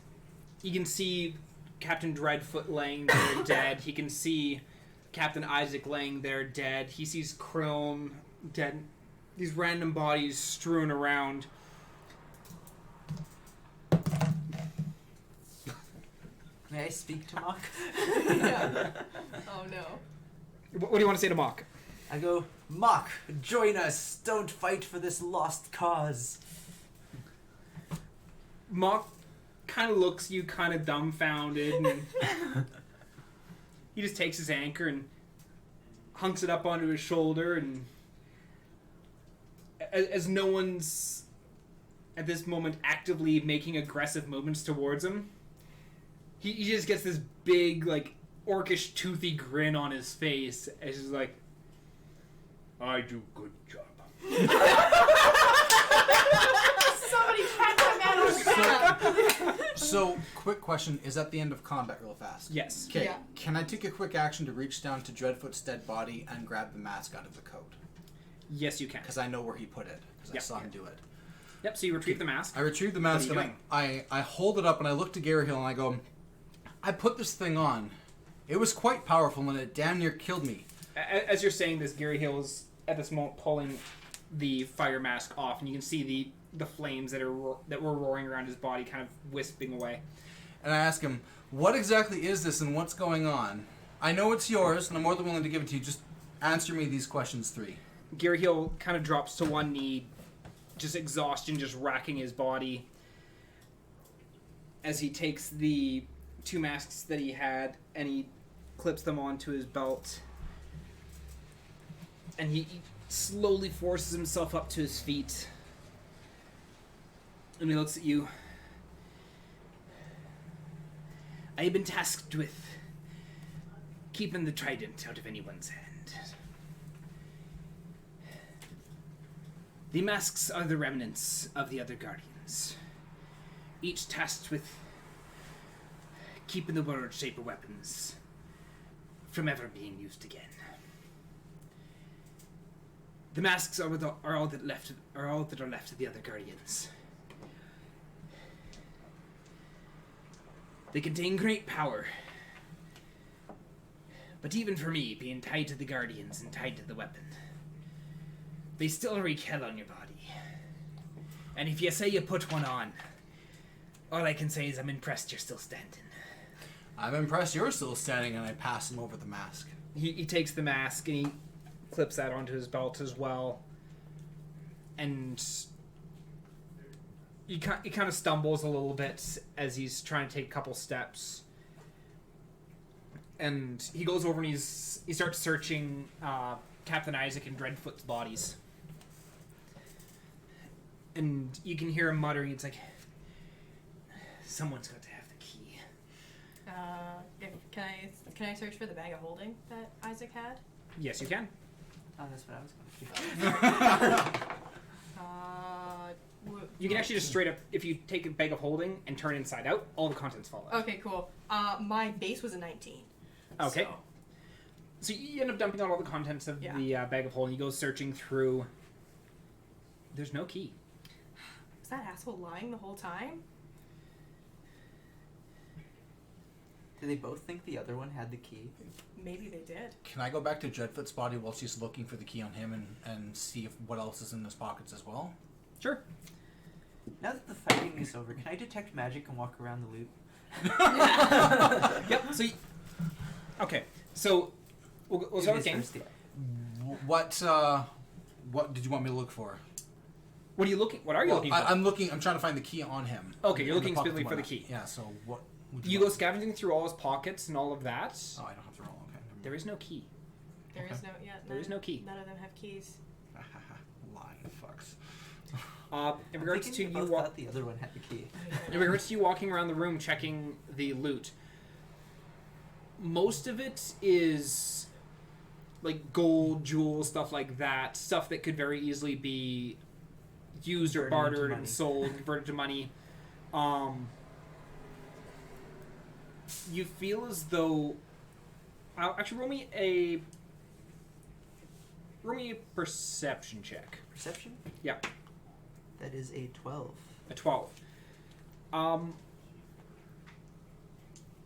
Speaker 1: You can see Captain Dreadfoot laying there dead. He can see Captain Isaac laying there dead. He sees Chrome dead. These random bodies strewn around.
Speaker 4: May I speak to Mock?
Speaker 2: Yeah. Oh no.
Speaker 1: What do you want to say to Mock?
Speaker 4: I go, Mock, join us. Don't fight for this lost cause.
Speaker 1: Mock kind of looks you kind of dumbfounded, and he just takes his anchor and hunks it up onto his shoulder, and as no one's at this moment actively making aggressive movements towards him, he just gets this big, like, orcish, toothy grin on his face as he's like, I do good job.
Speaker 3: Somebody pat that man on the back.
Speaker 5: So, quick question. Is that the end of combat real fast?
Speaker 1: Yes.
Speaker 5: Okay,
Speaker 2: Yeah.
Speaker 5: can I take a quick action to reach down to Dreadfoot's dead body and grab the mask out of the coat?
Speaker 1: Yes, you can.
Speaker 5: Because I know where he put it, because I
Speaker 1: Yep.
Speaker 5: saw him do it.
Speaker 1: Yep, so you retrieve the mask.
Speaker 5: I retrieve the mask
Speaker 1: What are
Speaker 5: and
Speaker 1: you
Speaker 5: I hold it up and I look to Gary Hill and I go, I put this thing on. It was quite powerful and it damn near killed me.
Speaker 1: As you're saying this, Gary Hill is at this moment pulling the fire mask off, and you can see the flames that were roaring around his body kind of wisping away.
Speaker 5: And I ask him, what exactly is this and what's going on? I know it's yours and I'm more than willing to give it to you. Just answer me these questions 3.
Speaker 1: Gary Hill kind of drops to one knee, just exhaustion just racking his body, as he takes the 2 masks that he had and he clips them onto his belt, and he slowly forces himself up to his feet, and he looks at you. I have been tasked with keeping the trident out of anyone's hand. The masks are the remnants of the other guardians, each tasked with keeping the world shaper weapons from ever being used again. The masks are all that are left of the other guardians. They contain great power, but even for me, being tied to the guardians and tied to the weapon, they still wreak hell on your body. And if you say you put one on, all I can say is I'm impressed you're still standing.
Speaker 5: I'm impressed you're still standing, and I pass him over the mask.
Speaker 1: He takes the mask and he clips that onto his belt as well. And he kind of stumbles a little bit as he's trying to take a couple steps. And he goes over and he starts searching Captain Isaac and Dreadfoot's bodies. And you can hear him muttering, it's like, someone's got to have the key.
Speaker 2: Can I search for the bag of holding that Isaac had?
Speaker 1: Yes, you can.
Speaker 4: Oh, that's what I was going to do.
Speaker 1: You can actually just straight up, if you take a bag of holding and turn inside out, all the contents fall out.
Speaker 2: Okay, cool. My base was a 19.
Speaker 1: Okay. So you end up dumping out all the contents of the bag of holding. You go searching through. There's no key.
Speaker 2: Was that asshole lying the whole time?
Speaker 4: Do they both think the other one had the key?
Speaker 2: Maybe they did.
Speaker 5: Can I go back to Dreadfoot's body while she's looking for the key on him and see what else is in his pockets as well?
Speaker 1: Sure.
Speaker 4: Now that the fighting is over, can I detect magic and walk around the loot?
Speaker 1: Yep. So, okay. So we'll start with game.
Speaker 5: What did you want me to look for?
Speaker 1: What are you looking? What are you looking for?
Speaker 5: I'm trying to find the key on him.
Speaker 1: Okay, you're
Speaker 5: In
Speaker 1: looking
Speaker 5: the pockets
Speaker 1: specifically
Speaker 5: and
Speaker 1: for the
Speaker 5: whatnot.
Speaker 1: key.
Speaker 5: Yeah. So what? would
Speaker 1: You go
Speaker 5: want?
Speaker 1: scavenging through all his pockets and all of that.
Speaker 5: Oh, I don't have to roll. Okay.
Speaker 1: There is no key.
Speaker 2: There is no. Yeah.
Speaker 1: There is no key.
Speaker 2: None of them have keys.
Speaker 5: Lying fucks.
Speaker 1: In regards to you
Speaker 4: thought the other one had the key.
Speaker 1: In regards to you walking around the room checking the loot, most of it is like gold, jewels, stuff like that. Stuff that could very easily be used or
Speaker 4: Converted into
Speaker 1: bartered
Speaker 4: money.
Speaker 1: and sold, converted to money. You feel as though... actually, roll me a perception check.
Speaker 4: Perception?
Speaker 1: Yeah.
Speaker 4: That is a 12.
Speaker 1: A 12.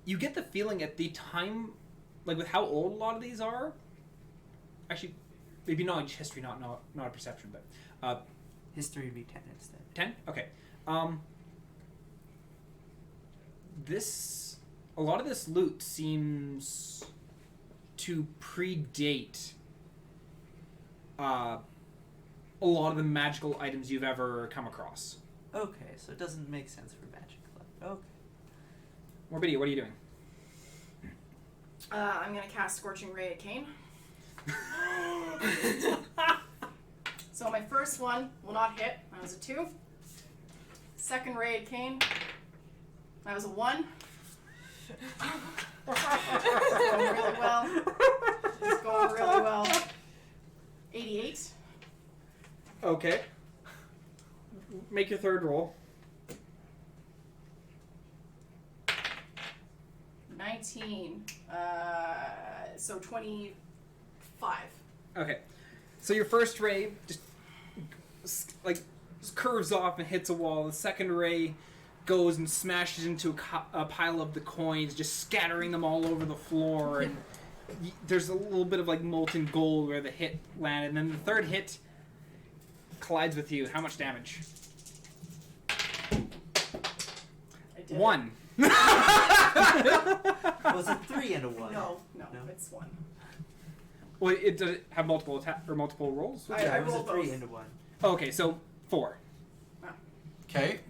Speaker 1: You get the feeling at the time, like with how old a lot of these are. Actually, maybe knowledge history, not a perception, but
Speaker 4: History would be 10 instead.
Speaker 1: 10. Okay. A lot of this loot seems to predate a lot of the magical items you've ever come across.
Speaker 4: Okay, so it doesn't make sense for magic club. Okay.
Speaker 1: Morbidia, what are you doing?
Speaker 3: I'm gonna cast Scorching Ray at Kane. So my first one will not hit. That was a 2. Second ray at Kane. That was a 1. It's going really well. It's going really well. 88.
Speaker 1: Okay. Make your third roll.
Speaker 3: 19. So 25.
Speaker 1: Okay. So your first ray just curves off and hits a wall. The second ray goes and smashes into a pile of the coins, just scattering them all over the floor. And there's a little bit of like molten gold where the hit landed. And then the third hit collides with you. How much damage?
Speaker 3: I did
Speaker 1: 1.
Speaker 4: Was it 3 and a 1?
Speaker 3: No,
Speaker 4: No.
Speaker 3: it's 1.
Speaker 1: Well, it does it have multiple attack or multiple rolls?
Speaker 3: I
Speaker 4: Yeah, it was a
Speaker 3: rolled
Speaker 4: 3
Speaker 3: both.
Speaker 4: and a 1.
Speaker 1: Okay, so 4.
Speaker 5: Okay.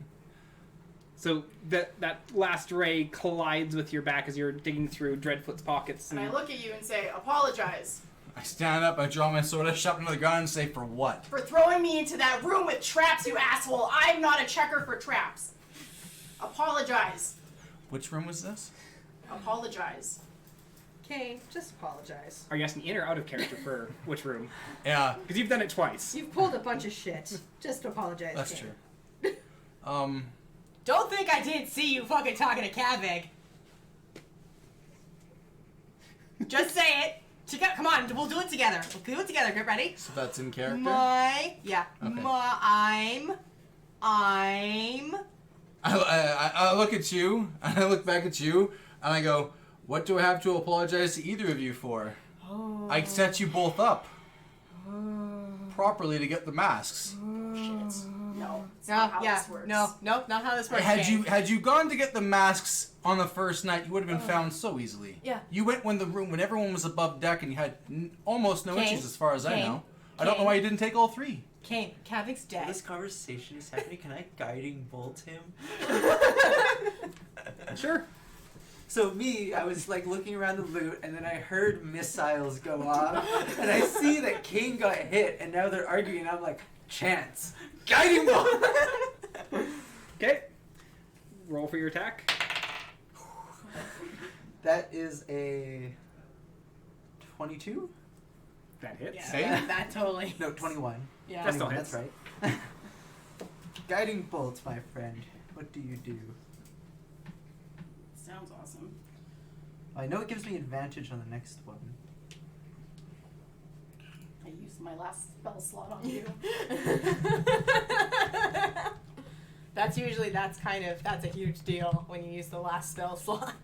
Speaker 1: So that last ray collides with your back as you're digging through Dreadfoot's pockets.
Speaker 3: And I look at you and say, apologize
Speaker 5: I stand up, I draw my sword, I shove it into the ground and say, for what?
Speaker 3: for throwing me into that room with traps, you asshole. I'm not a checker for traps. Apologize.
Speaker 5: Which room was this?
Speaker 3: Apologize.
Speaker 2: Kane, just apologize.
Speaker 1: Are you asking in or out of character for which room?
Speaker 5: Yeah,
Speaker 1: Because you've done it twice.
Speaker 2: You've pulled a bunch of shit. Just apologize.
Speaker 5: that's
Speaker 2: Kane.
Speaker 5: true.
Speaker 2: Don't think I didn't see you fucking talking to Kavig. Just say it. Come on, we'll do it together. We'll do it together. Get ready.
Speaker 5: So that's in character?
Speaker 2: Yeah.
Speaker 5: Okay. I look at you, and I look back at you, and I go, what do I have to apologize to either of you for?
Speaker 2: Oh.
Speaker 5: I set you both up properly to get the masks.
Speaker 3: Shit. No, it's
Speaker 2: No,
Speaker 3: not how
Speaker 2: yeah,
Speaker 3: this works.
Speaker 2: no, not how this works.
Speaker 5: Had you gone to get the masks on the first night, you would have been found so easily.
Speaker 2: Yeah.
Speaker 5: You went when everyone was above deck, and you had almost no
Speaker 2: Kane,
Speaker 5: issues as far as I
Speaker 2: Kane,
Speaker 5: know. I don't know
Speaker 2: Kane.
Speaker 5: why you didn't take all 3.
Speaker 2: Kane, Kavig's
Speaker 4: While
Speaker 2: dead.
Speaker 4: this conversation is happening, can I guiding bolt him?
Speaker 1: Sure.
Speaker 4: So I was like looking around the loot, and then I heard missiles go off, and I see that Kane got hit, and now they're arguing. And I'm like, chance, guiding bolt.
Speaker 1: Okay. Roll for your attack.
Speaker 4: That is a 22.
Speaker 1: That hits.
Speaker 2: Yeah,
Speaker 5: Say?
Speaker 2: that totally.
Speaker 4: No, 21.
Speaker 2: Yeah.
Speaker 1: That still
Speaker 4: 21,
Speaker 1: hits.
Speaker 4: that's right. Guiding bolt, my friend. What do you do?
Speaker 3: Sounds awesome.
Speaker 4: I know it gives me advantage on the next one.
Speaker 3: I used my last spell slot on you.
Speaker 2: That's a huge deal when you use the last spell slot.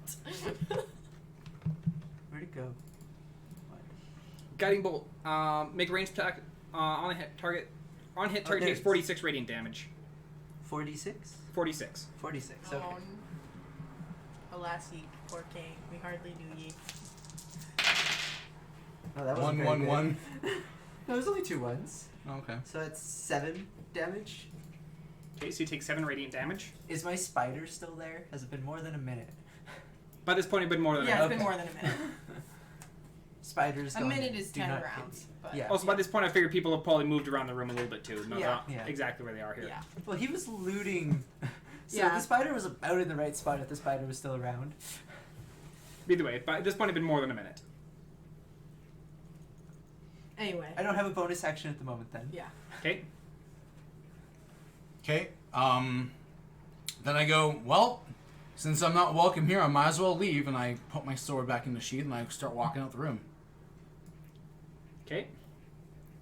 Speaker 4: Where'd it go?
Speaker 1: Guiding bolt. Make a ranged attack on hit target. On hit target
Speaker 4: there
Speaker 1: takes
Speaker 4: it is.
Speaker 1: 46 radiant damage.
Speaker 4: 46?
Speaker 1: 46.
Speaker 4: 46, okay.
Speaker 2: Alas, ye, poor Kane. We hardly knew ye.
Speaker 4: Oh, that was
Speaker 5: 1, 1, 1.
Speaker 4: No, it was only 2 ones.
Speaker 5: Okay.
Speaker 4: So that's 7 damage.
Speaker 1: Okay, so you take 7 radiant damage.
Speaker 4: Is my spider still there? Has it been more than a minute?
Speaker 1: By this point, it'd been more than
Speaker 2: Yeah,
Speaker 1: a
Speaker 2: it's been more than a minute.
Speaker 4: Spiders
Speaker 2: A
Speaker 4: don't-
Speaker 2: minute is
Speaker 4: do
Speaker 2: 10
Speaker 4: not
Speaker 2: rounds.
Speaker 4: hit.
Speaker 2: But
Speaker 4: Yeah.
Speaker 1: Also, by this point, I figure people have probably moved around the room a little bit too. Not
Speaker 2: Yeah.
Speaker 4: Yeah.
Speaker 1: exactly where they are here.
Speaker 2: Yeah.
Speaker 4: Well, he was looting. So
Speaker 2: Yeah.
Speaker 4: the spider was about in the right spot if the spider was still around.
Speaker 1: Either way, by this point, it'd been more than a minute.
Speaker 2: Anyway.
Speaker 4: I don't have a bonus action at the moment then.
Speaker 2: Yeah.
Speaker 1: Okay.
Speaker 5: Okay. Then I go, well, since I'm not welcome here, I might as well leave. And I put my sword back in the sheath and I start walking out the room.
Speaker 1: Okay.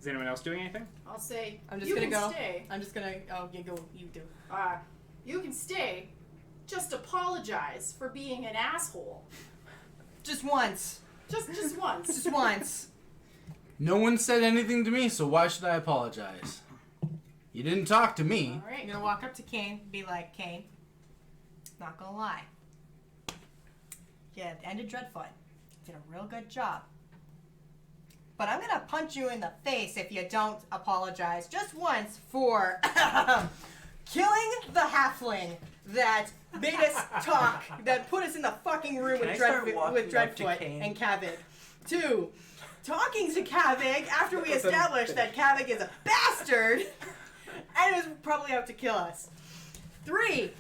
Speaker 1: Is anyone else doing anything?
Speaker 3: I'll say,
Speaker 2: I'm just
Speaker 3: you
Speaker 2: gonna
Speaker 3: can
Speaker 2: go.
Speaker 3: stay.
Speaker 2: I'm just gonna. Oh, you go. You do.
Speaker 3: You can stay. Just apologize for being an asshole.
Speaker 2: Just once.
Speaker 3: Just once.
Speaker 2: Just once.
Speaker 5: No one said anything to me, so why should I apologize? You didn't talk to me.
Speaker 3: All
Speaker 2: I'm
Speaker 3: right.
Speaker 2: gonna walk up to Kane, be like, Kane, not gonna lie. Yeah, ended Dreadfoot. Did a real good job. But I'm gonna punch you in the face if you don't apologize just once for killing the halfling that made us talk, that put us in the fucking room
Speaker 4: Can
Speaker 2: with,
Speaker 4: I start walking up to
Speaker 2: Dreadfoot
Speaker 4: Kane?
Speaker 2: and Kavig. 2, talking to Kavig after we established that Kavig is a bastard and is probably out to kill us. 3,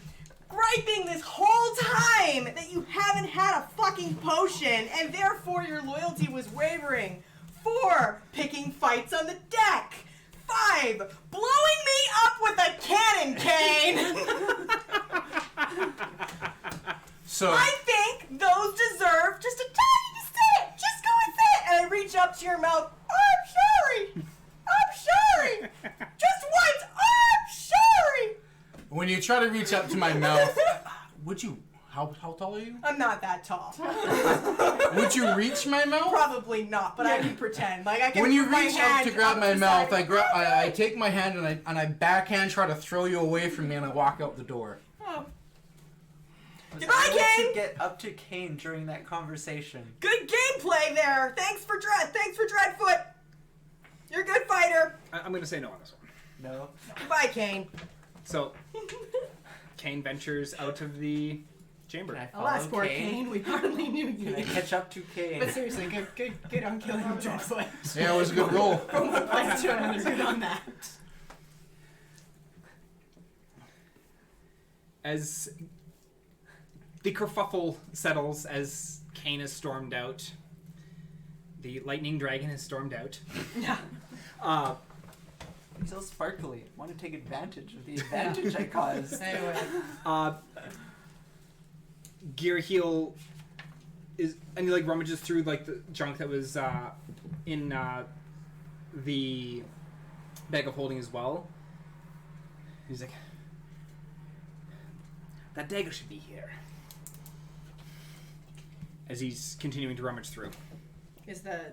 Speaker 2: griping this whole time that you haven't had a fucking potion and therefore your loyalty was wavering. 4, picking fights on the deck. 5, blowing me up with a cannon cane.
Speaker 5: So
Speaker 2: I think those deserve just a tiny sit. Just go and sit. And I reach up to your mouth. I'm sorry. I'm sorry. Just once. I'm sorry.
Speaker 5: when you try to reach up to my mouth, would you? How tall are you?
Speaker 2: I'm not that tall.
Speaker 5: Would you reach my mouth?
Speaker 2: Probably not, but I can pretend. Like I can.
Speaker 5: When you
Speaker 2: move my
Speaker 5: reach up
Speaker 2: hand
Speaker 5: to grab my
Speaker 2: the
Speaker 5: mouth,
Speaker 2: side.
Speaker 5: I take my hand and I backhand try to throw you away from me and I walk out the door.
Speaker 2: Oh.
Speaker 4: Was
Speaker 2: Goodbye,
Speaker 4: able
Speaker 2: Kane!
Speaker 4: to get up to Kane during that conversation.
Speaker 2: Good gameplay there. Thanks for Dreadfoot. You're a good fighter.
Speaker 1: I'm going to say no on this one.
Speaker 4: No.
Speaker 2: Goodbye, Kane.
Speaker 1: So, Kane ventures out of the chamber.
Speaker 4: Can I
Speaker 2: Alas,
Speaker 4: follow
Speaker 2: poor
Speaker 4: Kane?
Speaker 2: Kane. We hardly knew
Speaker 4: Can I
Speaker 2: you.
Speaker 4: catch up to Kane?
Speaker 2: But seriously, good on killing him, Dreadfoot.
Speaker 5: Yeah, it was a good roll.
Speaker 2: From one place to another, good on that.
Speaker 1: As the kerfuffle settles, as Kane has stormed out, the lightning dragon has stormed out.
Speaker 2: Yeah.
Speaker 4: He's so sparkly. I want to take advantage of the advantage I caused.
Speaker 2: Anyway.
Speaker 1: Gearheel is, and he like rummages through like the junk that was in the bag of holding as well. He's like, that dagger should be here. As he's continuing to rummage through.
Speaker 2: Is the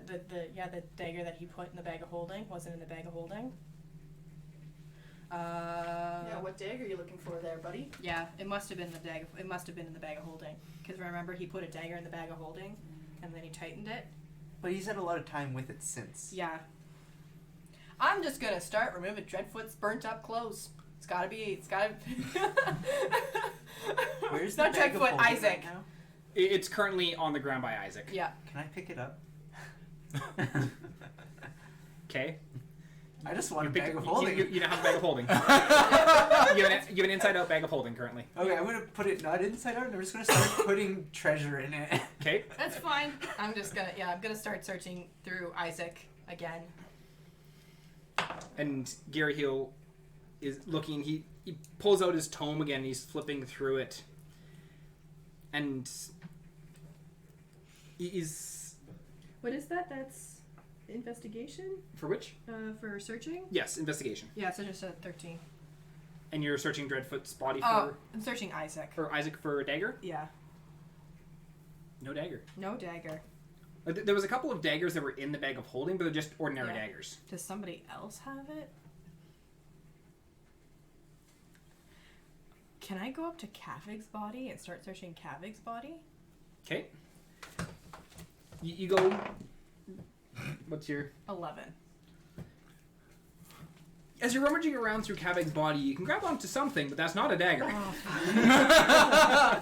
Speaker 2: dagger that he put in the bag of holding wasn't in the bag of holding?
Speaker 3: Yeah, what dagger are you looking for there, buddy?
Speaker 2: Yeah, it must have been in the bag of holding. Because remember, he put a dagger in the bag of holding, and then he tightened it.
Speaker 4: But he's had a lot of time with it since.
Speaker 2: Yeah. I'm just gonna start removing Dreadfoot's burnt up clothes. It's gotta.
Speaker 4: Where's
Speaker 2: not
Speaker 4: the bag of
Speaker 2: Dreadfoot,
Speaker 4: holding
Speaker 2: Isaac.
Speaker 4: right now?
Speaker 1: It's currently on the ground by Isaac.
Speaker 2: Yeah.
Speaker 4: Can I pick it up?
Speaker 1: Okay.
Speaker 4: I just want a
Speaker 1: Pick-
Speaker 4: bag of holding.
Speaker 1: You don't have a bag of holding. you have an inside-out bag of holding currently.
Speaker 4: Okay, I'm gonna put it not inside out. I'm just gonna start putting treasure in it.
Speaker 1: Okay.
Speaker 2: That's fine. I'm gonna start searching through Isaac again.
Speaker 1: And Gary Hill is looking. He pulls out his tome again. He's flipping through it, and he's
Speaker 6: What is that? That's investigation?
Speaker 1: for which?
Speaker 6: For searching?
Speaker 1: Yes, investigation.
Speaker 2: Yeah, so just a 13.
Speaker 1: And you're searching Dreadfoot's body
Speaker 2: Oh, I'm searching Isaac.
Speaker 1: for Isaac for a dagger.
Speaker 2: Yeah.
Speaker 1: No dagger.
Speaker 2: No dagger.
Speaker 1: Like, there was a couple of daggers that were in the bag of holding, but they're just ordinary
Speaker 2: Yeah.
Speaker 1: daggers.
Speaker 2: Does somebody else have it? Can I go up to Kavig's body and start searching Kavig's body?
Speaker 1: Okay. You go. What's your?
Speaker 2: 11.
Speaker 1: As you're rummaging around through Kavig's body, you can grab onto something, but that's not a dagger.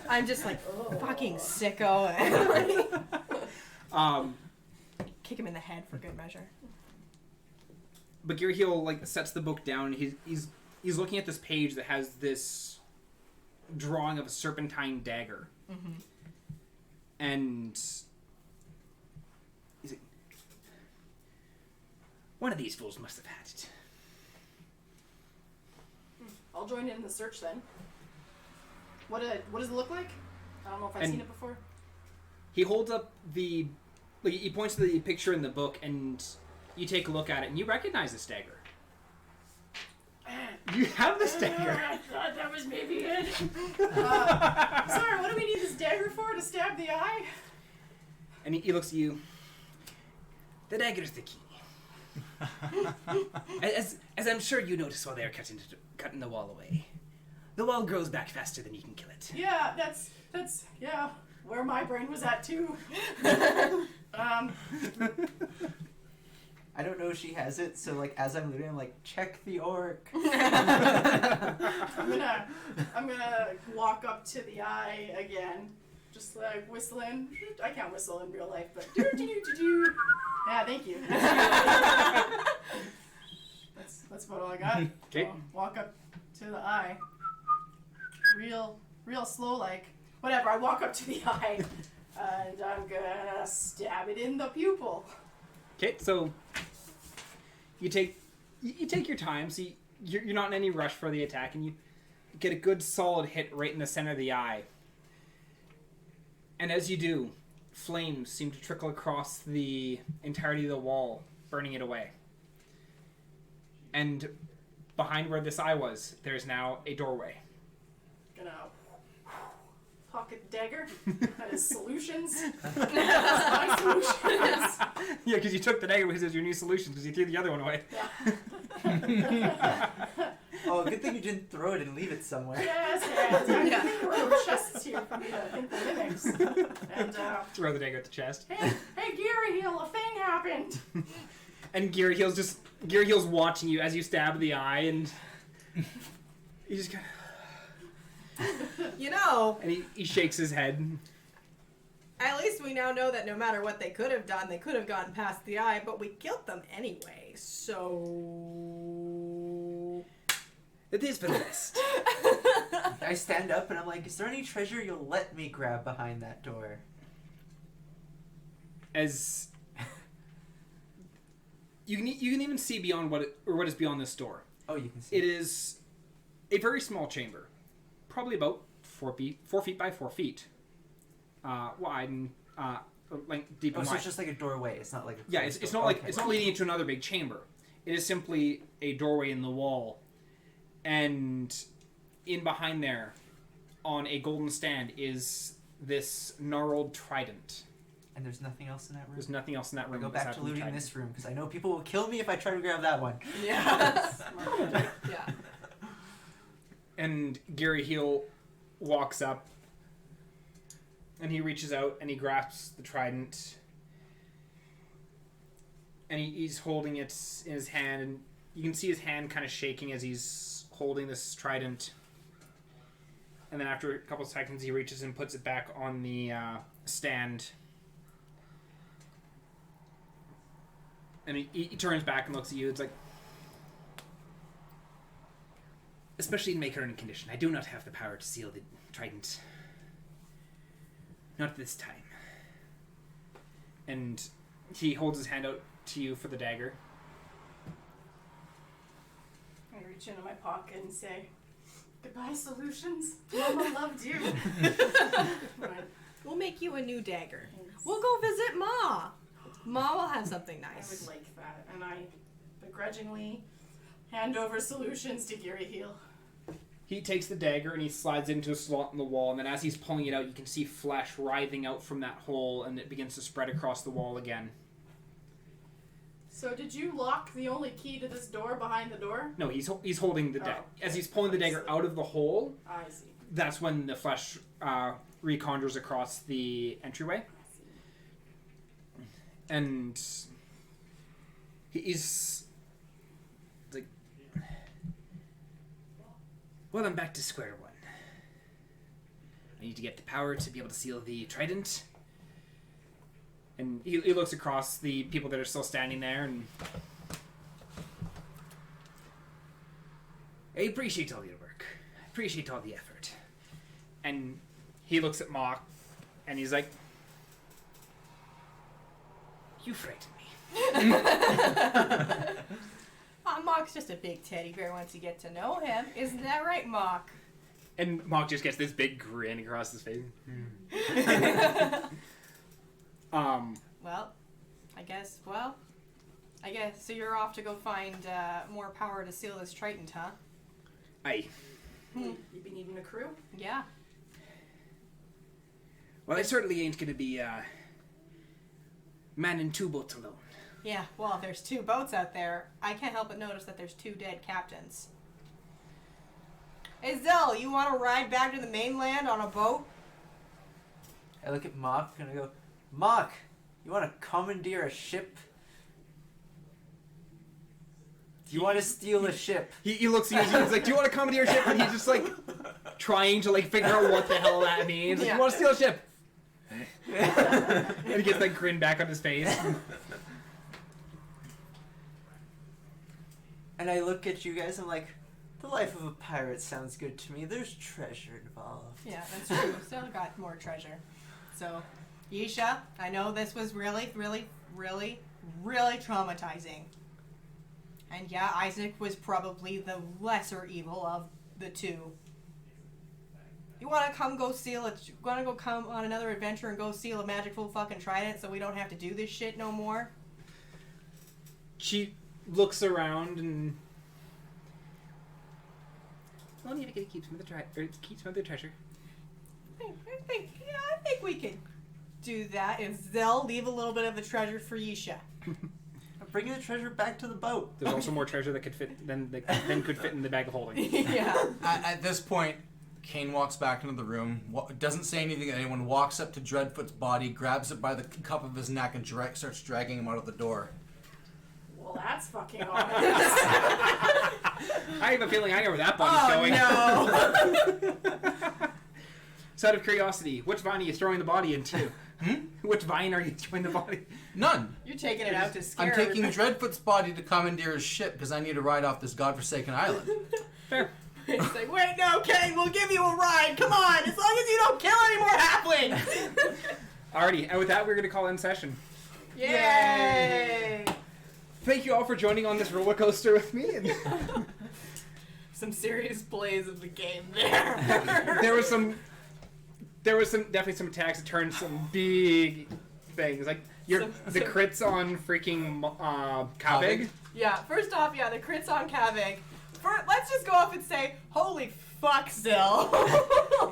Speaker 2: I'm just like, fucking sicko. Kick him in the head for good measure.
Speaker 1: But Gary Hill like sets the book down. And he's looking at this page that has this drawing of a serpentine dagger, and he's like, one of these fools must have had it.
Speaker 3: I'll join in the search then. What does it look like? I don't know if I've
Speaker 1: And-
Speaker 3: seen it before.
Speaker 1: He holds up the, like, he points to the picture in the book, and you take a look at it, and you recognize this dagger. You have this dagger.
Speaker 3: I thought that was maybe it. Sorry, what do we need this dagger for? To stab the eye?
Speaker 1: And he looks at you. The dagger is the key. as I'm sure you noticed while they were cutting the wall away. The wall grows back faster than you can kill it.
Speaker 3: Yeah, that's yeah, where my brain was at too.
Speaker 4: I don't know if she has it, so like as I'm looting, I'm like, check the orc.
Speaker 3: I'm gonna walk up to the eye again, just like whistling. I can't whistle in real life, but do. Yeah, thank you. That's about all I got.
Speaker 1: Okay.
Speaker 3: I'll walk up to the eye, real slow, like whatever. I walk up to the eye, and I'm gonna stab it in the pupil.
Speaker 1: Okay, so you take your time. So you're not in any rush for the attack, and you get a good solid hit right in the center of the eye. And as you do, flames seem to trickle across the entirety of the wall, burning it away. And behind where this eye was, there's now a doorway.
Speaker 3: Gonna pocket dagger. That is solutions. That's my solutions.
Speaker 1: Yeah, because you took the dagger because it was your new solution, because you threw the other one away.
Speaker 3: Yeah.
Speaker 4: Oh, good thing you didn't throw it and leave it somewhere.
Speaker 3: Yes. I think there were chests here for me to think the mimics. And
Speaker 1: Throw the dagger at the chest.
Speaker 3: hey, Gary Hill, a thing happened.
Speaker 1: And Gary Hill's watching you as you stab the eye, and he just kind of...
Speaker 2: You know,
Speaker 1: And he shakes his head.
Speaker 2: at least we now know that no matter what they could have done, they could have gotten past the eye, but we killed them anyway, so...
Speaker 1: It is for the best.
Speaker 4: I stand up and I'm like, is there any treasure you'll let me grab behind that door?
Speaker 1: As you can even see beyond what is beyond this door.
Speaker 4: Oh, you can see.
Speaker 1: It is a very small chamber, probably about 4 feet by 4 feet wide and deep
Speaker 4: Oh,
Speaker 1: and
Speaker 4: so
Speaker 1: wide.
Speaker 4: it's just like a doorway. It's not like a
Speaker 1: Yeah,
Speaker 4: closed
Speaker 1: it's
Speaker 4: door.
Speaker 1: not like
Speaker 4: Okay.
Speaker 1: it's not leading into another big chamber. It is simply a doorway in the wall, and in behind there, on a golden stand, is this gnarled trident.
Speaker 4: And there's nothing else in that room.
Speaker 1: There's nothing else in that
Speaker 4: I
Speaker 1: room.
Speaker 4: go back
Speaker 1: besides
Speaker 4: to
Speaker 1: the
Speaker 4: looting
Speaker 1: trident.
Speaker 4: this room because I know people will kill me if I try to grab that one.
Speaker 2: Yeah. Yeah.
Speaker 1: And Gary Heel walks up, and he reaches out and he grasps the trident, and he's holding it in his hand, and you can see his hand kind of shaking as he's holding this trident. And then after a couple of seconds, he reaches and puts it back on the stand. And he turns back and looks at you. It's like, especially in my current condition, I do not have the power to seal the trident. Not this time. And he holds his hand out to you for the dagger.
Speaker 3: I reach into my pocket and say, "Goodbye, solutions. Mama loved you." Right.
Speaker 2: We'll make you a new dagger. We'll go visit Ma. Ma will have something
Speaker 3: I
Speaker 2: nice.
Speaker 3: would like that, and I begrudgingly hand over solutions to Gary Heel.
Speaker 1: He takes the dagger and he slides it into a slot in the wall, and then as he's pulling it out, you can see flesh writhing out from that hole, and it begins to spread across the wall again.
Speaker 3: So did you lock the only key to this door behind the door?
Speaker 1: No, he's holding the dagger.
Speaker 3: Oh,
Speaker 1: As he's pulling the dagger out of the hole,
Speaker 3: I see.
Speaker 1: that's when the flesh reconjures across the entryway. And he's like, well, I'm back to square one. I need to get the power to be able to seal the trident. And he looks across the people that are still standing there, and I appreciate all your work. I appreciate all the effort. And he looks at Mock, and he's like, you frighten me.
Speaker 2: Mock's just a big teddy bear once you get to know him. Isn't that right, Mock?
Speaker 1: And Mock just gets this big grin across his face.
Speaker 2: Well, I guess, so you're off to go find more power to seal this trident, huh?
Speaker 1: Aye.
Speaker 3: You be needing a crew?
Speaker 2: Yeah.
Speaker 1: Well, I certainly ain't gonna be manning 2 boats alone.
Speaker 2: Yeah, well, if there's 2 boats out there, I can't help but notice that there's 2 dead captains. Hey, Zell, you want to ride back to the mainland on a boat?
Speaker 4: I look at Mock and I go, Mock, you want to commandeer a ship? Do you want to steal a ship?
Speaker 1: He looks at you. He's like, "Do you want to commandeer a ship?" And he's just like trying to like figure out what the hell that means. Like,
Speaker 2: Yeah.
Speaker 1: "You want to steal a ship?" And he gets that grin back on his face.
Speaker 4: And I look at you guys. I'm like, the life of a pirate sounds good to me. There's treasure involved.
Speaker 2: Yeah, that's true. Still got more treasure. So, Yisha, I know this was really, really, really, really traumatizing. And yeah, Isaac was probably the lesser evil of the two. You wanna come on another adventure and go steal a magical fucking trident so we don't have to do this shit no more?
Speaker 1: She looks around and. Well, need to keep some of the treasure.
Speaker 2: I think we could do that if they'll leave a little bit of the treasure for Yisha.
Speaker 4: Bring the treasure back to the boat.
Speaker 1: There's also more treasure that could fit than could fit in the bag of holding.
Speaker 2: Yeah.
Speaker 5: At this point, Kane walks back into the room, doesn't say anything to anyone, walks up to Dreadfoot's body, grabs it by the cuff of his neck, and starts dragging him out of the door.
Speaker 3: Well, that's fucking ominous.
Speaker 1: I have a feeling I know where that body's going.
Speaker 2: No.
Speaker 1: So out of curiosity, which vine are you throwing the body into? Which vine are you throwing the body?
Speaker 5: None.
Speaker 2: You're taking it out to scare
Speaker 5: I'm taking
Speaker 2: everybody.
Speaker 5: Dreadfoot's body to commandeer his ship because I need to ride off this godforsaken island.
Speaker 1: Fair.
Speaker 2: It's like, wait, no, Kane, we'll give you a ride. Come on, as long as you don't kill any more halflings.
Speaker 1: Alrighty, and with that, we're going to call in session.
Speaker 2: Yay!
Speaker 1: Thank you all for joining on this roller coaster with me. And
Speaker 2: Some serious plays of the game there.
Speaker 1: there was definitely some attacks that turned some big things. Like the crits on freaking Kavig.
Speaker 2: Yeah, first off, the crits on Kavig. Let's just go off and say, holy fuck, Zill.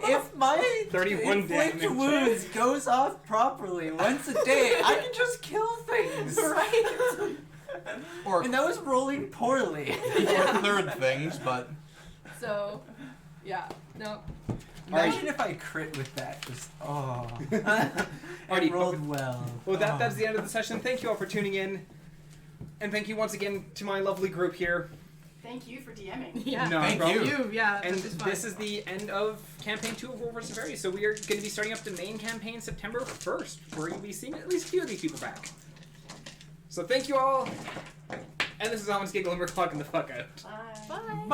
Speaker 4: If my
Speaker 1: 31
Speaker 4: inflict
Speaker 1: damage.
Speaker 4: wounds goes off properly once a day, I can just kill things.
Speaker 2: Right?
Speaker 5: Or
Speaker 4: And that was rolling poorly.
Speaker 5: third things, but
Speaker 2: So, yeah, no.
Speaker 4: Imagine if I crit with that. Just
Speaker 1: Alrighty,
Speaker 4: I rolled well.
Speaker 1: Well, that's the end of the session. Thank you all for tuning in, and thank you once again to my lovely group here.
Speaker 3: Thank you for DMing.
Speaker 2: Yeah.
Speaker 1: No,
Speaker 5: Thank
Speaker 1: problem.
Speaker 5: you.
Speaker 2: Yeah,
Speaker 1: And
Speaker 2: this is fun.
Speaker 1: this is the end of campaign 2 of War vs. Severity. So we are going to be starting up the main campaign September 1st. We're going to be seeing at least a few of these people back. So thank you all. And this is Almon's Giggle, and we're clocking the fuck out.
Speaker 3: Bye.
Speaker 5: bye.